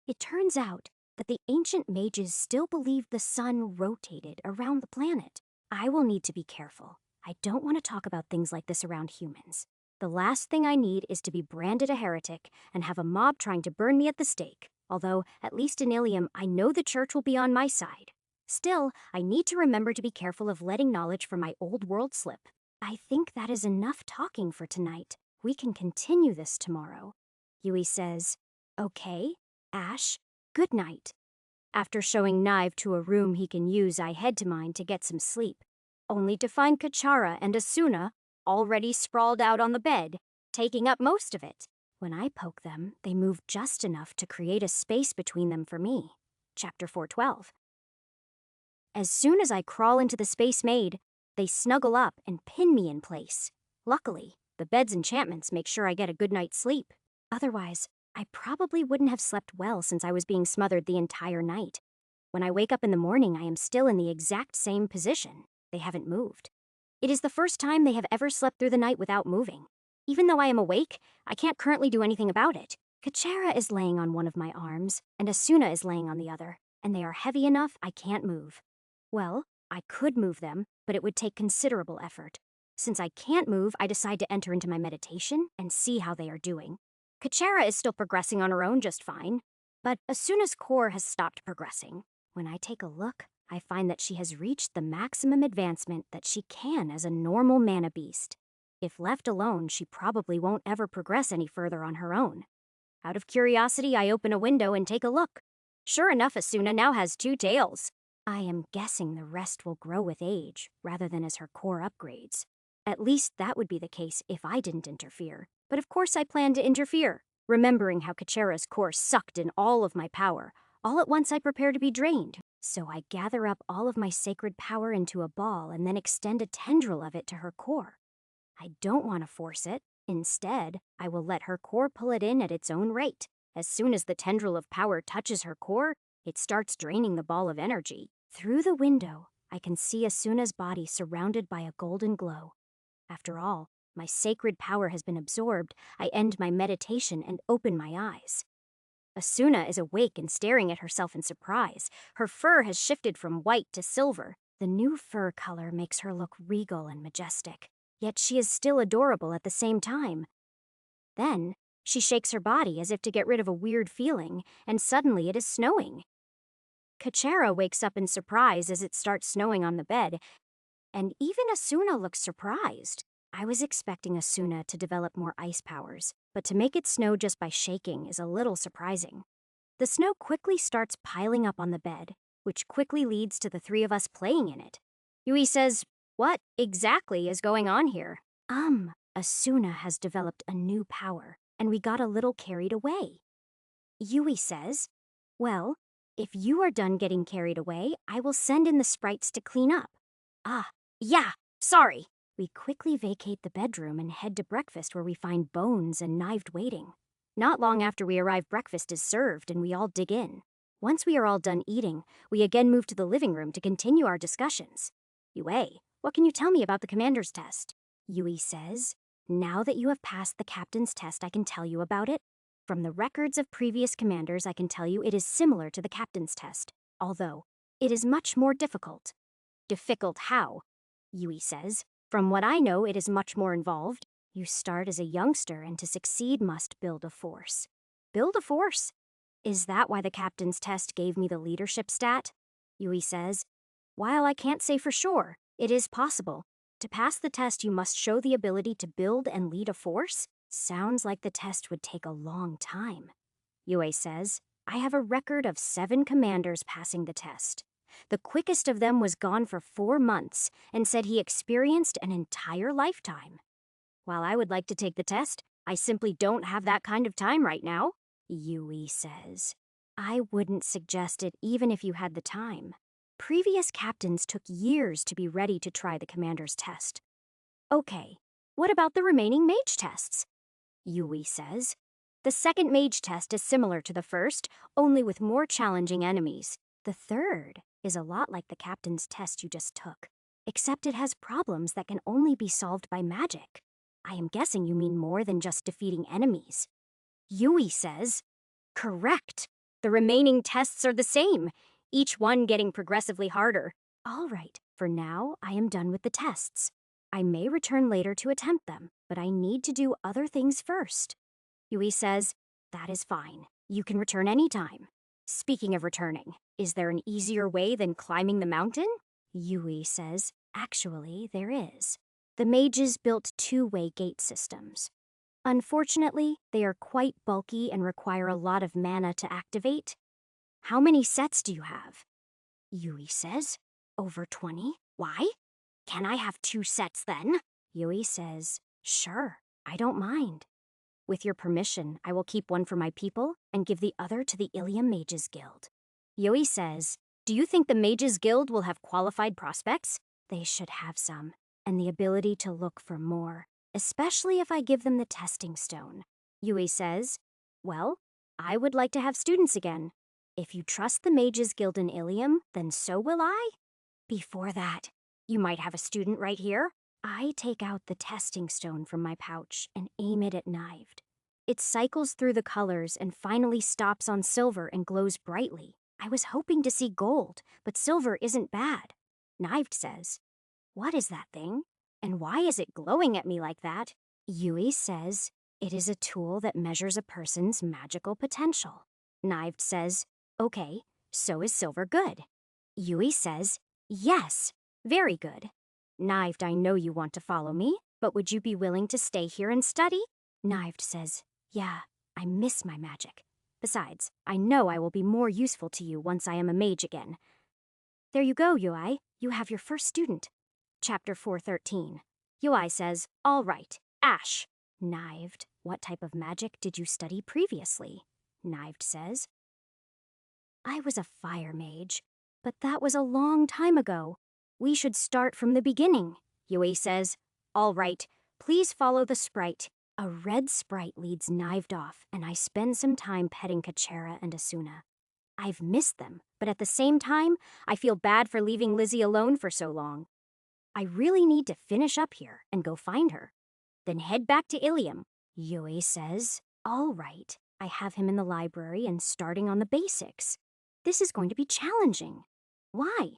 It turns out that the ancient mages still believed the sun rotated around the planet. I will need to be careful. I don't want to talk about things like this around humans. The last thing I need is to be branded a heretic and have a mob trying to burn me at the stake. Although, at least in Ilium, I know the church will be on my side. Still, I need to remember to be careful of letting knowledge from my old world slip. I think that is enough talking for tonight. We can continue this tomorrow. Yui says, Okay, Ash, good night. After showing Knive to a room he can use, I head to mine to get some sleep, only to find Kachara and Asuna already sprawled out on the bed, taking up most of it. When I poke them, they move just enough to create a space between them for me. Chapter 412. As soon as I crawl into the space made, they snuggle up and pin me in place. Luckily, the bed's enchantments make sure I get a good night's sleep. Otherwise, I probably wouldn't have slept well since I was being smothered the entire night. When I wake up in the morning, I am still in the exact same position. They haven't moved. It is the first time they have ever slept through the night without moving. Even though I am awake, I can't currently do anything about it. Kachara is laying on one of my arms, and Asuna is laying on the other, and they are heavy enough I can't move. Well, I could move them, but it would take considerable effort. Since I can't move, I decide to enter into my meditation and see how they are doing. Kachara is still progressing on her own just fine, but Asuna's core has stopped progressing. When I take a look, I find that she has reached the maximum advancement that she can as a normal mana beast. If left alone, she probably won't ever progress any further on her own. Out of curiosity, I open a window and take a look. Sure enough, Asuna now has 2 tails. I am guessing the rest will grow with age, rather than as her core upgrades. At least that would be the case if I didn't interfere. But of course I plan to interfere. Remembering how Kachara's core sucked in all of my power, all at once I prepare to be drained. So I gather up all of my sacred power into a ball and then extend a tendril of it to her core. I don't want to force it. Instead, I will let her core pull it in at its own rate. As soon as the tendril of power touches her core, it starts draining the ball of energy. Through the window, I can see Asuna's body surrounded by a golden glow. After all, my sacred power has been absorbed. I end my meditation and open my eyes. Asuna is awake and staring at herself in surprise. Her fur has shifted from white to silver. The new fur color makes her look regal and majestic, yet she is still adorable at the same time. Then, she shakes her body as if to get rid of a weird feeling, and suddenly it is snowing. Kachara wakes up in surprise as it starts snowing on the bed, and even Asuna looks surprised. I was expecting Asuna to develop more ice powers, but to make it snow just by shaking is a little surprising. The snow quickly starts piling up on the bed, which quickly leads to the 3 of us playing in it. Yui says, "What exactly is going on here?" Asuna has developed a new power, and we got a little carried away. Yui says, "Well, if you are done getting carried away, I will send in the sprites to clean up." Yeah, sorry. We quickly vacate the bedroom and head to breakfast where we find Bones and Knived waiting. Not long after we arrive, breakfast is served and we all dig in. Once we are all done eating, we again move to the living room to continue our discussions. Yui, what can you tell me about the commander's test? Yui says, "Now that you have passed the captain's test, I can tell you about it. From the records of previous commanders, I can tell you it is similar to the captain's test, although it is much more difficult." "Difficult how?" Yui says. "From what I know, it is much more involved. You start as a youngster and to succeed must build a force." Build a force? Is that why the captain's test gave me the leadership stat? Yui says, "While I can't say for sure, it is possible. To pass the test, you must show the ability to build and lead a force. Sounds like the test would take a long time." Yui says, "I have a record of 7 commanders passing the test. The quickest of them was gone for 4 months and said he experienced an entire lifetime. While I would like to take the test, I simply don't have that kind of time right now, Yui says. I wouldn't suggest it even if you had the time. Previous captains took years to be ready to try the commander's test. Okay, what about the remaining mage tests? Yui says. The second mage test is similar to the first, only with more challenging enemies. The third is a lot like the captain's test you just took, except it has problems that can only be solved by magic. I am guessing you mean more than just defeating enemies. Yui says, correct. The remaining tests are the same, each one getting progressively harder. All right, for now, I am done with the tests. I may return later to attempt them, but I need to do other things first. Yui says, that is fine. You can return anytime. Speaking of returning, is there an easier way than climbing the mountain? Yui says, actually, there is. The mages built two-way gate systems. Unfortunately, they are quite bulky and require a lot of mana to activate. How many sets do you have? Yui says, over 20. Why? Can I have 2 sets then? Yui says, sure, I don't mind. With your permission, I will keep one for my people and give the other to the Ilium Mages Guild. Yui says, do you think the Mages Guild will have qualified prospects? They should have some, and the ability to look for more, especially if I give them the testing stone. Yui says, well, I would like to have students again. If you trust the Mages Guild in Ilium, then so will I. Before that, you might have a student right here. I take out the testing stone from my pouch and aim it at Knived. It cycles through the colors and finally stops on silver and glows brightly. I was hoping to see gold, but silver isn't bad. Knived says, what is that thing? And why is it glowing at me like that? Yui says, it is a tool that measures a person's magical potential. Knived says, okay, so is silver good? Yui says, yes, very good. Knived, I know you want to follow me, but would you be willing to stay here and study? Knived says, yeah, I miss my magic. Besides, I know I will be more useful to you once I am a mage again. There you go, Yui. You have your first student. Chapter 413. Yui says, all right, Ash. Knived, what type of magic did you study previously? Knived says, I was a fire mage, but that was a long time ago. We should start from the beginning. Yui says, all right, please follow the sprite. A red sprite leads Knived off, and I spend some time petting Kachera and Asuna. I've missed them, but at the same time, I feel bad for leaving Lizzie alone for so long. I really need to finish up here and go find her. Then head back to Ilium. Yui says, all right, I have him in the library and starting on the basics. This is going to be challenging. Why?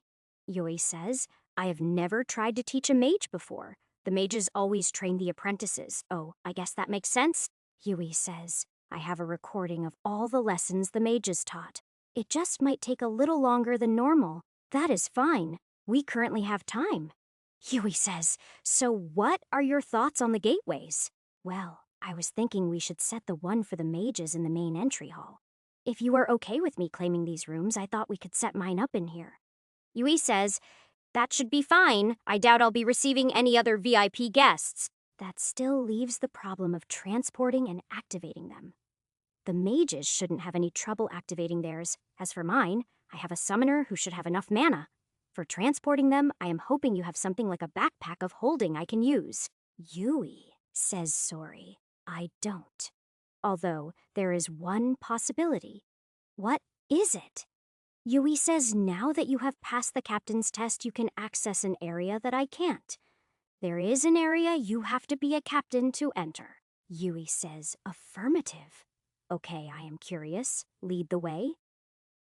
Yui says, I have never tried to teach a mage before. The mages always train the apprentices. Oh, I guess that makes sense. Yui says, I have a recording of all the lessons the mages taught. It just might take a little longer than normal. That is fine. We currently have time. Yui says, so what are your thoughts on the gateways? Well, I was thinking we should set the one for the mages in the main entry hall. If you are okay with me claiming these rooms, I thought we could set mine up in here. Yui says, that should be fine. I doubt I'll be receiving any other VIP guests. That still leaves the problem of transporting and activating them. The mages shouldn't have any trouble activating theirs. As for mine, I have a summoner who should have enough mana. For transporting them, I am hoping you have something like a backpack of holding I can use. Yui says sorry. I don't. Although, there is one possibility. What is it? Yui says now that you have passed the captain's test, you can access an area that I can't. There is an area you have to be a captain to enter. Yui says affirmative. Okay, I am curious. Lead the way.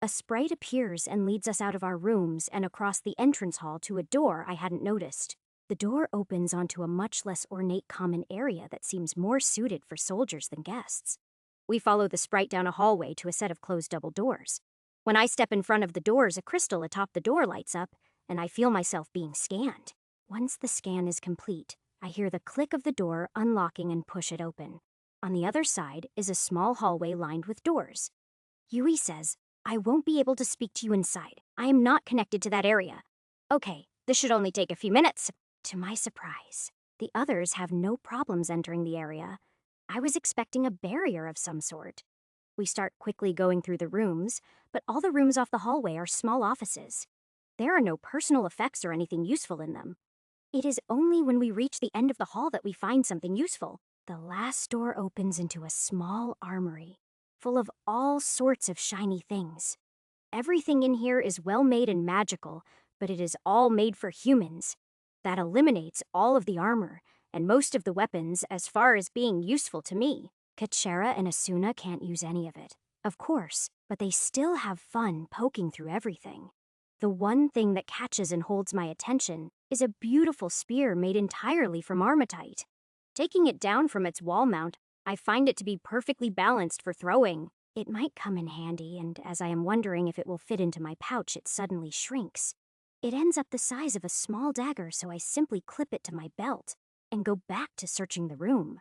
A sprite appears and leads us out of our rooms and across the entrance hall to a door I hadn't noticed. The door opens onto a much less ornate common area that seems more suited for soldiers than guests. We follow the sprite down a hallway to a set of closed double doors. When I step in front of the doors, a crystal atop the door lights up, and I feel myself being scanned. Once the scan is complete, I hear the click of the door unlocking and push it open. On the other side is a small hallway lined with doors. Yui says, I won't be able to speak to you inside. I am not connected to that area. Okay, this should only take a few minutes. To my surprise, the others have no problems entering the area. I was expecting a barrier of some sort. We start quickly going through the rooms, but all the rooms off the hallway are small offices. There are no personal effects or anything useful in them. It is only when we reach the end of the hall that we find something useful. The last door opens into a small armory, full of all sorts of shiny things. Everything in here is well made and magical, but it is all made for humans. That eliminates all of the armor, and most of the weapons as far as being useful to me. Kachera and Asuna can't use any of it, of course, but they still have fun poking through everything. The one thing that catches and holds my attention is a beautiful spear made entirely from armatite. Taking it down from its wall mount, I find it to be perfectly balanced for throwing. It might come in handy, and as I am wondering if it will fit into my pouch, it suddenly shrinks. It ends up the size of a small dagger, so I simply clip it to my belt and go back to searching the room.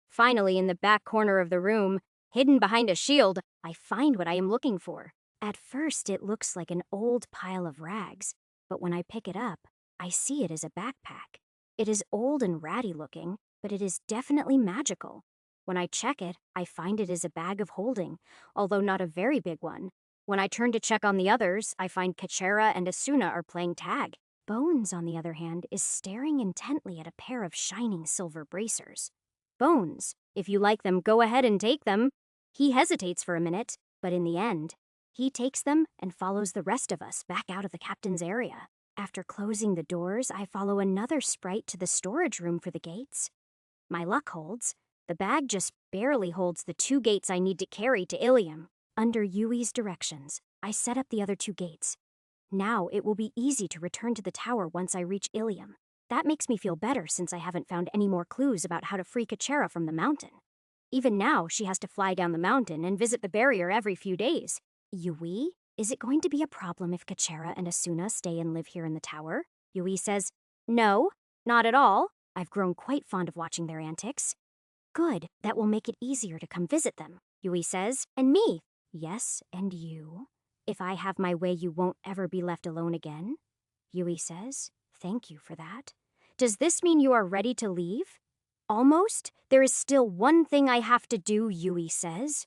Finally, in the back corner of the room, hidden behind a shield, I find what I am looking for. At first, it looks like an old pile of rags, but when I pick it up, I see it is a backpack. It is old and ratty looking, but it is definitely magical. When I check it, I find it is a bag of holding, although not a very big one. When I turn to check on the others, I find Kachera and Asuna are playing tag. Bones, on the other hand, is staring intently at a pair of shining silver bracers. Bones, if you like them, go ahead and take them. He hesitates for a minute, but in the end, he takes them and follows the rest of us back out of the captain's area. After closing the doors, I follow another sprite to the storage room for the gates. My luck holds. The bag just barely holds the 2 gates I need to carry to Ilium. Under Yui's directions, I set up the other 2 gates. Now it will be easy to return to the tower once I reach Ilium. That makes me feel better since I haven't found any more clues about how to free Kachera from the mountain. Even now, she has to fly down the mountain and visit the barrier every few days. Yui, is it going to be a problem if Kachera and Asuna stay and live here in the tower? Yui says, no, not at all. I've grown quite fond of watching their antics. Good, that will make it easier to come visit them, Yui says, and me. Yes, and you. If I have my way, you won't ever be left alone again, Yui says. Thank you for that. Does this mean you are ready to leave? Almost. There is still one thing I have to do, Yui says.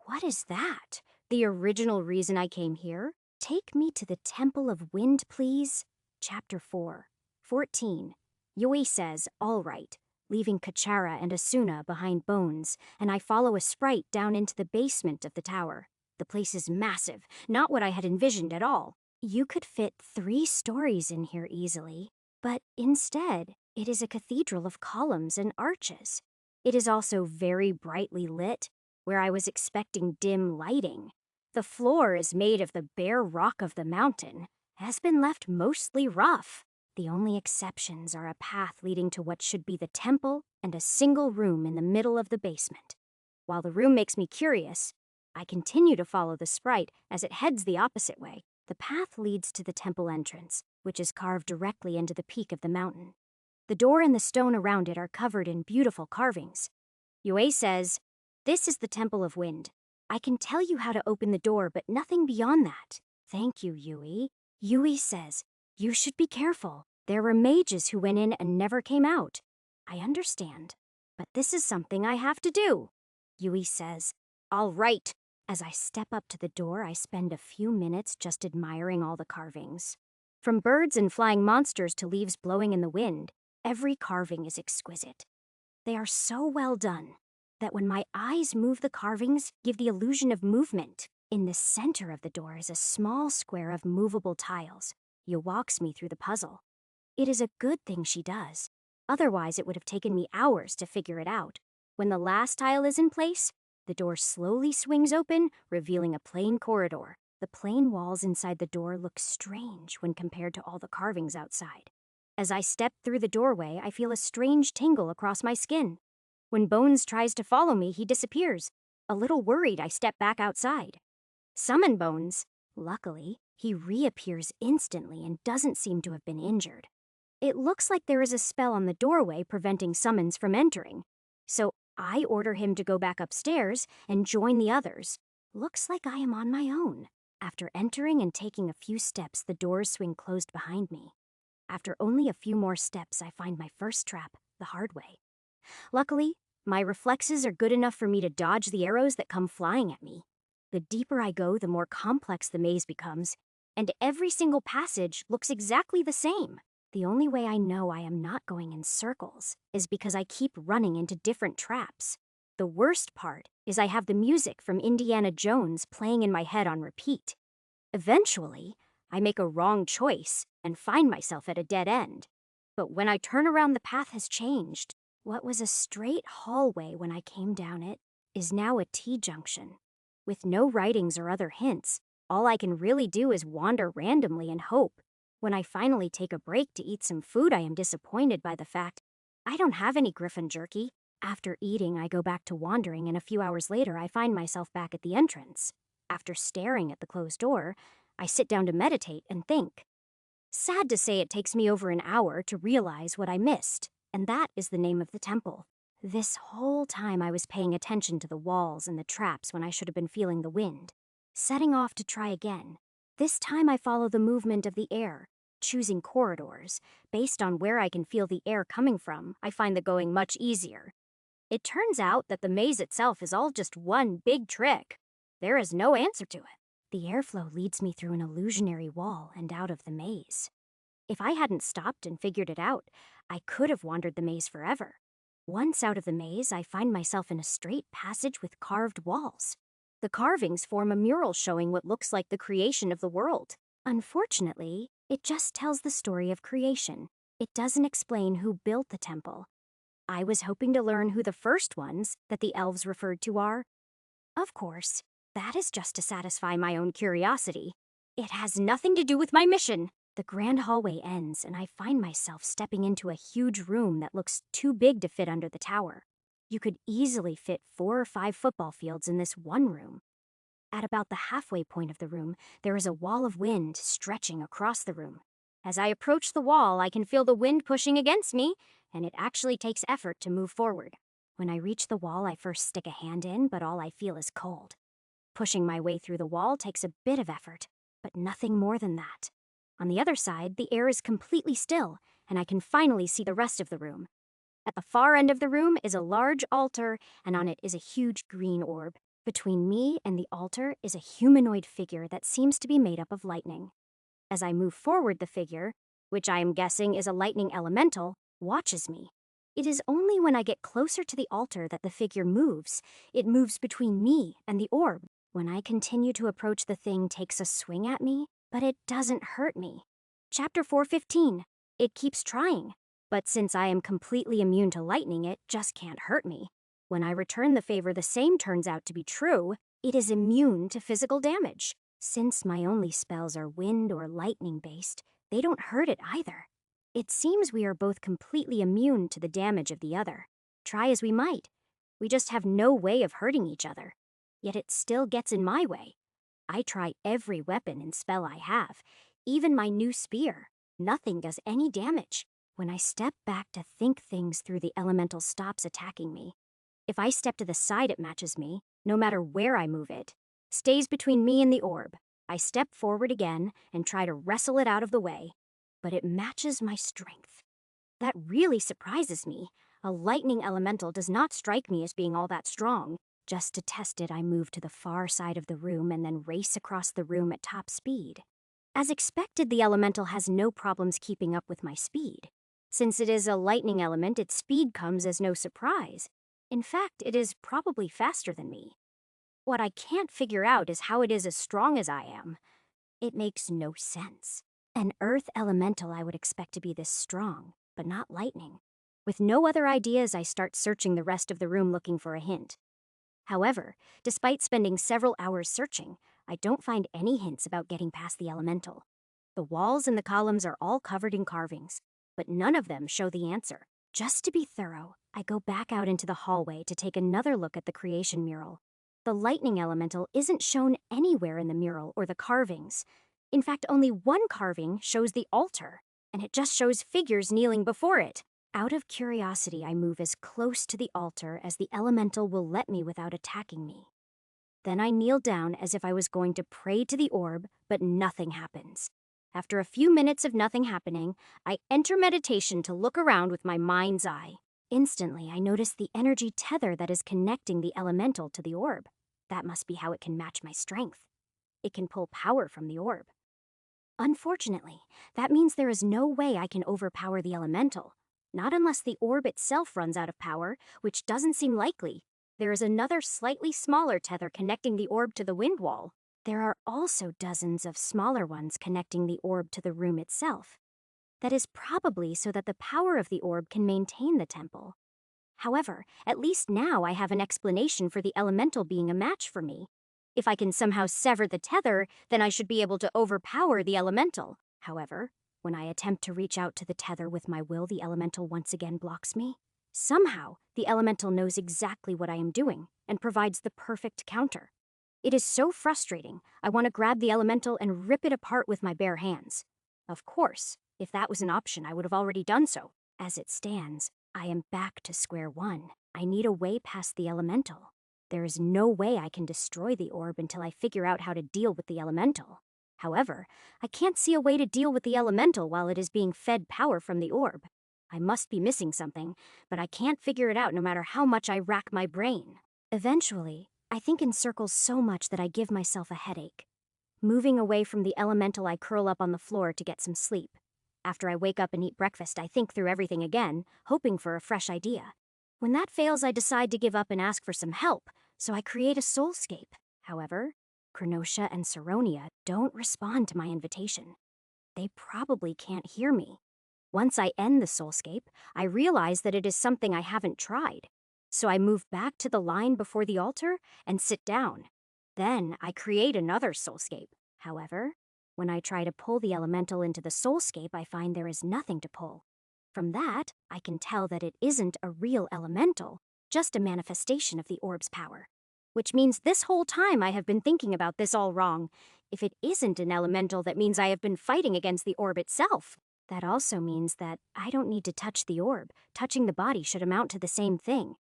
What is that? The original reason I came here? Take me to the Temple of Wind, please. Chapter 4. 14. Yui says, all right, leaving Kachara and Asuna behind Bones, and I follow a sprite down into the basement of the tower. The place is massive, not what I had envisioned at all. You could fit 3 stories in here easily, but instead, it is a cathedral of columns and arches. It is also very brightly lit, where I was expecting dim lighting. The floor is made of the bare rock of the mountain, has been left mostly rough. The only exceptions are a path leading to what should be the temple and a single room in the middle of the basement. While the room makes me curious, I continue to follow the sprite as it heads the opposite way. The path leads to the temple entrance, which is carved directly into the peak of the mountain. The door and the stone around it are covered in beautiful carvings. Yui says, this is the Temple of Wind. I can tell you how to open the door, but nothing beyond that. Thank you, Yui. Yui says, you should be careful. There were mages who went in and never came out. I understand, but this is something I have to do. Yui says, all right. As I step up to the door, I spend a few minutes just admiring all the carvings. From birds and flying monsters to leaves blowing in the wind, every carving is exquisite. They are so well done that when my eyes move, the carvings give the illusion of movement. In the center of the door is a small square of movable tiles. Yu walks me through the puzzle. It is a good thing she does. Otherwise, it would have taken me hours to figure it out. When the last tile is in place, the door slowly swings open, revealing a plain corridor. The plain walls inside the door look strange when compared to all the carvings outside. As I step through the doorway, I feel a strange tingle across my skin. When Bones tries to follow me, he disappears. A little worried, I step back outside. Summon Bones. Luckily, he reappears instantly and doesn't seem to have been injured. It looks like there is a spell on the doorway preventing summons from entering. So I order him to go back upstairs and join the others. Looks like I am on my own. After entering and taking a few steps, the doors swing closed behind me. After only a few more steps, I find my first trap the hard way. Luckily, My reflexes are good enough for me to dodge the arrows that come flying at me. The deeper I go, the more complex the maze becomes, and every single passage looks exactly the same. The only way I know I am not going in circles is because I keep running into different traps. The worst part is I have the music from Indiana Jones playing in my head on repeat. Eventually, I make a wrong choice and find myself at a dead end. But when I turn around, the path has changed. What was a straight hallway when I came down it is now a T-junction. With no writings or other hints, all I can really do is wander randomly and hope. When I finally take a break to eat some food, I am disappointed by the fact I don't have any griffin jerky. After eating, I go back to wandering, and a few hours later, I find myself back at the entrance. After staring at the closed door, I sit down to meditate and think. Sad to say, it takes me over an hour to realize what I missed, and that is the name of the temple. This whole time I was paying attention to the walls and the traps when I should have been feeling the wind. Setting off to try again. This time I follow the movement of the air, choosing corridors. Based on where I can feel the air coming from, I find the going much easier. It turns out that the maze itself is all just one big trick. There is no answer to it. The airflow leads me through an illusionary wall and out of the maze. If I hadn't stopped and figured it out, I could have wandered the maze forever. Once out of the maze, I find myself in a straight passage with carved walls. The carvings form a mural showing what looks like the creation of the world. Unfortunately, it just tells the story of creation. It doesn't explain who built the temple. I was hoping to learn who the first ones that the elves referred to are. Of course, that is just to satisfy my own curiosity. It has nothing to do with my mission. The grand hallway ends, and I find myself stepping into a huge room that looks too big to fit under the tower. You could easily fit 4 or 5 football fields in this one room. At about the halfway point of the room, there is a wall of wind stretching across the room. As I approach the wall, I can feel the wind pushing against me, and it actually takes effort to move forward. When I reach the wall, I first stick a hand in, but all I feel is cold. Pushing my way through the wall takes a bit of effort, but nothing more than that. On the other side, the air is completely still, and I can finally see the rest of the room. At the far end of the room is a large altar, and on it is a huge green orb. Between me and the altar is a humanoid figure that seems to be made up of lightning. As I move forward, the figure, which I am guessing is a lightning elemental, watches me. It is only when I get closer to the altar that the figure moves. It moves between me and the orb. When I continue to approach, the thing takes a swing at me, but it doesn't hurt me. Chapter 415. It keeps trying, but since I am completely immune to lightning, it just can't hurt me. When I return the favor, the same turns out to be true. It is immune to physical damage. Since my only spells are wind or lightning based, they don't hurt it either. It seems we are both completely immune to the damage of the other. Try as we might, we just have no way of hurting each other. Yet it still gets in my way. I try every weapon and spell I have, even my new spear. Nothing does any damage. When I step back to think things through, the elemental stops attacking me. If I step to the side, it matches me, no matter where I move it. Stays between me and the orb. I step forward again and try to wrestle it out of the way, but it matches my strength. That really surprises me. A lightning elemental does not strike me as being all that strong. Just to test it, I move to the far side of the room and then race across the room at top speed. As expected, the elemental has no problems keeping up with my speed. Since it is a lightning element, its speed comes as no surprise. In fact, it is probably faster than me. What I can't figure out is how it is as strong as I am. It makes no sense. An earth elemental I would expect to be this strong, but not lightning. With no other ideas, I start searching the rest of the room looking for a hint. However, despite spending several hours searching, I don't find any hints about getting past the elemental. The walls and the columns are all covered in carvings, but none of them show the answer. Just to be thorough, I go back out into the hallway to take another look at the creation mural. The lightning elemental isn't shown anywhere in the mural or the carvings. In fact, only one carving shows the altar, and it just shows figures kneeling before it. Out of curiosity, I move as close to the altar as the elemental will let me without attacking me. Then I kneel down as if I was going to pray to the orb, but nothing happens. After a few minutes of nothing happening, I enter meditation to look around with my mind's eye. Instantly, I notice the energy tether that is connecting the elemental to the orb. That must be how it can match my strength. It can pull power from the orb. Unfortunately, that means there is no way I can overpower the elemental. Not unless the orb itself runs out of power, which doesn't seem likely. There is another slightly smaller tether connecting the orb to the wind wall. There are also dozens of smaller ones connecting the orb to the room itself. That is probably so that the power of the orb can maintain the temple. However, at least now I have an explanation for the elemental being a match for me. If I can somehow sever the tether, then I should be able to overpower the elemental. However, when I attempt to reach out to the tether with my will, the elemental once again blocks me. Somehow, the elemental knows exactly what I am doing and provides the perfect counter. It is so frustrating. I want to grab the elemental and rip it apart with my bare hands. Of course, if that was an option, I would have already done so. As it stands, I am back to square one. I need a way past the elemental. There is no way I can destroy the orb until I figure out how to deal with the elemental. However, I can't see a way to deal with the elemental while it is being fed power from the orb. I must be missing something, but I can't figure it out no matter how much I rack my brain. Eventually, I think in circles so much that I give myself a headache. Moving away from the elemental, I curl up on the floor to get some sleep. After I wake up and eat breakfast, I think through everything again, hoping for a fresh idea. When that fails, I decide to give up and ask for some help, so I create a soulscape. However, Cronotia and Saronia don't respond to my invitation. They probably can't hear me. Once I end the soulscape, I realize that it is something I haven't tried. So I move back to the line before the altar and sit down. Then I create another soulscape. However, when I try to pull the elemental into the soulscape, I find there is nothing to pull. From that, I can tell that it isn't a real elemental, just a manifestation of the orb's power. Which means this whole time I have been thinking about this all wrong. If it isn't an elemental, that means I have been fighting against the orb itself. That also means that I don't need to touch the orb. Touching the body should amount to the same thing.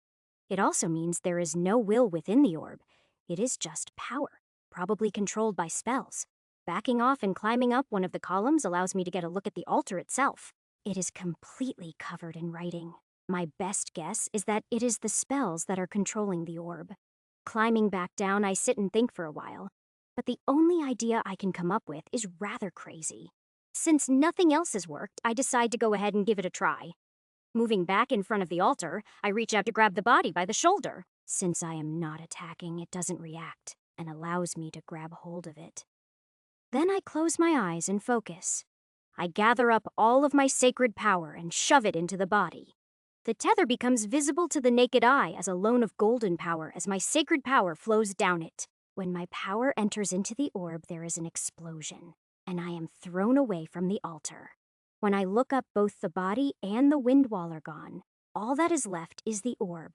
It also means there is no will within the orb. It is just power, probably controlled by spells. Backing off and climbing up one of the columns allows me to get a look at the altar itself. It is completely covered in writing. My best guess is that it is the spells that are controlling the orb. Climbing back down, I sit and think for a while. But the only idea I can come up with is rather crazy. Since nothing else has worked, I decide to go ahead and give it a try. Moving back in front of the altar, I reach out to grab the body by the shoulder. Since I am not attacking, it doesn't react and allows me to grab hold of it. Then I close my eyes and focus. I gather up all of my sacred power and shove it into the body. The tether becomes visible to the naked eye as a loan of golden power as my sacred power flows down it. When my power enters into the orb, there is an explosion, and I am thrown away from the altar. When I look up, both the body and the wind wall are gone. All that is left is the orb,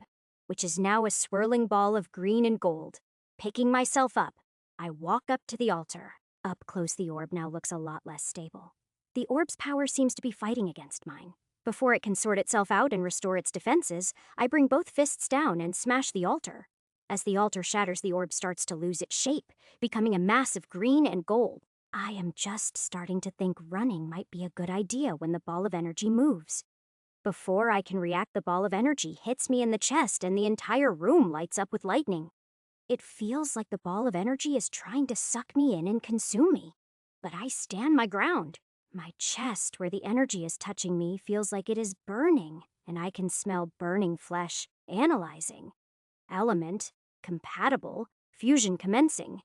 which is now a swirling ball of green and gold. Picking myself up, I walk up to the altar. Up close, the orb now looks a lot less stable. The orb's power seems to be fighting against mine. Before it can sort itself out and restore its defenses, I bring both fists down and smash the altar. As the altar shatters, the orb starts to lose its shape, becoming a mass of green and gold. I am just starting to think running might be a good idea when the ball of energy moves. Before I can react, the ball of energy hits me in the chest and the entire room lights up with lightning. It feels like the ball of energy is trying to suck me in and consume me. But I stand my ground. My chest, where the energy is touching me, feels like it is burning, and I can smell burning flesh. Analyzing. Element. Compatible. Fusion commencing.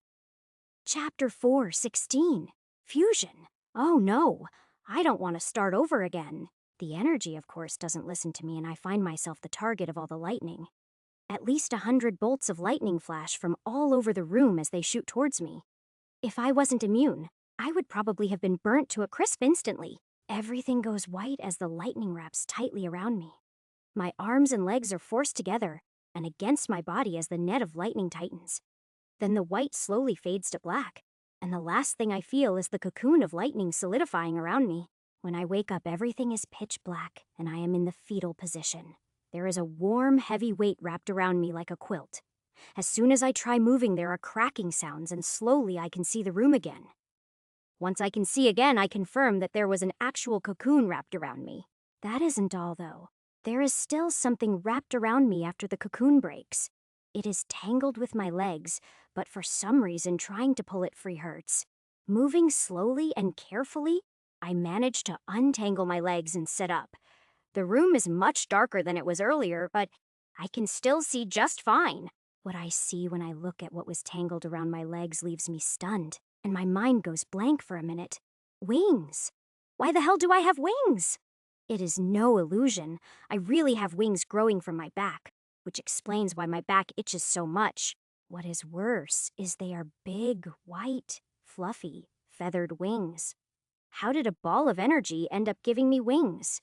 Chapter 4:16. Fusion. Oh no, I don't want to start over again. The energy, of course, doesn't listen to me, and I find myself the target of all the lightning. At least 100 bolts of lightning flash from all over the room as they shoot towards me. If I wasn't immune, I would probably have been burnt to a crisp instantly. Everything goes white as the lightning wraps tightly around me. My arms and legs are forced together and against my body as the net of lightning tightens. Then the white slowly fades to black, and the last thing I feel is the cocoon of lightning solidifying around me. When I wake up, everything is pitch black, and I am in the fetal position. There is a warm, heavy weight wrapped around me like a quilt. As soon as I try moving, there are cracking sounds, and slowly I can see the room again. Once I can see again, I confirm that there was an actual cocoon wrapped around me. That isn't all, though. there is still something wrapped around me after the cocoon breaks. It is tangled with my legs, but for some reason trying to pull it free hurts. Moving slowly and carefully, I manage to untangle my legs and sit up. The room is much darker than it was earlier, but I can still see just fine. What I see when I look at what was tangled around my legs leaves me stunned, and my mind goes blank for a minute. Wings! Why the hell do I have wings? It is no illusion. I really have wings growing from my back, which explains why my back itches so much. What is worse is they are big, white, fluffy, feathered wings. How did a ball of energy end up giving me wings?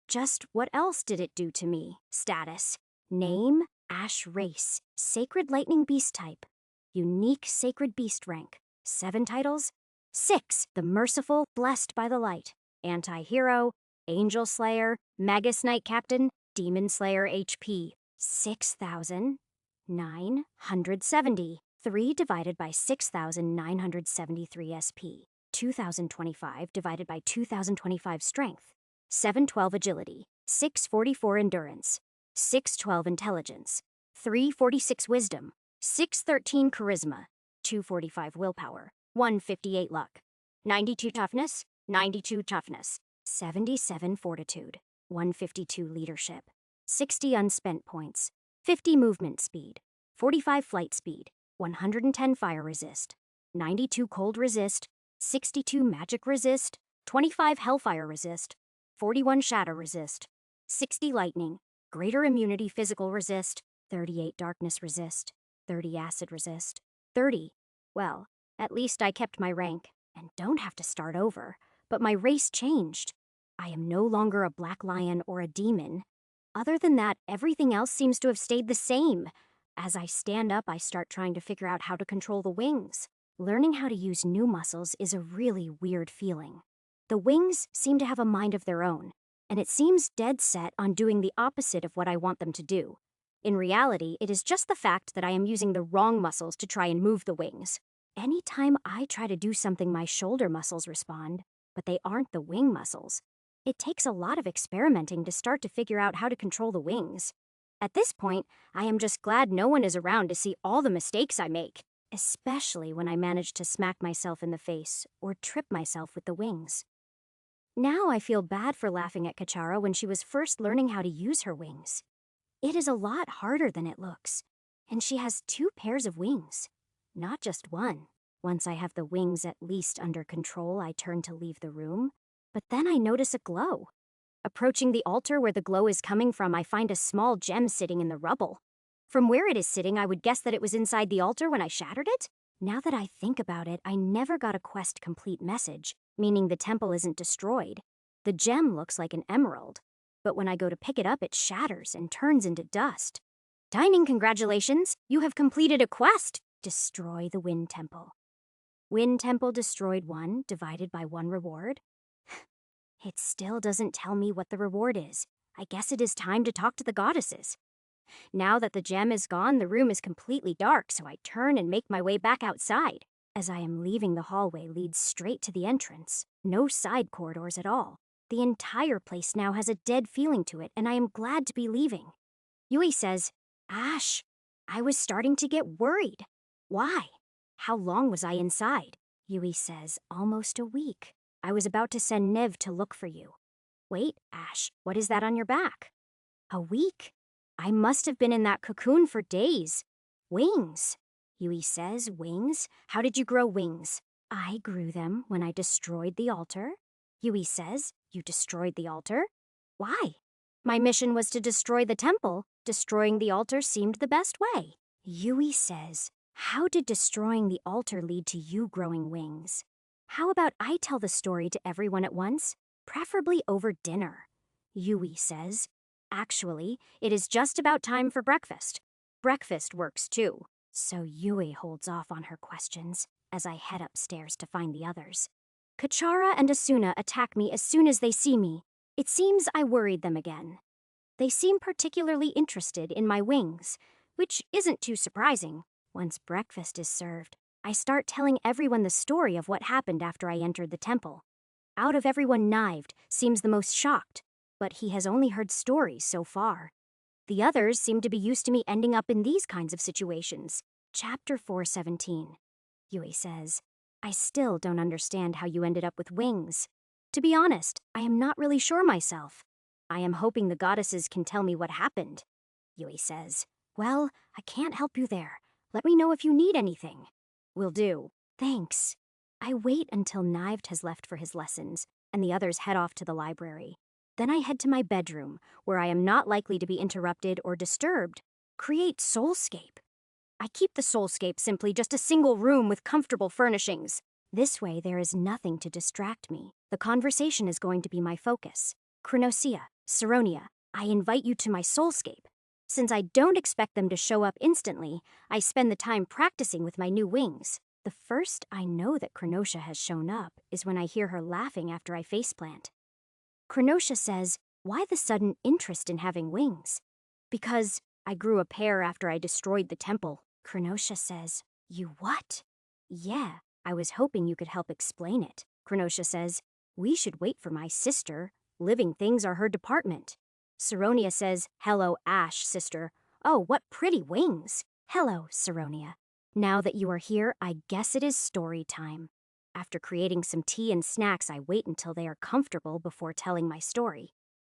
Just what else did it do to me? Status. Name, Ash Race, Sacred Lightning Beast Type. Unique Sacred Beast Rank. 7 titles? 6. The Merciful, Blessed by the Light. Anti-Hero, Angel Slayer, Magus Knight Captain, Demon Slayer HP. 6,970. 3 divided by 6,973 SP. 2,025 divided by 2,025 Strength. 712 Agility. 644 Endurance. 612 Intelligence. 346 Wisdom. 613 Charisma. 245 Willpower. 158 Luck. 92 Toughness. 92 Toughness. 77 Fortitude. 152 Leadership. 60 Unspent Points. 50 Movement Speed. 45 Flight Speed. 110 Fire Resist. 92 Cold Resist. 62 Magic Resist. 25 Hellfire Resist. 41 Shatter Resist. 60 Lightning. Greater Immunity Physical Resist. 38 Darkness Resist. 30 Acid Resist. 30. Well, at least I kept my rank and don't have to start over. But my race changed. I am no longer a black lion or a demon. Other than that, everything else seems to have stayed the same. As I stand up, I start trying to figure out how to control the wings. Learning how to use new muscles is a really weird feeling. The wings seem to have a mind of their own, and it seems dead set on doing the opposite of what I want them to do. In reality, it is just the fact that I am using the wrong muscles to try and move the wings. Anytime I try to do something, my shoulder muscles respond, but they aren't the wing muscles. It takes a lot of experimenting to start to figure out how to control the wings. At this point, I am just glad no one is around to see all the mistakes I make, especially when I manage to smack myself in the face or trip myself with the wings. Now I feel bad for laughing at Kachara when she was first learning how to use her wings. It is a lot harder than it looks, and she has 2 pairs of wings, not just one. Once I have the wings at least under control, I turn to leave the room, but then I notice a glow. Approaching the altar where the glow is coming from, I find a small gem sitting in the rubble. From where it is sitting, I would guess that it was inside the altar when I shattered it. Now that I think about it, I never got a quest complete message, meaning the temple isn't destroyed. The gem looks like an emerald, but when I go to pick it up, it shatters and turns into dust. Dining, congratulations! You have completed a quest! Destroy the Wind Temple. Wind Temple destroyed 1, divided by 1 reward. It still doesn't tell me what the reward is. I guess it is time to talk to the goddesses. Now that the gem is gone, the room is completely dark, so I turn and make my way back outside. As I am leaving, the hallway leads straight to the entrance. No side corridors at all. The entire place now has a dead feeling to it, and I am glad to be leaving. Yui says, "Ash, I was starting to get worried. Why? How long was I inside?" Yui says, "Almost a week. I was about to send Nev to look for you." "Wait, Ash, what is that on your back?" "A week? I must have been in that cocoon for days. Wings." Yui says, "Wings? How did you grow wings?" "I grew them when I destroyed the altar." Yui says, "You destroyed the altar? Why?" "My mission was to destroy the temple. Destroying the altar seemed the best way." Yui says, "How did destroying the altar lead to you growing wings? How about I tell the story to everyone at once, preferably over dinner?" Yui says, "Actually, it is just about time for breakfast. Breakfast works too." So Yui holds off on her questions as I head upstairs to find the others. Kachara and Asuna attack me as soon as they see me. It seems I worried them again. They seem particularly interested in my wings, which isn't too surprising. Once breakfast is served, I start telling everyone the story of what happened after I entered the temple. Out of everyone, Knived seems the most shocked. but he has only heard stories so far. The others seem to be used to me ending up in these kinds of situations. Chapter 417. Yui says, I still don't understand how you ended up with wings. To be honest, I am not really sure myself. I am hoping the goddesses can tell me what happened. Yui says, Well, I can't help you there. Let me know if you need anything. Will do. Thanks. I wait until Knived has left for his lessons, and the others head off to the library. Then I head to my bedroom, where I am not likely to be interrupted or disturbed. Create Soulscape. I keep the Soulscape simply just a single room with comfortable furnishings. This way there is nothing to distract me. The conversation is going to be my focus. Chronosia, Saronia, I invite you to my Soulscape. Since I don't expect them to show up instantly, I spend the time practicing with my new wings. The first I know that Chronosia has shown up is when I hear her laughing after I faceplant. Chronosia says, Why the sudden interest in having wings? Because I grew a pair after I destroyed the temple. Chronosia says, You what? Yeah, I was hoping you could help explain it. Chronosia says, We should wait for my sister. Living things are her department. Saronia says, Hello, Ash, sister. Oh, what pretty wings. Hello, Saronia. Now that you are here, I guess it is story time. After creating some tea and snacks, I wait until they are comfortable before telling my story.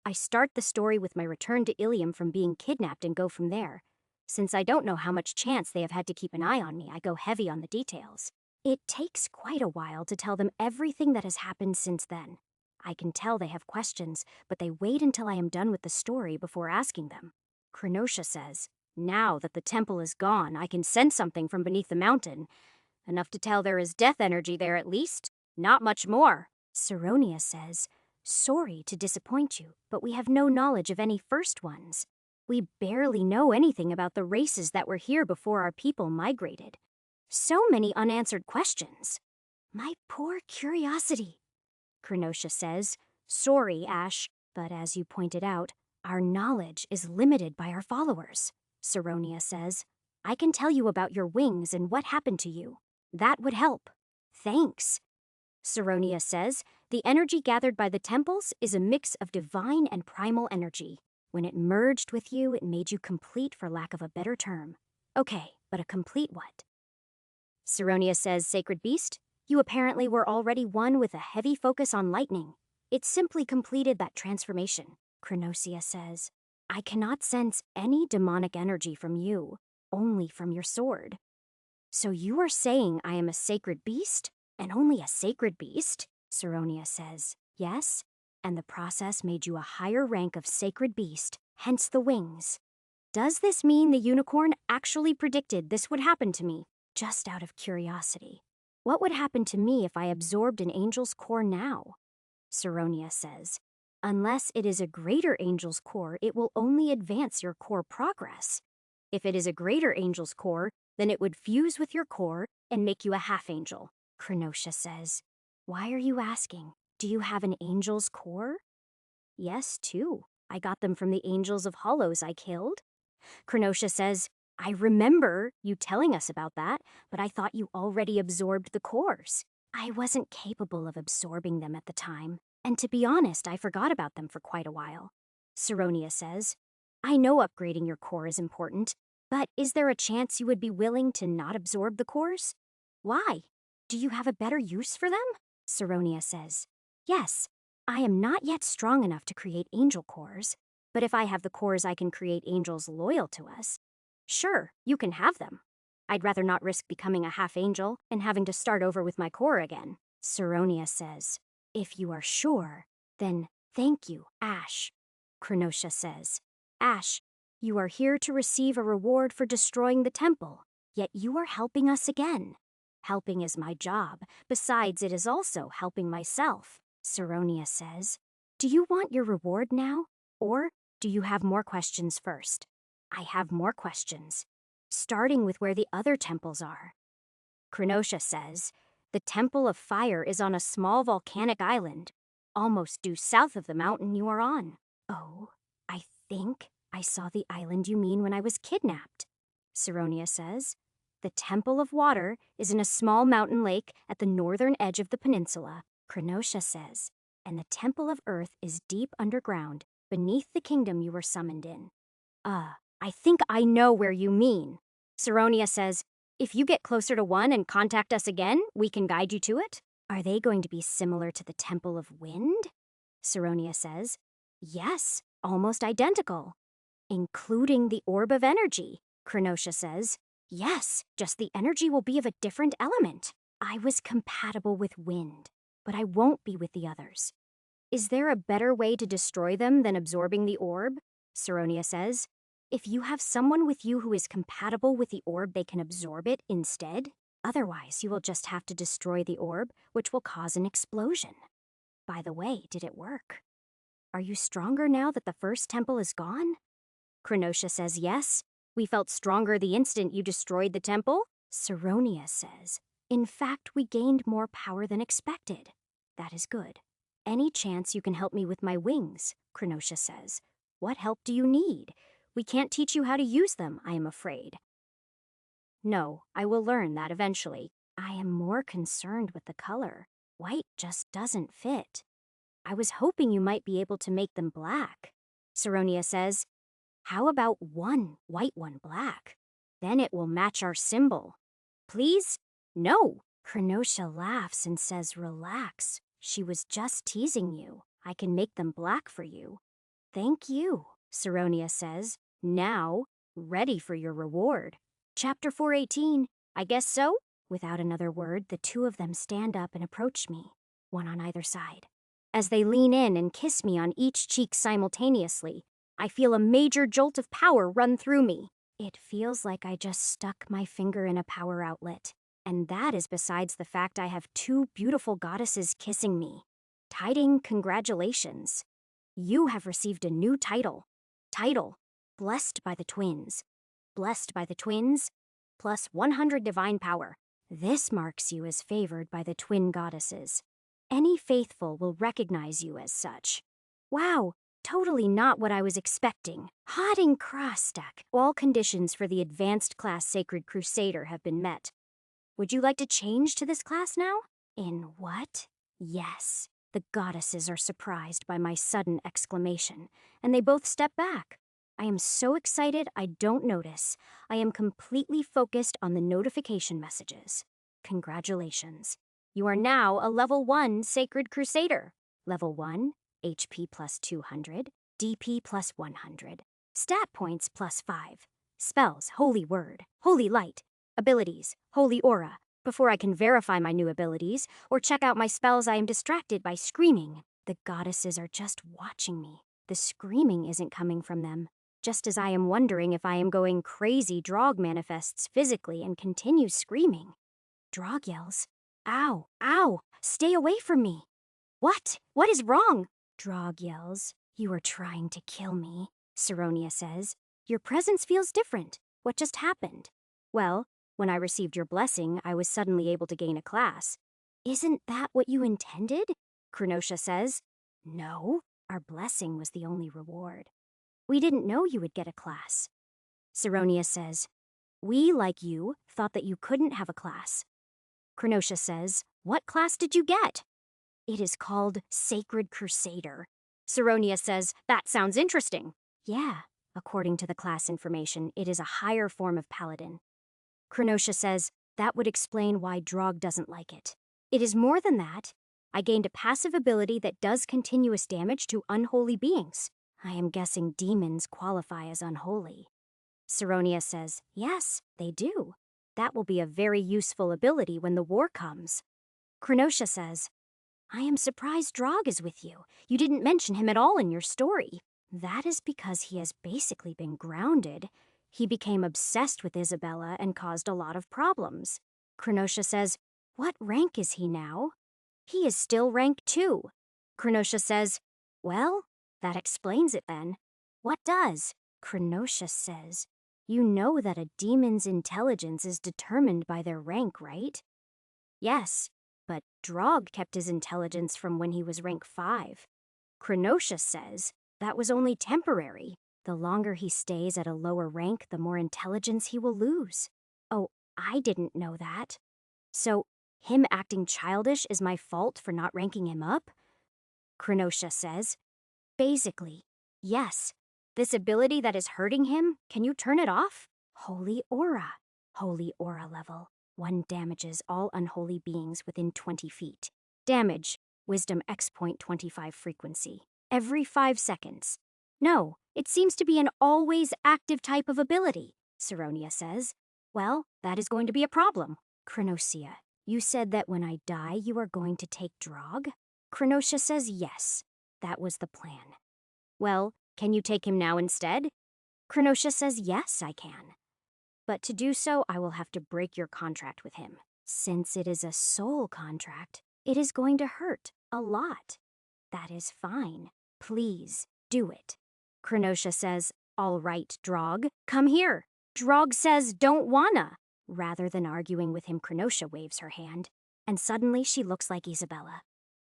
I start the story with my return to Ilium from being kidnapped and go from there. Since I don't know how much chance they have had to keep an eye on me, I go heavy on the details. It takes quite a while to tell them everything that has happened since then. I can tell they have questions, but they wait until I am done with the story before asking them. Chronosia says, Now that the temple is gone, I can sense something from beneath the mountain. Enough to tell there is death energy there at least. Not much more. Saronia says, Sorry to disappoint you, but we have no knowledge of any first ones. We barely know anything about the races that were here before our people migrated. So many unanswered questions. My poor curiosity. Chronosia says, Sorry, Ash, but as you pointed out, our knowledge is limited by our followers. Saronia says, I can tell you about your wings and what happened to you. That would help. Thanks. Saronia says, The energy gathered by the temples is a mix of divine and primal energy. When it merged with you, it made you complete, for lack of a better term. Okay, but a complete what? Saronia says, Sacred Beast, you apparently were already one with a heavy focus on lightning. It simply completed that transformation. Chronosia says, I cannot sense any demonic energy from you, only from your sword. So you are saying I am a sacred beast? And only a sacred beast? Saronia says, Yes, and the process made you a higher rank of sacred beast, hence the wings. Does this mean the unicorn actually predicted this would happen to me? Just out of curiosity. What would happen to me if I absorbed an angel's core now? Saronia says, Unless it is a greater angel's core, it will only advance your core progress. If it is a greater angel's core, then it would fuse with your core and make you a half-angel. Chronosia says, Why are you asking? Do you have an angel's core? Yes, two. I got them from the angels of hollows I killed. Chronosia says, I remember you telling us about that, but I thought you already absorbed the cores. I wasn't capable of absorbing them at the time, and to be honest, I forgot about them for quite a while. Saronia says, I know upgrading your core is important, but is there a chance you would be willing to not absorb the cores? Why? Do you have a better use for them? Saronia says, Yes, I am not yet strong enough to create angel cores, but if I have the cores I can create angels loyal to us. Sure, you can have them. I'd rather not risk becoming a half-angel and having to start over with my core again. Saronia says, If you are sure, then thank you, Ash. Chronosia says, Ash, you are here to receive a reward for destroying the temple, yet you are helping us again. Helping is my job. Besides, it is also helping myself. Saronia says, Do you want your reward now? Or do you have more questions first? I have more questions, starting with where the other temples are. Chronosia says, The Temple of Fire is on a small volcanic island, almost due south of the mountain you are on. Oh, I think I saw the island you mean when I was kidnapped. Saronia says, The Temple of Water is in a small mountain lake at the northern edge of the peninsula. Chronosia says, And the Temple of Earth is deep underground, beneath the kingdom you were summoned in. I think I know where you mean. Saronia says, if you get closer to one and contact us again, we can guide you to it. Are they going to be similar to the Temple of Wind? Saronia says, yes, almost identical. Including the Orb of Energy, Krenosha says. Yes, just the energy will be of a different element. I was compatible with wind, but I won't be with the others. Is there a better way to destroy them than absorbing the orb? Saronia says. If you have someone with you who is compatible with the orb, they can absorb it instead. Otherwise, you will just have to destroy the orb, which will cause an explosion. By the way, did it work? Are you stronger now that the first temple is gone? Krenosha says yes. We felt stronger the instant you destroyed the temple. Saronia says, in fact, we gained more power than expected. That is good. Any chance you can help me with my wings, Krenosha says. What help do you need? We can't teach you how to use them, I am afraid. No, I will learn that eventually. I am more concerned with the color. White just doesn't fit. I was hoping you might be able to make them black. Saronia says, how about one white, one black? Then it will match our symbol. Please? No. Krenosha laughs and says, relax. She was just teasing you. I can make them black for you. Thank you, Saronia says, now ready for your reward. Chapter 418, I guess so? Without another word, the two of them stand up and approach me, one on either side. As they lean in and kiss me on each cheek simultaneously, I feel a major jolt of power run through me. It feels like I just stuck my finger in a power outlet. And that is besides the fact I have two beautiful goddesses kissing me. Tiding, congratulations. You have received a new title. Title, Blessed by the Twins. Blessed by the Twins, plus 100 divine power. This marks you as favored by the twin goddesses. Any faithful will recognize you as such. Wow, totally not what I was expecting. Hot and Krostak. All conditions for the advanced class Sacred Crusader have been met. Would you like to change to this class now? In what? Yes. The goddesses are surprised by my sudden exclamation, and they both step back. I am so excited I don't notice. I am completely focused on the notification messages. Congratulations. You are now a level 1 Sacred Crusader. Level 1, HP plus 200, DP plus 100, stat points plus 5, spells, Holy Word, Holy Light, abilities, Holy Aura. Before I can verify my new abilities or check out my spells, I am distracted by screaming. The goddesses are just watching me. The screaming isn't coming from them. Just as I am wondering if I am going crazy, Drog manifests physically and continues screaming. Drog yells, ow, ow, stay away from me. What? What is wrong? Drog yells, you are trying to kill me. Saronia says, your presence feels different. What just happened? Well, when I received your blessing, I was suddenly able to gain a class. Isn't that what you intended? Krenosha says. No, our blessing was the only reward. We didn't know you would get a class. Saronia says, we, like you, thought that you couldn't have a class. Krenosha says, what class did you get? It is called Sacred Crusader. Saronia says, that sounds interesting. Yeah, according to the class information, it is a higher form of paladin. Krenosha says, that would explain why Drog doesn't like it. It is more than that. I gained a passive ability that does continuous damage to unholy beings. I am guessing demons qualify as unholy. Saronia says, yes, they do. That will be a very useful ability when the war comes. Krenosha says, I am surprised Drog is with you. You didn't mention him at all in your story. That is because he has basically been grounded. He became obsessed with Isabella and caused a lot of problems. Krenosha says, what rank is he now? He is still rank 2. Krenosha says, well, that explains it then. What does? Krenosha says, you know that a demon's intelligence is determined by their rank, right? Yes, but Drog kept his intelligence from when he was rank 5. Krenosha says that was only temporary. The longer he stays at a lower rank, the more intelligence he will lose. Oh, I didn't know that. So, him acting childish is my fault for not ranking him up? Krenosha says, basically, Yes. This ability that is hurting him, can you turn it off? Holy Aura. Holy Aura level. 1 damages all unholy beings within 20 feet. Damage. Wisdom X.25 frequency. Every 5 seconds. No, it seems to be an always active type of ability, Saronia says. Well, that is going to be a problem. Chronosia, you said that when I die you are going to take Drog? Chronosia says yes. That was the plan. Well, can you take him now instead? Chronosia says yes, I can. But to do so, I will have to break your contract with him. Since it is a soul contract, it is going to hurt a lot. That is fine. Please, do it. Chronosia says, all right, Drog, come here. Drog says, don't wanna. Rather than arguing with him, Chronosia waves her hand, and suddenly she looks like Isabella.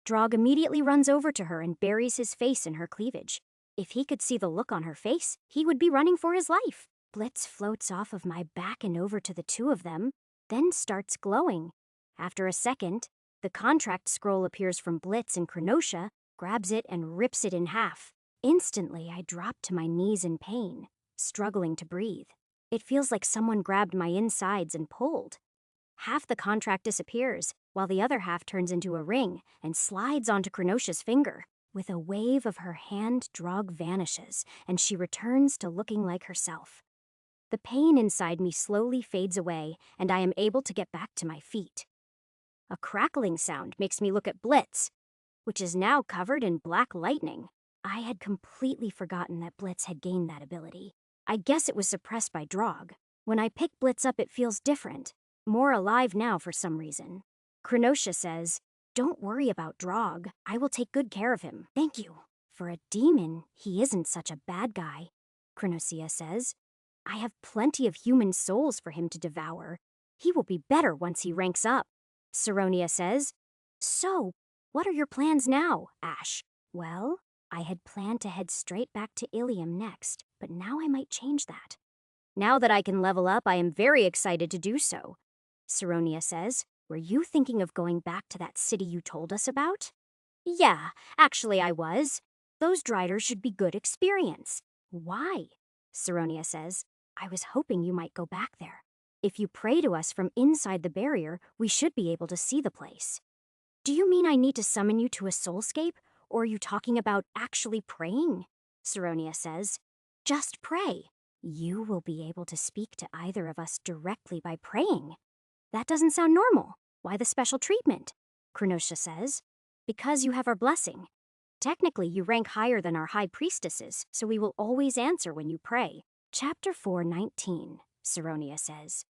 Drog immediately runs over to her and buries his face in her cleavage. If he could see the look on her face, he would be running for his life. Blitz floats off of my back and over to the two of them, then starts glowing. After a second, the contract scroll appears from Blitz, and Chronosia grabs it and rips it in half. Instantly, I drop to my knees in pain, struggling to breathe. It feels like someone grabbed my insides and pulled. Half the contract disappears, while the other half turns into a ring and slides onto Chronosia's finger. With a wave of her hand, Drog vanishes, and she returns to looking like herself. The pain inside me slowly fades away, and I am able to get back to my feet. A crackling sound makes me look at Blitz, which is now covered in black lightning. I had completely forgotten that Blitz had gained that ability. I guess it was suppressed by Drog. When I pick Blitz up, it feels different, more alive now for some reason. Chronosia says, don't worry about Drog. I will take good care of him. Thank you. For a demon, he isn't such a bad guy, Chronosia says. I have plenty of human souls for him to devour. He will be better once he ranks up. Saronia says, so, what are your plans now, Ash? Well, I had planned to head straight back to Ilium next, but now I might change that. Now that I can level up, I am very excited to do so. Saronia says, were you thinking of going back to that city you told us about? Yeah, actually I was. Those Driders should be good experience. Why? Saronia says, I was hoping you might go back there. If you pray to us from inside the barrier, we should be able to see the place. Do you mean I need to summon you to a soulscape, or are you talking about actually praying? Saronia says, just pray. You will be able to speak to either of us directly by praying. That doesn't sound normal. Why the special treatment? Chronosia says, because you have our blessing. Technically, you rank higher than our high priestesses, so we will always answer when you pray. Chapter 4:19, Saronia says.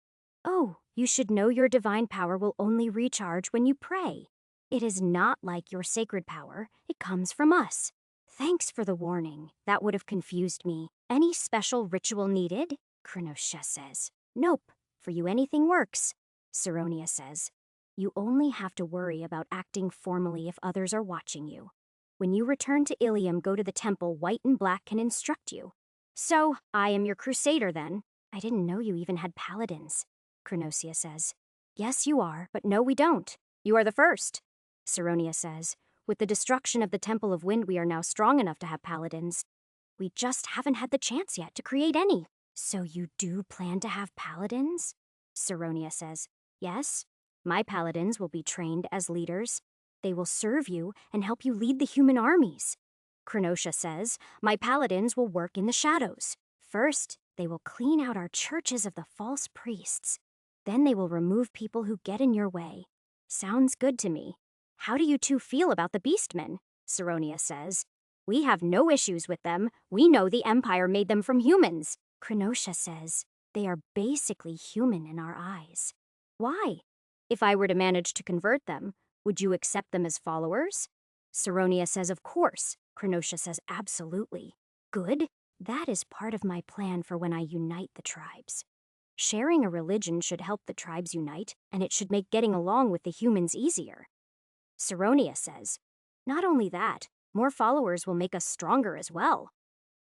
Oh, you should know your divine power will only recharge when you pray. It is not like your sacred power. It comes from us. Thanks for the warning. That would have confused me. Any special ritual needed? Chronosia says. Nope. For you anything works. Saronia says. You only have to worry about acting formally if others are watching you. When you return to Ilium, go to the temple. White and Black can instruct you. So, I am your crusader then. I didn't know you even had paladins, Chronosia says. Yes, you are, but no, we don't. You are the first, Saronia says. With the destruction of the Temple of Wind, we are now strong enough to have paladins. We just haven't had the chance yet to create any. So you do plan to have paladins? Saronia says. Yes. My paladins will be trained as leaders. They will serve you and help you lead the human armies. Chronosia says, my paladins will work in the shadows. First, they will clean out our churches of the false priests. Then they will remove people who get in your way. Sounds good to me. How do you two feel about the Beastmen? Saronia says. We have no issues with them. We know the Empire made them from humans. Chronosia says, they are basically human in our eyes. Why? If I were to manage to convert them, would you accept them as followers? Saronia says, of course. Chronosia says, absolutely. Good. That is part of my plan for when I unite the tribes. Sharing a religion should help the tribes unite, and it should make getting along with the humans easier. Saronia says, not only that, more followers will make us stronger as well.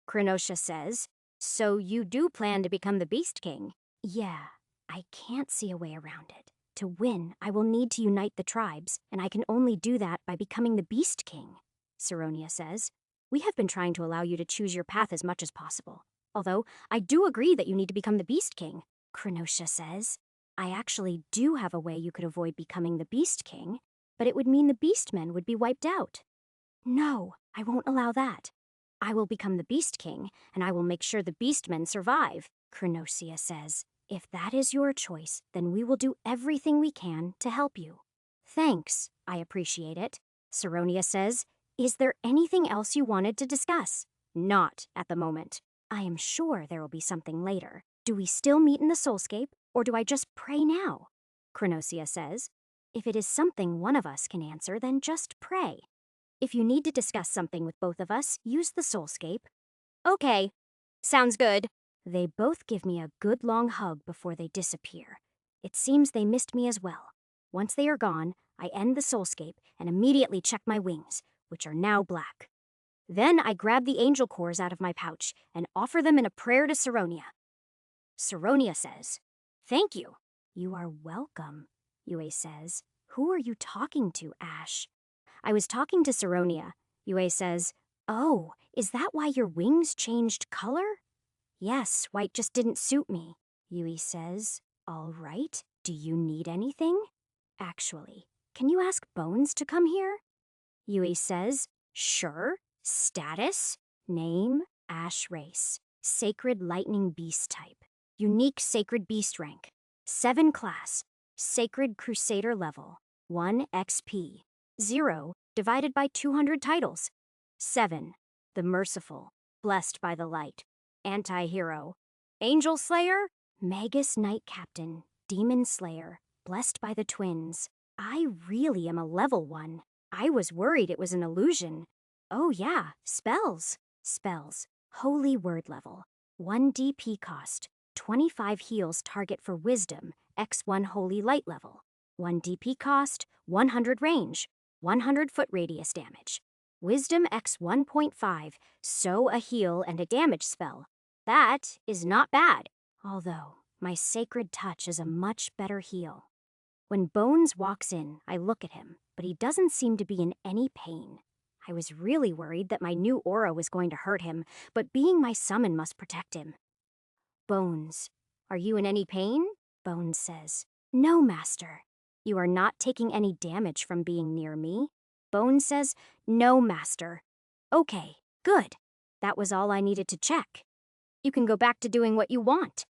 Chronosia says, so you do plan to become the Beast King? Yeah, I can't see a way around it. To win, I will need to unite the tribes, and I can only do that by becoming the Beast King, Saronia says. We have been trying to allow you to choose your path as much as possible. Although, I do agree that you need to become the Beast King, Krenosha says. I actually do have a way you could avoid becoming the Beast King, but it would mean the Beastmen would be wiped out. No, I won't allow that. I will become the Beast King, and I will make sure the Beastmen survive, Krenosha says. If that is your choice, then we will do everything we can to help you. Thanks, I appreciate it, Saronia says. Is there anything else you wanted to discuss? Not at the moment. I am sure there will be something later. Do we still meet in the Soulscape, or do I just pray now? Krenosha says. If it is something one of us can answer, then just pray. If you need to discuss something with both of us, use the Soulscape. Okay, sounds good. They both give me a good long hug before they disappear. It seems they missed me as well. Once they are gone, I end the Soulscape and immediately check my wings, which are now black. Then I grab the angel cores out of my pouch and offer them in a prayer to Saronia. Saronia says, "Thank you." "You are welcome," Yue says. "Who are you talking to, Ash?" "I was talking to Saronia." Yue says, "Oh, is that why your wings changed color?" "Yes, white just didn't suit me." Yui says, "All right, do you need anything?" "Actually, can you ask Bones to come here?" Yui says, "Sure. Status, name, Ash race, Sacred Lightning Beast type, unique Sacred Beast rank, 7 class, Sacred Crusader level, 1 XP, 0 divided by 200 titles, 7, the Merciful, blessed by the light, Anti-hero, Angel Slayer, Magus Knight Captain, Demon Slayer, blessed by the twins. I really am a level 1. I was worried it was an illusion. Oh yeah, spells. Spells. Holy Word level. 1 DP cost. 25 heals target for Wisdom, X1 Holy Light level. 1 DP cost, 100 range, 100 foot radius damage. Wisdom X 1.5, sow a heal and a damage spell. That is not bad, although my Sacred Touch is a much better heal. When Bones walks in, I look at him, but he doesn't seem to be in any pain. I was really worried that my new aura was going to hurt him, but being my summon must protect him. "Bones, are you in any pain?" Bones says. "No, Master." "You are not taking any damage from being near me?" Bones says, "No, Master." "Okay, good. That was all I needed to check. You can go back to doing what you want."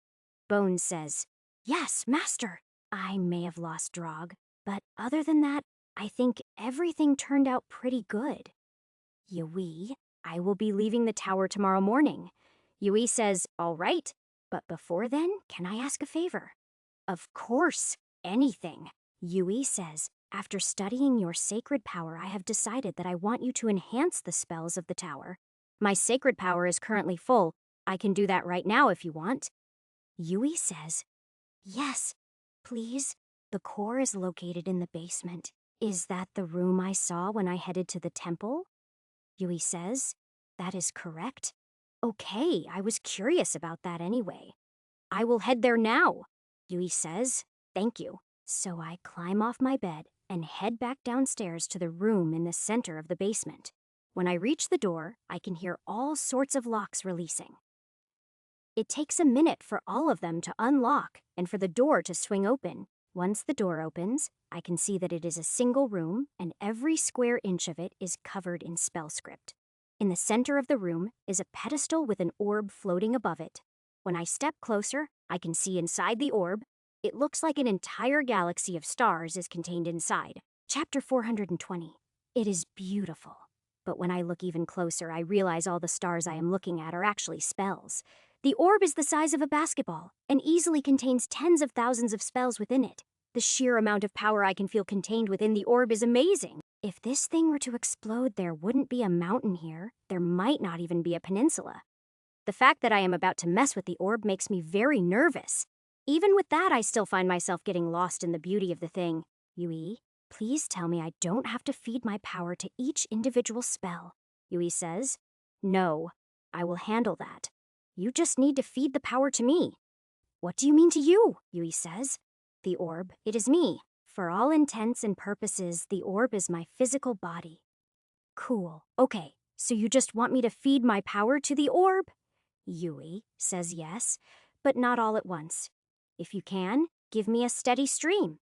Bones says, "Yes, Master." I may have lost Drog, but other than that, I think everything turned out pretty good. "Yui, I will be leaving the tower tomorrow morning." Yui says, "All right, but before then, can I ask a favor?" "Of course, anything." Yui says, "After studying your sacred power, I have decided that I want you to enhance the spells of the tower. My sacred power is currently full. I can do that right now if you want." Yui says, "Yes, please." The core is located in the basement. Is that the room I saw when I headed to the temple? Yui says, "That is correct." "Okay, I was curious about that anyway." "I will head there now." Yui says, "Thank you." So I climb off my bed and head back downstairs to the room in the center of the basement. When I reach the door, I can hear all sorts of locks releasing. It takes a minute for all of them to unlock and for the door to swing open. Once the door opens, I can see that it is a single room and every square inch of it is covered in spell script. In the center of the room is a pedestal with an orb floating above it. When I step closer, I can see inside the orb. It looks like an entire galaxy of stars is contained inside. Chapter 420. It is beautiful. But when I look even closer, I realize all the stars I am looking at are actually spells. The orb is the size of a basketball and easily contains tens of thousands of spells within it. The sheer amount of power I can feel contained within the orb is amazing. If this thing were to explode, there wouldn't be a mountain here. There might not even be a peninsula. The fact that I am about to mess with the orb makes me very nervous. Even with that, I still find myself getting lost in the beauty of the thing. "Yui, please tell me I don't have to feed my power to each individual spell." Yui says, "No, I will handle that. You just need to feed the power to me." "What do you mean to you?" Yui says. "The orb, it is me. For all intents and purposes, the orb is my physical body." "Cool. Okay, So you just want me to feed my power to the orb? Yui says yes, but not all at once. If you can, give me a steady stream.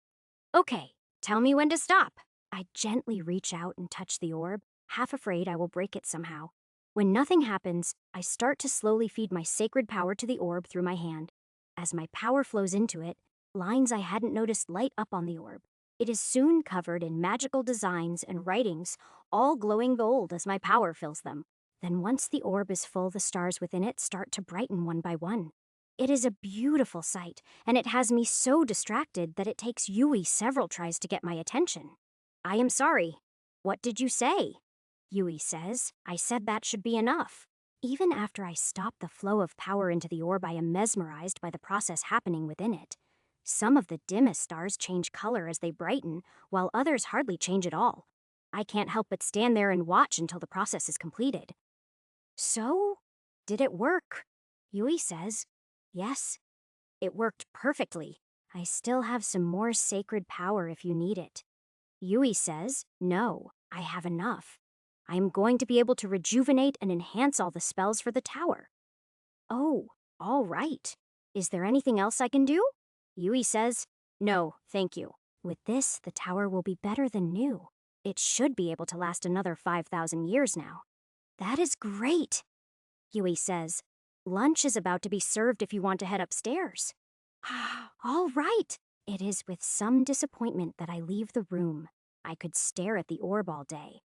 Okay, tell me when to stop. I gently reach out and touch the orb, half afraid I will break it somehow. When nothing happens, I start to slowly feed my sacred power to the orb through my hand. As my power flows into it, lines I hadn't noticed light up on the orb. It is soon covered in magical designs and writings, all glowing gold as my power fills them. Then once the orb is full, the stars within it start to brighten one by one. It is a beautiful sight, and it has me so distracted that it takes Yui several tries to get my attention. I am sorry. What did you say? Yui says. I said that should be enough. Even after I stop the flow of power into the orb, I am mesmerized by the process happening within it. Some of the dimmest stars change color as they brighten, while others hardly change at all. I can't help but stand there and watch until the process is completed. So, did it work? Yui says. Yes, it worked perfectly. I still have some more sacred power if you need it. Yui says, no, I have enough. I am going to be able to rejuvenate and enhance all the spells for the tower. Oh, all right. Is there anything else I can do? Yui says, no, thank you. With this, the tower will be better than new. It should be able to last another 5,000 years now. That is great, Yui says. Lunch is about to be served if you want to head upstairs. All right. It is with some disappointment that I leave the room. I could stare at the orb all day.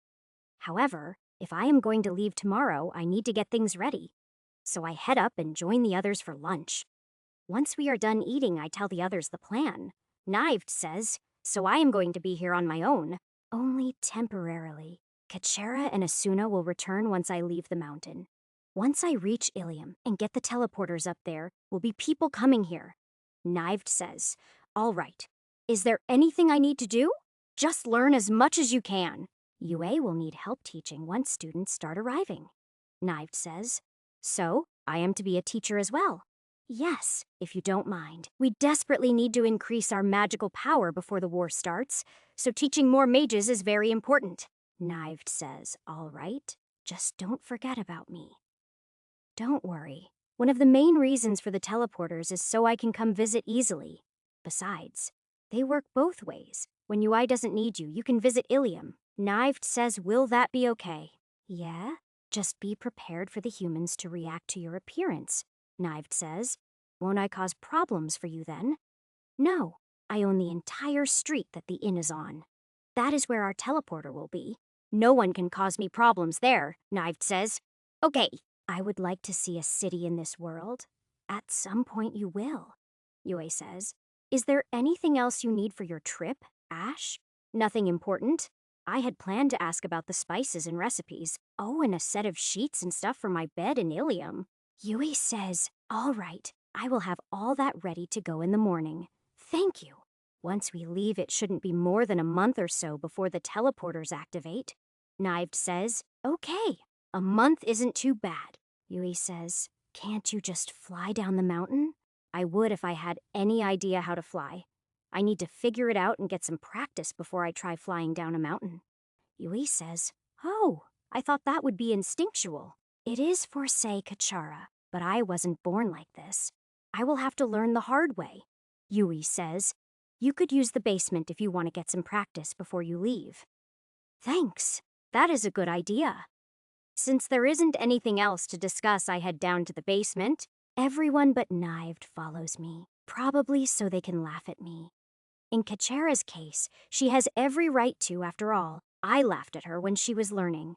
However, if I am going to leave tomorrow, I need to get things ready. So I head up and join the others for lunch. Once we are done eating, I tell the others the plan. Knived says, so I am going to be here on my own, only temporarily. Kachera and Asuna will return once I leave the mountain. Once I reach Ilium and get the teleporters up there, will be people coming here. Knived says, all right. Is there anything I need to do? Just learn as much as you can. Yue will need help teaching once students start arriving. Knived says, so I am to be a teacher as well. Yes, if you don't mind. We desperately need to increase our magical power before the war starts, so teaching more mages is very important. Knived says, all right. Just don't forget about me. Don't worry. One of the main reasons for the teleporters is so I can come visit easily. Besides, they work both ways. When UI doesn't need you, you can visit Ilium. Knived says, will that be okay? Yeah? Just be prepared for the humans to react to your appearance. Knived says, won't I cause problems for you then? No, I own the entire street that the inn is on. That is where our teleporter will be. No one can cause me problems there, Knived says. Okay. I would like to see a city in this world. At some point you will, Yue says. Is there anything else you need for your trip, Ash? Nothing important. I had planned to ask about the spices and recipes. Oh, and a set of sheets and stuff for my bed in Ilium. Yui says, all right, I will have all that ready to go in the morning. Thank you. Once we leave, it shouldn't be more than a month or so before the teleporters activate. Knived says, okay, a month isn't too bad. Yui says, can't you just fly down the mountain? I would if I had any idea how to fly. I need to figure it out and get some practice before I try flying down a mountain. Yui says, oh, I thought that would be instinctual. It is for Sei Kachara, but I wasn't born like this. I will have to learn the hard way. Yui says, you could use the basement if you want to get some practice before you leave. Thanks. That is a good idea. Since there isn't anything else to discuss, I head down to the basement. Everyone but Knived follows me, probably so they can laugh at me. In Kachera's case, she has every right to, after all. I laughed at her when she was learning.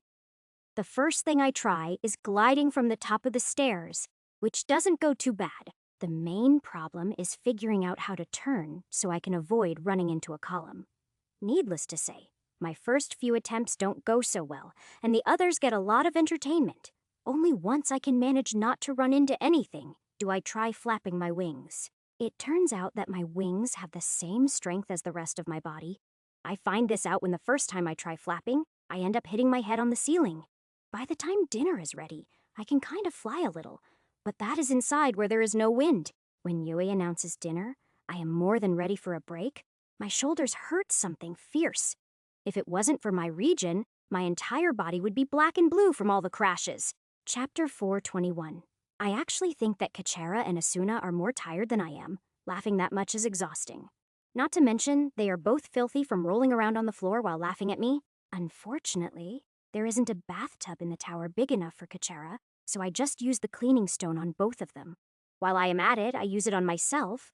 The first thing I try is gliding from the top of the stairs, which doesn't go too bad. The main problem is figuring out how to turn so I can avoid running into a column. Needless to say, my first few attempts don't go so well, and the others get a lot of entertainment. Only once I can manage not to run into anything do I try flapping my wings. It turns out that my wings have the same strength as the rest of my body. I find this out when the first time I try flapping, I end up hitting my head on the ceiling. By the time dinner is ready, I can kind of fly a little, but that is inside where there is no wind. When Yui announces dinner, I am more than ready for a break. My shoulders hurt something fierce. If it wasn't for my region, My entire body would be black and blue from all the crashes. Chapter 421. I actually think that Kachera and Asuna are more tired than I am. Laughing that much is exhausting. Not to mention, they are both filthy from rolling around on the floor while laughing at me. Unfortunately, there isn't a bathtub in the tower big enough for Kachera, so I just use the cleaning stone on both of them. While I am at it, I use it on myself,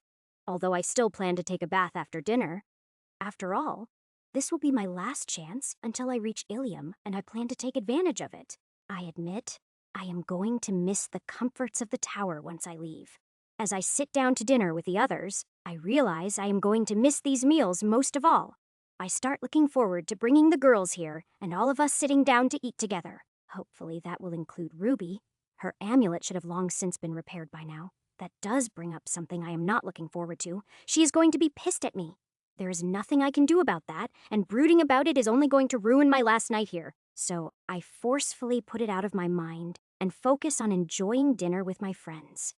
although I still plan to take a bath after dinner. After all, this will be my last chance until I reach Ilium, and I plan to take advantage of it. I admit, I am going to miss the comforts of the tower once I leave. As I sit down to dinner with the others, I realize I am going to miss these meals most of all. I start looking forward to bringing the girls here and all of us sitting down to eat together. Hopefully that will include Ruby. Her amulet should have long since been repaired by now. That does bring up something I am not looking forward to. She is going to be pissed at me. There is nothing I can do about that, and brooding about it is only going to ruin my last night here. So I forcefully put it out of my mind and focus on enjoying dinner with my friends.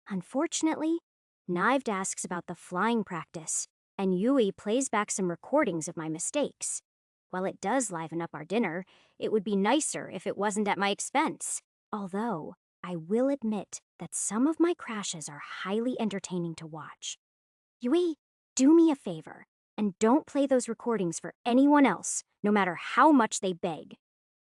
Unfortunately, Knived asks about the flying practice, and Yui plays back some recordings of my mistakes. While it does liven up our dinner, it would be nicer if it wasn't at my expense. Although, I will admit that some of my crashes are highly entertaining to watch. Yui, do me a favor, and don't play those recordings for anyone else, no matter how much they beg.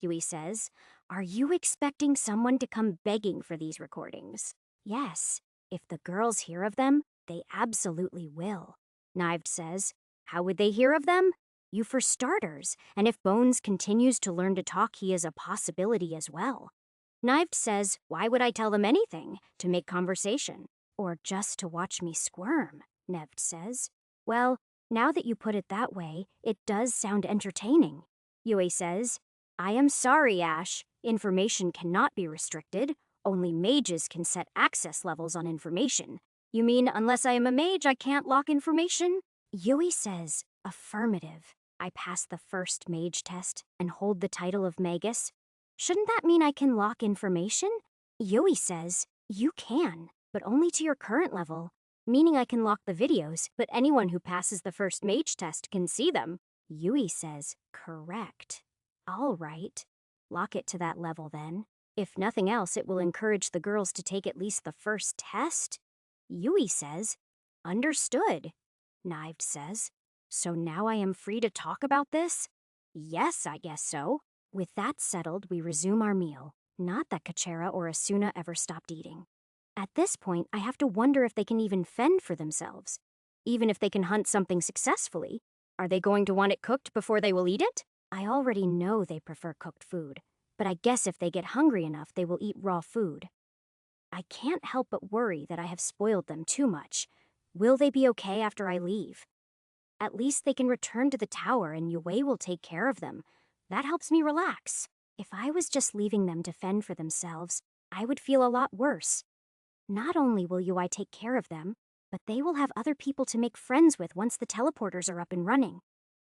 Yui says, are you expecting someone to come begging for these recordings? Yes, if the girls hear of them, they absolutely will. Knived says, how would they hear of them? You for starters, and if Bones continues to learn to talk, he is a possibility as well. Knived says, why would I tell them anything? To make conversation. Or just to watch me squirm, Nevd says. Well, now that you put it that way, it does sound entertaining. Yui says, I am sorry, Ash. Information cannot be restricted. Only mages can set access levels on information. You mean unless I am a mage, I can't lock information? Yui says, affirmative. I pass the first mage test and hold the title of Magus. Shouldn't that mean I can lock information? Yui says, you can, but only to your current level. Meaning I can lock the videos, but anyone who passes the first mage test can see them. Yui says, correct. All right. Lock it to that level then. If nothing else, it will encourage the girls to take at least the first test. Yui says, understood. Knived says, so now I am free to talk about this? Yes, I guess so. With that settled, we resume our meal. Not that Kachera or Asuna ever stopped eating. At this point, I have to wonder if they can even fend for themselves. Even if they can hunt something successfully, are they going to want it cooked before they will eat it? I already know they prefer cooked food, but I guess if they get hungry enough, they will eat raw food. I can't help but worry that I have spoiled them too much. Will they be okay after I leave? At least they can return to the tower and Yue will take care of them. That helps me relax. If I was just leaving them to fend for themselves, I would feel a lot worse. Not only will Yui take care of them, but they will have other people to make friends with once the teleporters are up and running.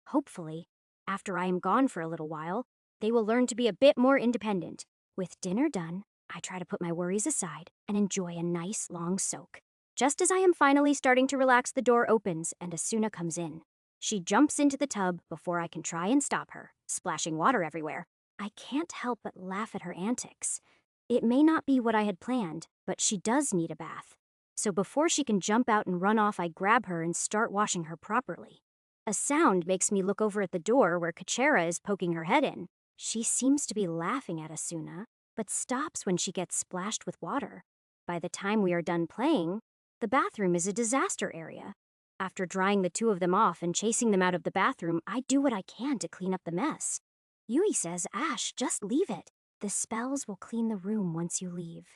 Hopefully, after I am gone for a little while, they will learn to be a bit more independent. With dinner done, I try to put my worries aside and enjoy a nice long soak. Just as I am finally starting to relax, the door opens and Asuna comes in. She jumps into the tub before I can try and stop her, splashing water everywhere. I can't help but laugh at her antics. It may not be what I had planned, but she does need a bath. So before she can jump out and run off, I grab her and start washing her properly. A sound makes me look over at the door where Kachera is poking her head in. She seems to be laughing at Asuna, but stops when she gets splashed with water. By the time we are done playing, the bathroom is a disaster area. After drying the two of them off and chasing them out of the bathroom, I do what I can to clean up the mess. Yui says, Ash, just leave it. The spells will clean the room once you leave.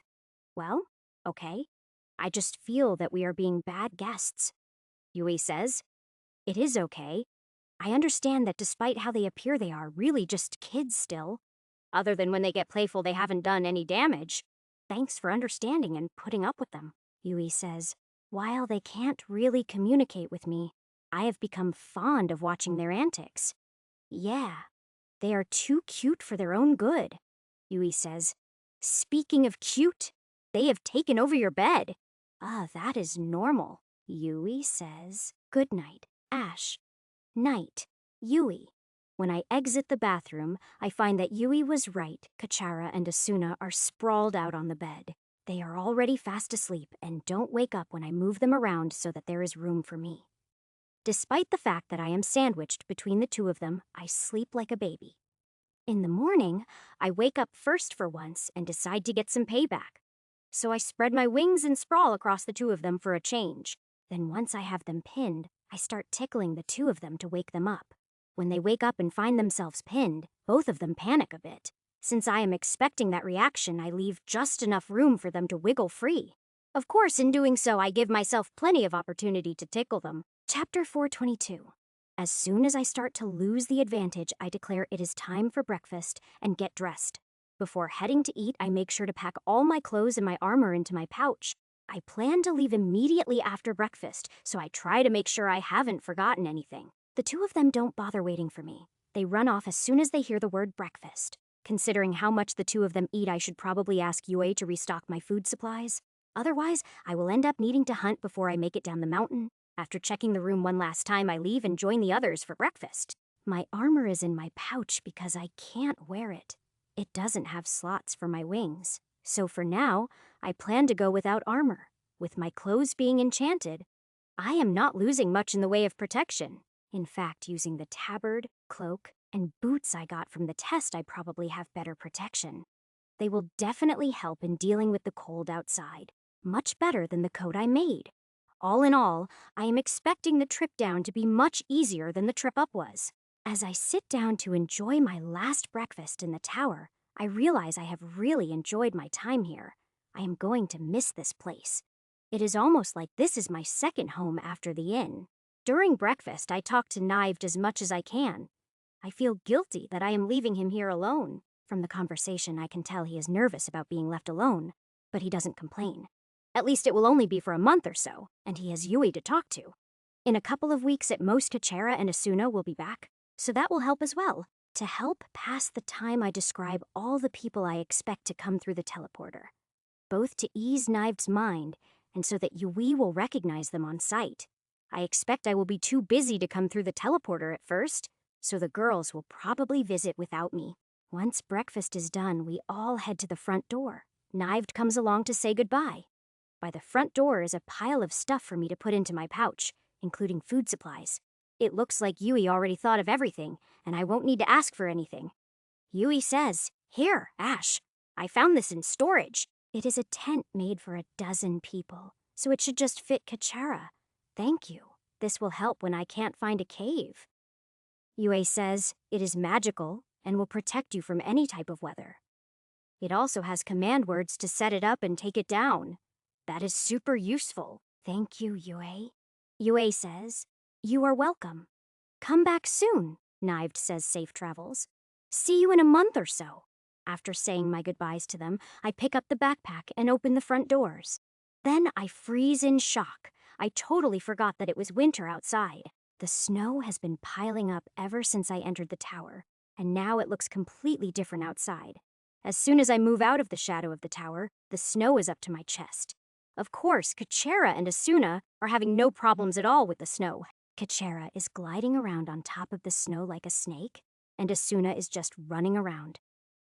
Well, okay. I just feel that we are being bad guests. Yui says, it is okay. I understand that despite how they appear, they are really just kids still. Other than when they get playful, they haven't done any damage. Thanks for understanding and putting up with them. Yui says, while they can't really communicate with me, I have become fond of watching their antics. Yeah, they are too cute for their own good. Yui says, speaking of cute, they have taken over your bed. That is normal. Yui says, good night, Ash. Night, Yui. When I exit the bathroom, I find that Yui was right. Kachara and Asuna are sprawled out on the bed. They are already fast asleep and don't wake up when I move them around so that there is room for me. Despite the fact that I am sandwiched between the two of them, I sleep like a baby. In the morning, I wake up first for once and decide to get some payback. So I spread my wings and sprawl across the two of them for a change. Then once I have them pinned, I start tickling the two of them to wake them up. When they wake up and find themselves pinned, both of them panic a bit. Since I am expecting that reaction, I leave just enough room for them to wiggle free. Of course, in doing so, I give myself plenty of opportunity to tickle them. Chapter 422. As soon as I start to lose the advantage, I declare it is time for breakfast and get dressed. Before heading to eat, I make sure to pack all my clothes and my armor into my pouch. I plan to leave immediately after breakfast, so I try to make sure I haven't forgotten anything. The two of them don't bother waiting for me. They run off as soon as they hear the word breakfast. Considering how much the two of them eat, I should probably ask Yue to restock my food supplies. Otherwise, I will end up needing to hunt before I make it down the mountain. After checking the room one last time, I leave and join the others for breakfast. My armor is in my pouch because I can't wear it. It doesn't have slots for my wings. So for now, I plan to go without armor. With my clothes being enchanted, I am not losing much in the way of protection. In fact, using the tabard, cloak, and boots I got from the test, I probably have better protection. They will definitely help in dealing with the cold outside. Much better than the coat I made. All in all, I am expecting the trip down to be much easier than the trip up was. As I sit down to enjoy my last breakfast in the tower, I realize I have really enjoyed my time here. I am going to miss this place. It is almost like this is my second home after the inn. During breakfast, I talk to Knived as much as I can. I feel guilty that I am leaving him here alone. From the conversation, I can tell he is nervous about being left alone, but he doesn't complain. At least it will only be for a month or so, and he has Yui to talk to. In a couple of weeks at most, Kachara and Asuna will be back, so that will help as well. To help pass the time, I describe all the people I expect to come through the teleporter, both to ease Knived's mind and so that Yui will recognize them on sight. I expect I will be too busy to come through the teleporter at first, so the girls will probably visit without me. Once breakfast is done, we all head to the front door. Knived comes along to say goodbye. By the front door is a pile of stuff for me to put into my pouch, including food supplies. It looks like Yui already thought of everything, and I won't need to ask for anything. Yui says, "Here, Ash, I found this in storage." It is a tent made for 12 people, so it should just fit Kachara. Thank you. This will help when I can't find a cave. Yui says, it is magical and will protect you from any type of weather. It also has command words to set it up and take it down. That is super useful. Thank you, Yue. Yue says, you are welcome. Come back soon, Knived says safe travels. See you in a month or so. After saying my goodbyes to them, I pick up the backpack and open the front doors. Then I freeze in shock. I totally forgot that it was winter outside. The snow has been piling up ever since I entered the tower, and now it looks completely different outside. As soon as I move out of the shadow of the tower, the snow is up to my chest. Of course, Kachara and Asuna are having no problems at all with the snow. Kachara is gliding around on top of the snow like a snake, and Asuna is just running around.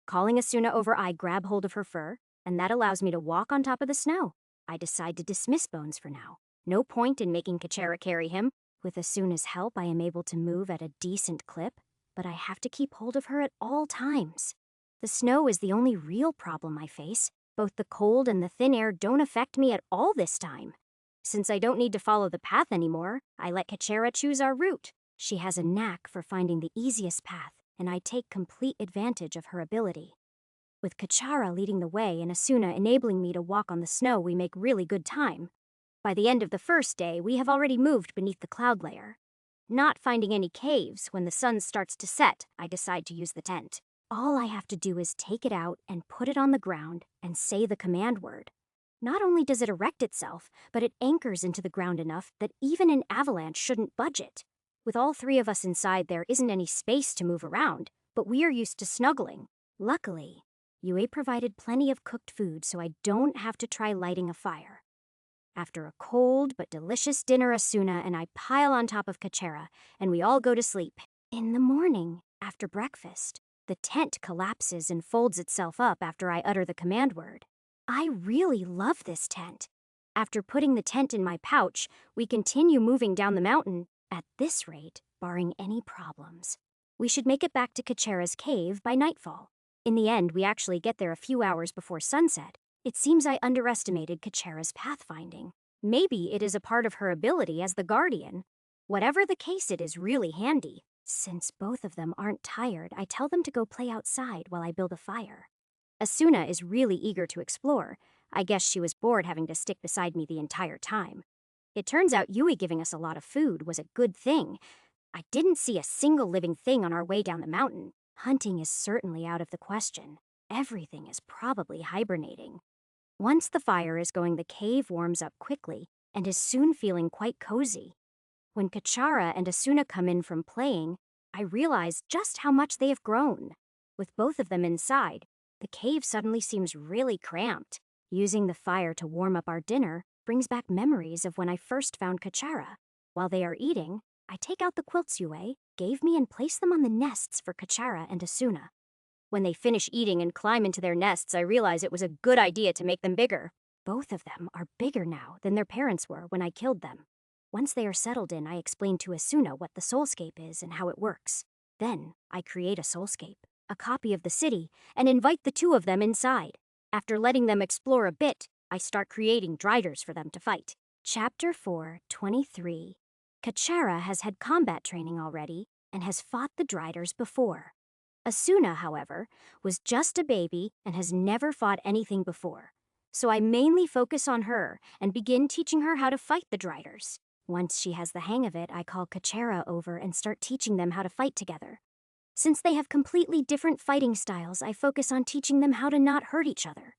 Calling Asuna over, I grab hold of her fur, and that allows me to walk on top of the snow. I decide to dismiss Bones for now. No point in making Kachara carry him. With Asuna's help, I am able to move at a decent clip, but I have to keep hold of her at all times. The snow is the only real problem I face. Both the cold and the thin air don't affect me at all this time. Since I don't need to follow the path anymore, I let Kachara choose our route. She has a knack for finding the easiest path, and I take complete advantage of her ability. With Kachara leading the way and Asuna enabling me to walk on the snow, we make really good time. By the end of the first day, we have already moved beneath the cloud layer. Not finding any caves, when the sun starts to set, I decide to use the tent. All I have to do is take it out and put it on the ground and say the command word. Not only does it erect itself, but it anchors into the ground enough that even an avalanche shouldn't budge it. With all three of us inside, there isn't any space to move around, but we are used to snuggling. Luckily, Yue provided plenty of cooked food, so I don't have to try lighting a fire. After a cold but delicious dinner, Asuna and I pile on top of Kachara, and we all go to sleep. In the morning, After breakfast, the tent collapses and folds itself up after I utter the command word. I really love this tent. After putting the tent in my pouch, we continue moving down the mountain, at this rate, barring any problems. We should make it back to Kachera's cave by nightfall. In the end, we actually get there a few hours before sunset. It seems I underestimated Kachera's pathfinding. Maybe it is a part of her ability as the guardian. Whatever the case, it is really handy. Since both of them aren't tired, I tell them to go play outside while I build a fire. Asuna is really eager to explore. I guess she was bored having to stick beside me the entire time. It turns out Yui giving us a lot of food was a good thing. I didn't see a single living thing on our way down the mountain. Hunting is certainly out of the question. Everything is probably hibernating. Once the fire is going, the cave warms up quickly and is soon feeling quite cozy. When Kachara and Asuna come in from playing, I realize just how much they have grown. With both of them inside, the cave suddenly seems really cramped. Using the fire to warm up our dinner brings back memories of when I first found Kachara. While they are eating, I take out the quilts Yue gave me and place them on the nests for Kachara and Asuna. When they finish eating and climb into their nests, I realize it was a good idea to make them bigger. Both of them are bigger now than their parents were when I killed them. Once they are settled in, I explain to Asuna what the soulscape is and how it works. Then, I create a soulscape, a copy of the city, and invite the two of them inside. After letting them explore a bit, I start creating Driders for them to fight. Chapter 4:23. Kachara has had combat training already and has fought the Driders before. Asuna, however, was just a baby and has never fought anything before. So I mainly focus on her and begin teaching her how to fight the Driders. Once she has the hang of it, I call Kachara over and start teaching them how to fight together. Since they have completely different fighting styles, I focus on teaching them how to not hurt each other.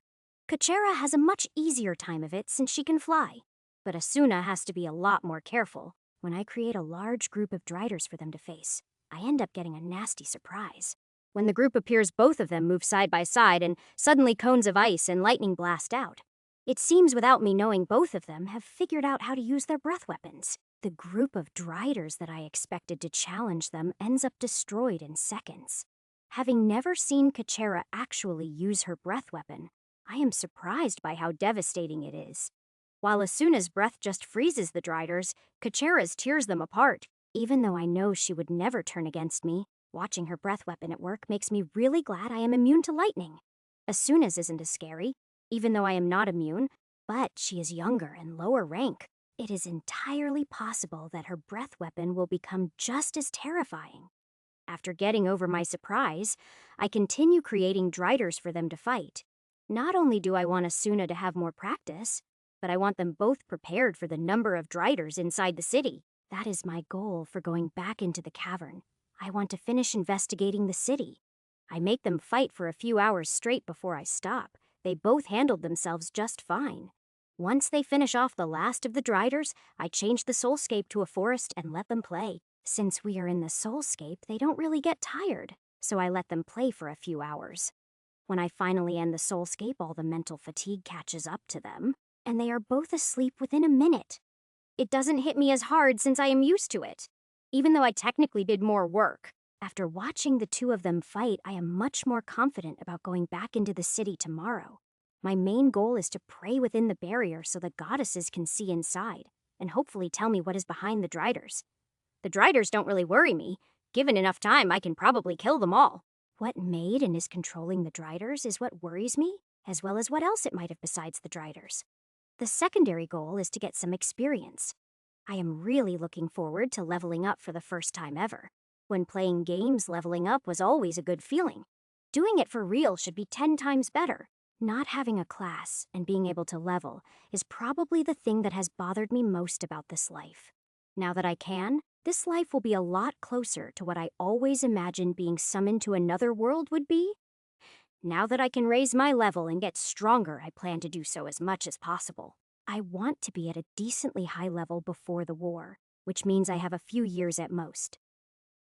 Kachara has a much easier time of it since she can fly, but Asuna has to be a lot more careful. When I create a large group of Driders for them to face, I end up getting a nasty surprise. When the group appears, both of them move side by side and suddenly cones of ice and lightning blast out. It seems without me knowing, both of them have figured out how to use their breath weapons. The group of Driders that I expected to challenge them ends up destroyed in seconds. Having never seen Kachara actually use her breath weapon, I am surprised by how devastating it is. While Asuna's breath just freezes the Driders, Kachara's tears them apart. Even though I know she would never turn against me, watching her breath weapon at work makes me really glad I am immune to lightning. Asuna's isn't as scary, even though I am not immune, but she is younger and lower rank. It is entirely possible that her breath weapon will become just as terrifying. After getting over my surprise, I continue creating Driders for them to fight. Not only do I want Asuna to have more practice, but I want them both prepared for the number of Driders inside the city. That is my goal for going back into the cavern. I want to finish investigating the city. I make them fight for a few hours straight before I stop. They both handled themselves just fine. Once they finish off the last of the Driders, I change the soulscape to a forest and let them play. Since we are in the soulscape, they don't really get tired, so I let them play for a few hours. When I finally end the soulscape, all the mental fatigue catches up to them, and they are both asleep within a minute. It doesn't hit me as hard since I am used to it, even though I technically did more work. After watching the two of them fight, I am much more confident about going back into the city tomorrow. My main goal is to pray within the barrier so the goddesses can see inside, and hopefully tell me what is behind the Driders. The Driders don't really worry me. Given enough time, I can probably kill them all. What made and is controlling the Driders is what worries me, as well as what else it might have besides the Driders. The secondary goal is to get some experience. I am really looking forward to leveling up for the first time ever. When playing games, leveling up was always a good feeling. Doing it for real should be 10 times better. Not having a class and being able to level is probably the thing that has bothered me most about this life. Now that I can, this life will be a lot closer to what I always imagined being summoned to another world would be. Now that I can raise my level and get stronger, I plan to do so as much as possible. I want to be at a decently high level before the war, which means I have a few years at most.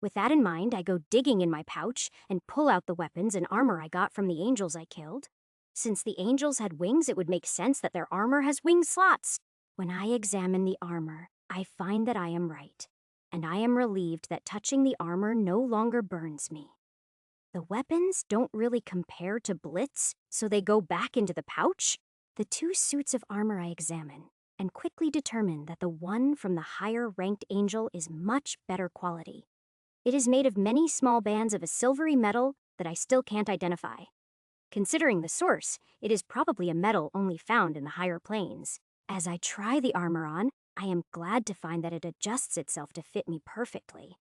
With that in mind, I go digging in my pouch and pull out the weapons and armor I got from the angels I killed. Since the angels had wings, it would make sense that their armor has wing slots. When I examine the armor, I find that I am right. and I am relieved that touching the armor no longer burns me. The weapons don't really compare to Blitz, so they go back into the pouch? The two suits of armor I examine, and quickly determine that the one from the higher-ranked angel is much better quality. It is made of many small bands of a silvery metal that I still can't identify. Considering the source, it is probably a metal only found in the higher planes. As I try the armor on, I am glad to find that it adjusts itself to fit me perfectly.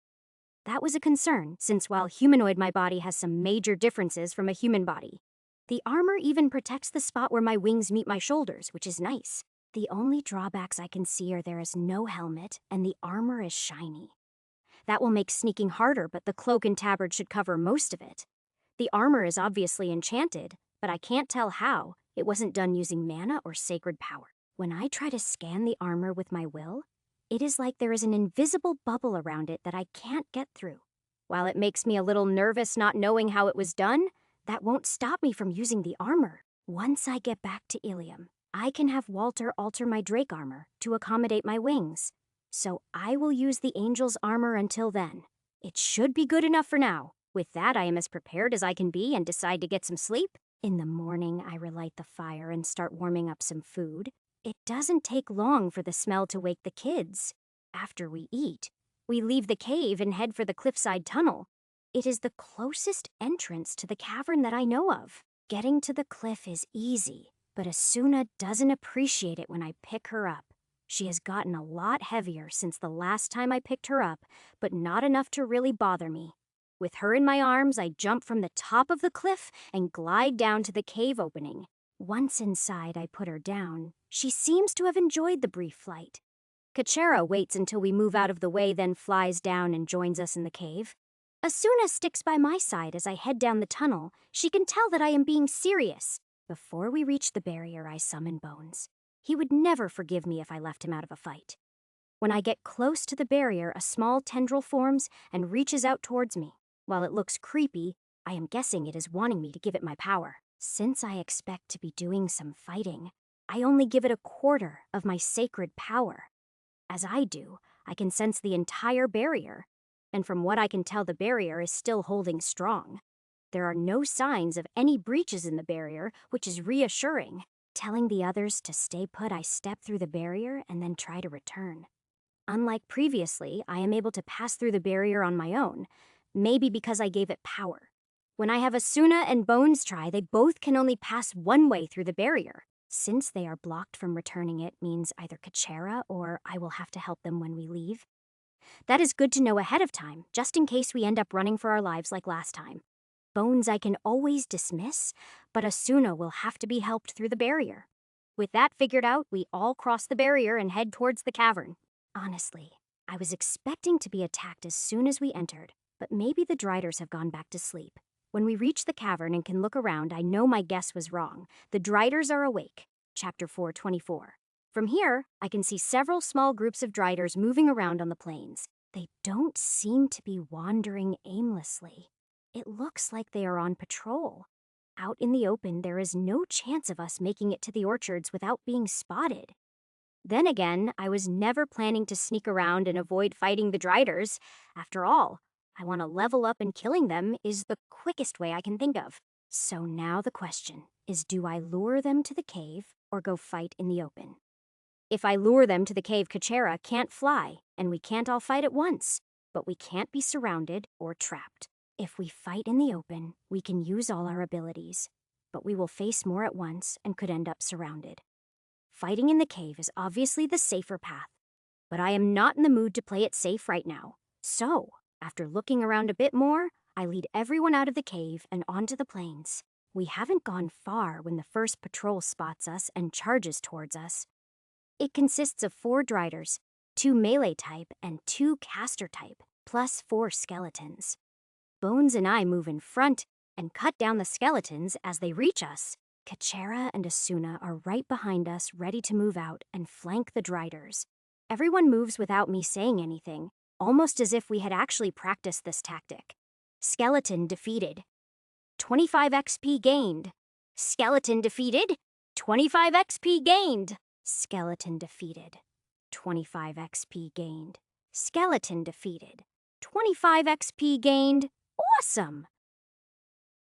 That was a concern, since while humanoid my body has some major differences from a human body. The armor even protects the spot where my wings meet my shoulders, which is nice. The only drawbacks I can see are there is no helmet and the armor is shiny. That will make sneaking harder, but the cloak and tabard should cover most of it. The armor is obviously enchanted, but I can't tell how. It wasn't done using mana or sacred power. When I try to scan the armor with my will, it is like there is an invisible bubble around it that I can't get through. While it makes me a little nervous not knowing how it was done, that won't stop me from using the armor. Once I get back to Ilium, I can have Walter alter my Drake armor to accommodate my wings. So I will use the angel's armor until then. It should be good enough for now. With that, I am as prepared as I can be and decide to get some sleep. In the morning, I relight the fire and start warming up some food. It doesn't take long for the smell to wake the kids. After we eat, we leave the cave and head for the cliffside tunnel. It is the closest entrance to the cavern that I know of. Getting to the cliff is easy, but Asuna doesn't appreciate it when I pick her up. She has gotten a lot heavier since the last time I picked her up, but not enough to really bother me. With her in my arms, I jump from the top of the cliff and glide down to the cave opening. Once inside, I put her down. She seems to have enjoyed the brief flight. Kachera waits until we move out of the way, then flies down and joins us in the cave. Asuna sticks by my side as I head down the tunnel. She can tell that I am being serious. Before we reach the barrier, I summon Bones. He would never forgive me if I left him out of a fight. When I get close to the barrier, a small tendril forms and reaches out towards me. While it looks creepy, I am guessing it is wanting me to give it my power. Since I expect to be doing some fighting, I only give it a quarter of my sacred power. As I do, I can sense the entire barrier, and from what I can tell, the barrier is still holding strong. There are no signs of any breaches in the barrier, which is reassuring. Telling the others to stay put, I step through the barrier and then try to return. Unlike previously, I am able to pass through the barrier on my own, maybe because I gave it power. When I have Asuna and Bones try, they both can only pass one way through the barrier. Since they are blocked from returning, it means either Kachera or I will have to help them when we leave. That is good to know ahead of time, just in case we end up running for our lives like last time. Bones I can always dismiss, but Asuna will have to be helped through the barrier. With that figured out, we all cross the barrier and head towards the cavern. Honestly, I was expecting to be attacked as soon as we entered, but maybe the Driders have gone back to sleep. When we reach the cavern and can look around, I know my guess was wrong. The Driders are awake. Chapter 4:24. From here, I can see several small groups of Driders moving around on the plains. They don't seem to be wandering aimlessly. It looks like they are on patrol. Out in the open, there is no chance of us making it to the orchards without being spotted. Then again, I was never planning to sneak around and avoid fighting the Driders. After all, I want to level up, and killing them is the quickest way I can think of. So now the question is, do I lure them to the cave or go fight in the open? If I lure them to the cave, Kachera can't fly, and we can't all fight at once, but we can't be surrounded or trapped. If we fight in the open, we can use all our abilities, but we will face more at once and could end up surrounded. Fighting in the cave is obviously the safer path, but I am not in the mood to play it safe right now. So, after looking around a bit more, I lead everyone out of the cave and onto the plains. We haven't gone far when the first patrol spots us and charges towards us. It consists of 4 Driders, 2 melee type and 2 caster type, plus 4 skeletons. Bones and I move in front and cut down the skeletons as they reach us. Kachera and Asuna are right behind us, ready to move out and flank the Driders. Everyone moves without me saying anything, almost as if we had actually practiced this tactic. Skeleton defeated. 25 XP gained. Skeleton defeated. 25 XP gained. Skeleton defeated. 25 XP gained. Skeleton defeated. 25 XP gained. Awesome!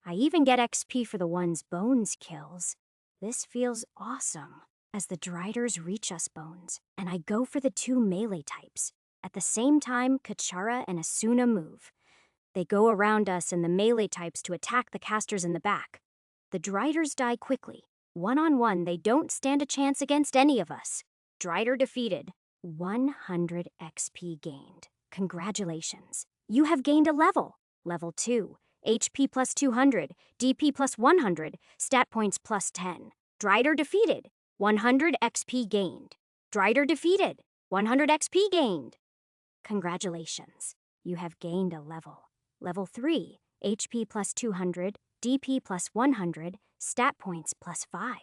I even get XP for the ones Bones kills. This feels awesome. As the Driders reach us, Bones, and I go for the 2 melee types. At the same time, Kachara and Asuna move. They go around us and the melee types to attack the casters in the back. The Driders die quickly. One-on-one, they don't stand a chance against any of us. Drider defeated. 100 XP gained. Congratulations. You have gained a level. Level 2. HP plus 200, DP plus 100, stat points plus 10. Drider defeated. 100 XP gained. Drider defeated. 100 XP gained. Congratulations. You have gained a level. Level 3. HP plus 200, DP plus 100, stat points plus 5.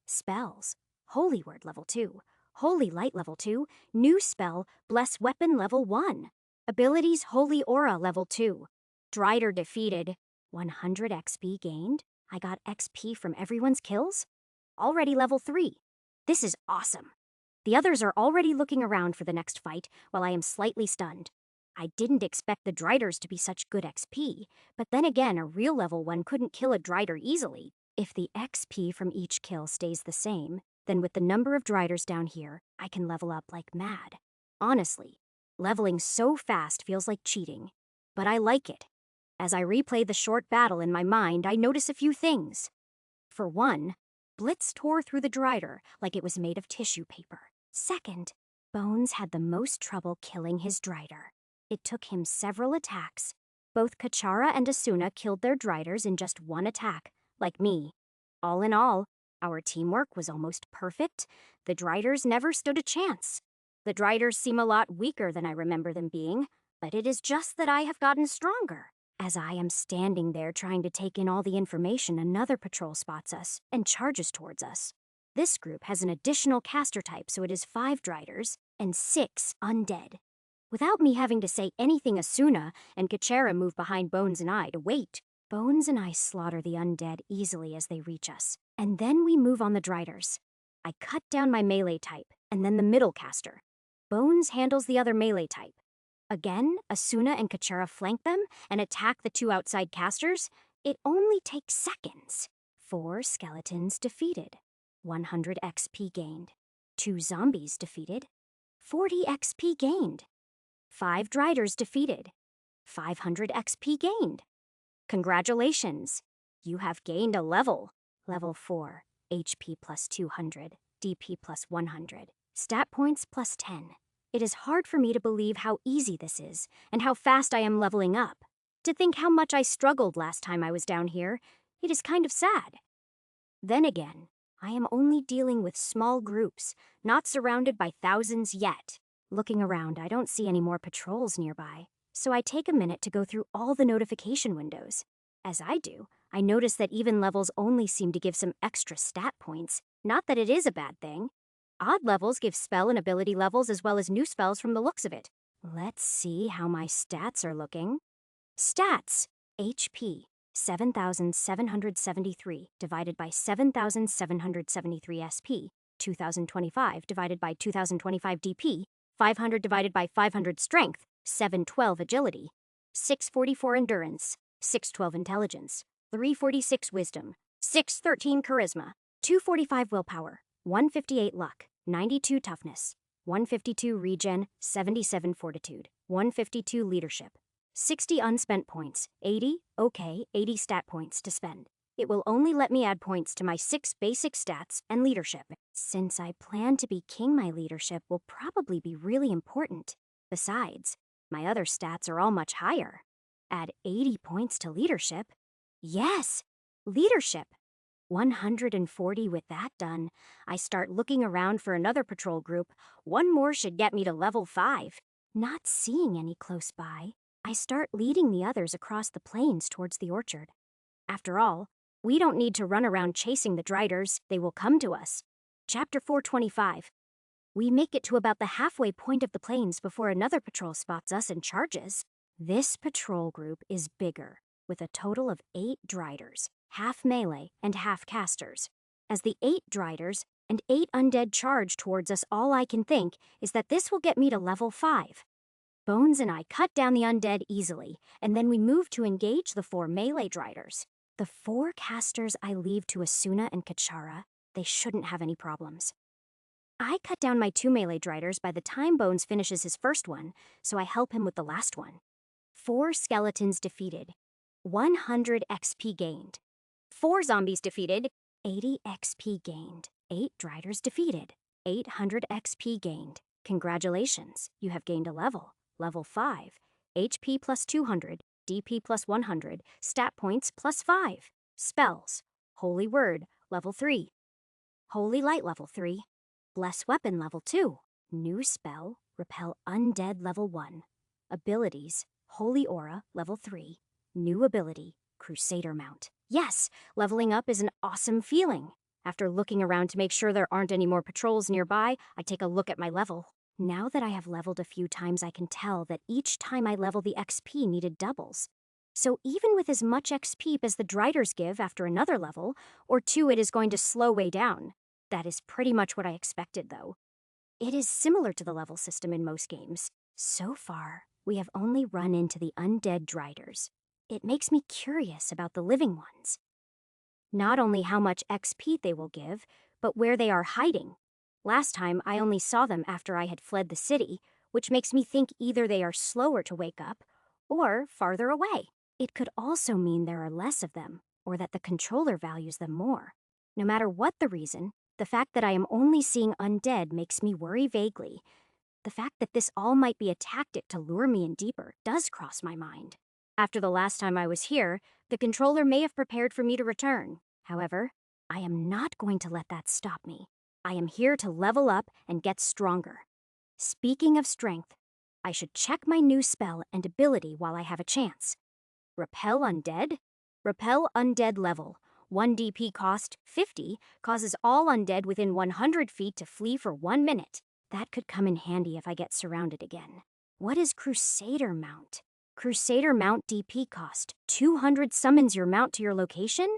Spells. Holy Word level 2. Holy Light level 2. New spell, Bless Weapon level 1. Abilities Holy Aura level 2. Drider defeated. 100 XP gained. I got XP from everyone's kills. Already level 3. This is awesome. The others are already looking around for the next fight while I am slightly stunned. I didn't expect the Driders to be such good XP, but then again, a real level 1 couldn't kill a Drider easily. If the XP from each kill stays the same, then with the number of Driders down here, I can level up like mad. Honestly, leveling so fast feels like cheating, but I like it. As I replay the short battle in my mind, I notice a few things. For one, Blitz tore through the Drider like it was made of tissue paper. Second, Bones had the most trouble killing his Drider. It took him several attacks. Both Kachara and Asuna killed their Driders in just one attack, like me. All in all, our teamwork was almost perfect. The Driders never stood a chance. The Driders seem a lot weaker than I remember them being, but it is just that I have gotten stronger. As I am standing there trying to take in all the information, another patrol spots us and charges towards us. This group has an additional caster type, so it is 5 Driders and 6 undead. Without me having to say anything, Asuna and Kachara move behind Bones and I to wait. Bones and I slaughter the undead easily as they reach us, and then we move on the Driders. I cut down my melee type, and then the middle caster. Bones handles the other melee type. Again, Asuna and Kachara flank them and attack the 2 outside casters. It only takes seconds. 4 skeletons defeated. 100 XP gained. 2 zombies defeated. 40 XP gained. 5 Driders defeated. 500 XP gained. Congratulations. You have gained a level. Level 4. HP plus 200. DP plus 100. Stat points plus 10. It is hard for me to believe how easy this is, and how fast I am leveling up. To think how much I struggled last time I was down here, it is kind of sad. Then again, I am only dealing with small groups, not surrounded by thousands yet. Looking around, I don't see any more patrols nearby, so I take a minute to go through all the notification windows. As I do, I notice that even levels only seem to give some extra stat points. Not that it is a bad thing. Odd levels give spell and ability levels as well as new spells from the looks of it. Let's see how my stats are looking. Stats. HP. 7,773 divided by 7,773 SP. 2,025 divided by 2,025 DP. 500 divided by 500 Strength. 712 Agility. 644 Endurance. 612 Intelligence. 346 Wisdom. 613 Charisma. 245 Willpower. 158 Luck. 92 Toughness. 152 Regen. 77 Fortitude. 152 Leadership. 60 unspent points. 80 stat points to spend. It will only let me add points to my 6 basic stats and leadership. Since I plan to be king, my leadership will probably be really important. Besides, my other stats are all much higher. Add 80 points to leadership. Yes, leadership. 140 with that done. I start looking around for another patrol group. One more should get me to level 5. Not seeing any close by, I start leading the others across the plains towards the orchard. After all, we don't need to run around chasing the Driders. They will come to us. Chapter 425. We make it to about the halfway point of the plains before another patrol spots us and charges. This patrol group is bigger, with a total of 8 Driders, half melee and half casters. As the 8 Driders and 8 undead charge towards us, all I can think is that this will get me to level 5. Bones and I cut down the undead easily, and then we moved to engage the 4 melee driders. The 4 casters I leave to Asuna and Kachara, they shouldn't have any problems. I cut down my 2 melee driders by the time Bones finishes his first one, so I help him with the last one. 4 skeletons defeated, 100 XP gained. 4 zombies defeated, 80 XP gained. 8 driders defeated, 800 XP gained. Congratulations, you have gained a level. Level 5, HP plus 200, DP plus 100, stat points plus 5. Spells, Holy Word, level 3. Holy Light, level 3. Bless Weapon, level 2. New spell, Repel Undead, level 1. Abilities, Holy Aura, level 3. New ability, Crusader Mount. Yes, leveling up is an awesome feeling. After looking around to make sure there aren't any more patrols nearby, I take a look at my level. Now that I have leveled a few times, I can tell that each time I level, the XP needed doubles. So even with as much XP as the Driders give after another level, or 2, it is going to slow way down. That is pretty much what I expected, though. It is similar to the level system in most games. So far, we have only run into the undead Driders. It makes me curious about the living ones. Not only how much XP they will give, but where they are hiding. Last time, I only saw them after I had fled the city, which makes me think either they are slower to wake up, or farther away. It could also mean there are less of them, or that the controller values them more. No matter what the reason, the fact that I am only seeing undead makes me worry vaguely. The fact that this all might be a tactic to lure me in deeper does cross my mind. After the last time I was here, the controller may have prepared for me to return. However, I am not going to let that stop me. I am here to level up and get stronger. Speaking of strength, I should check my new spell and ability while I have a chance. Repel Undead? Repel Undead level. 1 DP cost 50 causes all undead within 100 feet to flee for 1 minute. That could come in handy if I get surrounded again. What is Crusader Mount? Crusader Mount DP cost 200 summons your mount to your location?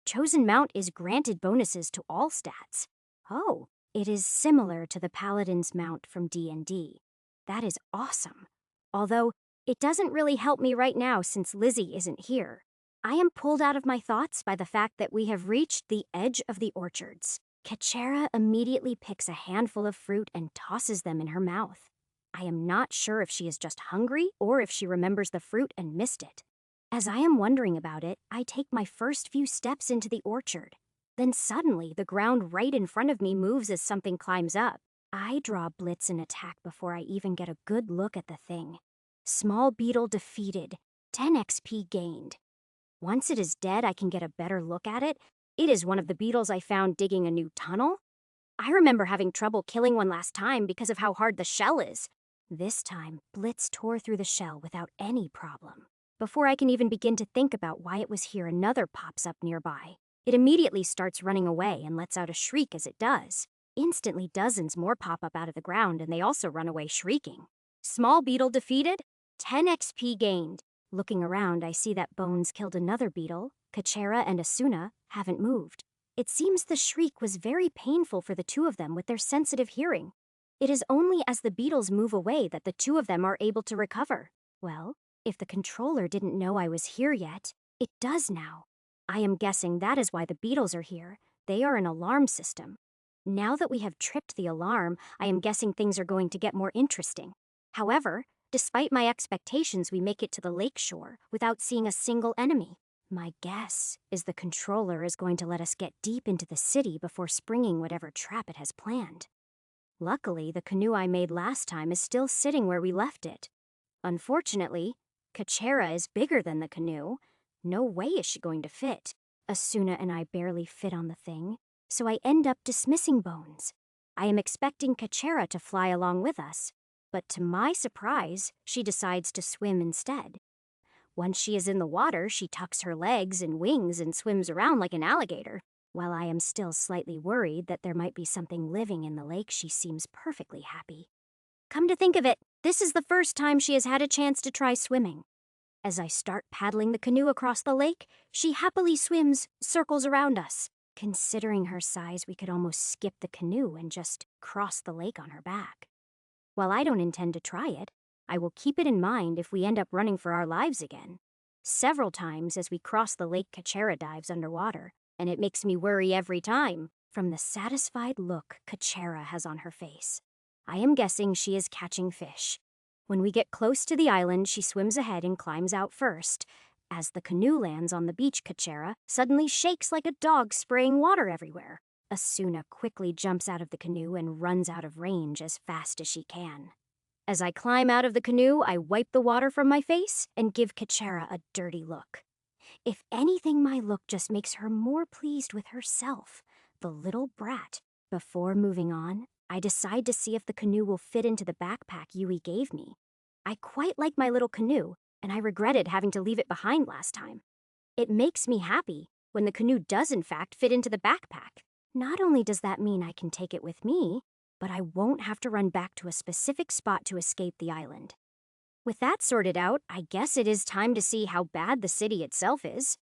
Chosen mount is granted bonuses to all stats. Oh, it is similar to the Paladin's mount from D&D. That is awesome. Although, it doesn't really help me right now since Lizzie isn't here. I am pulled out of my thoughts by the fact that we have reached the edge of the orchards. Kachara immediately picks a handful of fruit and tosses them in her mouth. I am not sure if she is just hungry or if she remembers the fruit and missed it. As I am wondering about it, I take my first few steps into the orchard. Then suddenly, the ground right in front of me moves as something climbs up. I draw Blitz and attack before I even get a good look at the thing. Small beetle defeated, 10 XP gained. Once it is dead, I can get a better look at it. It is one of the beetles I found digging a new tunnel. I remember having trouble killing one last time because of how hard the shell is. This time, Blitz tore through the shell without any problem. Before I can even begin to think about why it was here, another pops up nearby. It immediately starts running away and lets out a shriek as it does. Instantly, dozens more pop up out of the ground, and they also run away shrieking. Small beetle defeated, 10 XP gained. Looking around, I see that Bones killed another beetle. Kachara and Asuna haven't moved. It seems the shriek was very painful for the 2 of them with their sensitive hearing. It is only as the beetles move away that the 2 of them are able to recover. Well, if the controller didn't know I was here yet, it does now. I am guessing that is why the beetles are here. They are an alarm system. Now that we have tripped the alarm, I am guessing things are going to get more interesting. However, despite my expectations, we make it to the lake shore without seeing a single enemy. My guess is the controller is going to let us get deep into the city before springing whatever trap it has planned. Luckily, the canoe I made last time is still sitting where we left it. Unfortunately, Kachara is bigger than the canoe. No way is she going to fit. Asuna and I barely fit on the thing, so I end up dismissing Bones. I am expecting Kachara to fly along with us, but to my surprise, she decides to swim instead. Once she is in the water, she tucks her legs and wings and swims around like an alligator. While I am still slightly worried that there might be something living in the lake, she seems perfectly happy. Come to think of it, this is the first time she has had a chance to try swimming. As I start paddling the canoe across the lake, she happily swims circles around us. Considering her size, we could almost skip the canoe and just cross the lake on her back. While I don't intend to try it, I will keep it in mind if we end up running for our lives again. Several times as we cross the lake, Kachera dives underwater, and it makes me worry every time from the satisfied look Kachera has on her face. I am guessing she is catching fish. When we get close to the island, she swims ahead and climbs out first. As the canoe lands on the beach, Kachera suddenly shakes like a dog spraying water everywhere. Asuna quickly jumps out of the canoe and runs out of range as fast as she can. As I climb out of the canoe, I wipe the water from my face and give Kachera a dirty look. If anything, my look just makes her more pleased with herself, the little brat. Before moving on, I decide to see if the canoe will fit into the backpack Yui gave me. I quite like my little canoe, and I regretted having to leave it behind last time. It makes me happy when the canoe does in fact fit into the backpack. Not only does that mean I can take it with me, but I won't have to run back to a specific spot to escape the island. With that sorted out, I guess it is time to see how bad the city itself is.